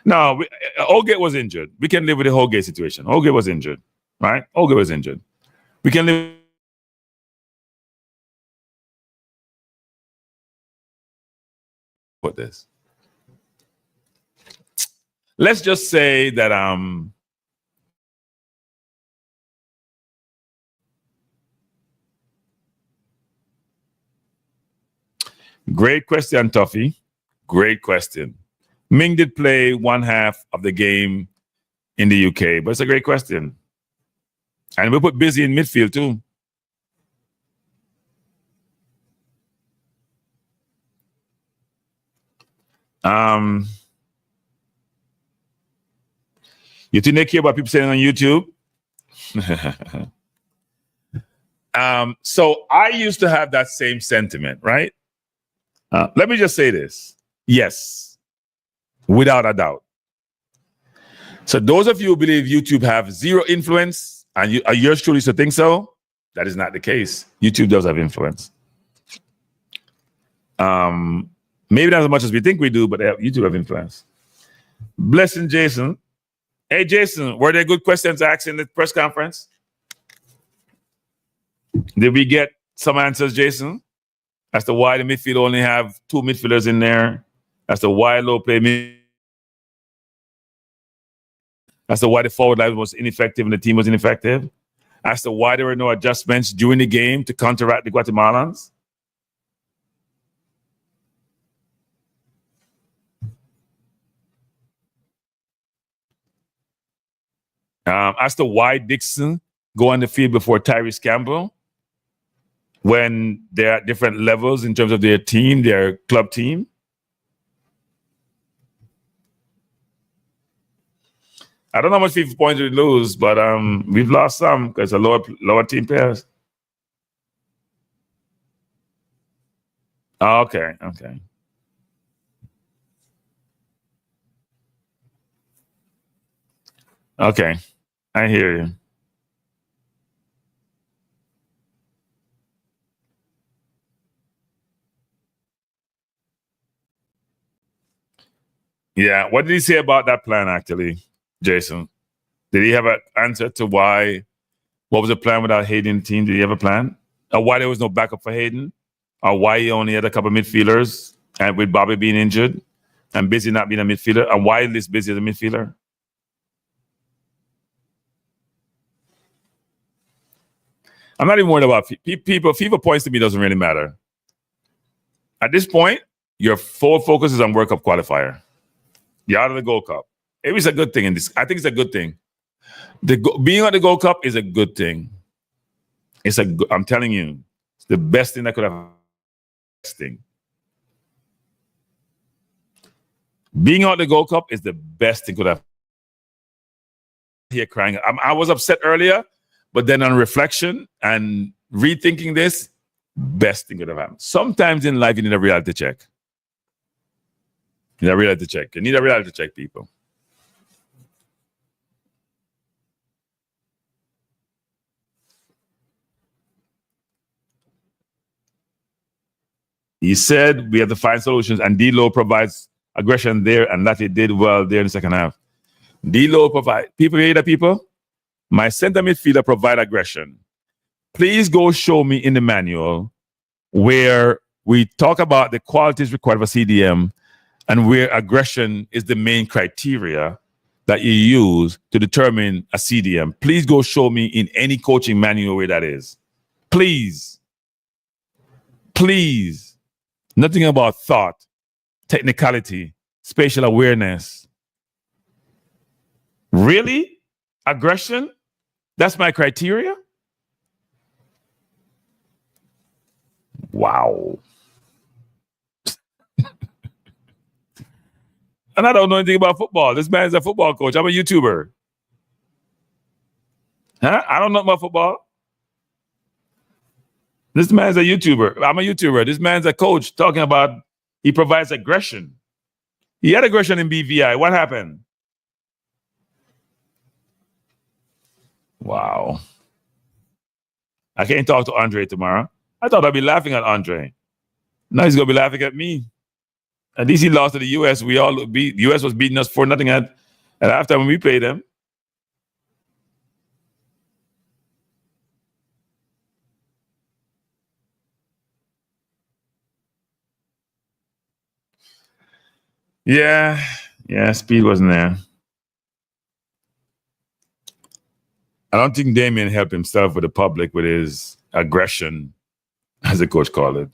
No, Holgate was injured. We can live with the Holgate situation. Holgate was injured, right? Holgate was injured. We can live with this. Let's just say that great question, Tuffy. Great question. Ming did play one half of the game in the UK, but it's a great question. And we put Busy in midfield too. You think they care about people saying on YouTube? So I used to have that same sentiment, right? Let me just say this. Yes, without a doubt. So those of you who believe YouTube have zero influence, and yours truly to think so, that is not the case. YouTube does have influence. Maybe not as much as we think we do, but YouTube have influence. Blessing Jason. Hey, Jason, were there good questions asked in the press conference? Did we get some answers, Jason? As to why the midfield only have two midfielders in there? As to why Lowe play mid? As to why the forward line was ineffective and the team was ineffective? As to why there were no adjustments during the game to counteract the Guatemalans? As to why Dixon go on the field before Tyrese Campbell when they're at different levels in terms of their team, their club team. I don't know how much FIFA points we lose, but we've lost some because the lower team players. Oh, okay. Okay, I hear you. Yeah, what did he say about that plan, actually, Jason? Did he have an answer to why? What was the plan without Hayden in the team? Did he have a plan? Or why there was no backup for Hayden? Or why he only had a couple of midfielders and with Bobby being injured and Busy not being a midfielder? And why is this Busy as a midfielder? I'm not even worried about people. FIFA points to me doesn't really matter. At this point, your full focus is on World Cup qualifier. You're out of the Gold Cup. It was a good thing in this. I think it's a good thing. Being on the Gold Cup is a good thing. I'm telling you, it's the best thing that could have. Best thing. Being on the Gold Cup is the best thing could have. Here crying. I was upset earlier, but then on reflection and rethinking this, best thing could have happened. Sometimes in life, you need a reality check. You need a reality check. You need a reality check, people. He said we have to find solutions, and D-Lowe provides aggression there, and that he did well there in the second half. D-Lowe provide. People hear that, people? My center midfielder provide aggression. Please go show me in the manual where we talk about the qualities required for CDM and where aggression is the main criteria that you use to determine a CDM. Please go show me in any coaching manual where that is. Please. Please. Nothing about thought, technicality, spatial awareness. Really? Aggression? That's my criteria? Wow. And I don't know anything about football. This man is a football coach. I'm a YouTuber. Huh? I don't know about football. This man's a YouTuber. I'm a YouTuber. This man's a coach talking about he provides aggression. He had aggression in BVI. What happened? Wow. I can't talk to Andre tomorrow. I thought I'd be laughing at Andre. Now he's going to be laughing at me. At least he lost to the U.S. The U.S. was beating us 4-0 at halftime when we played them. Yeah, speed wasn't there. I don't think Damion helped himself with the public with his aggression, as the coach called it.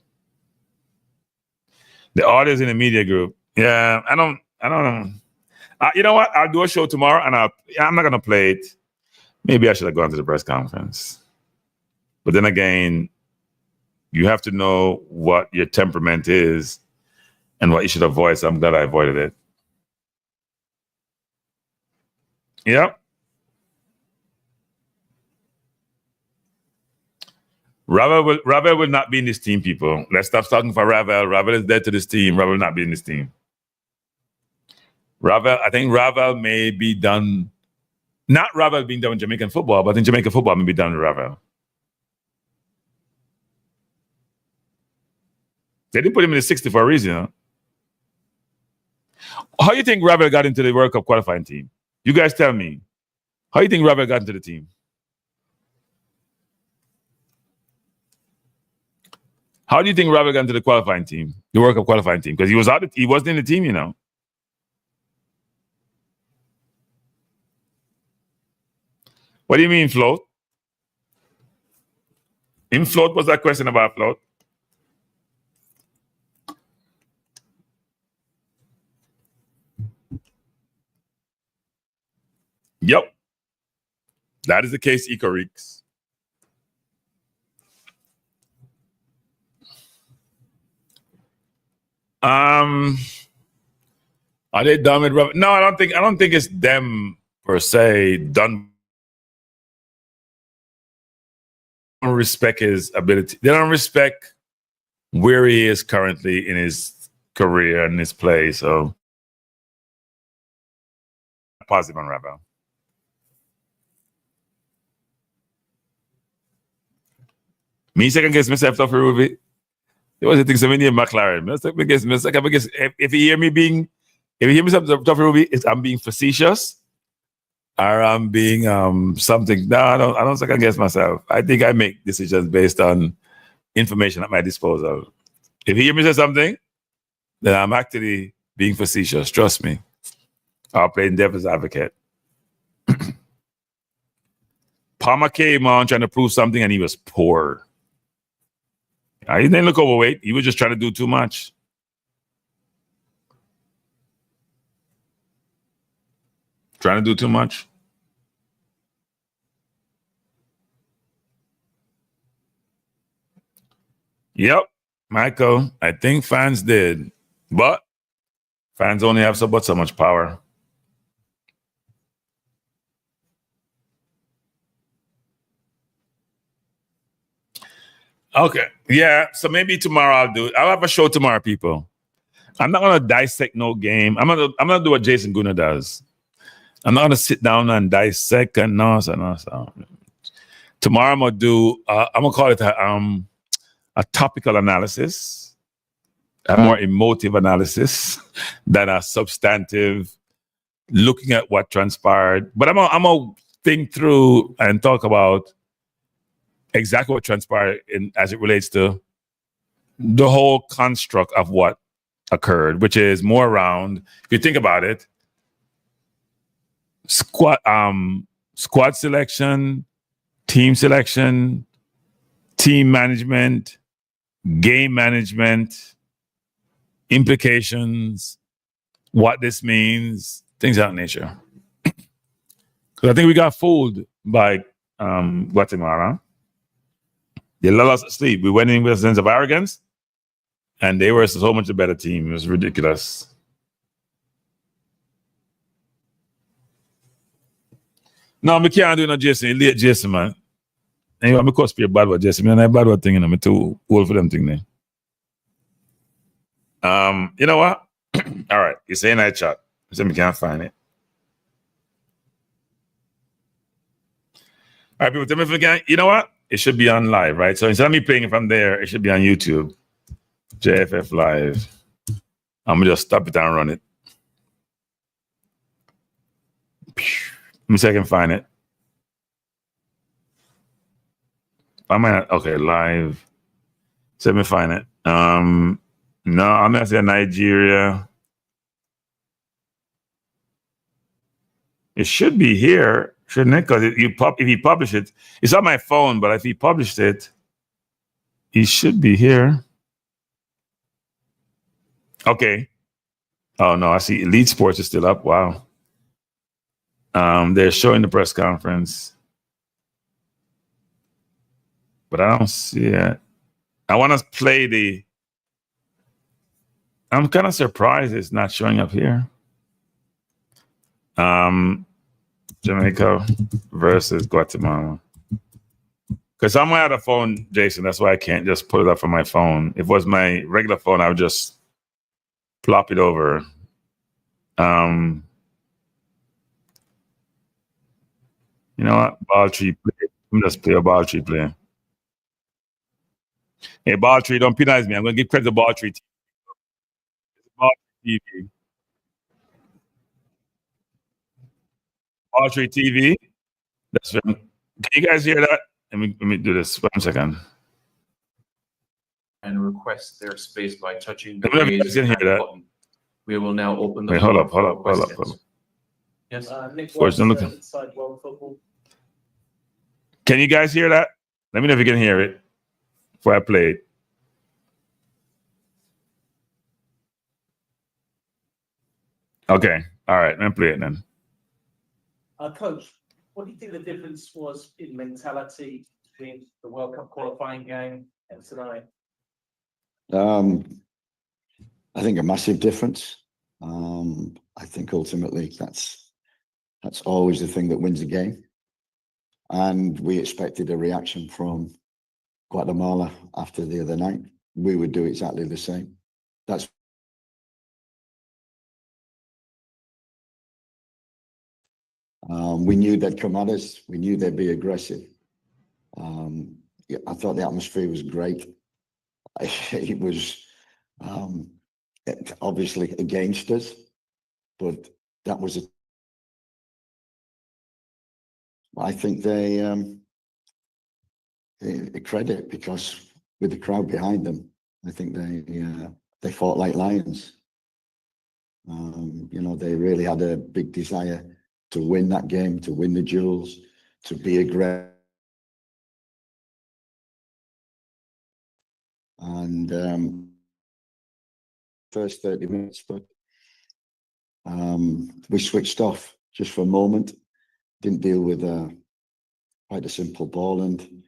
The audience in the media group. Yeah, I don't know. You know what? I'll do a show tomorrow, and I'm not gonna play it. Maybe I should have gone to the press conference. But then again, you have to know what your temperament is and what you should avoid. So I'm glad I avoided it. Yep. Ravel will not be in this team, people. Let's stop talking for Ravel. Ravel is dead to this team. Ravel will not be in this team. I think Ravel may be done. Not Ravel being done with Jamaican football, but in Jamaican football may be done with Ravel. They didn't put him in the 60 for a reason. Huh? How do you think Ravel got into the World Cup qualifying team? You guys tell me. How do you think Ravel got into the team? How do you think Ravel got into the qualifying team, the World Cup qualifying team? Because he wasn't in the team, you know. What do you mean, float? In float, what's that question about float? Yep. That is the case, Icarix. Are they done with Ravel? No, I don't think it's them per se done. They don't respect his ability. They don't respect where he is currently in his career and his play. So positive on Ravel. Me second guess myself tough Ruby. It was a thing. So many McClaren. If you hear me tough Ruby, I'm being facetious, or I'm being something. No, I don't second guess myself. I think I make decisions based on information at my disposal. If you hear me say something, then I'm actually being facetious. Trust me. I'll play devil's advocate. Palmer came on trying to prove something, and he was poor. He didn't look overweight. He was just trying to do too much. Trying to do too much? Yep, Michael, I think fans did. But fans only have so much power. Okay. Yeah. So maybe tomorrow I'll have a show tomorrow, people. I'm not gonna dissect no game. I'm gonna do what Jason Guna does. I'm not gonna sit down and dissect and no. Tomorrow I'm gonna do I'm gonna call it a topical analysis, a more emotive analysis than a substantive looking at what transpired. But I'm gonna think through and talk about exactly what transpired as it relates to the whole construct of what occurred, which is more around, if you think about it, squad selection, team selection, team management, game management, implications, what this means, things of that nature. Because I think we got fooled by Guatemala. They let us sleep. We went in with a sense of arrogance, and they were so much a better team. It was ridiculous. No, I can't do no Jason. Late Jason, man. Anyway, I'm supposed to be a bad one, Jason. Man, I bad one thing, I'm too old for them thing there. You know what? All right, you're saying I chat. You say we can't find it. All right, people, tell me if we can. You know what? It should be on live, right? So instead of me playing it from there, it should be on YouTube. JFF Live. I'm gonna just stop it and run it. Let me see if I can find it. I might okay, live. So let me find it. No, I'm gonna say Nigeria. It should be here, shouldn't it? Because if he publish it, it's on my phone, but if he published it, he should be here. Okay. Oh no, I see Elite Sports is still up. Wow. They're showing the press conference, but I don't see it. I want to play the. I'm kind of surprised it's not showing up here. Jamaica versus Guatemala. Because I'm on the phone, Jason. That's why I can't just put it up on my phone. If it was my regular phone, I would just plop it over. You know what? Ball tree play. Let me just play a ball tree play. Hey, ball tree, don't penalize me. I'm going to give credit to ball tree. Ball tree TV. Ball tree TV. That's right. Can you guys hear that? Let me do this. 1 second. And request their space by touching Let me know if you guys can hear that. button. We will now open the Wait, hold up. Yes. Nick Forrest, don't look. inside World Football. Can you guys hear that? Let me know if you can hear it before I play it. Okay. All right. Let me play it then. Coach, what do you think the difference was in mentality between the World Cup qualifying game and tonight? I think a massive difference. I think ultimately that's always the thing that wins a game. And we expected a reaction from Guatemala after the other night. We would do exactly the same. We knew they'd come at us. We knew they'd be aggressive. I thought the atmosphere was great. It was obviously against us, but that was I think they credit, because with the crowd behind them, I think they fought like lions. They really had a big desire to win that game, to win the duels, to be aggressive. And first 30 minutes, but we switched off just for a moment. Didn't deal with quite a simple ball and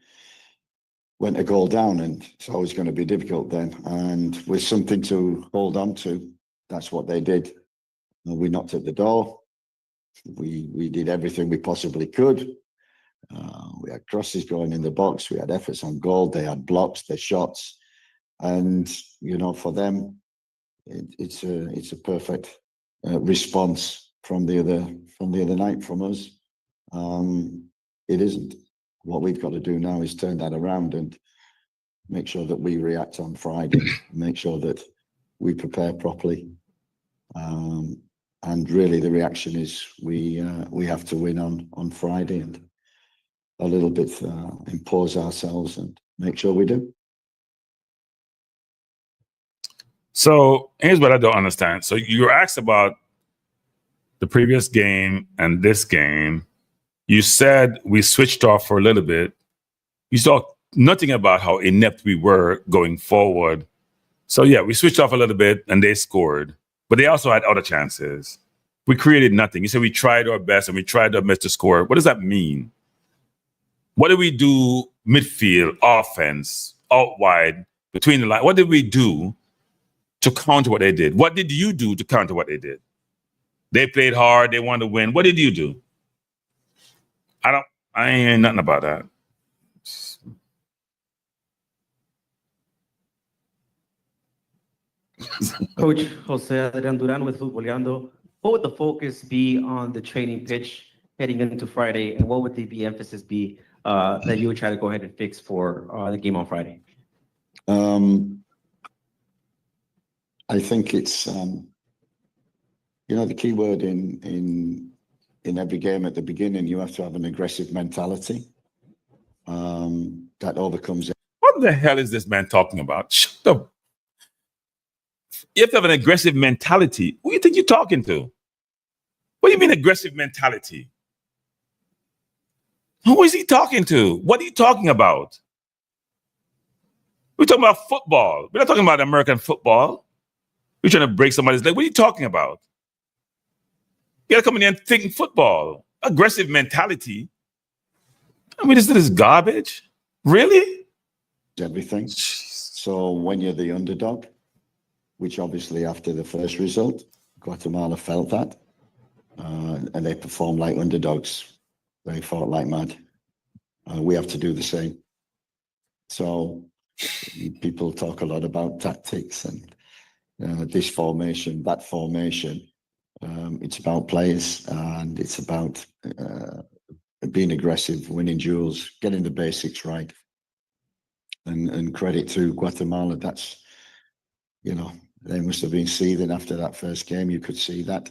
went a goal down, and it's always going to be difficult then. And with something to hold on to, that's what they did. We knocked at the door. We did everything we possibly could. We had crosses going in the box. We had efforts on goal. They had blocks, their shots, and for them, it's a perfect response from the other night from us. It isn't. What we've got to do now is turn that around and make sure that we react on Friday, make sure that we prepare properly. And really the reaction is we have to win on Friday and a little bit impose ourselves and make sure we do. So here's what I don't understand. So you were asked about the previous game and this game. You said we switched off for a little bit. You saw nothing about how inept we were going forward. So yeah, we switched off a little bit and they scored, but they also had other chances. We created nothing. You said we tried our best and we tried our best to score. What does that mean? What did we do midfield, offense, out wide, between the line? What did we do to counter what they did? What did you do to counter what they did? They played hard. They wanted to win. What did you do? I ain't hearing nothing about that. Coach Jose Adrian Duran with Futboleando. What would the focus be on the training pitch heading into Friday, and what would the emphasis be that you would try to go ahead and fix for the game on Friday? I think it's the key word in every game at the beginning. You have to have an aggressive mentality that overcomes it. What the hell is this man talking about? Shut up. You have to have an aggressive mentality. Who do you think you're talking to? What do you mean aggressive mentality? Who is he talking to? What are you talking about? We're talking about football. We're not talking about American football. We're trying to break somebody's leg. What are you talking about? You got to come in here and think football. Aggressive mentality. I mean, this is garbage. Really? Everything. So when you're the underdog, which obviously after the first result, Guatemala felt that, and they performed like underdogs. They fought like mad. We have to do the same. So people talk a lot about tactics and this formation, that formation. It's about players and it's about being aggressive, winning duels, getting the basics right. And credit to Guatemala. That's, they must have been seething after that first game. You could see that.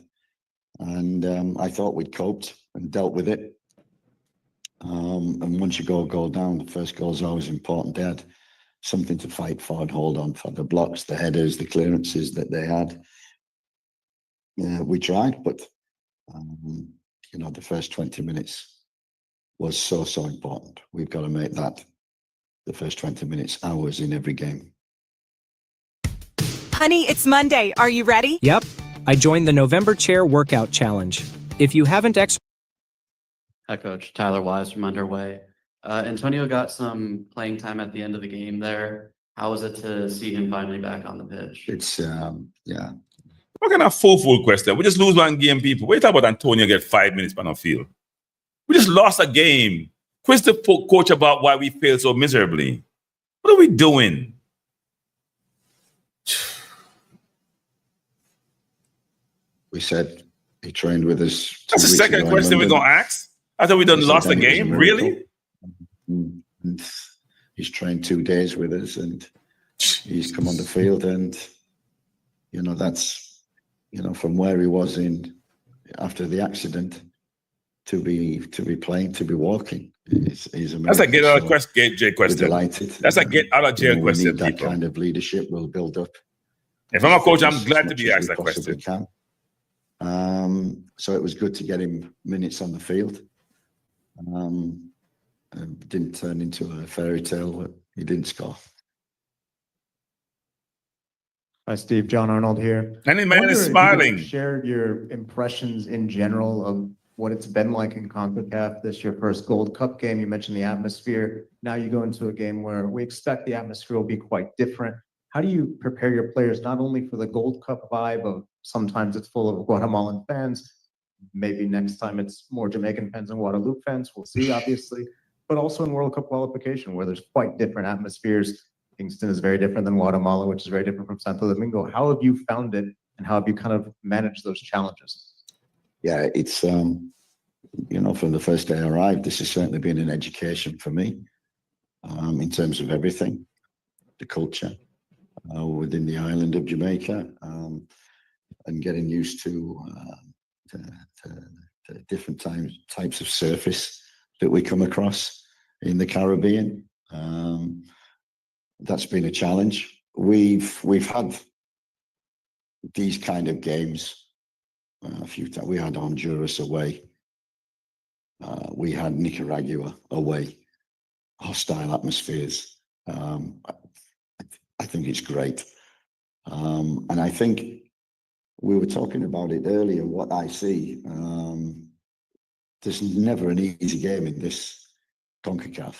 And I thought we'd coped and dealt with it. And once you go a goal down, the first goal is always important. They had something to fight for and hold on for. The blocks, the headers, the clearances that they had. We tried, but the first 20 minutes was so important. We've got to make that the first 20 minutes ours in every game. Honey, it's Monday. Are you ready? Yep. I joined the November Chair Workout Challenge. If you haven't Hi, Coach. Tyler Wise from Underway. Antonio got some playing time at the end of the game there. How was it to see him finally back on the pitch? It's, yeah. What kind of fool question? We just lose one game, people. What are you talking about Antonio get 5 minutes on the field? We just lost a game. Quiz the coach about why we failed so miserably. What are we doing? We said he trained with us. That's the second question we're going to ask. I thought we done lost the game. Really? And he's trained 2 days with us and he's come on the field and, that's, from where he was after the accident to be playing, to be walking. That's a get out of jail question. Delighted. That's a get out of jail question. We need that kind of leadership will build up. If I'm a coach, I'm glad to be asked that question. So it was good to get him minutes on the field. It didn't turn into a fairy tale, but he didn't score. Hi, Steve. John Arnold here. And the man is smiling. Shared your impressions in general of what it's been like in CONCACAF. This your first Gold Cup game. You mentioned the atmosphere. Now you go into a game where we expect the atmosphere will be quite different. How do you prepare your players not only for the Gold Cup vibe of sometimes it's full of Guatemalan fans, maybe next time it's more Jamaican fans and Guadeloupe fans, we'll see, obviously, but also in World Cup qualification where there's quite different atmospheres. Kingston is very different than Guatemala, which is very different from Santo Domingo. How have you found it and how have you kind of managed those challenges? Yeah, it's, from the first day I arrived, this has certainly been an education for me in terms of everything, the culture within the island of Jamaica, and getting used to different types of surface that we come across in the Caribbean. That's been a challenge. We've had these kind of games a few times. We had Honduras away. We had Nicaragua away. Hostile atmospheres. I think it's great. And I think we were talking about it earlier, what I see. There's never an easy game in this CONCACAF.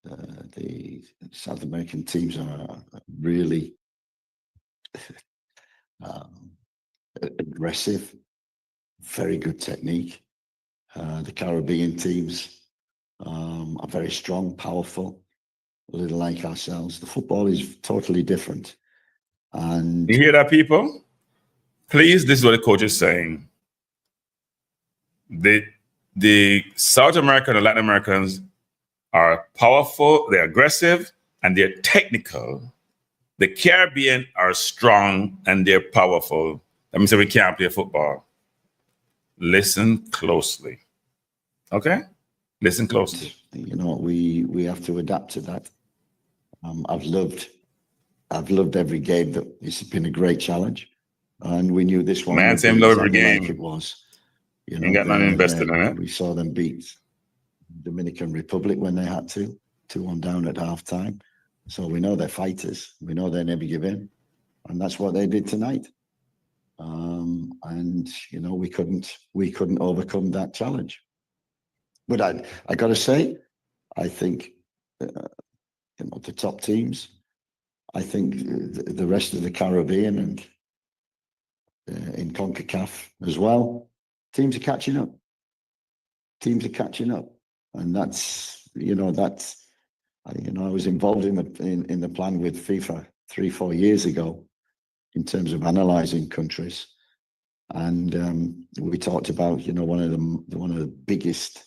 The South American teams are really aggressive, very good technique. The Caribbean teams are very strong, powerful, a little like ourselves. The football is totally different. And you hear that, people? Please, this is what the coach is saying. The South American and Latin Americans are powerful, they're aggressive, and they're technical. The Caribbean are strong and they're powerful. That means that we can't play football. Listen closely. Okay? Listen closely. We have to adapt to that. I've loved every game. It's been a great challenge. And we knew this one. Man, same love every game. Like it was. Ain't got nothing invested in it. We saw them beat Dominican Republic when they had to, 2-1 down at half time. So we know they're fighters. We know they never give in. And that's what they did tonight. And we couldn't overcome that challenge. But I got to say, I think the top teams, I think the rest of the Caribbean and in CONCACAF as well, teams are catching up. And that's I was involved in the plan with FIFA 3-4 years ago in terms of analysing countries, and we talked about one of the biggest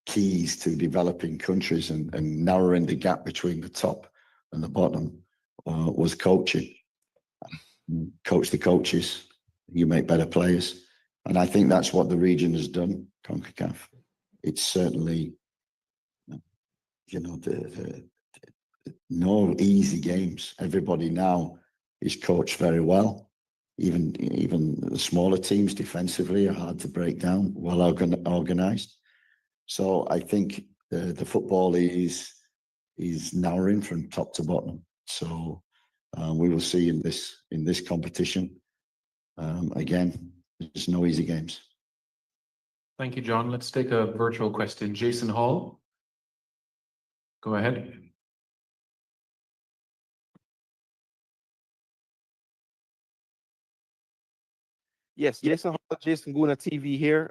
keys to developing countries and narrowing the gap between the top and the bottom was coaching. Coach the coaches, you make better players, and I think that's what the region has done. CONCACAF. It's certainly no easy games. Everybody now is coached very well. Even the smaller teams defensively are hard to break down, well organized. So I think the football is narrowing from top to bottom. So we will see in this competition. Again, there's no easy games. Thank you, John. Let's take a virtual question. Jason Hall, go ahead. Yes, Jason Hall, Jason Guna TV here.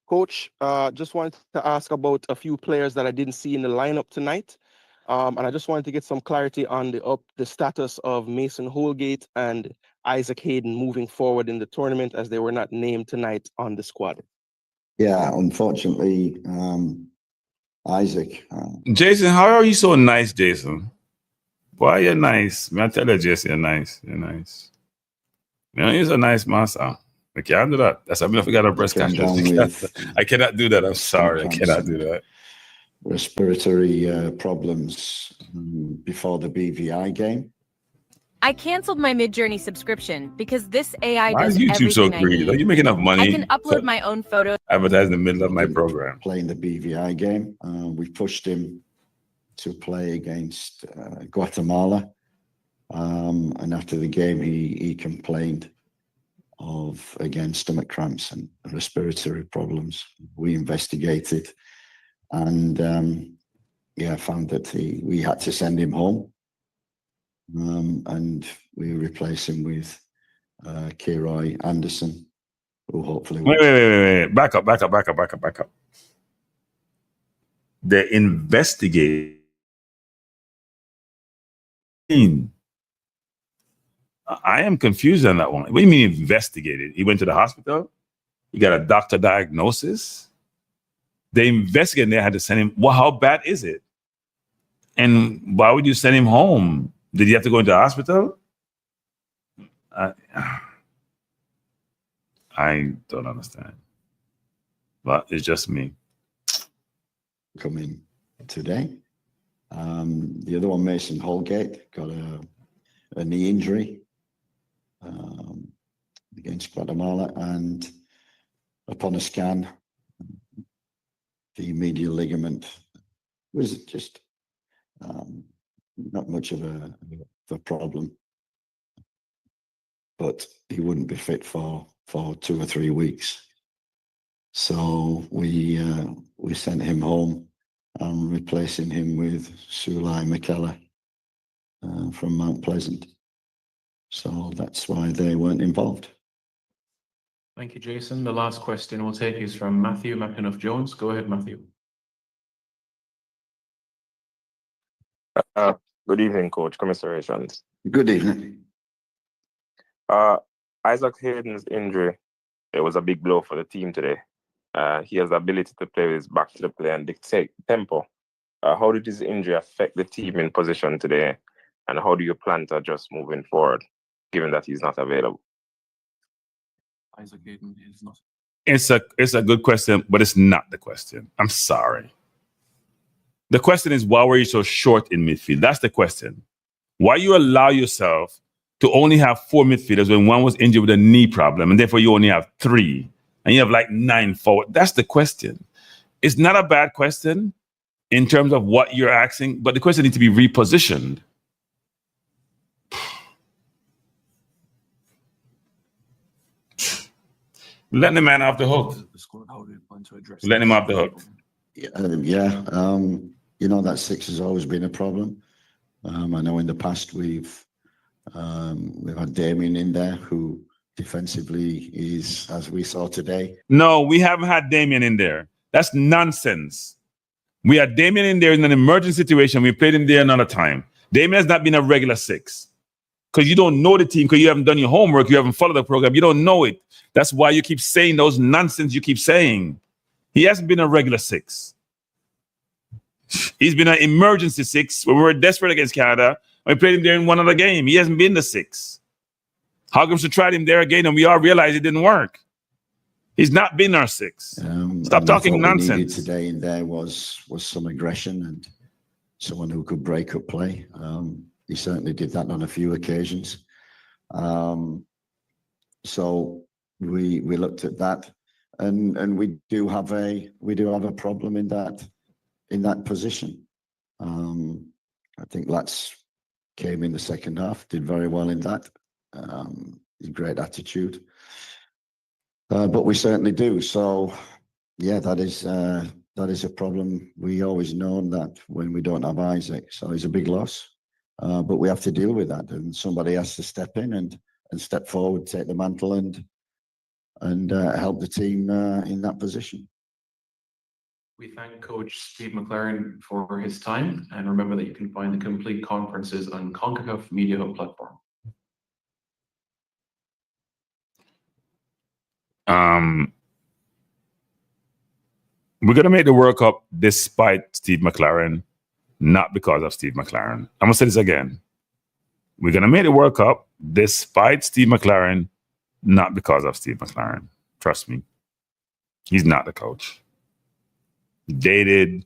Coach, just wanted to ask about a few players that I didn't see in the lineup tonight. And I just wanted to get some clarity on the status of Mason Holgate and Isaac Hayden moving forward in the tournament, as they were not named tonight on the squad. Yeah, unfortunately, Isaac. Jason, how are you so nice, Jason? Why you're nice? Man, I tell you, Jason, you're nice. You're nice. He's a nice master. I can't do that. That's why I got a breast cancer. I cannot do that. I'm sorry. I cannot do that. Respiratory problems before the BVI game. I canceled my Midjourney subscription because this AI Why does is YouTube so everything I greedy? need. Are you making enough money? I can upload my own photos. Advertise in the middle of my program. Playing the BVI game. We pushed him to play against Guatemala. And after the game, he complained of, again, stomach cramps and respiratory problems. We investigated and found that we had to send him home. And we replaced him with Kiroy Anderson, who hopefully will. Wait. Back up. They investigate. I am confused on that one. What do you mean investigated? He went to the hospital? He got a doctor diagnosis? They investigated and they had to send him. Well, how bad is it? And why would you send him home? Did he have to go into the hospital? I don't understand. But it's just me. Coming today. The other one, Mason Holgate, got a knee injury against Guatemala, and upon a scan, the medial ligament was just not much of a problem, but he wouldn't be fit for 2 or 3 weeks. So we sent him home and replacing him with Sulai McKellar from Mount Pleasant. So that's why they weren't involved. Thank you, Jason. The last question we'll take is from Matthew McInnough-Jones. Go ahead, Matthew. Good evening, Coach. Commiserations. Good evening. Isaac Hayden's injury, it was a big blow for the team today. He has the ability to play with his back to the play and dictate tempo. How did his injury affect the team in position today? And how do you plan to adjust moving forward, given that he's not available? Isaac Hayden is not. It's a good question, but it's not the question. I'm sorry. The question is, why were you so short in midfield? That's the question. Why you allow yourself to only have 4 midfielders when one was injured with a knee problem, and therefore you only have 3, and you have like 9 forward? That's the question. It's not a bad question in terms of what you're asking, but the question needs to be repositioned. Letting the man off the hook. Letting him off the hook. That 6 has always been a problem. I know in the past we've had Damion in there, who defensively is, as we saw today. No, we haven't had Damion in there. That's nonsense. We had Damion in there in an emergency situation. We played him there another time. Damion has not been a regular 6. Because you don't know the team, because you haven't done your homework, you haven't followed the program, you don't know it. That's why you keep saying those nonsense you keep saying. He hasn't been a regular 6. He's been an emergency 6 when we were desperate against Canada. We played him there in one other game. He hasn't been the 6. Hawkins tried him there again, and we all realized it didn't work. He's not been our 6. Stop talking nonsense. Today in there was some aggression and someone who could break up play. He certainly did that on a few occasions. So we looked at that, and we do have a problem in that position. I think Latz came in the second half, did very well in that. Great attitude, but we certainly do. So yeah, that is a problem. We always known that when we don't have Isaac, so it's a big loss. But we have to deal with that, and somebody has to step in and step forward, take the mantle, and help the team in that position. We thank Coach Steve McClaren for his time, and remember that you can find the complete conferences on CONCACAF Media Hub platform. We're going to make the World Cup despite Steve McClaren, not because of Steve McClaren. I'm going to say this again. We're going to make the World Cup despite Steve McClaren, not because of Steve McClaren. Trust me. He's not the coach. Dated,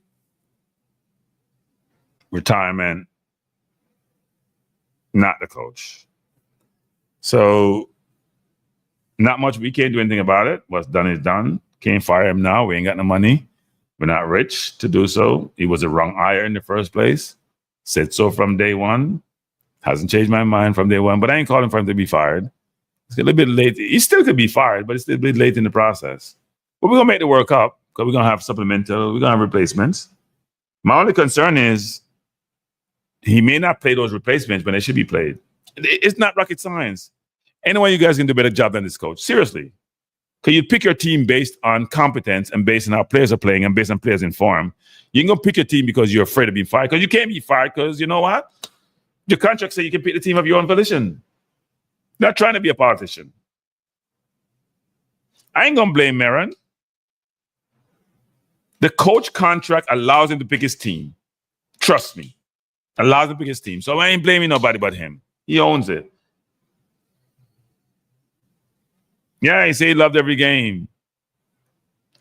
retirement, not the coach. So not much. We can't do anything about it. What's done is done. Can't fire him now. We ain't got no money. We're not rich to do so. He was the wrong hire in the first place. Said so from day one. Hasn't changed my mind from day one. But I ain't calling for him to be fired. It's a little bit late. He still could be fired, but it's a little bit late in the process. But we're gonna make the World Cup because we're gonna have supplemental, we're gonna have replacements. My only concern is he may not play those replacements, but they should be played. It's not rocket science. Anyway, you guys can do a better job than this coach. Seriously. Because you pick your team based on competence and based on how players are playing and based on players in form. You can go pick your team because you're afraid of being fired. Because you can't be fired because you know what? Your contract says you can pick the team of your own volition. You're not trying to be a politician. I ain't going to blame Maron. The coach contract allows him to pick his team. Trust me. Allows him to pick his team. So I ain't blaming nobody but him. He owns it. Yeah, he said he loved every game.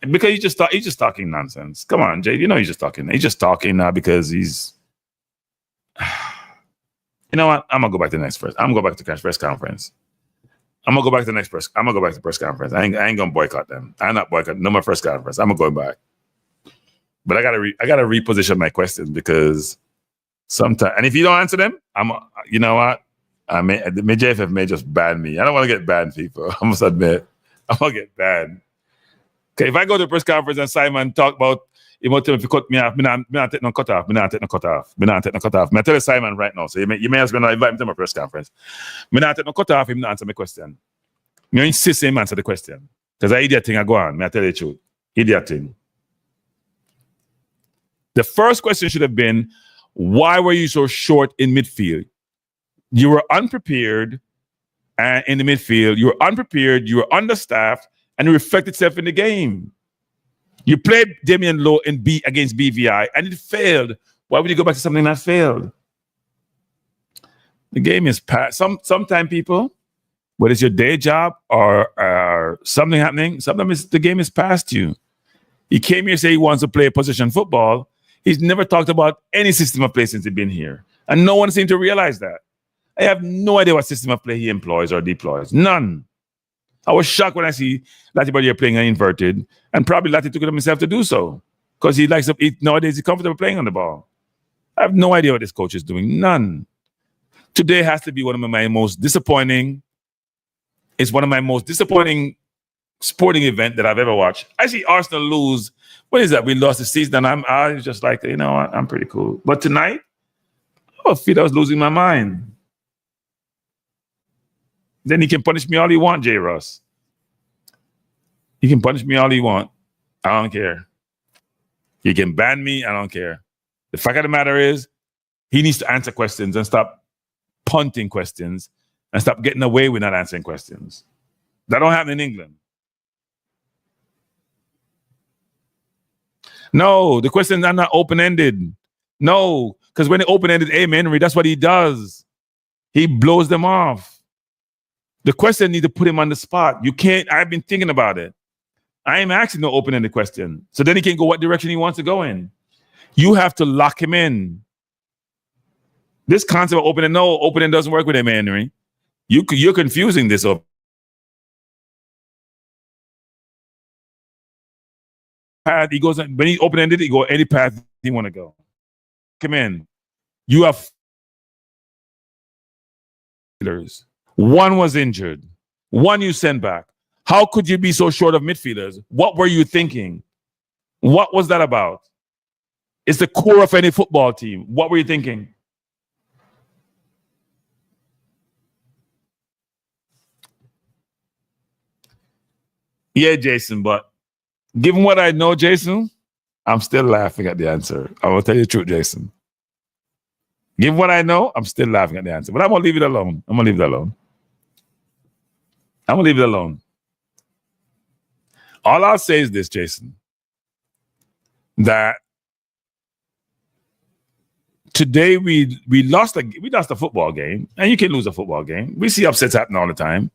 Because he's just talking nonsense. Come on, Jay. You know he's just talking. He's just talking now because he's. You know what? I'm gonna go back to the next press. I'm gonna go back to the press conference. I'm gonna go back to the next press. I'm gonna go back to the press conference. I ain't gonna boycott them. I'm not boycotting. No more press conference. I'm gonna go back. But I gotta reposition my questions because sometimes, and if you don't answer them, you know what? The JFF may just ban me. I don't want to get banned, people. I must admit, I'm gonna get banned. Okay, if I go to a press conference and Simon talk about if you cut me off, me not take no cut off. Me not take no cut off. I tell you Simon right now. So you may as well invite him to my press conference. Me not take no cut off. Him not answer my question. Me insist him answer the question because I idiot thing I go on. Me I tell you the truth. Idiot thing. The first question should have been, why were you so short in midfield? You were unprepared in the midfield. You were unprepared. You were understaffed, and it reflected itself in the game. You played Damion Lowe against BVI, and it failed. Why would you go back to something that failed? The game is past. Sometimes people, whether it's your day job or something happening, sometimes the game is past you. He came here to say he wants to play position football. He's never talked about any system of play since he's been here, and no one seemed to realize that. I have no idea what system of play he employs or deploys. None. I was shocked when I see Latibody playing an inverted, and probably Lati took it on himself to do so because nowadays he's comfortable playing on the ball. I have no idea what this coach is doing. None. Today has to be one of my most disappointing. It's one of my most disappointing sporting events that I've ever watched. I see Arsenal lose. What is that? We lost the season, and I was just like, you know what? I'm pretty cool. But tonight, I feel I was losing my mind. Then he can punish me all he want, J. Ross. He can punish me all he want. I don't care. He can ban me. I don't care. The fact of the matter is, he needs to answer questions and stop punting questions and stop getting away with not answering questions. That don't happen in England. No, the questions are not open-ended. No, because when they're open-ended, Henry, that's what he does. He blows them off. The question need to put him on the spot. You can't, I've been thinking about it. I am asking no open-ended question. So then he can go what direction he wants to go in. You have to lock him in. This concept of open-end doesn't work with him, Henry. You're confusing this up. Path he goes when he open-ended, he go any path he want to go. Come in. You have one was injured. One you sent back. How could you be so short of midfielders? What were you thinking? What was that about? It's the core of any football team. What were you thinking? Yeah, Jason, but given what I know, Jason, I'm still laughing at the answer. I will tell you the truth, Jason. Given what I know, I'm still laughing at the answer. But I'm going to leave it alone. I'm going to leave it alone. All I'll say is this, Jason, that today we lost a football game, and you can lose a football game. We see upsets happen all the time.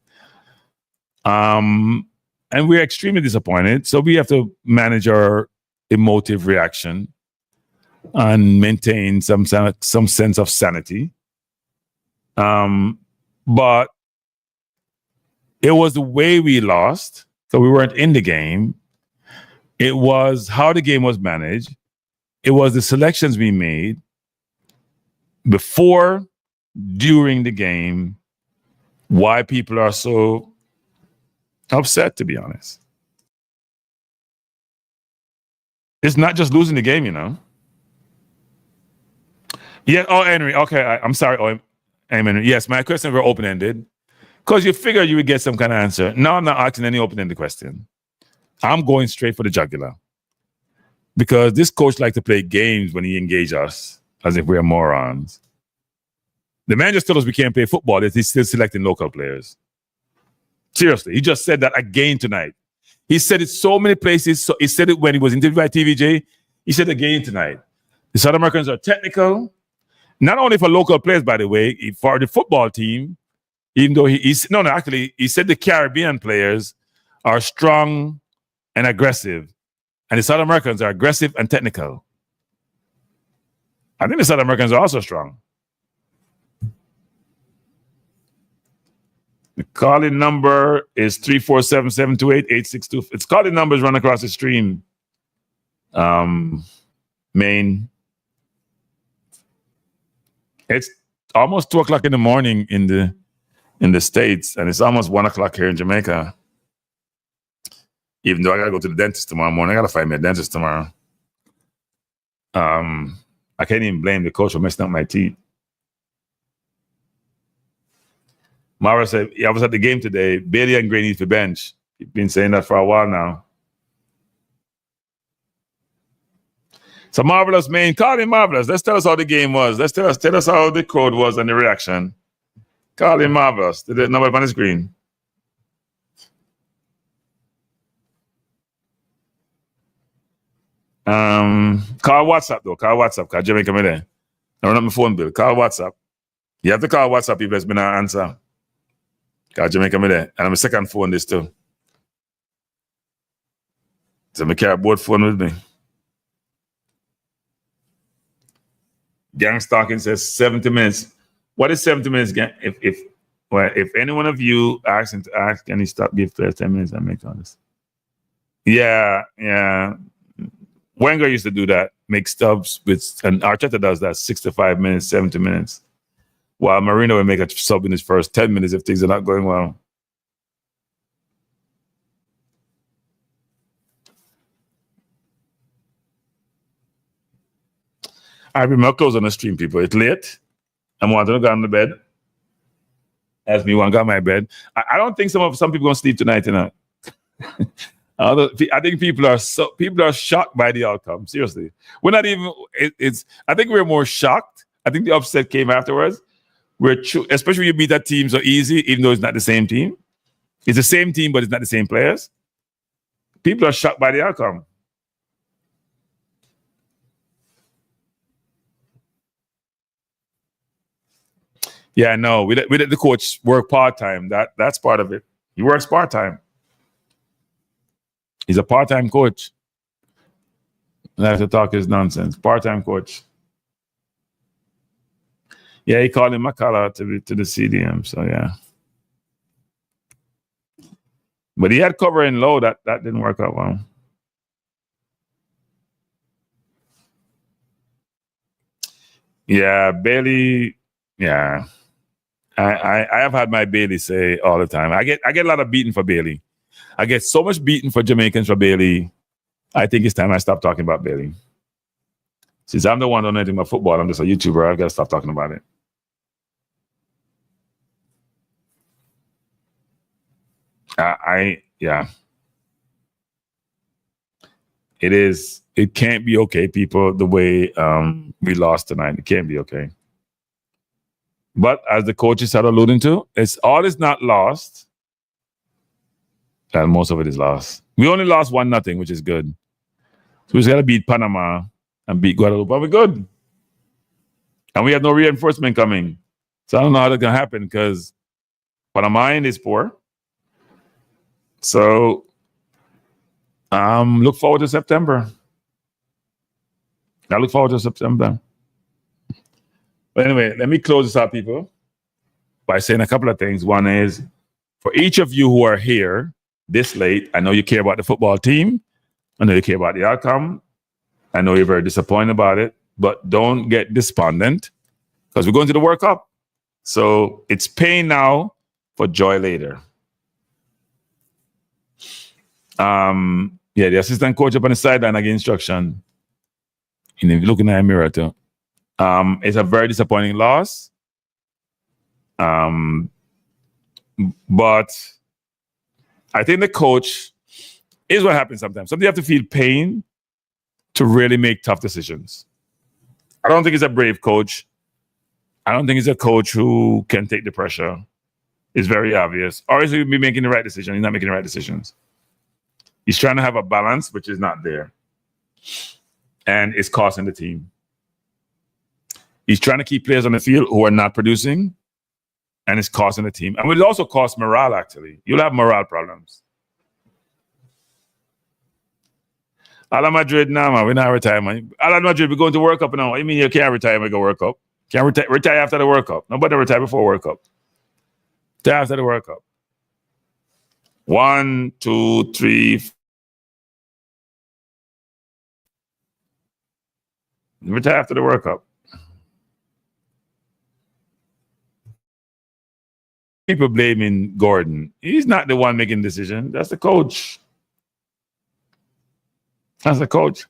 And we're extremely disappointed. So we have to manage our emotive reaction and maintain some sense of sanity. But it was the way we lost, so we weren't in the game. It was how the game was managed. It was the selections we made before, during the game, why people are so upset, to be honest. It's not just losing the game, you know. Yeah. Oh, Henry. Okay. I'm sorry. Oh, Henry. Yes, my questions were open-ended because you figure you would get some kind of answer. No, I'm not asking any open-ended question. I'm going straight for the jugular because this coach likes to play games when he engages us as if we're morons. The man just told us we can't play football. That he's still selecting local players. Seriously, he just said that again tonight. He said it so many places. So he said it when he was interviewed by TVJ. He said again tonight. The South Americans are technical, not only for local players, by the way, for the football team. Even though he said the Caribbean players are strong and aggressive, and the South Americans are aggressive and technical. I think the South Americans are also strong. The calling number is 347-728-862. It's calling numbers run across the stream. Maine. It's almost 2:00 in the morning in the States, and it's almost 1:00 here in Jamaica. Even though I gotta go to the dentist tomorrow morning, I gotta find me a dentist tomorrow. I can't even blame the coach for messing up my teeth. Mara said, I was at the game today. Bailey and Gray need to bench. You've been saying that for a while now. So Marvelous, man. Call him Marvelous. Let's tell us how the game was. Tell us how the crowd was and the reaction. Call him Marvelous. Did it number on the screen? Call WhatsApp though. Call WhatsApp. Call Jamaica me there. I run up my phone bill. Call WhatsApp. You have to call WhatsApp if there's been an answer. Call Jamaica me there. And I'm a second phone this too. So I carry both phone with me. Gang Stalking says 70 minutes. What is 70 minutes? If any one of you asks him to ask, can he stop give players 10 minutes and make all this? Yeah. Wenger used to do that, make stubs and Arteta does that 65 minutes, 70 minutes. While Marino would make a sub in his first 10 minutes if things are not going well. I remember close on the stream, people. It's late. I'm wanting to go on the bed. Ask me one got my bed. I don't think some people gonna sleep tonight, you know. I think people are shocked by the outcome. Seriously, we're not even. I think we're more shocked. I think the upset came afterwards. Especially when you beat that team so easy, even though it's not the same team. It's the same team, but it's not the same players. People are shocked by the outcome. Yeah, no, we let the coach work part-time. That's part of it. He works part-time. He's a part-time coach. I have to talk his nonsense. Part-time coach. Yeah, he called him Makala to the CDM, so yeah. But he had cover in Lowe. That didn't work out well. Yeah, Bailey, yeah. I have had my Bailey say all the time. I get a lot of beating for Bailey. I get so much beating for Jamaicans for Bailey. I think it's time I stop talking about Bailey. Since I'm the one who knows anything about football, I'm just a YouTuber. I've got to stop talking about it. Yeah. It can't be okay, people, the way we lost tonight. It can't be okay. But as the coaches are alluding to, all is not lost. And most of it is lost. We only lost 1-0, which is good. So we just got to beat Panama and beat Guadeloupe, but we're good. And we have no reinforcement coming. So I don't know how that's going to happen because Panama is poor. So look forward to September. I look forward to September. But anyway, let me close this out, people, by saying a couple of things. One is, for each of you who are here this late, I know you care about the football team. I know you care about the outcome. I know you're very disappointed about it, but don't get despondent because we're going to the World Cup. So it's pain now for joy later. The assistant coach up on the sideline again instruction. And if you're looking at a mirror too. It's a very disappointing loss. But I think the coach is what happens sometimes. Sometimes you have to feel pain to really make tough decisions. I don't think he's a brave coach. I don't think he's a coach who can take the pressure. It's very obvious. Or is he be making the right decision? He's not making the right decisions. He's trying to have a balance, which is not there. And it's costing the team. He's trying to keep players on the field who are not producing, and it's costing the team. And it will also cost morale, actually. You'll have morale problems. Ala Madrid now, man, we're not retiring. Ala Madrid, we're going to World Cup now. I mean, you can't retire and go World Cup. Can't retire after the World Cup. Nobody retire before World Cup. Retire after the World Cup. 1, 2, 3. Retire after the World Cup. People blaming Gordon. He's not the one making the decision. That's the coach. That's the coach.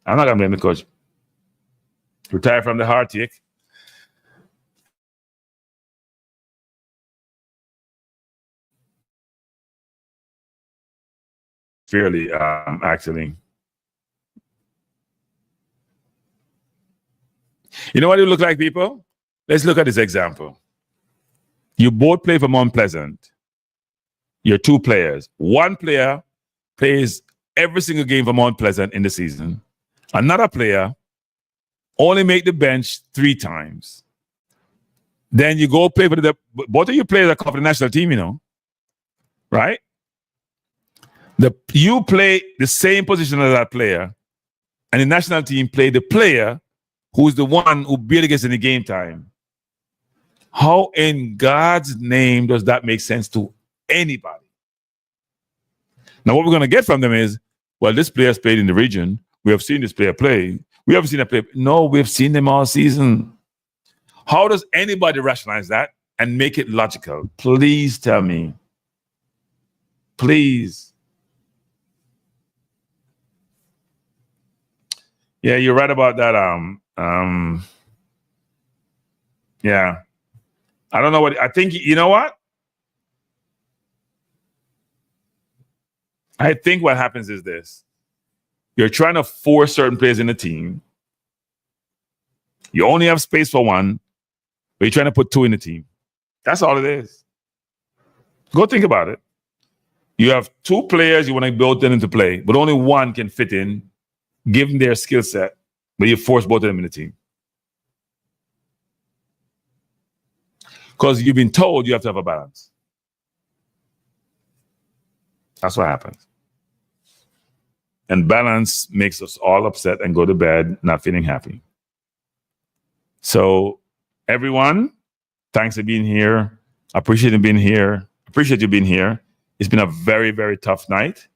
I'm not going to blame the coach. Retire from the heartache. Fairly, actually. You know what it look like, people? Let's look at this example. You both play for Mount Pleasant. You're two players. One player plays every single game for Mount Pleasant in the season. Another player only make the bench 3 times. Then you go play for both of you players are for the national team, you know, right? You play the same position as that player, and the national team play the player who's the one who barely gets any game time. How in God's name does that make sense to anybody? Now, what we're going to get from them is, well, this player's played in the region. We have seen this player play. We haven't seen a play. No, we've seen them all season. How does anybody rationalize that and make it logical? Please tell me. Please. Yeah, you're right about that. Yeah. I don't know what I think. You know what? I think what happens is this. You're trying to force certain players in the team. You only have space for one, but you're trying to put 2 in the team. That's all it is. Go think about it. You have 2 players you want to build them into play, but only one can fit in, given their skill set, but you force both of them in the team. Because you've been told you have to have a balance. That's what happens. And balance makes us all upset and go to bed not feeling happy. So, everyone, thanks for being here. Appreciate you being here. Appreciate you being here. It's been a very, very tough night.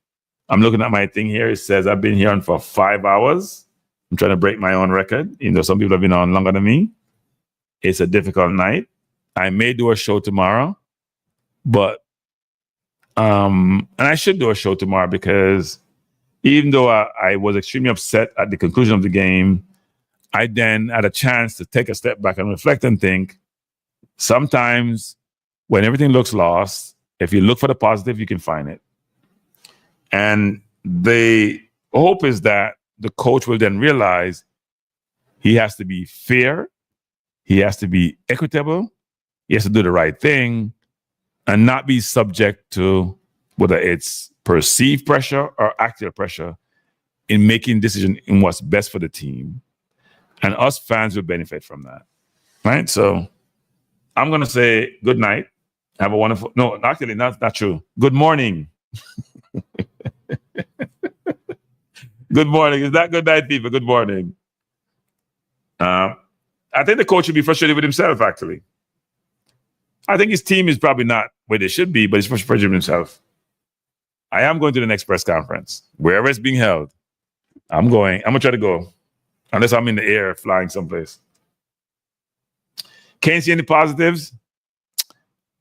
I'm looking at my thing here. It says I've been here on for 5 hours. I'm trying to break my own record. You know, some people have been on longer than me. It's a difficult night. I may do a show tomorrow, but and I should do a show tomorrow because even though I was extremely upset at the conclusion of the game, I then had a chance to take a step back and reflect and think, sometimes when everything looks lost, if you look for the positive, you can find it. And the hope is that the coach will then realize he has to be fair, he has to be equitable, he has to do the right thing, and not be subject to whether it's perceived pressure or actual pressure in making decisions in what's best for the team. And us fans will benefit from that, right? So I'm going to say good night. Have a wonderful, no, actually, not true. Good morning. Good morning. Is that good night, people? Good morning. I think the coach should be frustrated with himself, actually. I think his team is probably not where they should be, but he's frustrated with himself. I am going to the next press conference, wherever it's being held. I'm going to try to go, unless I'm in the air flying someplace. Can't see any positives?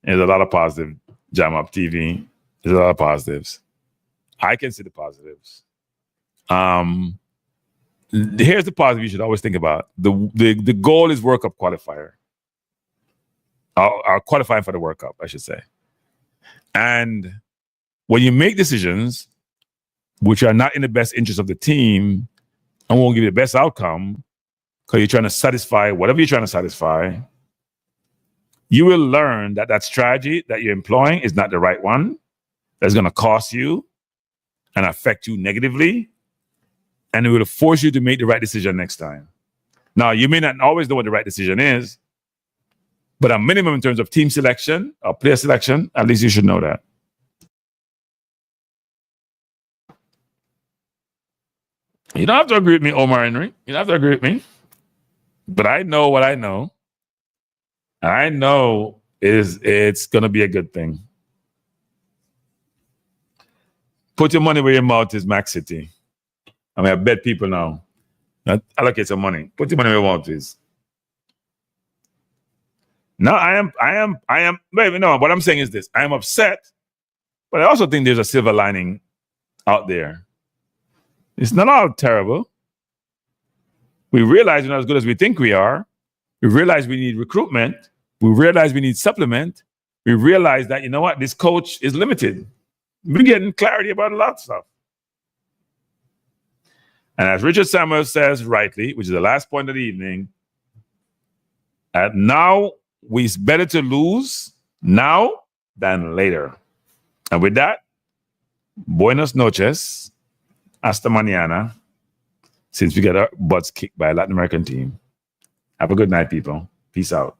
There's a lot of positive. Jam Up TV. There's a lot of positives. I can see the positives. Here's the positive you should always think about. The goal is World Cup qualifier. Or qualifying for the World Cup, I should say. And when you make decisions which are not in the best interest of the team and won't give you the best outcome, because you're trying to satisfy whatever you're trying to satisfy, you will learn that that strategy that you're employing is not the right one. That's going to cost you and affect you negatively. And it will force you to make the right decision next time. Now, you may not always know what the right decision is, but a minimum in terms of team selection or player selection, at least you should know that. You don't have to agree with me, Omar Henry. You don't have to agree with me. But I know what I know. And I know it's going to be a good thing. Put your money where your mouth is, Mac City. I mean, I bet people now. Allocate some money. Put your money where your mouth is. No, I am. Wait, no, what I'm saying is this. I am upset, but I also think there's a silver lining out there. It's not all terrible. We realize we're not as good as we think we are. We realize we need recruitment. We realize we need supplement. We realize that, you know what, this coach is limited. We're getting clarity about a lot of stuff. And as Richard Samuels says rightly, which is the last point of the evening, now it's better to lose now than later. And with that, buenos noches, hasta mañana, since we got our butts kicked by a Latin American team. Have a good night, people. Peace out.